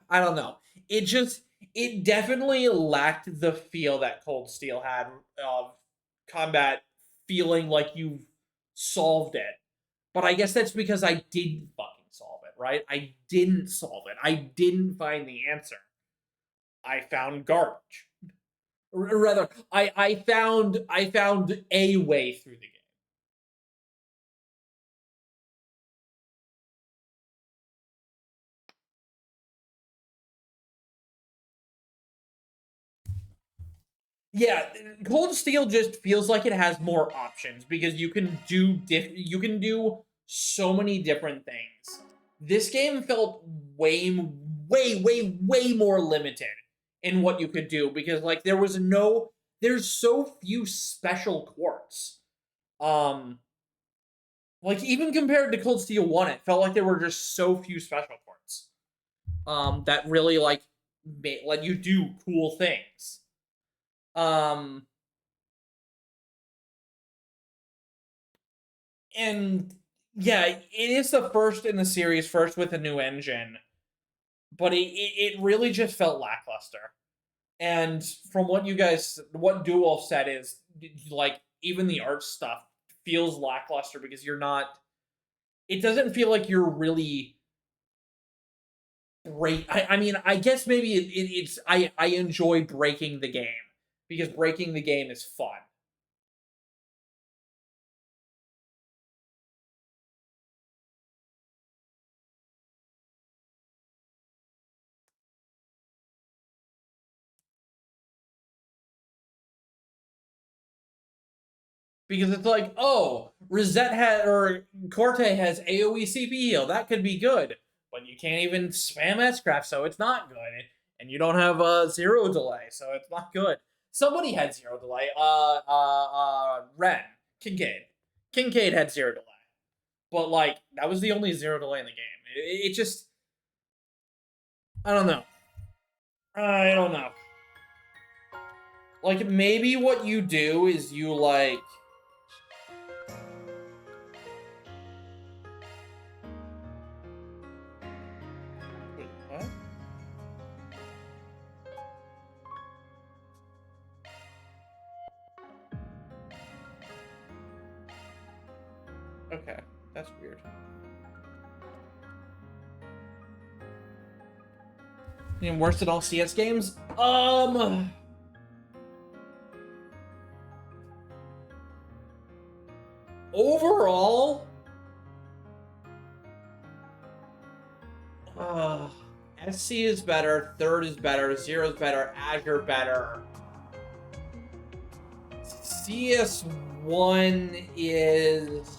I don't know. It definitely lacked the feel that Cold Steel had of combat feeling like you've solved it. But I guess that's because I didn't fucking solve it, right? I didn't solve it. I didn't find the answer. I found garbage. Rather, I found a way through the game. Yeah, Cold Steel just feels like it has more options because you can do so many different things. This game felt way more limited in what you could do because like there's so few special quartz. Um like even compared to Cold Steel 1, it felt like there were just so few special quartz. That really like let you do cool things. Um And yeah, it is the first in the series, first with a new engine, but it really just felt lackluster. And from what Duel said is like even the art stuff feels lackluster because you're not. It doesn't feel like you're really break. I mean, I guess maybe it's I enjoy breaking the game because breaking the game is fun. Because it's like, oh, Rosette or Corte has AoE CP heal. That could be good. But you can't even spam S-Craft, so it's not good. And you don't have zero delay, so it's not good. Somebody had zero delay. Ren. Kincaid. Kincaid had zero delay. But, like, that was the only zero delay in the game. It just... I don't know. I don't know. Like, maybe what you do is you, like... Wait, what? Okay, that's weird. And worse than all CS games? Overall, SC is better, Third is better, Zero is better, Azure better. CS1 is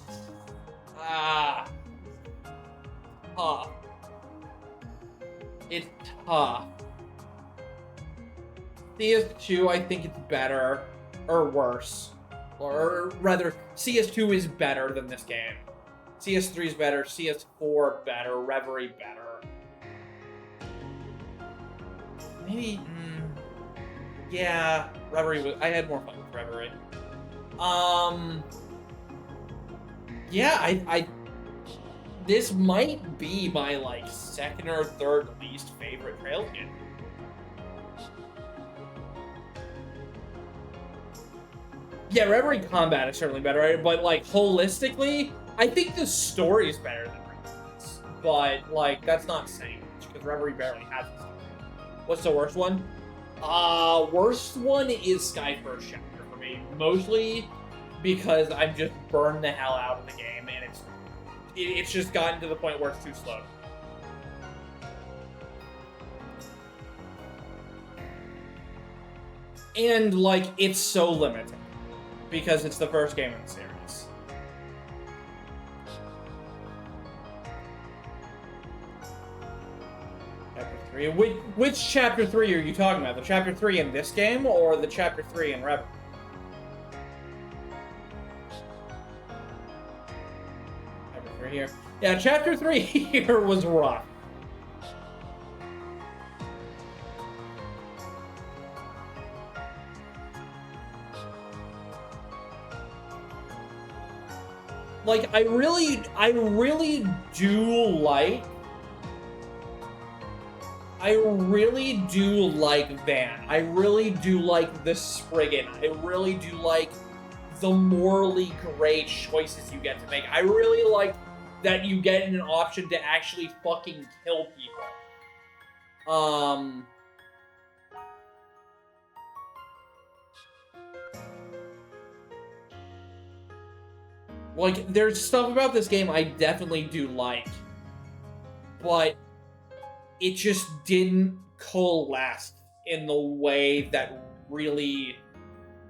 tough. It's tough. CS2, I think it's better or worse. Or rather, CS2 is better than this game. CS3 is better, CS4 better, Reverie better. Maybe, yeah, Reverie was, I had more fun with Reverie. Yeah, this might be my, like, second or third least favorite Trails game. Yeah, Reverie combat is certainly better, right? But, like, holistically, I think the story is better than Reverie's. But, like, that's not saying much, because Reverie barely has a story. What's the worst one? Worst one is Sky First Chapter for me. Mostly because I've just burned the hell out of the game, and it's just gotten to the point where it's too slow. And, like, it's so limited. Because it's the first game in the series. Chapter 3. Which Chapter 3 are you talking about? The Chapter 3 in this game, or the Chapter 3 in Reverie? Chapter 3 here. Yeah, Chapter 3 here was rough. Like, I really do like Van. I really do like the Spriggan. I really do like the morally gray choices you get to make. I really like that you get an option to actually fucking kill people. Like, there's stuff about this game I definitely do like, but it just didn't coalesce in the way that really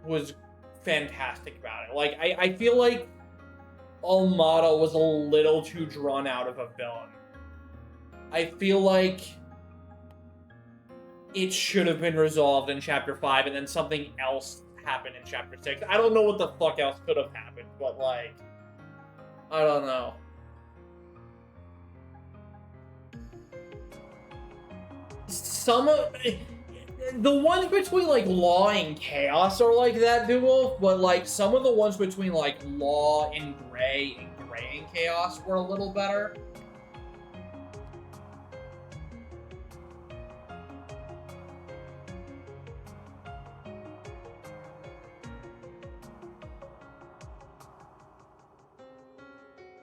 was fantastic about it. Like, I feel like Almada was a little too drawn out of a villain. I feel like it should have been resolved in Chapter 5, and then something else happened in Chapter 6. I don't know what the fuck else could have happened, but, like, I don't know. Some of the ones between, like, Law and Chaos are like that duel, but, like, some of the ones between, like, Law and Gray and Chaos were a little better.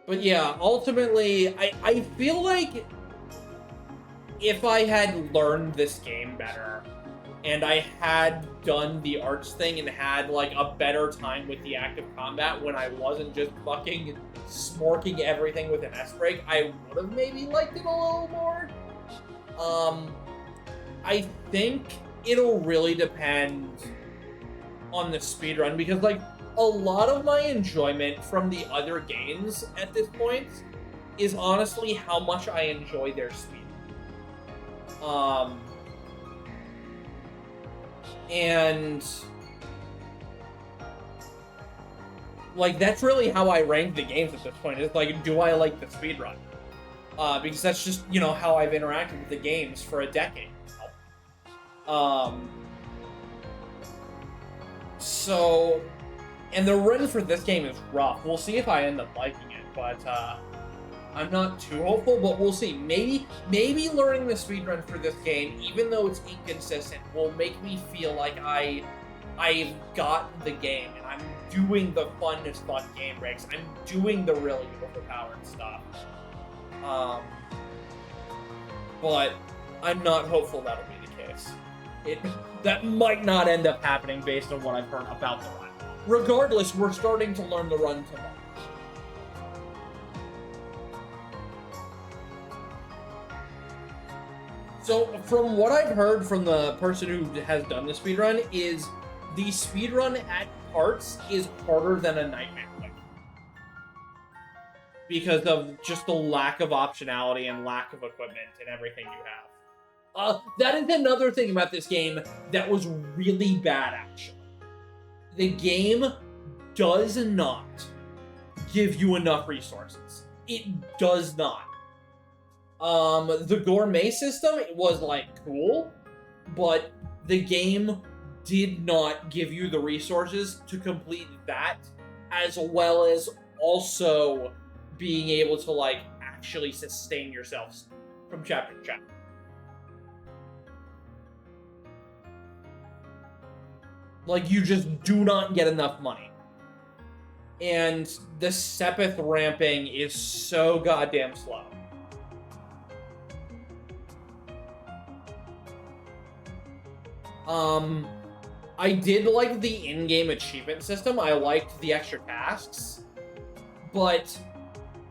But yeah, ultimately, I feel like if I had learned this game better, and I had done the arts thing and had, like, a better time with the active combat when I wasn't just fucking smorking everything with an S-break, I would have maybe liked it a little more. I think it'll really depend on the speedrun, because, like, a lot of my enjoyment from the other games at this point is honestly how much I enjoy their speed. And like, that's really how I rank the games at this point. It's like, do I like the speedrun? Because that's just, you know, how I've interacted with the games for a decade now. So, and the run for this game is rough. We'll see if I end up liking it, but I'm not too hopeful, but we'll see. Maybe learning the speedrun for this game, even though it's inconsistent, will make me feel like I've gotten the game, and I'm doing the funnest fun game breaks. I'm doing the really overpowered stuff. But I'm not hopeful that'll be the case. That might not end up happening based on what I've heard about the run. Regardless, we're starting to learn the run tomorrow. So, from what I've heard from the person who has done the speedrun, is the speedrun at parts is harder than a Nightmare Quick. Because of just the lack of optionality and lack of equipment and everything you have. That is another thing about this game that was really bad, actually. The game does not give you enough resources. It does not. The gourmet system, it was, like, cool, but the game did not give you the resources to complete that, as well as also being able to, like, actually sustain yourselves from chapter to chapter. Like, you just do not get enough money. And the Sepith ramping is so goddamn slow. I did like the in-game achievement system. I liked the extra tasks. But,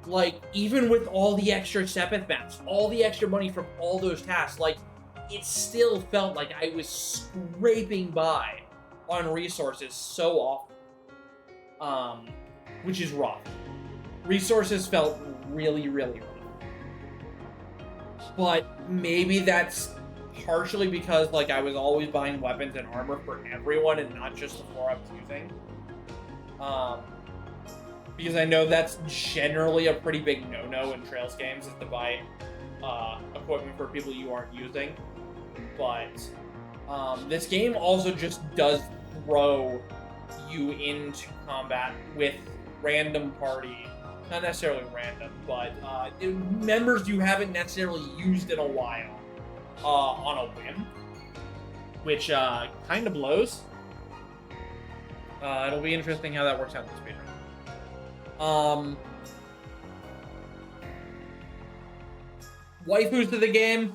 like, even with all the extra Sepith maps, all the extra money from all those tasks, like, it still felt like I was scraping by on resources so often. Which is rough. Resources felt really, really rough. But maybe that's partially because, like, I was always buying weapons and armor for everyone and not just the floor I was using. Because I know that's generally a pretty big no-no in Trails games, is to buy equipment for people you aren't using. But this game also just does throw you into combat with random party. Not necessarily random, but members you haven't necessarily used in a while. On a whim, which kind of blows. It'll be interesting how that works out in the speedrun. Waifus to the game.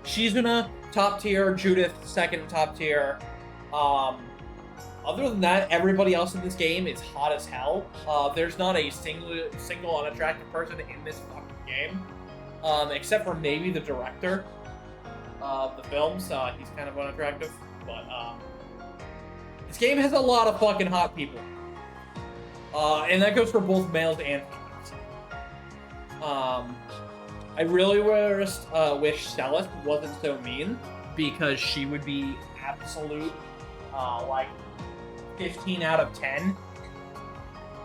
Shizuna, top tier. Judith, second top tier. Other than that, everybody else in this game is hot as hell. There's not a single unattractive person in this fucking game. Except for maybe the director of the films. He's kind of unattractive. But, this game has a lot of fucking hot people. And that goes for both males and females. I really wish Celeste wasn't so mean, because she would be absolute, like, 15 out of 10.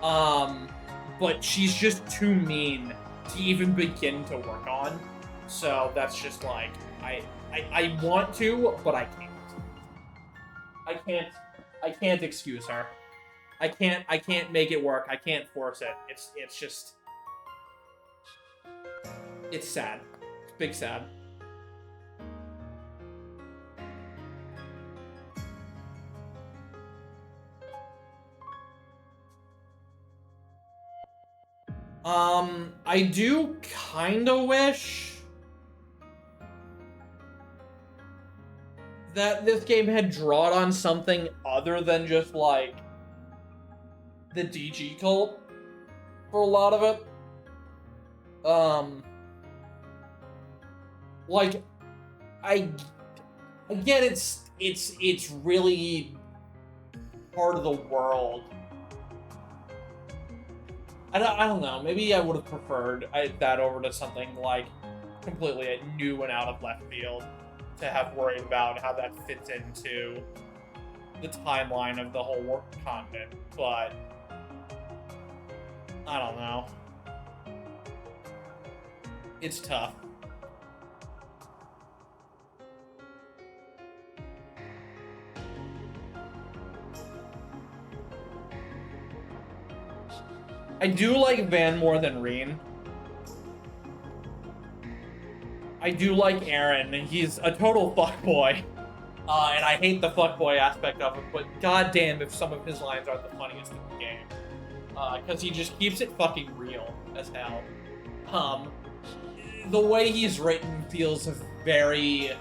But she's just too mean to even begin to work on. So that's just like, I want to, but I can't. I can't excuse her. I can't make it work. I can't force it. It's just, it's sad. It's big sad. I do kinda wish that this game had drawn on something other than just, like, the DG cult for a lot of it. Like, I get it's really part of the world. I don't know. Maybe I would have preferred that over to something like completely new and out of left field to have worried about how that fits into the timeline of the whole work continent. But I don't know. It's tough. I do like Van more than Reen. I do like Aaron. He's a total fuckboy. And I hate the fuckboy aspect of it, but goddamn if some of his lines aren't the funniest in the game. Because he just keeps it fucking real as hell. The way he's written feels very,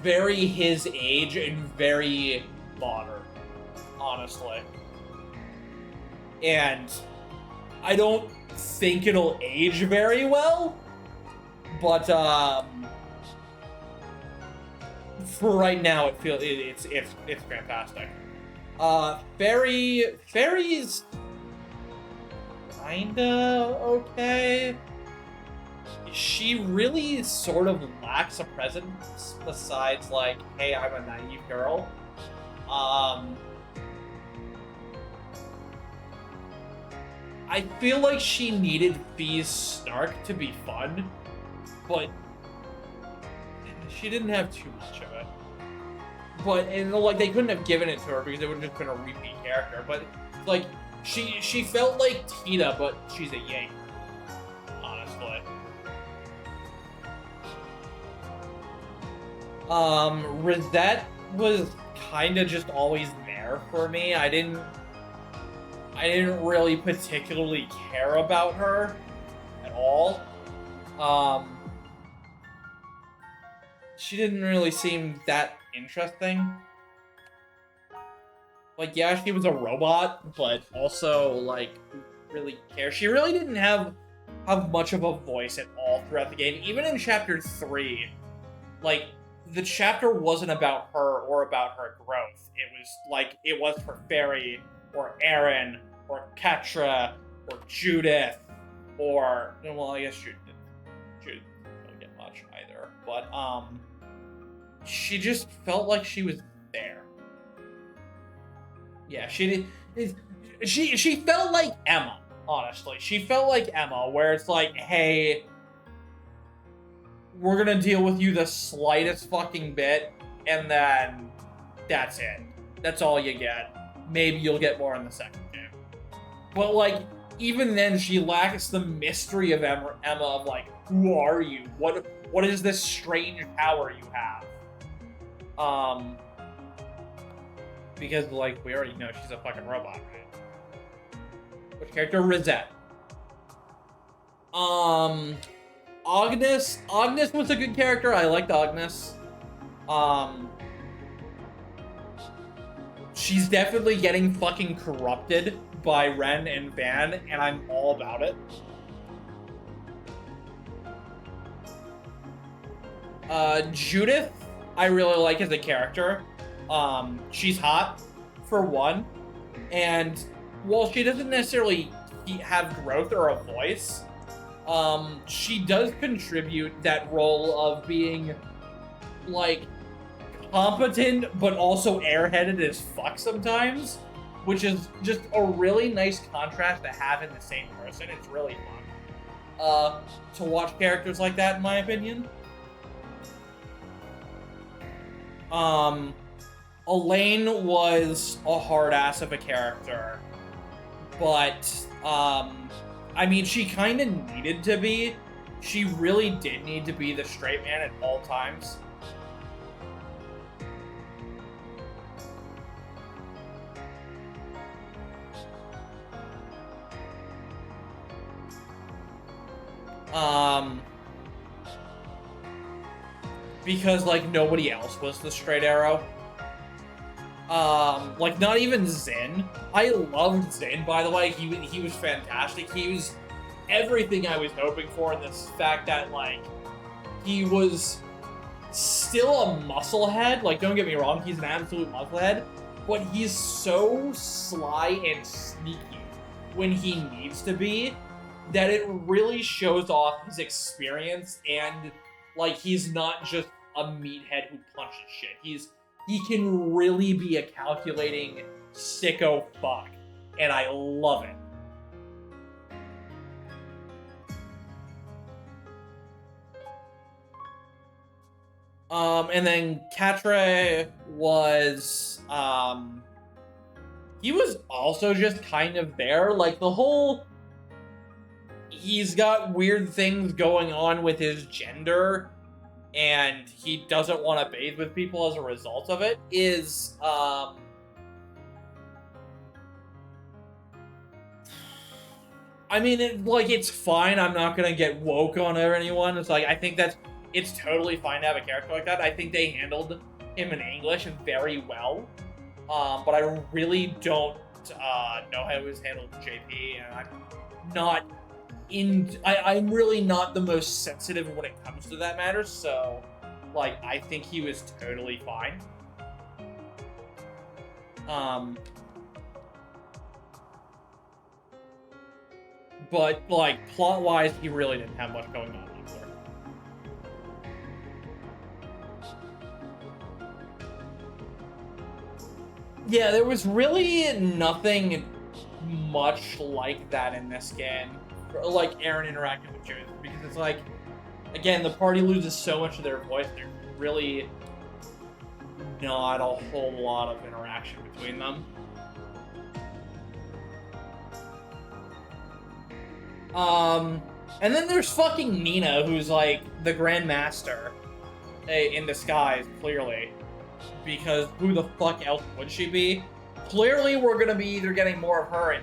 very his age and very modern, honestly. And I don't think it'll age very well, but for right now, it's fantastic. Fairy's kinda okay. She really sort of lacks a presence besides like, hey, I'm a naive girl. I feel like she needed Fee's snark to be fun, but she didn't have too much of it. But, and like, they couldn't have given it to her because it would have just been a repeat character. But, like, she felt like Tita, but she's a Yank. Honestly. Rosette was kind of just always there for me. I didn't really particularly care about her at all. She didn't really seem that interesting. Like, yeah, she was a robot, but also, like, really care. She really didn't have much of a voice at all throughout the game. Even in Chapter 3, like, the chapter wasn't about her or about her growth. It was, like, it was for Fairy, or Aaron, or Ketra, or Judith, or, well, I guess Judith don't get much either. But, she just felt like she was there. Yeah, she felt like Emma, honestly. She felt like Emma, where it's like, hey, we're gonna deal with you the slightest fucking bit, and then that's it. That's all you get. Maybe you'll get more in the second game. But, like, even then, she lacks the mystery of Emma of, like, who are you? What is this strange power you have? Because, like, we already know she's a fucking robot, right? Which character? Rosette. Agnes was a good character. I liked Agnes. She's definitely getting fucking corrupted by Ren and Van, and I'm all about it. Judith, I really like as a character. She's hot, for one, and while she doesn't necessarily have growth or a voice, she does contribute that role of being, like, competent, but also airheaded as fuck sometimes, which is just a really nice contrast to have in the same person. It's really fun, to watch characters like that, in my opinion. Elaine was a hard ass of a character, but, I mean, she kind of needed to be. She really did need to be the straight man at all times. Because, like, nobody else was the straight arrow. Like, not even Zin. I loved Zin, by the way. He was fantastic. He was everything I was hoping for in this fact that, like, he was still a musclehead. Like, don't get me wrong, he's an absolute musclehead, but he's so sly and sneaky when he needs to be that it really shows off his experience, and, like, he's not just a meathead who punches shit. He can really be a calculating sicko fuck, and I love it. And then Catre was, he was also just kind of there. Like, the whole... He's got weird things going on with his gender, and he doesn't want to bathe with people as a result of it, is, I mean, it's fine. I'm not gonna get woke on anyone. It's like, I think it's totally fine to have a character like that. I think they handled him in English very well. But I really don't know how it was handled in JP, and I'm really not the most sensitive when it comes to that matter, so, like, I think he was totally fine. But, like, plot-wise, he really didn't have much going on either. Yeah, there was really nothing much like that in this game. Like, Aaron interacting with Judith, because it's like, again, the party loses so much of their voice, there's really not a whole lot of interaction between them. And then there's fucking Nina, who's like the Grand Master in disguise, clearly. Because who the fuck else would she be? Clearly we're gonna be either getting more of her in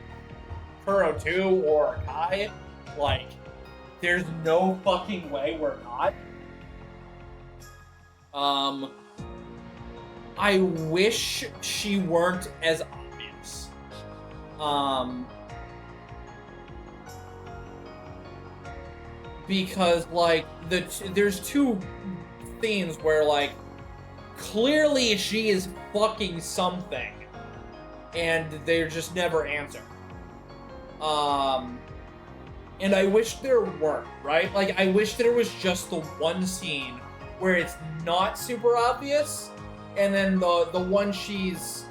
Kuro 2 or Kai. Like, there's no fucking way we're not. I wish she weren't as obvious. Because, like, there's two scenes where, like, clearly she is fucking something, and they just never answer. And I wish there weren't, right? Like, I wish there was just the one scene where it's not super obvious, and then the one she's...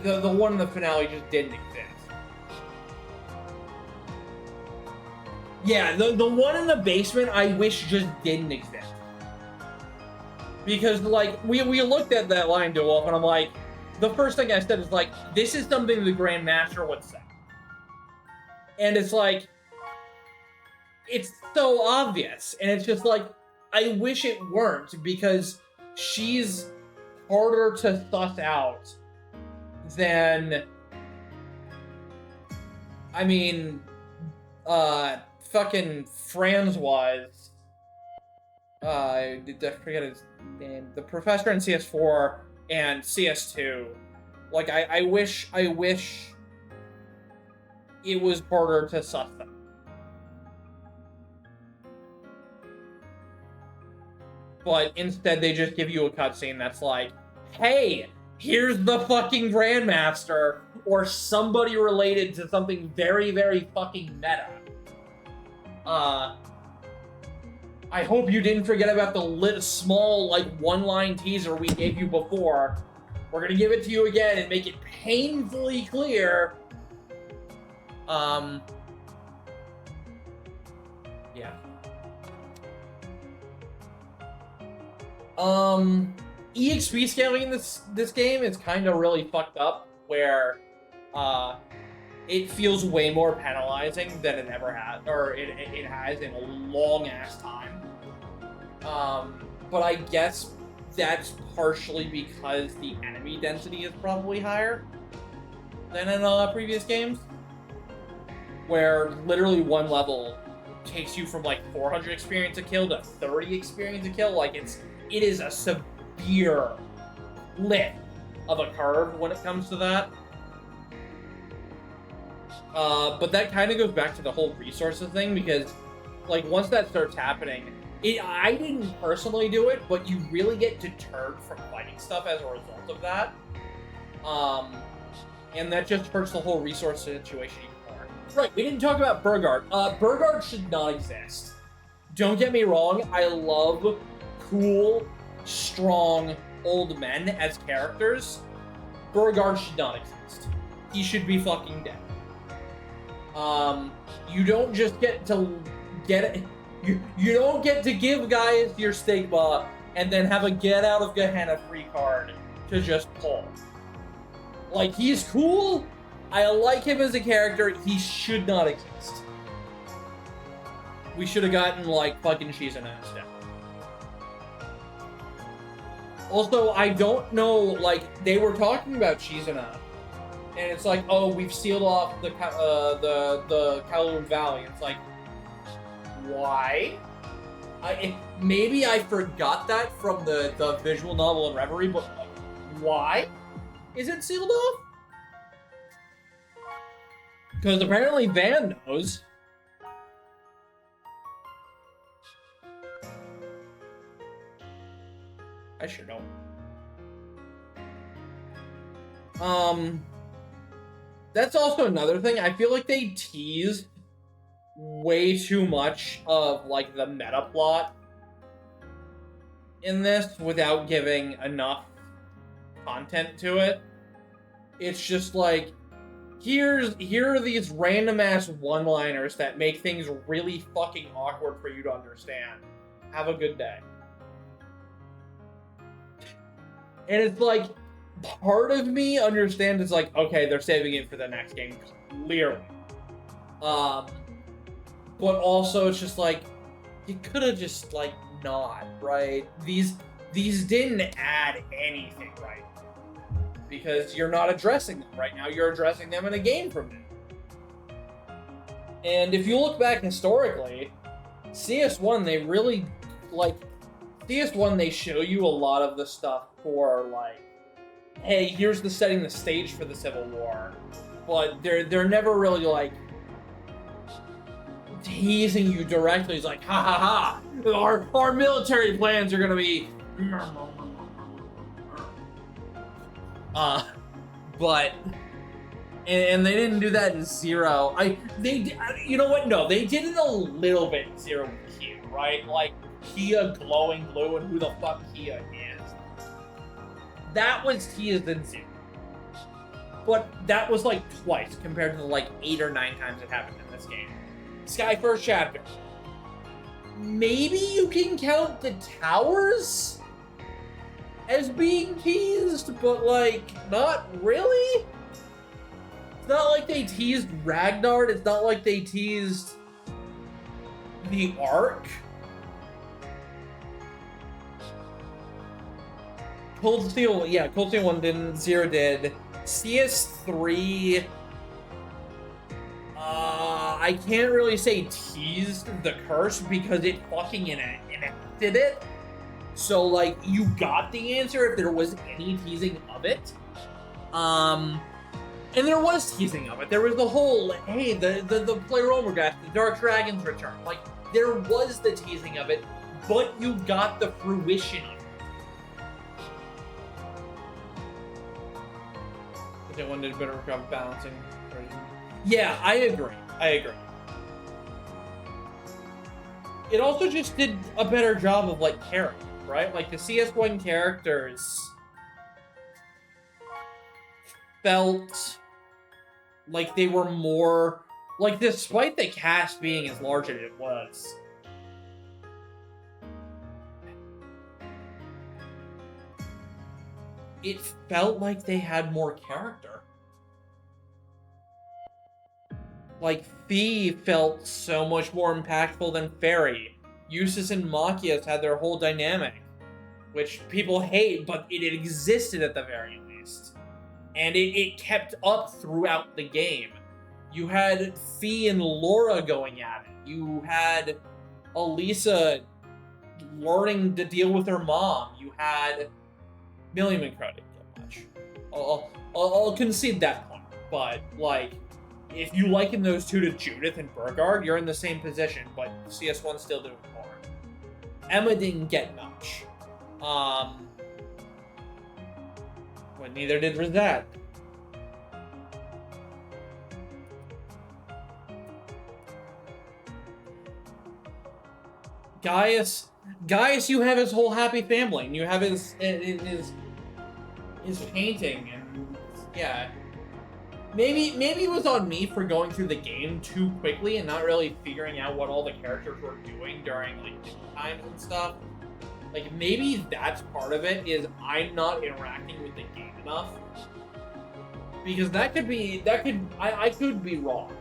The one in the finale just didn't exist. Yeah, the one in the basement I wish just didn't exist. Because, like, we looked at that line, DeWolf, and I'm like, the first thing I said is, like, this is something the Grand Master would say. And it's like, it's so obvious. And it's just like, I wish it weren't, because she's harder to suss out than, I mean, fucking Franz was. I forget his name. The professor in CS4 and CS2. Like, I wish it was harder to suss them. But instead they just give you a cutscene that's like, hey, here's the fucking Grandmaster, or somebody related to something very, very fucking meta. I hope you didn't forget about the small, like, one-line teaser we gave you before. We're gonna give it to you again and make it painfully clear. Yeah. EXP scaling in this game is kind of really fucked up, where, it feels way more penalizing than it ever had, or it has in a long-ass time. But I guess that's partially because the enemy density is probably higher than in previous games, where literally one level takes you from, like, 400 experience a kill to 30 experience a kill. Like, it is a severe lift of a curve when it comes to that. But that kind of goes back to the whole resources thing, because, like, once that starts happening, I didn't personally do it, but you really get deterred from fighting stuff as a result of that. And that just hurts the whole resource situation even more. Right, we didn't talk about Burgard. Burgard should not exist. Don't get me wrong, I love cool, strong, old men as characters. Burgard should not exist. He should be fucking dead. You don't just get to you don't get to give guys your stigma and then have a get out of Gehenna free card to just pull. Like, he's cool. I like him as a character. He should not exist. We should have gotten, like, fucking Shizuna instead. Also, I don't know, like, they were talking about Shizuna, and it's like, oh, we've sealed off the Kowloon Valley. It's like, why? Maybe I forgot that from the visual novel and Reverie, but why is it sealed off? Because apparently Van knows. I sure don't. That's also another thing. I feel like they teased way too much of, like, the meta plot in this without giving enough content to it. It's just like, here are these random ass one-liners that make things really fucking awkward for you to understand. Have a good day. And it's like, part of me understands it's like, okay, they're saving it for the next game, clearly. But also it's just like, you could have just, like, not, right? These didn't add anything, right? Because you're not addressing them right now. You're addressing them in a game from now. And if you look back historically, CS1, they really, like, CS1, they show you a lot of the stuff for, like, hey, here's setting the stage for the Civil War. But they're never really, like, teasing you directly. It's like, ha ha ha, our military plans are gonna be... but... And they didn't do that in Zero. You know what? No, they did it a little bit in Zero with Kia, right? Like, Kia glowing blue and who the fuck Kia is. That was teased in Zero. But that was like twice compared to the like 8 or 9 times it happened in this game. Sky First Chapter. Maybe you can count the towers as being teased, but like, not really? It's not like they teased Ragnar, it's not like they teased the Ark. Cold Steel 1 didn't, Zero did. CS3, I can't really say teased the curse because it fucking enacted it. So, like, you got the answer if there was any teasing of it. And there was teasing of it. There was the whole, hey, the player Omega, the Dark Dragon's return. Like, there was the teasing of it, but you got the fruition of it. The one did a better job balancing. Yeah, I agree. It also just did a better job of, like, character, right? Like, the CS1 characters felt like they were more... Like, despite the cast being as large as it was, it felt like they had more character. Like, Fee felt so much more impactful than Fairy. Eustace and Machias had their whole dynamic, which people hate, but it existed at the very least. And it kept up throughout the game. You had Fee and Laura going at it. You had Elisa learning to deal with her mom. You had... Million Crow didn't get much. I'll concede that point. But, like, if you liken those two to Judith and Burgard, you're in the same position, but CS1's still doing more. Emma didn't get much. But neither did Rosette. Gaius, you have his whole happy family, and you have his painting, and yeah. Maybe it was on me for going through the game too quickly and not really figuring out what all the characters were doing during, like, times and stuff. Like, maybe that's part of it, is I'm not interacting with the game enough. Because I could be wrong.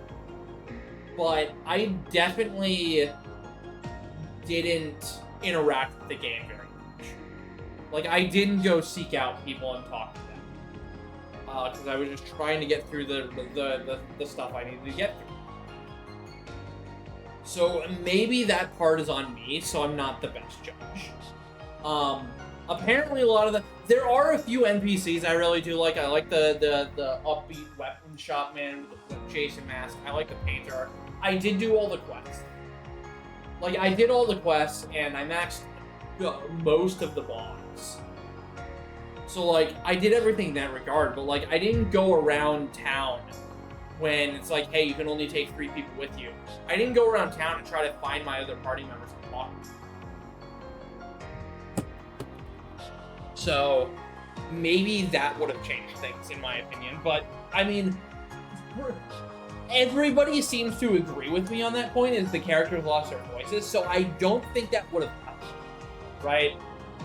But I definitely didn't interact with the game very much. Like, I didn't go seek out people and talk to them. Because I was just trying to get through the stuff I needed to get through. So maybe that part is on me, so I'm not the best judge. Apparently there are a few NPCs I really do like. I like the upbeat weapon shop man with the Jason mask. I like the painter. I did do all the quests. Like, I did all the quests, and I maxed most of the boss. So, like, I did everything in that regard, but, like, I didn't go around town when it's like, hey, you can only take 3 people with you. I didn't go around town and try to find my other party members and talk to them. So, maybe that would have changed things, in my opinion. But, I mean, everybody seems to agree with me on that point, is the characters lost their voices, so I don't think that would have helped, right?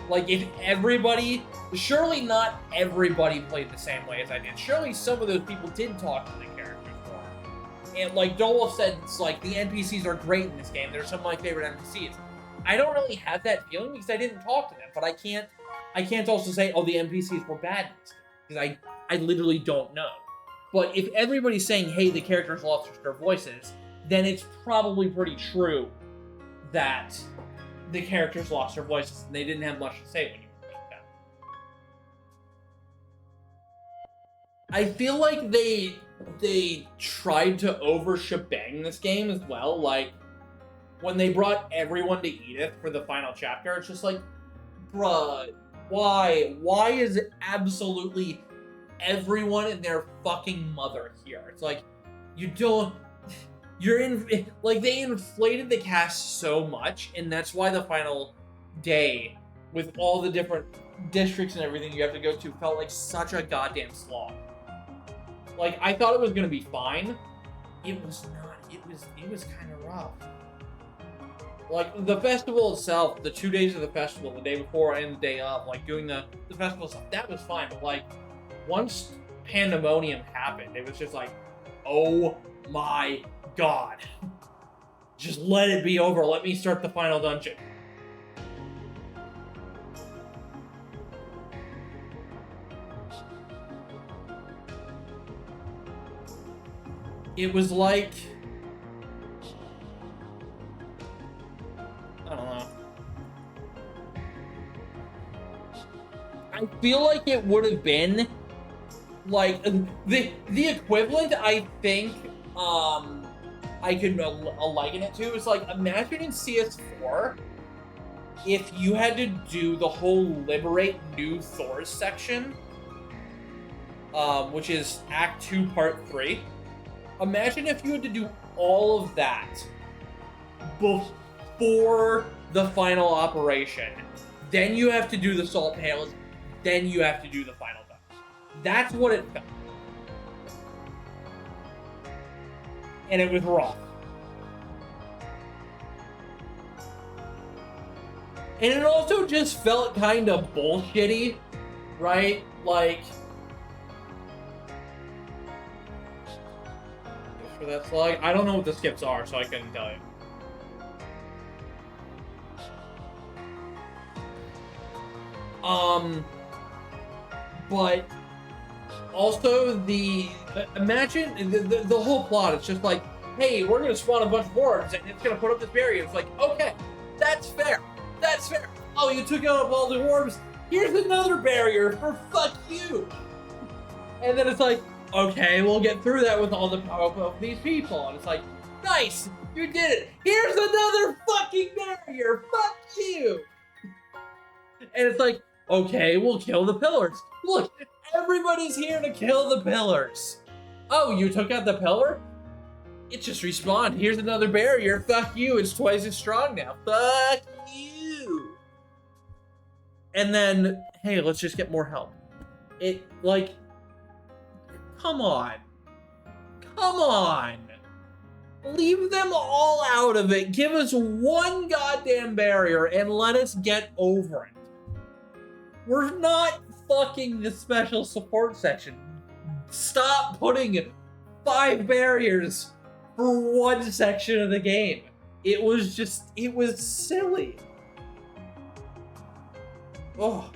Like, if everybody... Surely not everybody played the same way as I did. Surely some of those people did talk to the characters more. And, like Dole said, it's like, the NPCs are great in this game. They're some of my favorite NPCs. I don't really have that feeling because I didn't talk to them, but I can't also say, oh, the NPCs were bad in this game, because I literally don't know. But if everybody's saying, hey, the characters lost their voices, then it's probably pretty true that the characters lost their voices and they didn't have much to say when you were playing them. I feel like they tried to over-shebang this game as well. Like, when they brought everyone to Edith for the final chapter, it's just like, bruh, why? Why is it absolutely everyone and their fucking mother here? It's like, like, they inflated the cast so much, and that's why the final day, with all the different districts and everything you have to go to, felt like such a goddamn slog. Like, I thought it was gonna be fine. It was not. It was kind of rough. Like, the festival itself, the 2 days of the festival, the day before and the day of, like, doing the festival stuff, that was fine, but, like, once Pandemonium happened, it was just like, oh my god. Just let it be over. Let me start the final dungeon. It was like... I don't know. I feel like it would have been like the equivalent. I think I could liken it to is like, imagine in CS4 if you had to do the whole Liberate New Thors section, which is Act 2, Part 3. Imagine if you had to do all of that before the final operation. Then you have to do the Salt Palace. Then you have to do the final dungeon. That's what it felt. And it was rough. And it also just felt kind of bullshitty, right? Like... for that slug? I don't know what the skips are, so I couldn't tell you. But also imagine the whole plot. It's just like, hey, we're gonna spawn a bunch of orbs and it's gonna put up this barrier. It's like, okay, that's fair. That's fair. Oh, you took out all the orbs. Here's another barrier for fuck you. And then it's like, okay, we'll get through that with all the power of these people. And it's like, nice, you did it. Here's another fucking barrier. Fuck you. And it's like, okay, we'll kill the pillars. Look, everybody's here to kill the pillars. Oh, you took out the pillar? It just respawned. Here's another barrier. Fuck you. It's twice as strong now. Fuck you. And then, hey, let's just get more help. It, like, come on. Come on. Leave them all out of it. Give us one goddamn barrier and let us get over it. We're not fucking the special support section. Stop putting 5 barriers for one section of the game. It was silly. Oh.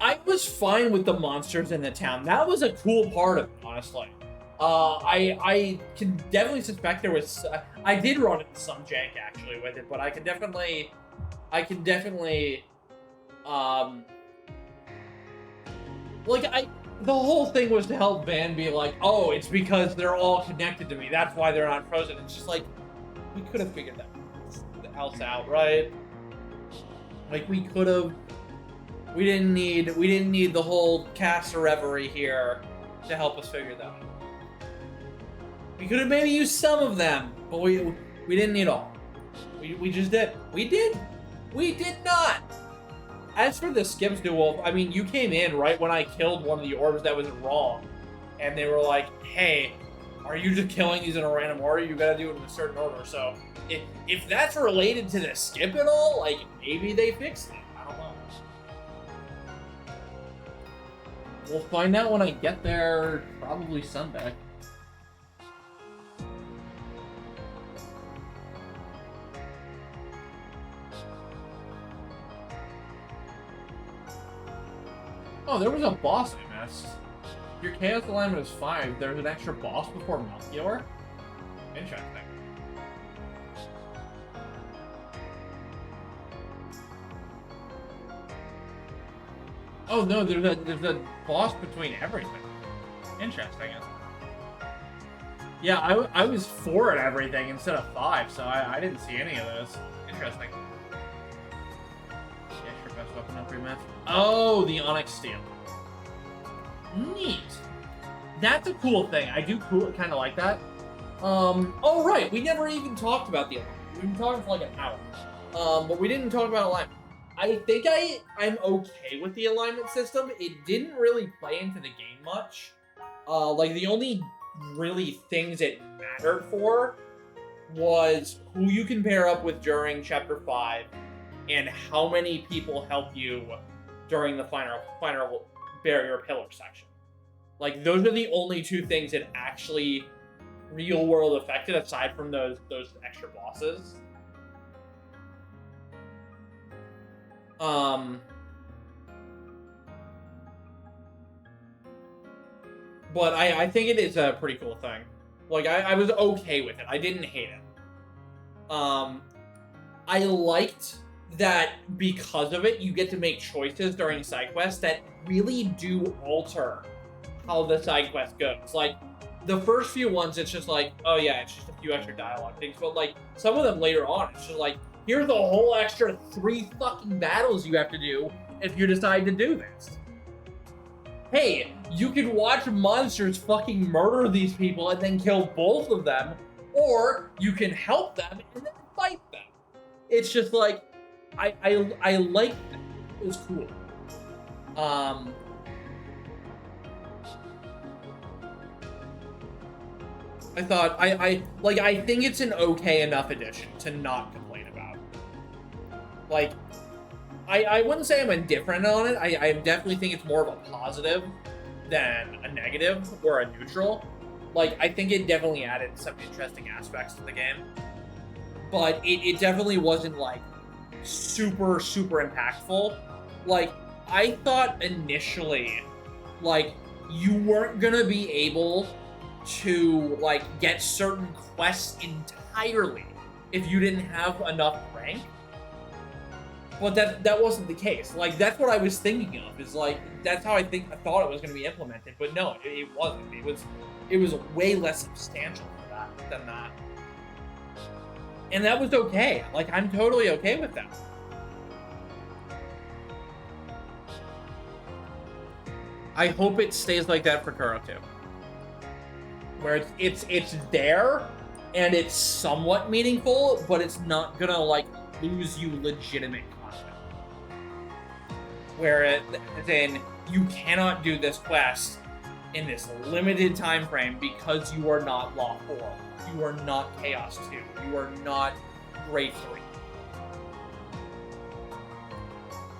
I was fine with the monsters in the town. That was a cool part of it, honestly. I can definitely suspect there was. I did run into some jank actually with it, but I can definitely, the whole thing was to help Van be like, oh, it's because they're all connected to me. That's why they're not frozen. It's just like, we could have figured that else out, right? Like we could have. We didn't need the whole cast of reverie here to help us figure that out. We could have maybe used some of them, but we didn't need all. We just did. We did not. As for the Skips duel, I mean, you came in right when I killed one of the orbs that was wrong, and they were like, "Hey, are you just killing these in a random order? You gotta do it in a certain order." So, if that's related to the skip at all, like maybe they fixed it. I don't know. We'll find out when I get there, probably Sunday. Oh, there was a boss I missed. Your Chaos alignment is 5. There's an extra boss before Melchior? Interesting. Oh no, there's a boss between everything. Interesting. Yeah, I was 4 at everything instead of 5, so I didn't see any of those. Interesting. Yeah, sure, best weapon upgrade match. Oh, the Onyx Steel. Neat. That's a cool thing. I do kind of like that. Oh right, we never even talked about the alignment. We've been talking for like an hour. But we didn't talk about alignment. I think I'm okay with the alignment system. It didn't really play into the game much. Like the only really things it mattered for was who you can pair up with during Chapter 5 and how many people help you during the final barrier pillar section. Like those are the only 2 things that actually real world affected aside from those extra bosses. But I think it is a pretty cool thing. Like, I was okay with it. I didn't hate it. I liked that because of it, you get to make choices during side quests that really do alter how the side quest goes. Like, the first few ones, it's just like, oh yeah, it's just a few extra dialogue things. But, like, some of them later on, it's just like, here's a whole extra 3 fucking battles you have to do if you decide to do this. Hey, you can watch monsters fucking murder these people and then kill both of them, or you can help them and then fight them. It's just like, I like that. It was cool. I thought, I think it's an okay enough addition to not complain about. Like, I wouldn't say I'm indifferent on it. I definitely think it's more of a positive than a negative or a neutral. Like, I think it definitely added some interesting aspects to the game. But it definitely wasn't, like, super, super impactful. Like, I thought initially, like, you weren't gonna be able to, like, get certain quests entirely if you didn't have enough rank. But that wasn't the case. Like, that's what I was thinking of, is like, that's how I thought it was going to be implemented, but no, it wasn't. It was way less substantial than that. And that was okay. Like, I'm totally okay with that. I hope it stays like that for Kuro 2. Where it's there, and it's somewhat meaningful, but it's not gonna, like, lose you legitimate content. Where as in, you cannot do this quest in this limited time frame because you are not Law 4. You are not Chaos 2. You are not Grade 3.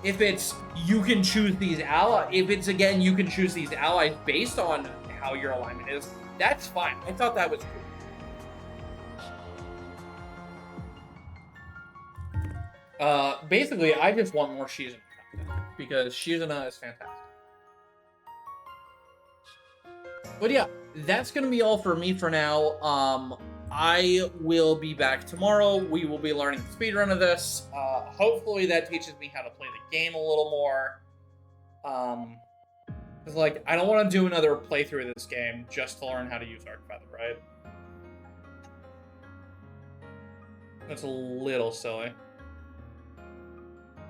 If it's you can choose these allies, if it's again you can choose these allies based on how your alignment is, that's fine. I thought that was cool. Basically, I just want more Shizuna content because Shizuna is fantastic. But yeah, that's gonna be all for me for now. I will be back tomorrow. We will be learning the speedrun of this. Hopefully that teaches me how to play the game a little more. Cause like, I don't want to do another playthrough of this game just to learn how to use Arc Feather, right? That's a little silly.